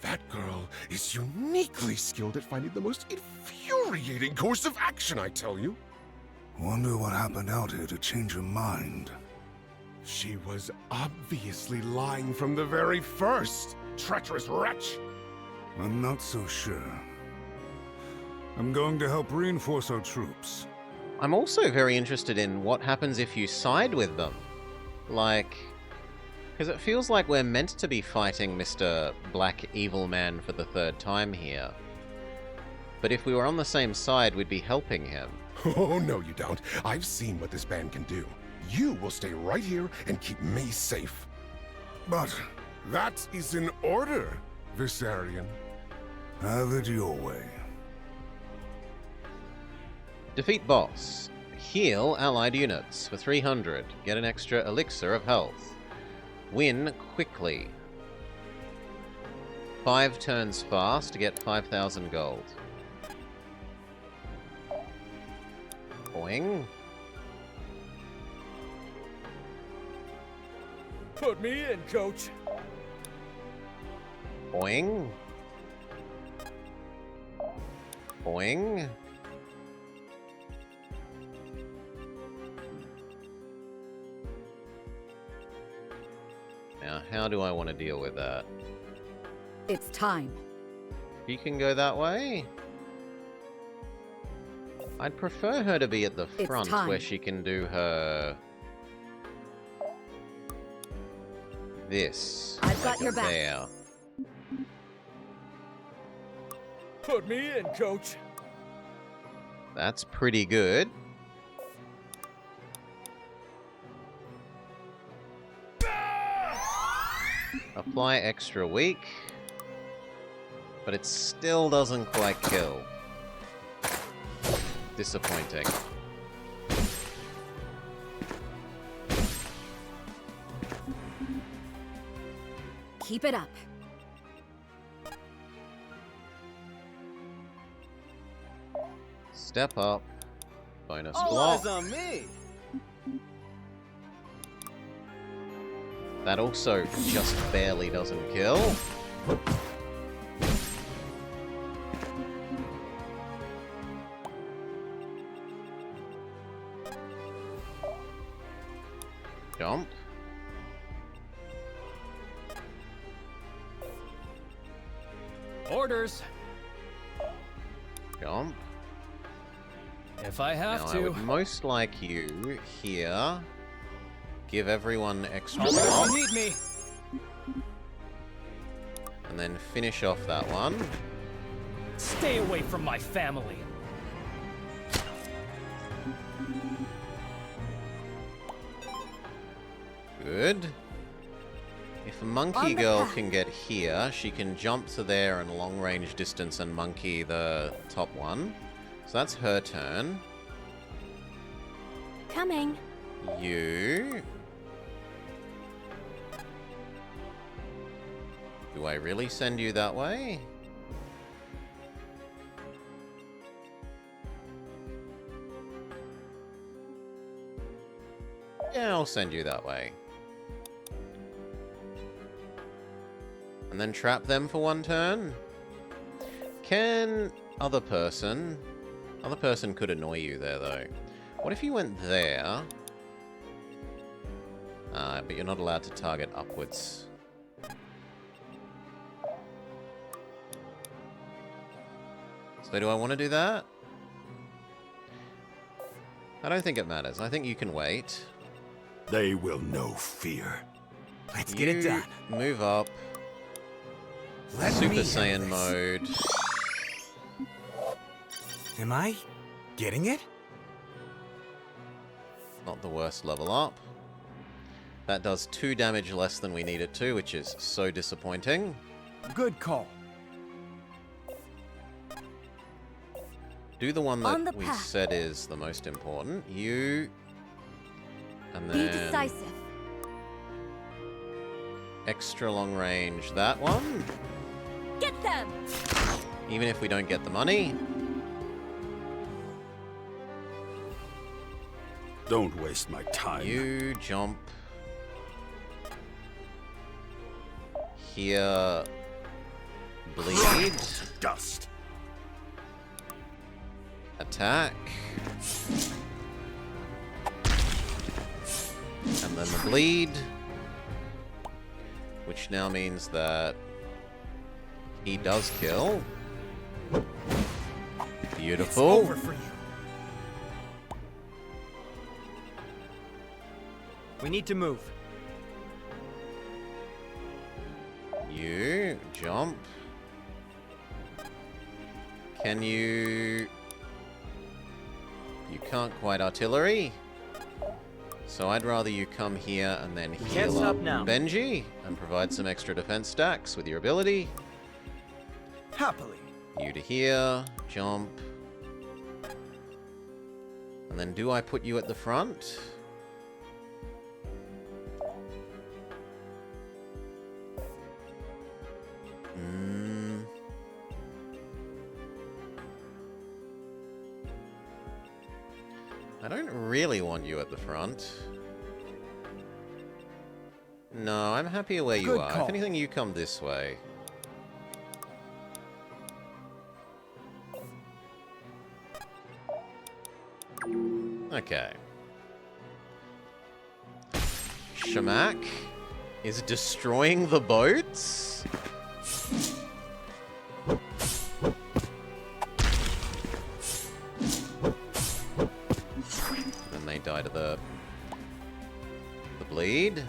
That girl is uniquely skilled at finding the most infuriating course of action, I tell you. Wonder what happened out here to change her mind. She was obviously lying from the very first, treacherous wretch. I'm not so sure. I'm going to help reinforce our troops. I'm also very interested in what happens if you side with them. Like... because it feels like we're meant to be fighting Mr. Black Evil Man for the third time here. But if we were on the same side, we'd be helping him. Oh, no you don't. I've seen what this band can do. You will stay right here and keep me safe. But... that is an order, Viserion. Have it your way. Defeat boss. Heal allied units for 300. Get an extra elixir of health. Win quickly. 5 turns fast to get 5,000 gold. Boing. Put me in, coach. Boing. Boing. Now, how do I want to deal with that? It's time. You can go that way? I'd prefer her to be at the front where she can do her... this. I've got your back. There. Put me in, coach. That's pretty good. Apply extra weak. But it still doesn't quite kill. Disappointing. Keep it up. Step up. Bonus All block. eyes on me. That also just barely doesn't kill. Jump. Orders. Jump. If I have now, to. I would most like you here. Give everyone extra You block. need me. And then finish off that one. Stay away from my family. Good. If Monkey Girl can get here, she can jump to there and long range distance and monkey the top one. So that's her turn. Coming. You... do I really send you that way? Yeah, I'll send you that way. And then trap them for one turn? Can other person... other person could annoy you there, though. What if you went there? But you're not allowed to target upwards. So do I want to do that? I don't think it matters. I think you can wait. They will know fear. Let's get it done. Move up. Let Super me Saiyan have this. mode. Am I getting it? Not the worst level up. That does 2 damage less than we need it to, which is so disappointing. Good call. Do the one On that the we path. said is the most important. You... And Be then... decisive. Extra long range, that one. Get them! Even if we don't get the money. Don't waste my time. You jump. Here. Bleed. Dust. Attack. And then the bleed. Which now means that he does kill. Beautiful. It's over for you. We need to move. You jump. Can you... You can't quite artillery. So I'd rather you come here and then can't heal stop up now. Benji and provide some extra defense stacks with your ability. Happily. You to here, jump. And then do I put you at the front? I don't really want you at the front. No, I'm happier where you Good are. call. If anything, you come this way. Okay. Shamak is destroying the boats? Then they die to the bleed.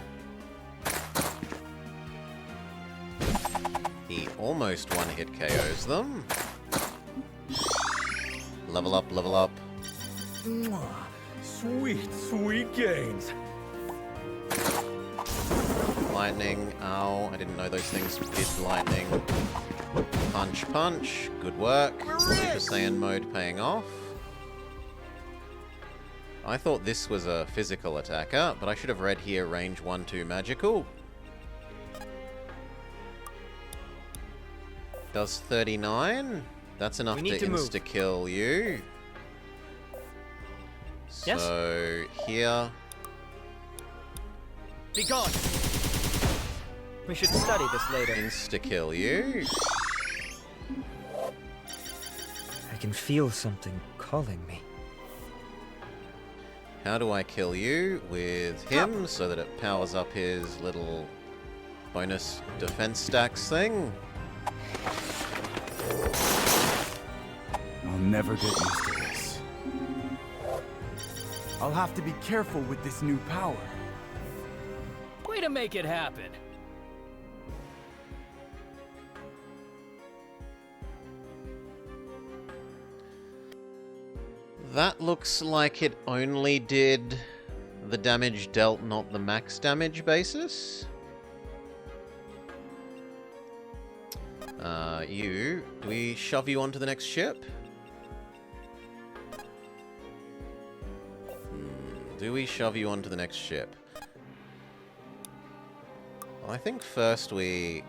He almost one-hit KOs them. Level up, level up. Mwah. Sweet, sweet gains. Lightning. Ow, I didn't know those things did lightning. Punch, punch. Good work. Super Saiyan mode paying off. I thought this was a physical attacker, but I should have read here range 1-2 magical. Does 39? That's enough We need to to move. insta-kill you. Yes? So, here. Be gone. We should study this later. Insta-kill you. I can feel something calling me. How do I kill you? With him, so that it powers up his little bonus defense stacks thing. I'll never get used to this. I'll have to be careful with this new power. Way to make it happen. That looks like it only did the damage dealt, not the max damage basis. Do we shove you onto the next ship? Do we shove you onto the next ship? Well, I think first we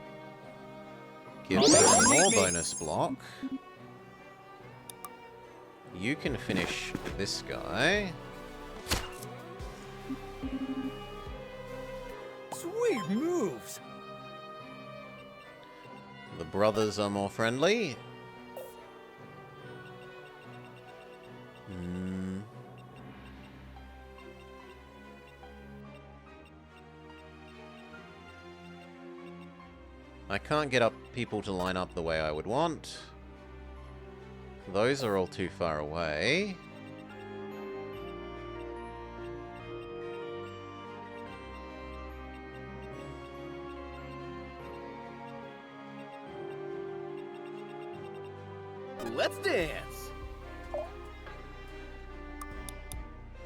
give them more bonus block. You can finish this guy. Sweet moves. The brothers are more friendly. I can't get up people to line up the way I would want. Those are all too far away. Let's dance.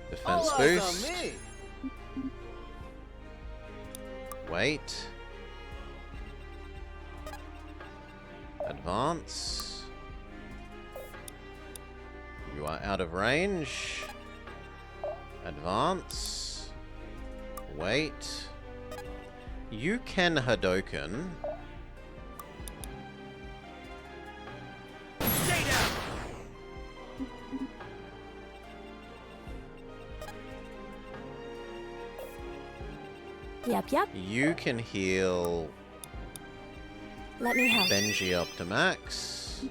Defense boost. Wait. Advance. You are out of range. Advance. Wait. You can Hadoken. Yep. You can heal Let me help. Benji up to max.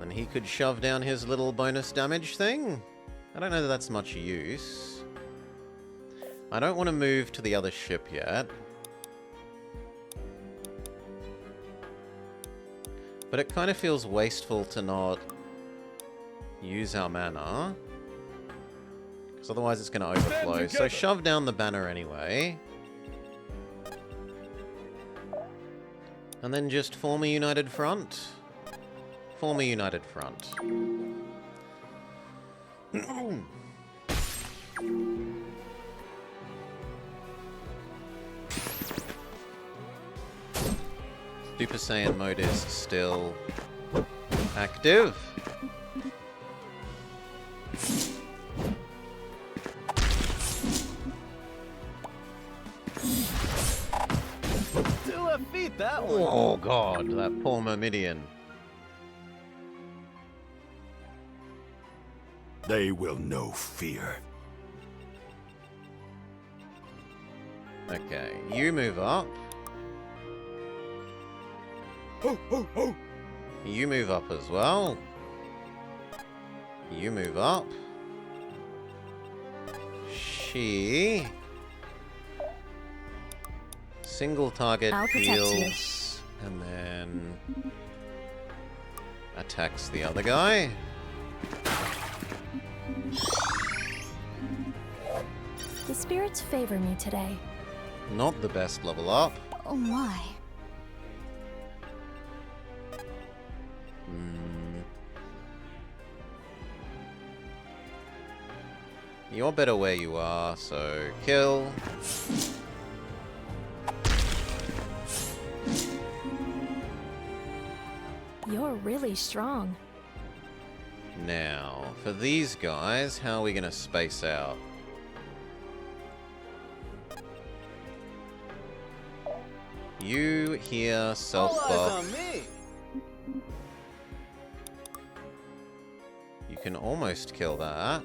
And he could shove down his little bonus damage thing. I don't know that that's much use. I don't want to move to the other ship yet. But it kind of feels wasteful to not use our mana. Because otherwise it's going to overflow. So shove down the banner anyway. And then just form a united front. Form a united front. Super Saiyan mode is still active. Still defeat that one. Oh god, that poor Myrmidian. They will know fear. Okay, you move up. You move up as well. You move up. She... Single target I'll protect heals, and then attacks the other guy. The spirits favor me today. Not the best level up. Oh my. You're better where you are, so kill. You're really strong. Now, for these guys, how are we going to space out? You here, self-buff. You can almost kill that.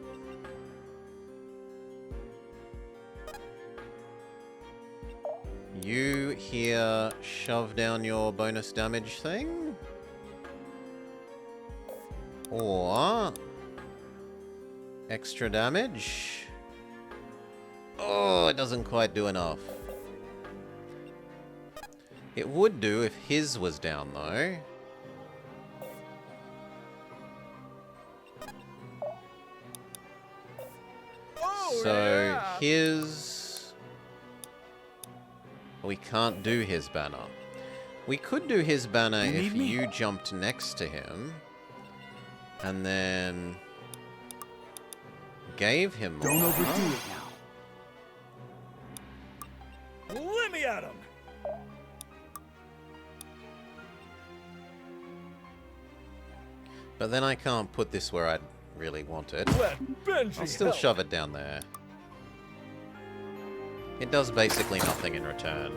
You here, shove down your bonus damage thing. Or extra damage. Oh, it doesn't quite do enough. It would do if his was down, though. So his... We can't do his banner. We could do his banner if you jumped next to him. And then... gave him more. Don't overdo it now. Let me at him! But then I can't put this where I really want it. Let Benji I'll still help. shove it down there. It does basically nothing in return.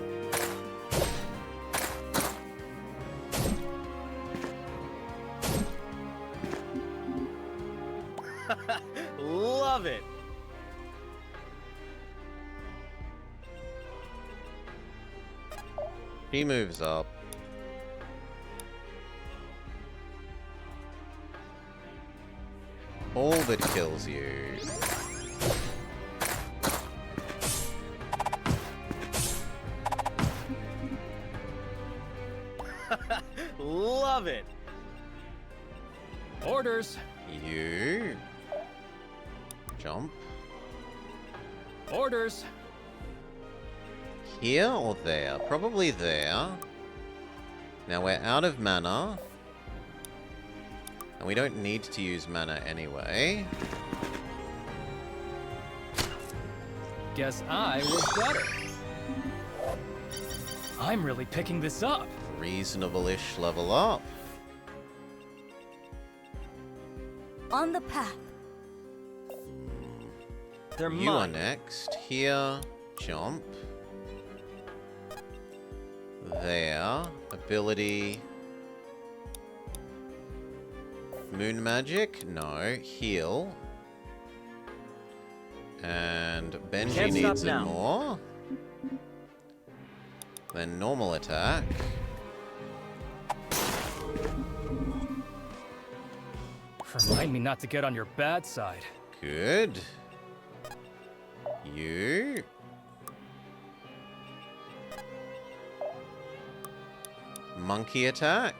Love it. He moves up. All but kills you. Love it. Orders. You jump Orders. here or there? Probably there. Now we're out of mana. And we don't need to use mana anyway. Guess I was better. I'm really picking this up. Reasonable-ish level up. On the path. They're You are next. Here. Jump. There. Ability. Moon magic? No. Heal. And Benji Can't needs stop it now. more. Then normal attack. Remind me not to get on your bad side. Good. You. Monkey attack.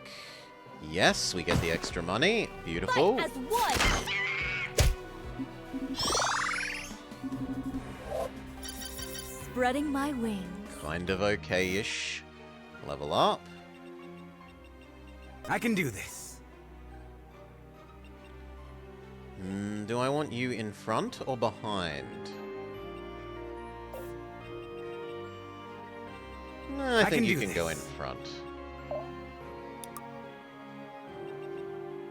Yes, we get the extra money. Beautiful. Fight as one. Spreading my wings. Kind of okay-ish. Level up. I can do this. Do I want you in front or behind? No, I think you can go in front.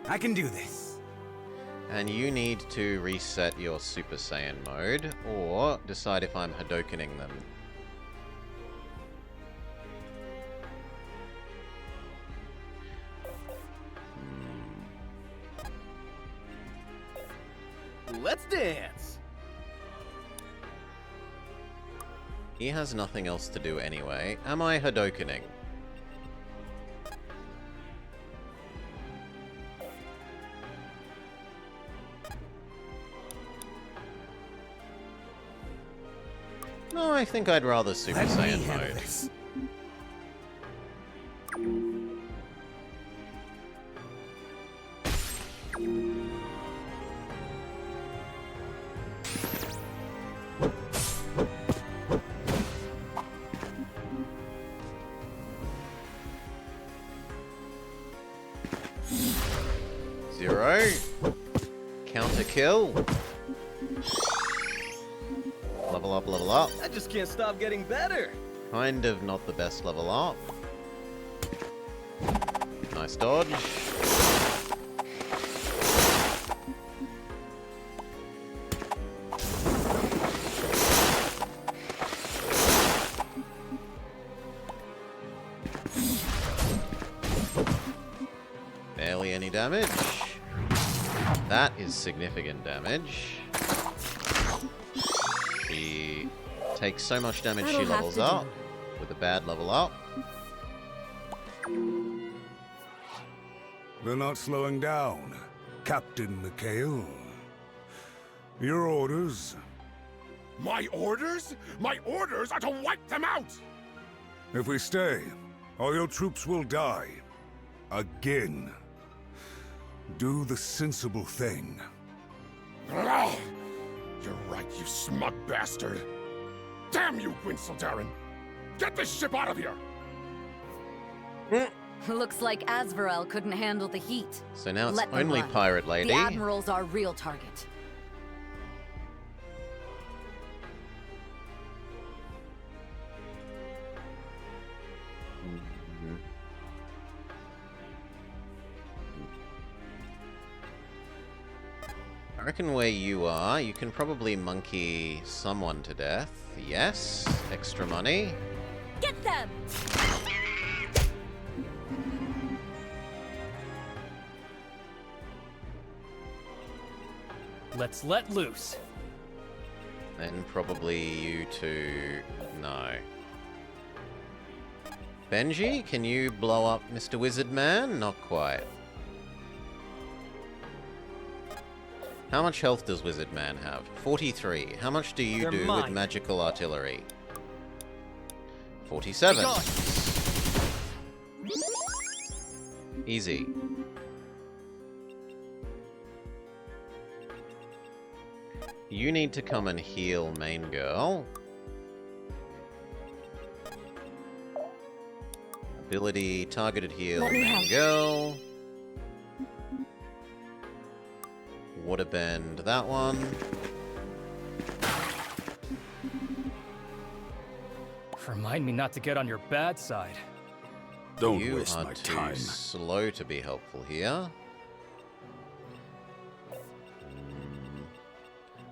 I can do this. And you need to reset your Super Saiyan mode, or decide if I'm Hadokening them. Let's dance! He has nothing else to do anyway. Am I Hadokening? No, I think I'd rather Super Saiyan mode. Zero. Counter kill. Level up, level up. I just can't stop getting better. Kind of not the best level up. Nice dodge. Barely any damage. That is significant damage. She takes so much damage she levels up with a bad level up. They're not slowing down, Captain Mikhail. Your orders? My orders? My orders are to wipe them out! If we stay, all your troops will die. Again. Do the sensible thing. Ugh! You're right, you smug bastard. Damn you, Gwynseldarin! Get this ship out of here! Looks like Asvarel couldn't handle the heat. So now it's Let them only run. Pirate Lady. The Admiral's our real target. I reckon where you are, you can probably monkey someone to death. Yes. Extra money. Get them! Let's let loose. Then probably you two... No. Benji, can you blow up Mr. Wizard Man? Not quite. How much health does Wizard Man have? 43. How much do you They're do with mine. magical artillery? 47. Easy. You need to come and heal main girl. ability, targeted heal, Let me help. girl. Water bend, that one. Remind me not to get on your bad side. Don't You waste are my too time. slow to be helpful here.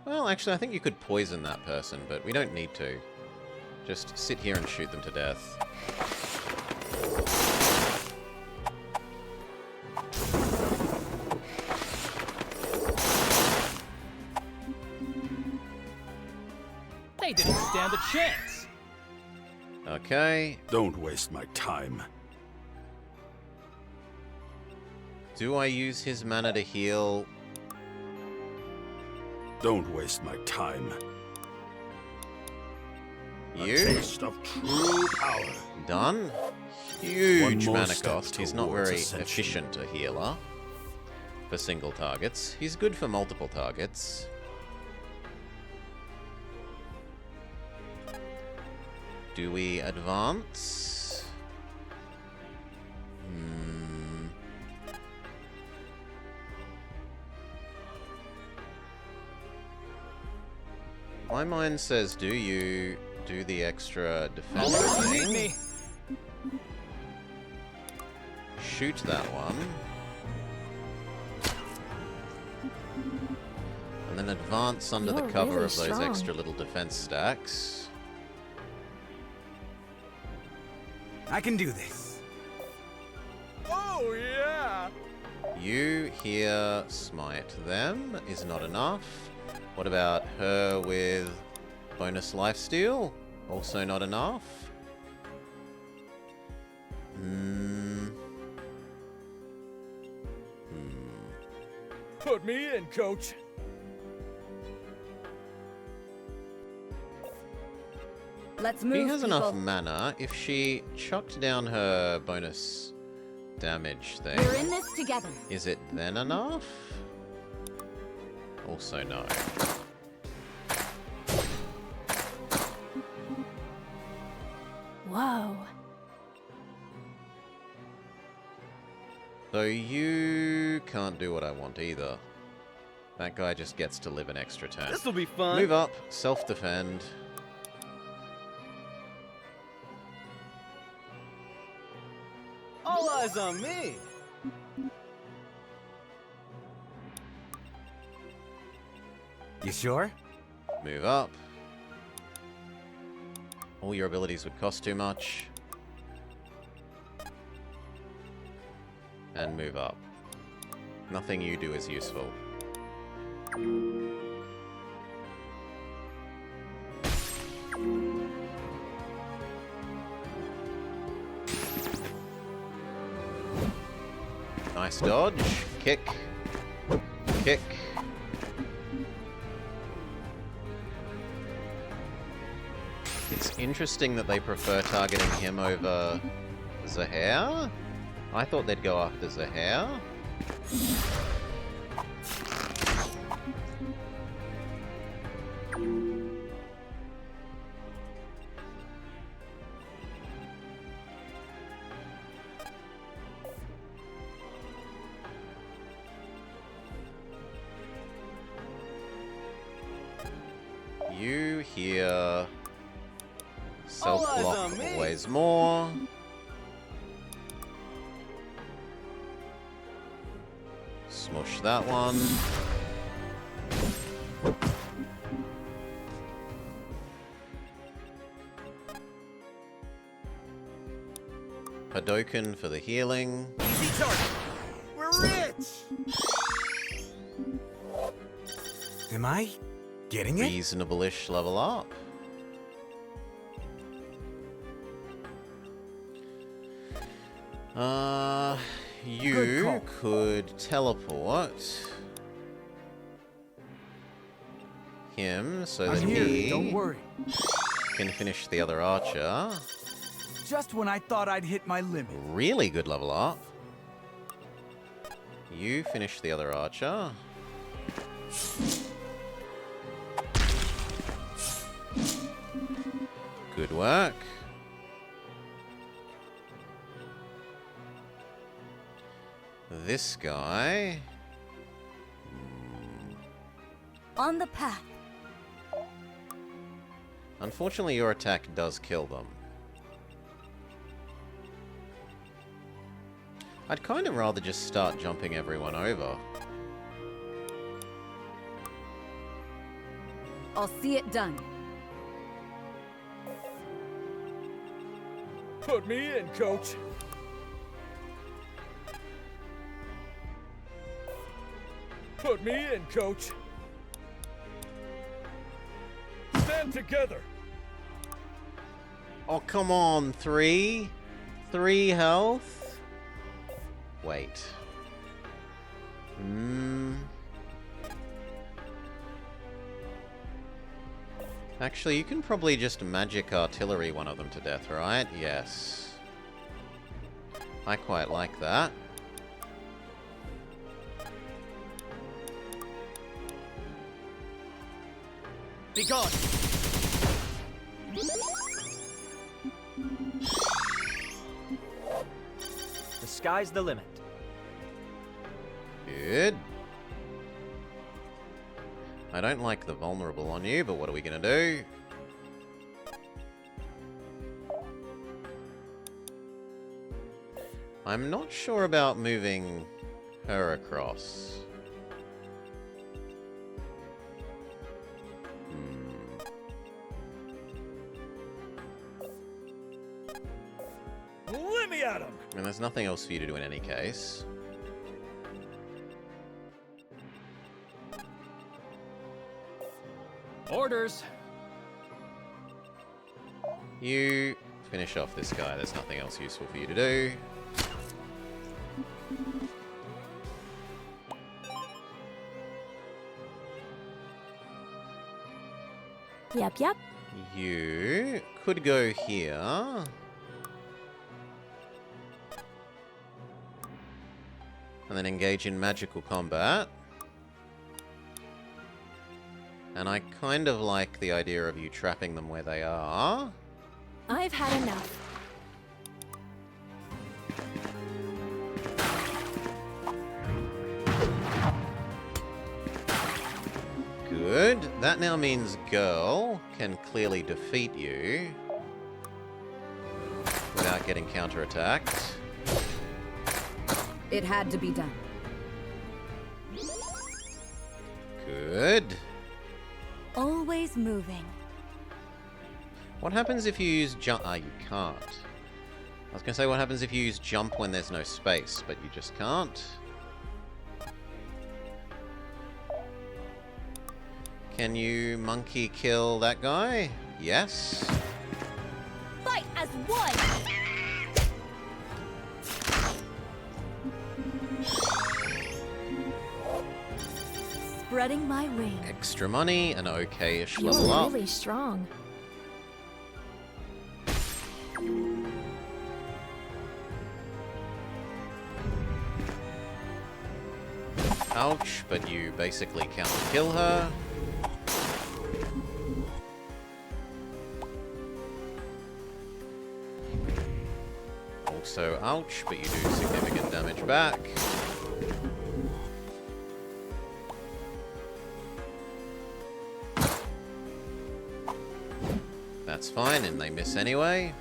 Well, actually, I think you could poison that person, but we don't need to. Just sit here and shoot them to death. They didn't stand a chance. Okay. Don't waste my time. Do I use his mana to heal? Don't waste my time. You? A taste of true power. Done. Huge One more mana step cost. He's not towards very ascension. efficient a healer for single targets. He's good for multiple targets. Do we advance? My mind says, do you do the extra defense Meet thing? me. Shoot that one. And then advance under the You're cover really of those strong. extra little defense stacks. I can do this. Oh, yeah! You here smite them is not enough. What about her with bonus lifesteal? Also not enough. Put me in, coach. Let's move, He has people. enough mana. If she chucked down her bonus damage thing, We're in this together. is it then enough? Also no. Whoa. So you can't do what I want either. That guy just gets to live an extra turn. This'll be fun. Move up, self-defend. All eyes on me. You sure? Move up. All your abilities would cost too much. And move up. Nothing you do is useful. Nice dodge. Kick. Kick. It's interesting that they prefer targeting him over Zahair. I thought they'd go after Zahair. You hear self-block on me. always more. Smush that one. Hadoken for the healing. Easy target. We're rich. Am I getting it? Reasonable-ish level up. You could teleport him so that I'm here, he don't worry. can finish the other archer. Just when I thought I'd hit my limit. Really good level up. You finish the other archer. Good work. this guy. On the path. Unfortunately, your attack does kill them. I'd kind of rather just start jumping everyone over. I'll see it done. Put me in, coach. Put me in, coach. Stand together. Oh, come on, 3? 3 health? Wait. Actually, you can probably just magic artillery one of them to death, right? Yes. I quite like that. Be gone. The sky's the limit. Good. I don't like the vulnerable on you, but what are we gonna do? I'm not sure about moving her across. Let me at him. And there's nothing else for you to do in any case. Orders. You finish off this guy. There's nothing else useful for you to do. Yep. You could go here. And then engage in magical combat. And I kind of like the idea of you trapping them where they are. I've had enough. Good. That now means girl can clearly defeat you without getting counterattacked. It had to be done. Good. Always moving. What happens if you use jump? Ah, you can't. I was going to say, what happens if you use jump when there's no space, but you just can't? Can you monkey kill that guy? Yes. Fight as one! Spreading my wings. Extra money, an okay-ish You're level up. really strong. Ouch, but you basically counter-kill her. Also ouch, but you do significant damage back. That's fine, and they miss anyway.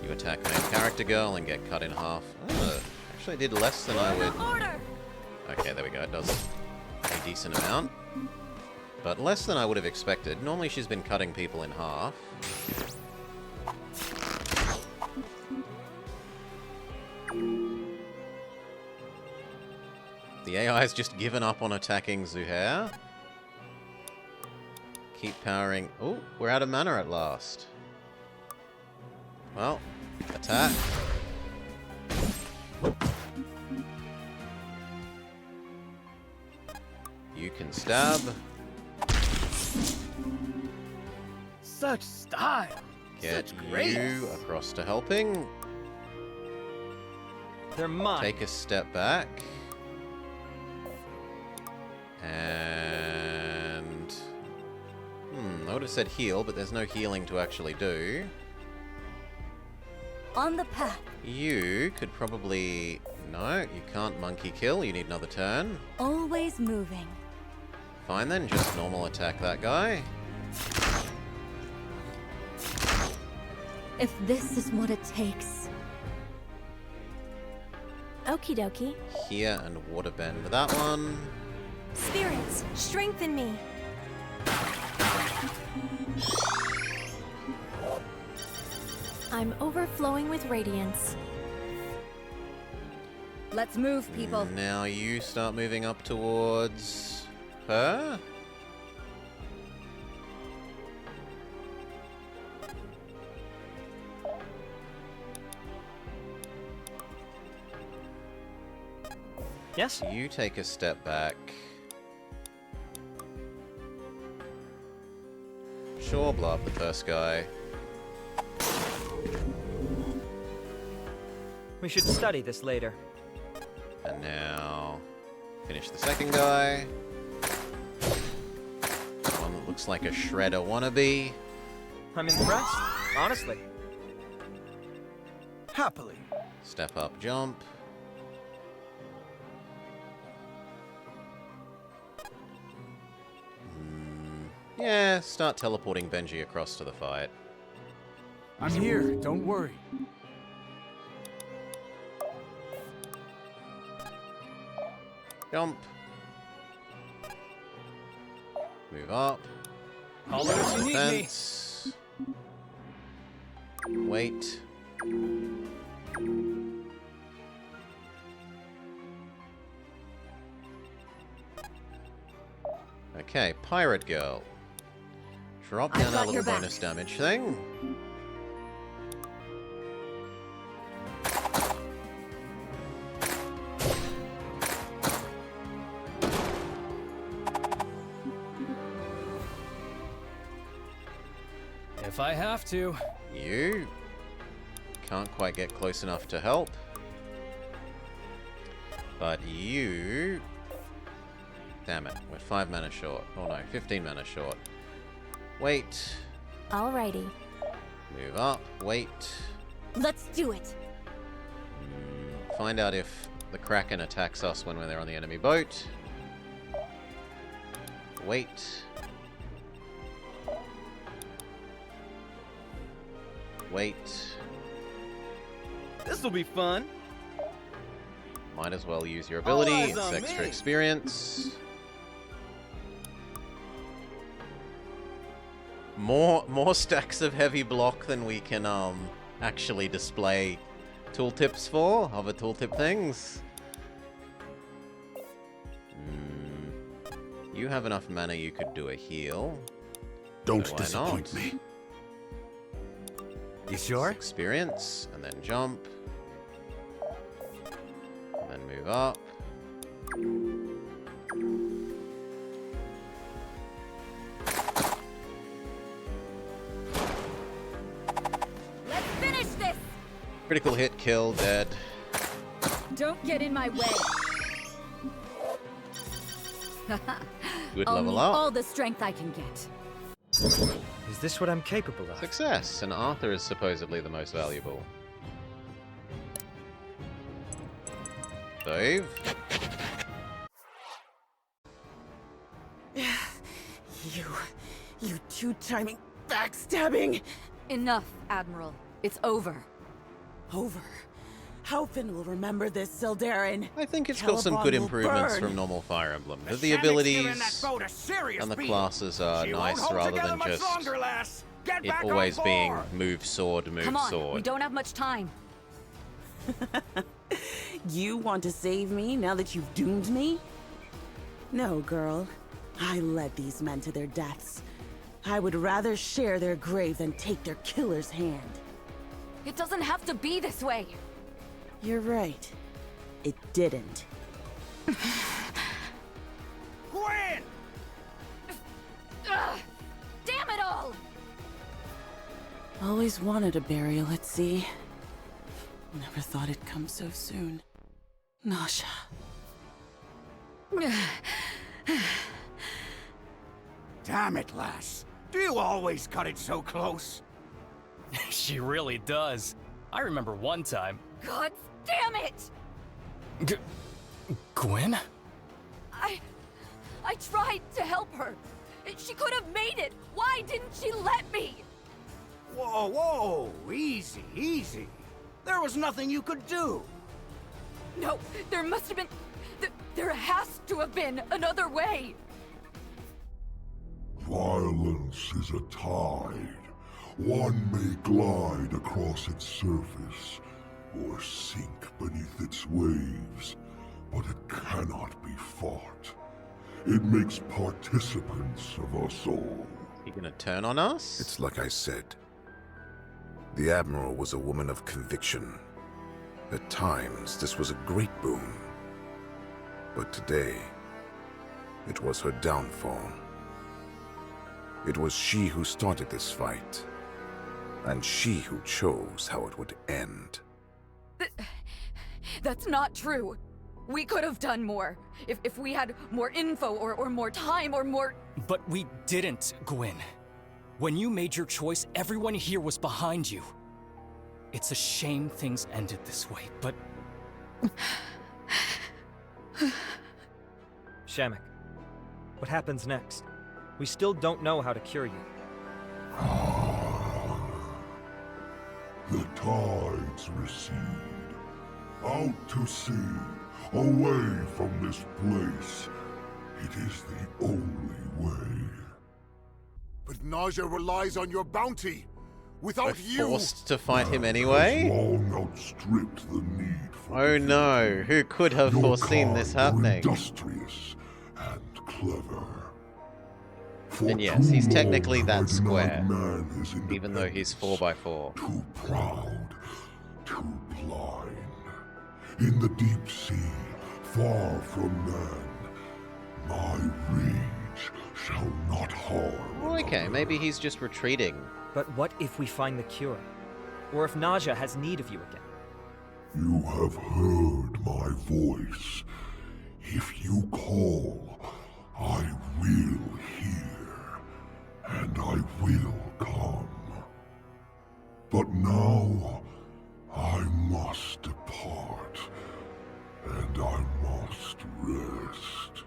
You attack main character girl and get cut in half. Oh, actually did less than I would. Okay, there we go. It does a decent amount. But less than I would have expected. Normally she's been cutting people in half. The AI's just given up on attacking Zuhair. Keep powering. Oh, we're out of mana at last. Well, attack. You can stab. Such style. Get Such grace. you across to helping. They're mine. Take a step back. And... I would have said heal, but there's no healing to actually do. On the path. You could probably... No, you can't monkey kill. You need another turn. Always moving. Fine then, just normal attack that guy. If this is what it takes. Okie dokie. Here and waterbend that one. Spirits, strengthen me. I'm overflowing with radiance. Let's move, people. Now you start moving up towards her. Yes? You take a step back. Sure, blow up the first guy. We should study this later. And now, finish the second guy. One that looks like a shredder wannabe. I'm impressed, honestly. Happily. Step up, jump. Yeah, start teleporting Benji across to the fight. I'm here, don't worry. Jump. Move up. Call it if you need me. Fence. Wait. Okay, Pirate Girl. Drop down our little bonus damage thing. If I have to. You can't quite get close enough to help. But you... Damn it, we're 5 mana short. Oh no, 15 mana short. Wait. Alrighty. Move up, wait. Let's do it. Find out if the Kraken attacks us when we're there on the enemy boat. Wait. Wait. This'll be fun. Might as well use your ability. All eyes It's on extra me. experience. More stacks of heavy block than we can actually display tooltips for, other tooltip things. You have enough mana you could do a heal. Don't so why disappoint not? me. You sure? Experience, and then jump. And then move up. Let's finish this! Critical hit, kill, dead. Don't get in my way. Good I'll level need up. all the strength I can get. Is this what I'm capable of? Success, and Arthur is supposedly the most valuable. Save. You two-timing backstabbing! Enough, Admiral. It's over. Over? How Finn will remember this, Sildarin? I think it's got some good improvements from normal Fire Emblem. The abilities and the classes are nice rather than just it always being move sword, move Come on, sword. we don't have much time. You want to save me now that you've doomed me? No, girl. I led these men to their deaths. I would rather share their grave than take their killer's hand. It doesn't have to be this way. You're right. It didn't. Gwen! Ugh, damn it all! Always wanted a burial at sea. Never thought it'd come so soon. Nasha. Damn it, lass. Do you always cut it so close? She really does. I remember one time. God damn it! Gwen? I tried to help her. She could have made it. Why didn't she let me? Whoa, whoa, easy, easy. There was nothing you could do. No, there must have been... There has to have been another way. Violence is a tide. One may glide across its surface, or sink beneath its waves, but it cannot be fought. It makes participants of us all. You gonna turn on us? It's like I said. The Admiral was a woman of conviction. At times, this was a great boon. But today, it was her downfall. It was she who started this fight, and she who chose how it would end. That's not true. We could have done more. If we had more info or more time or more... But we didn't, Gwen. When you made your choice, everyone here was behind you. It's a shame things ended this way, but... Shamek, what happens next? We still don't know how to cure you. The tides recede. Out to sea, away from this place. It is the only way. But Naja relies on your bounty. Without We're forced to fight him anyway? Long outstripped the need for Oh no, who could have foreseen this happening? industrious and clever. And yes, he's technically that square, even though he's 4x4. Too proud, too blind. In the deep sea, far from man, my rage shall not harm. Okay, maybe he's just retreating. But what if we find the cure? Or if Naja has need of you again? You have heard my voice. If you call, I will hear, and I will come. But now, I must depart, and I must rest.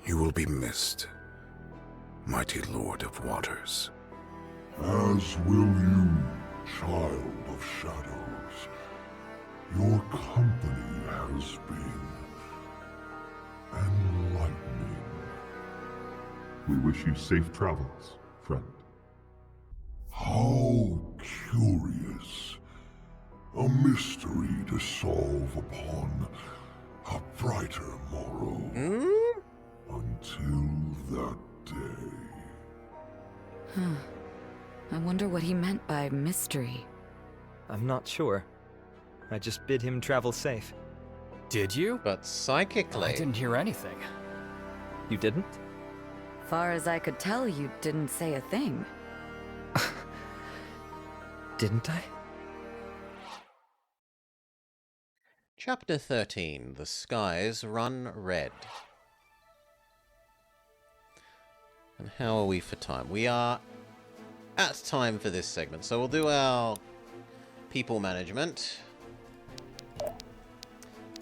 You will be missed, mighty Lord of Waters. As will you, child of shadows. Your company has been enlightening. We wish you safe travels, friend. How curious. A mystery to solve upon a brighter morrow. Until that day. Huh. I wonder what he meant by mystery. I'm not sure. I just bid him travel safe. Did you? But psychically. I didn't hear anything. You didn't? Far as I could tell, you didn't say a thing. Didn't I? Chapter 13, The Skies Run Red. And how are we for time? We are at time for this segment, so we'll do our people management.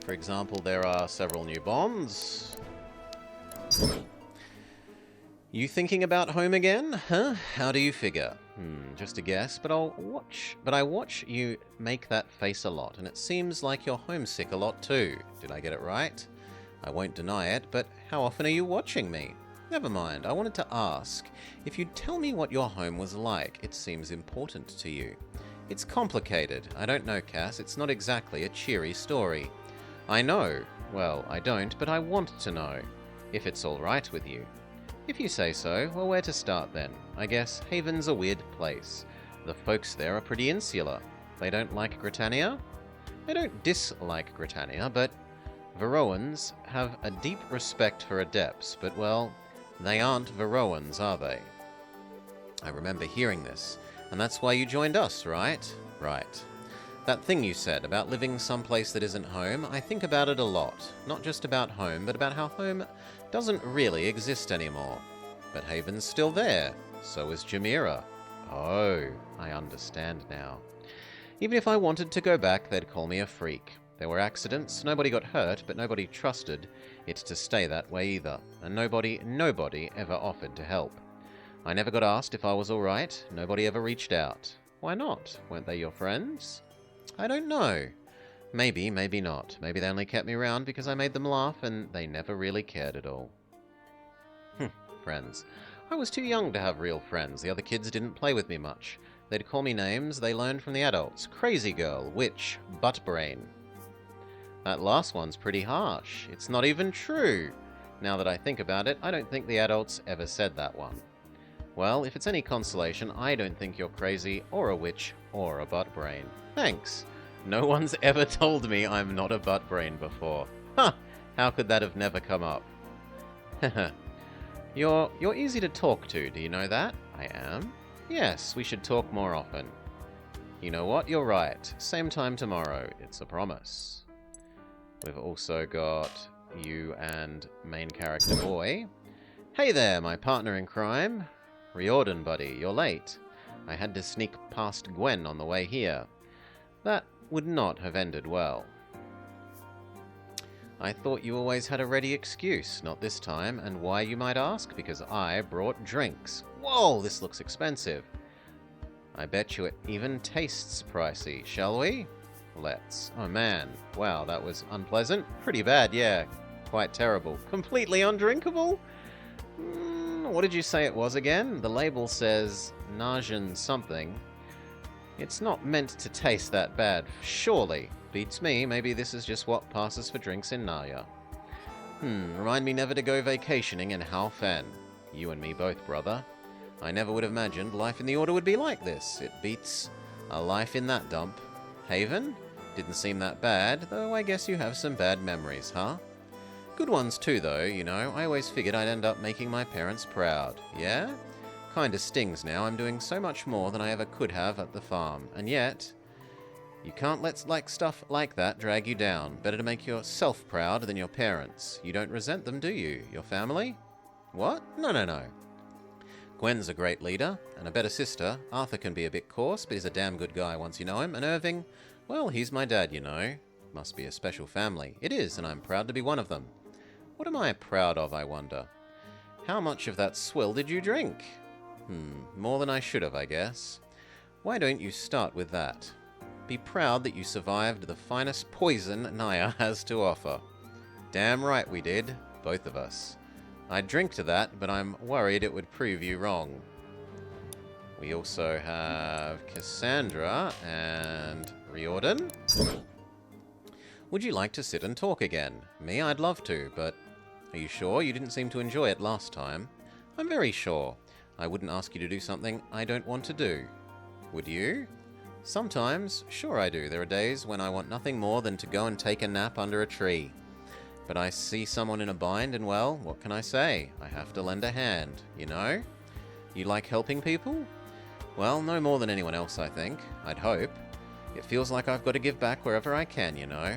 For example, there are several new bonds. You thinking about home again? Huh? How do you figure? Just a guess, but I watch you make that face a lot, and it seems like you're homesick a lot too. Did I get it right? I won't deny it, but how often are you watching me? Never mind, I wanted to ask if you'd tell me what your home was like. It seems important to you. It's complicated. I don't know, Cass. It's not exactly a cheery story. I know. Well, I don't, but I want to know. If it's all right with you. If you say so, well, where to start then? I guess Haven's a weird place. The folks there are pretty insular. They don't like Britannia? They don't dislike Britannia, but Varroans have a deep respect for adepts, but well, they aren't Varroans, are they? I remember hearing this, and that's why you joined us, right? Right. That thing you said about living someplace that isn't home, I think about it a lot. Not just about home, but about how home doesn't really exist anymore. But Haven's still there. So is Jamira. Oh, I understand now. Even if I wanted to go back, they'd call me a freak. There were accidents, nobody got hurt, but nobody trusted it to stay that way either. And nobody ever offered to help. I never got asked if I was alright, nobody ever reached out. Why not? Weren't they your friends? I don't know. Maybe, maybe not. Maybe they only kept me around because I made them laugh and they never really cared at all. Friends. I was too young to have real friends. The other kids didn't play with me much. They'd call me names they learned from the adults. Crazy girl, witch, butt brain. That last one's pretty harsh. It's not even true. Now that I think about it, I don't think the adults ever said that one. Well, if it's any consolation, I don't think you're crazy, or a witch, or a butt brain. Thanks. No one's ever told me I'm not a butt brain before. Huh! How could that have never come up? You're easy to talk to, do you know that? I am. Yes, we should talk more often. You know what? You're right. Same time tomorrow. It's a promise. We've also got you and main character boy. Hey there, my partner in crime. Riordan, buddy, you're late. I had to sneak past Gwen on the way here. That would not have ended well. I thought you always had a ready excuse, not this time, and why, you might ask? Because I brought drinks. Whoa, this looks expensive. I bet you it even tastes pricey, shall we? Let's. Oh man, wow, that was unpleasant. Pretty bad, yeah. Quite terrible. Completely undrinkable? What did you say it was again? The label says Najan something. It's not meant to taste that bad, surely. Beats me, maybe this is just what passes for drinks in Naya. Remind me never to go vacationing in Hal Fen. You and me both, brother. I never would have imagined life in the Order would be like this. It beats a life in that dump. Haven? Didn't seem that bad, though I guess you have some bad memories, huh? Good ones too, though, you know. I always figured I'd end up making my parents proud. Yeah? Kinda stings now. I'm doing so much more than I ever could have at the farm. And yet, you can't let stuff like that drag you down. Better to make yourself proud than your parents. You don't resent them, do you? Your family? What? No. Gwen's a great leader, and a better sister. Arthur can be a bit coarse, but he's a damn good guy once you know him. And Irving, well, he's my dad, you know. Must be a special family. It is, and I'm proud to be one of them. What am I proud of, I wonder? How much of that swill did you drink? More than I should have, I guess. Why don't you start with that? Be proud that you survived the finest poison Naya has to offer. Damn right we did, both of us. I'd drink to that, but I'm worried it would prove you wrong. We also have Cassandra and Riordan. Would you like to sit and talk again? Me, I'd love to, but are you sure? You didn't seem to enjoy it last time. I'm very sure. I wouldn't ask you to do something I don't want to do. Would you? Sometimes, sure I do. There are days when I want nothing more than to go and take a nap under a tree. But I see someone in a bind and, well, what can I say? I have to lend a hand, you know? You like helping people? Well, no more than anyone else, I think. I'd hope. It feels like I've got to give back wherever I can, you know?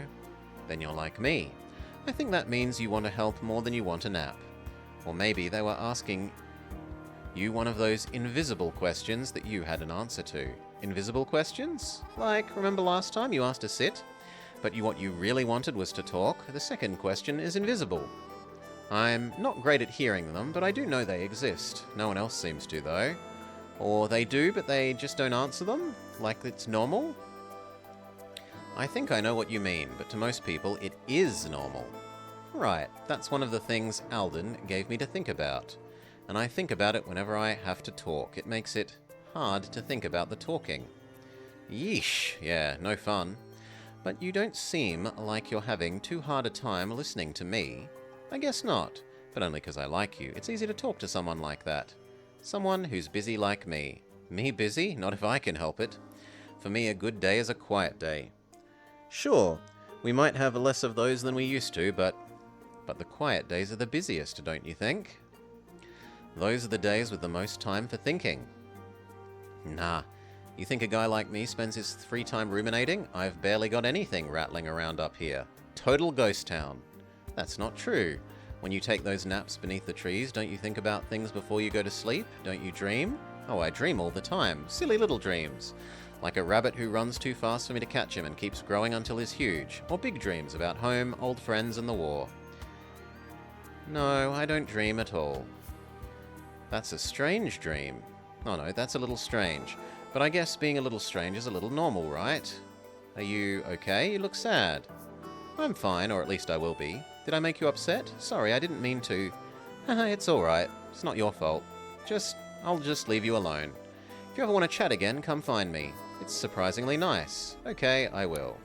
Then you're like me. I think that means you want to help more than you want a nap. Or maybe they were asking you one of those invisible questions that you had an answer to. Invisible questions? Like, remember last time you asked to sit? But what you really wanted was to talk? The second question is invisible. I'm not great at hearing them, but I do know they exist. No one else seems to, though. Or they do, but they just don't answer them? Like it's normal? I think I know what you mean, but to most people it is normal. Right, that's one of the things Alden gave me to think about. And I think about it whenever I have to talk. It makes it hard to think about the talking. Yeesh, yeah, no fun. But you don't seem like you're having too hard a time listening to me. I guess not, but only because I like you. It's easy to talk to someone like that. Someone who's busy like me. Me busy? Not if I can help it. For me, a good day is a quiet day. Sure, we might have less of those than we used to, but the quiet days are the busiest, don't you think? Those are the days with the most time for thinking. Nah, you think a guy like me spends his free time ruminating? I've barely got anything rattling around up here. Total ghost town. That's not true. When you take those naps beneath the trees, don't you think about things before you go to sleep? Don't you dream? Oh, I dream all the time. Silly little dreams. Like a rabbit who runs too fast for me to catch him and keeps growing until he's huge. Or big dreams about home, old friends, and the war. No, I don't dream at all. That's a strange dream. Oh no, that's a little strange. But I guess being a little strange is a little normal, right? Are you okay? You look sad. I'm fine, or at least I will be. Did I make you upset? Sorry, I didn't mean to. Haha, it's alright. It's not your fault. I'll just leave you alone. If you ever want to chat again, come find me. It's surprisingly nice. Okay, I will.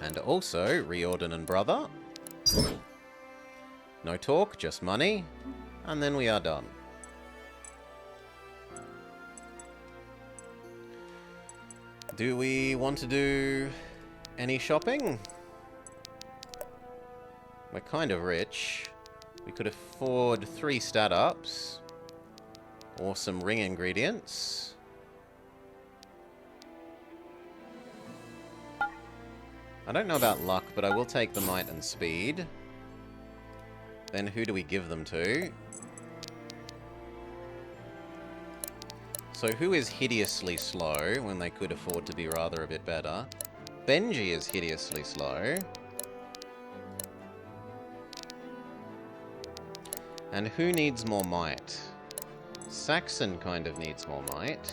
And also, Riordan and brother. No talk, just money. And then we are done. Do we want to do any shopping? We're kind of rich. We could afford 3 stat ups. Or some ring ingredients. I don't know about luck, but I will take the might and speed. Then who do we give them to? So who is hideously slow when they could afford to be rather a bit better? Benji is hideously slow. And who needs more might? Saxon kind of needs more might.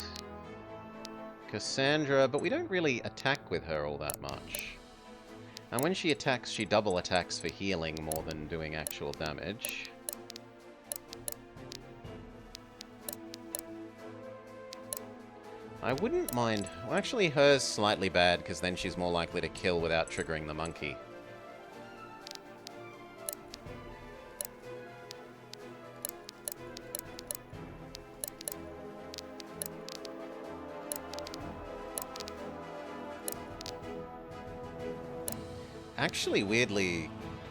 Cassandra, but we don't really attack with her all that much. And when she attacks, she double attacks for healing more than doing actual damage. I wouldn't mind... Well, actually, hers slightly bad, because then she's more likely to kill without triggering the monkey. Actually, weirdly...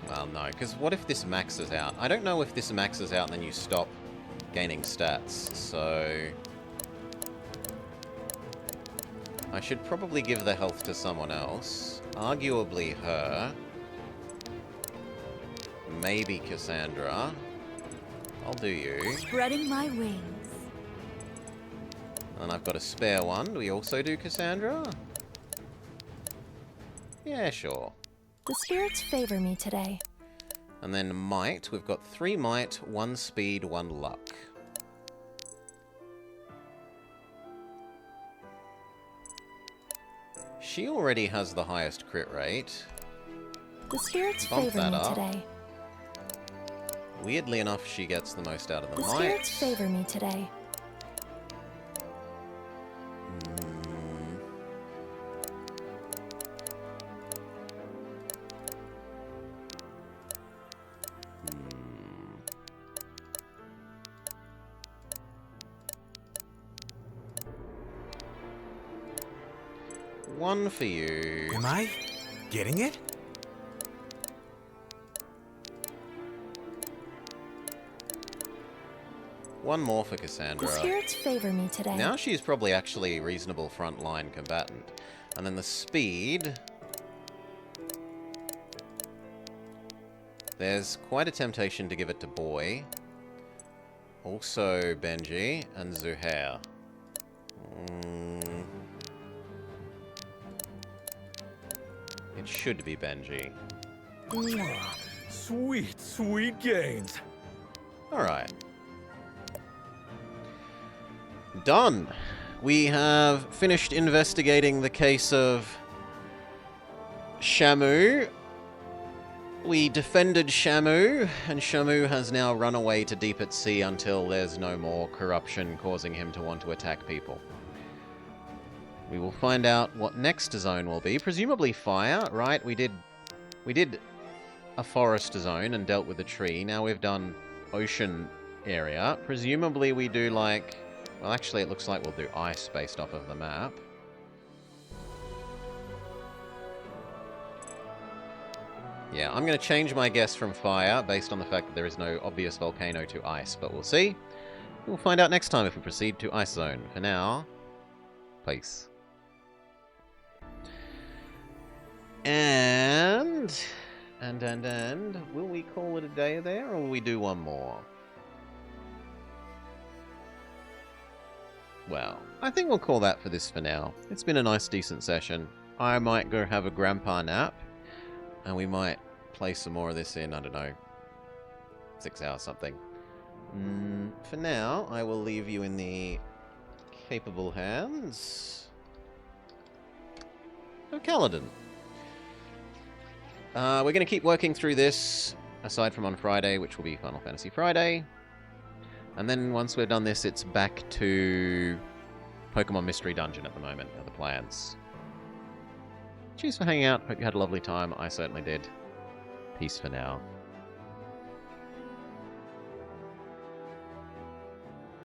Well, no, because what if this maxes out? I don't know if this maxes out and then you stop gaining stats, so... I should probably give the health to someone else. Arguably her. Maybe Cassandra. I'll do you. Spreading my wings. And I've got a spare one. Do we also do Cassandra? Yeah, sure. The spirits favor me today. And then might. We've got 3 might, 1 speed, 1 luck. She already has the highest crit rate. The spirits Bump favor that me up. today. Weirdly enough, she gets the most out of the The might. spirits favor me today. One for you. Am I getting it? One more for Cassandra. The spirits favor me today. Now she's probably actually a reasonable frontline combatant. And then the speed... There's quite a temptation to give it to Boy. Also Benji and Zuhair. It should be Benji. Sweet, sweet gains. Alright. Done. We have finished investigating the case of Shamu. We defended Shamu, and Shamu has now run away to deep at sea until there's no more corruption causing him to want to attack people. We will find out what next zone will be. Presumably fire, right? We did a forest zone and dealt with a tree. Now we've done ocean area. Presumably we do like... Well, actually it looks like we'll do ice based off of the map. Yeah, I'm going to change my guess from fire based on the fact that there is no obvious volcano to ice, but we'll see. We'll find out next time if we proceed to ice zone. For now, peace. And will we call it a day there, or will we do one more? Well, I think we'll call that for this for now. It's been a nice, decent session. I might go have a grandpa nap, and we might play some more of this in, I don't know, 6 hours something. For now, I will leave you in the capable hands of Kaladin. We're going to keep working through this, aside from on Friday, which will be Final Fantasy Friday. And then once we've done this, it's back to Pokemon Mystery Dungeon at the moment, are the plans. Cheers for hanging out. Hope you had a lovely time. I certainly did. Peace for now.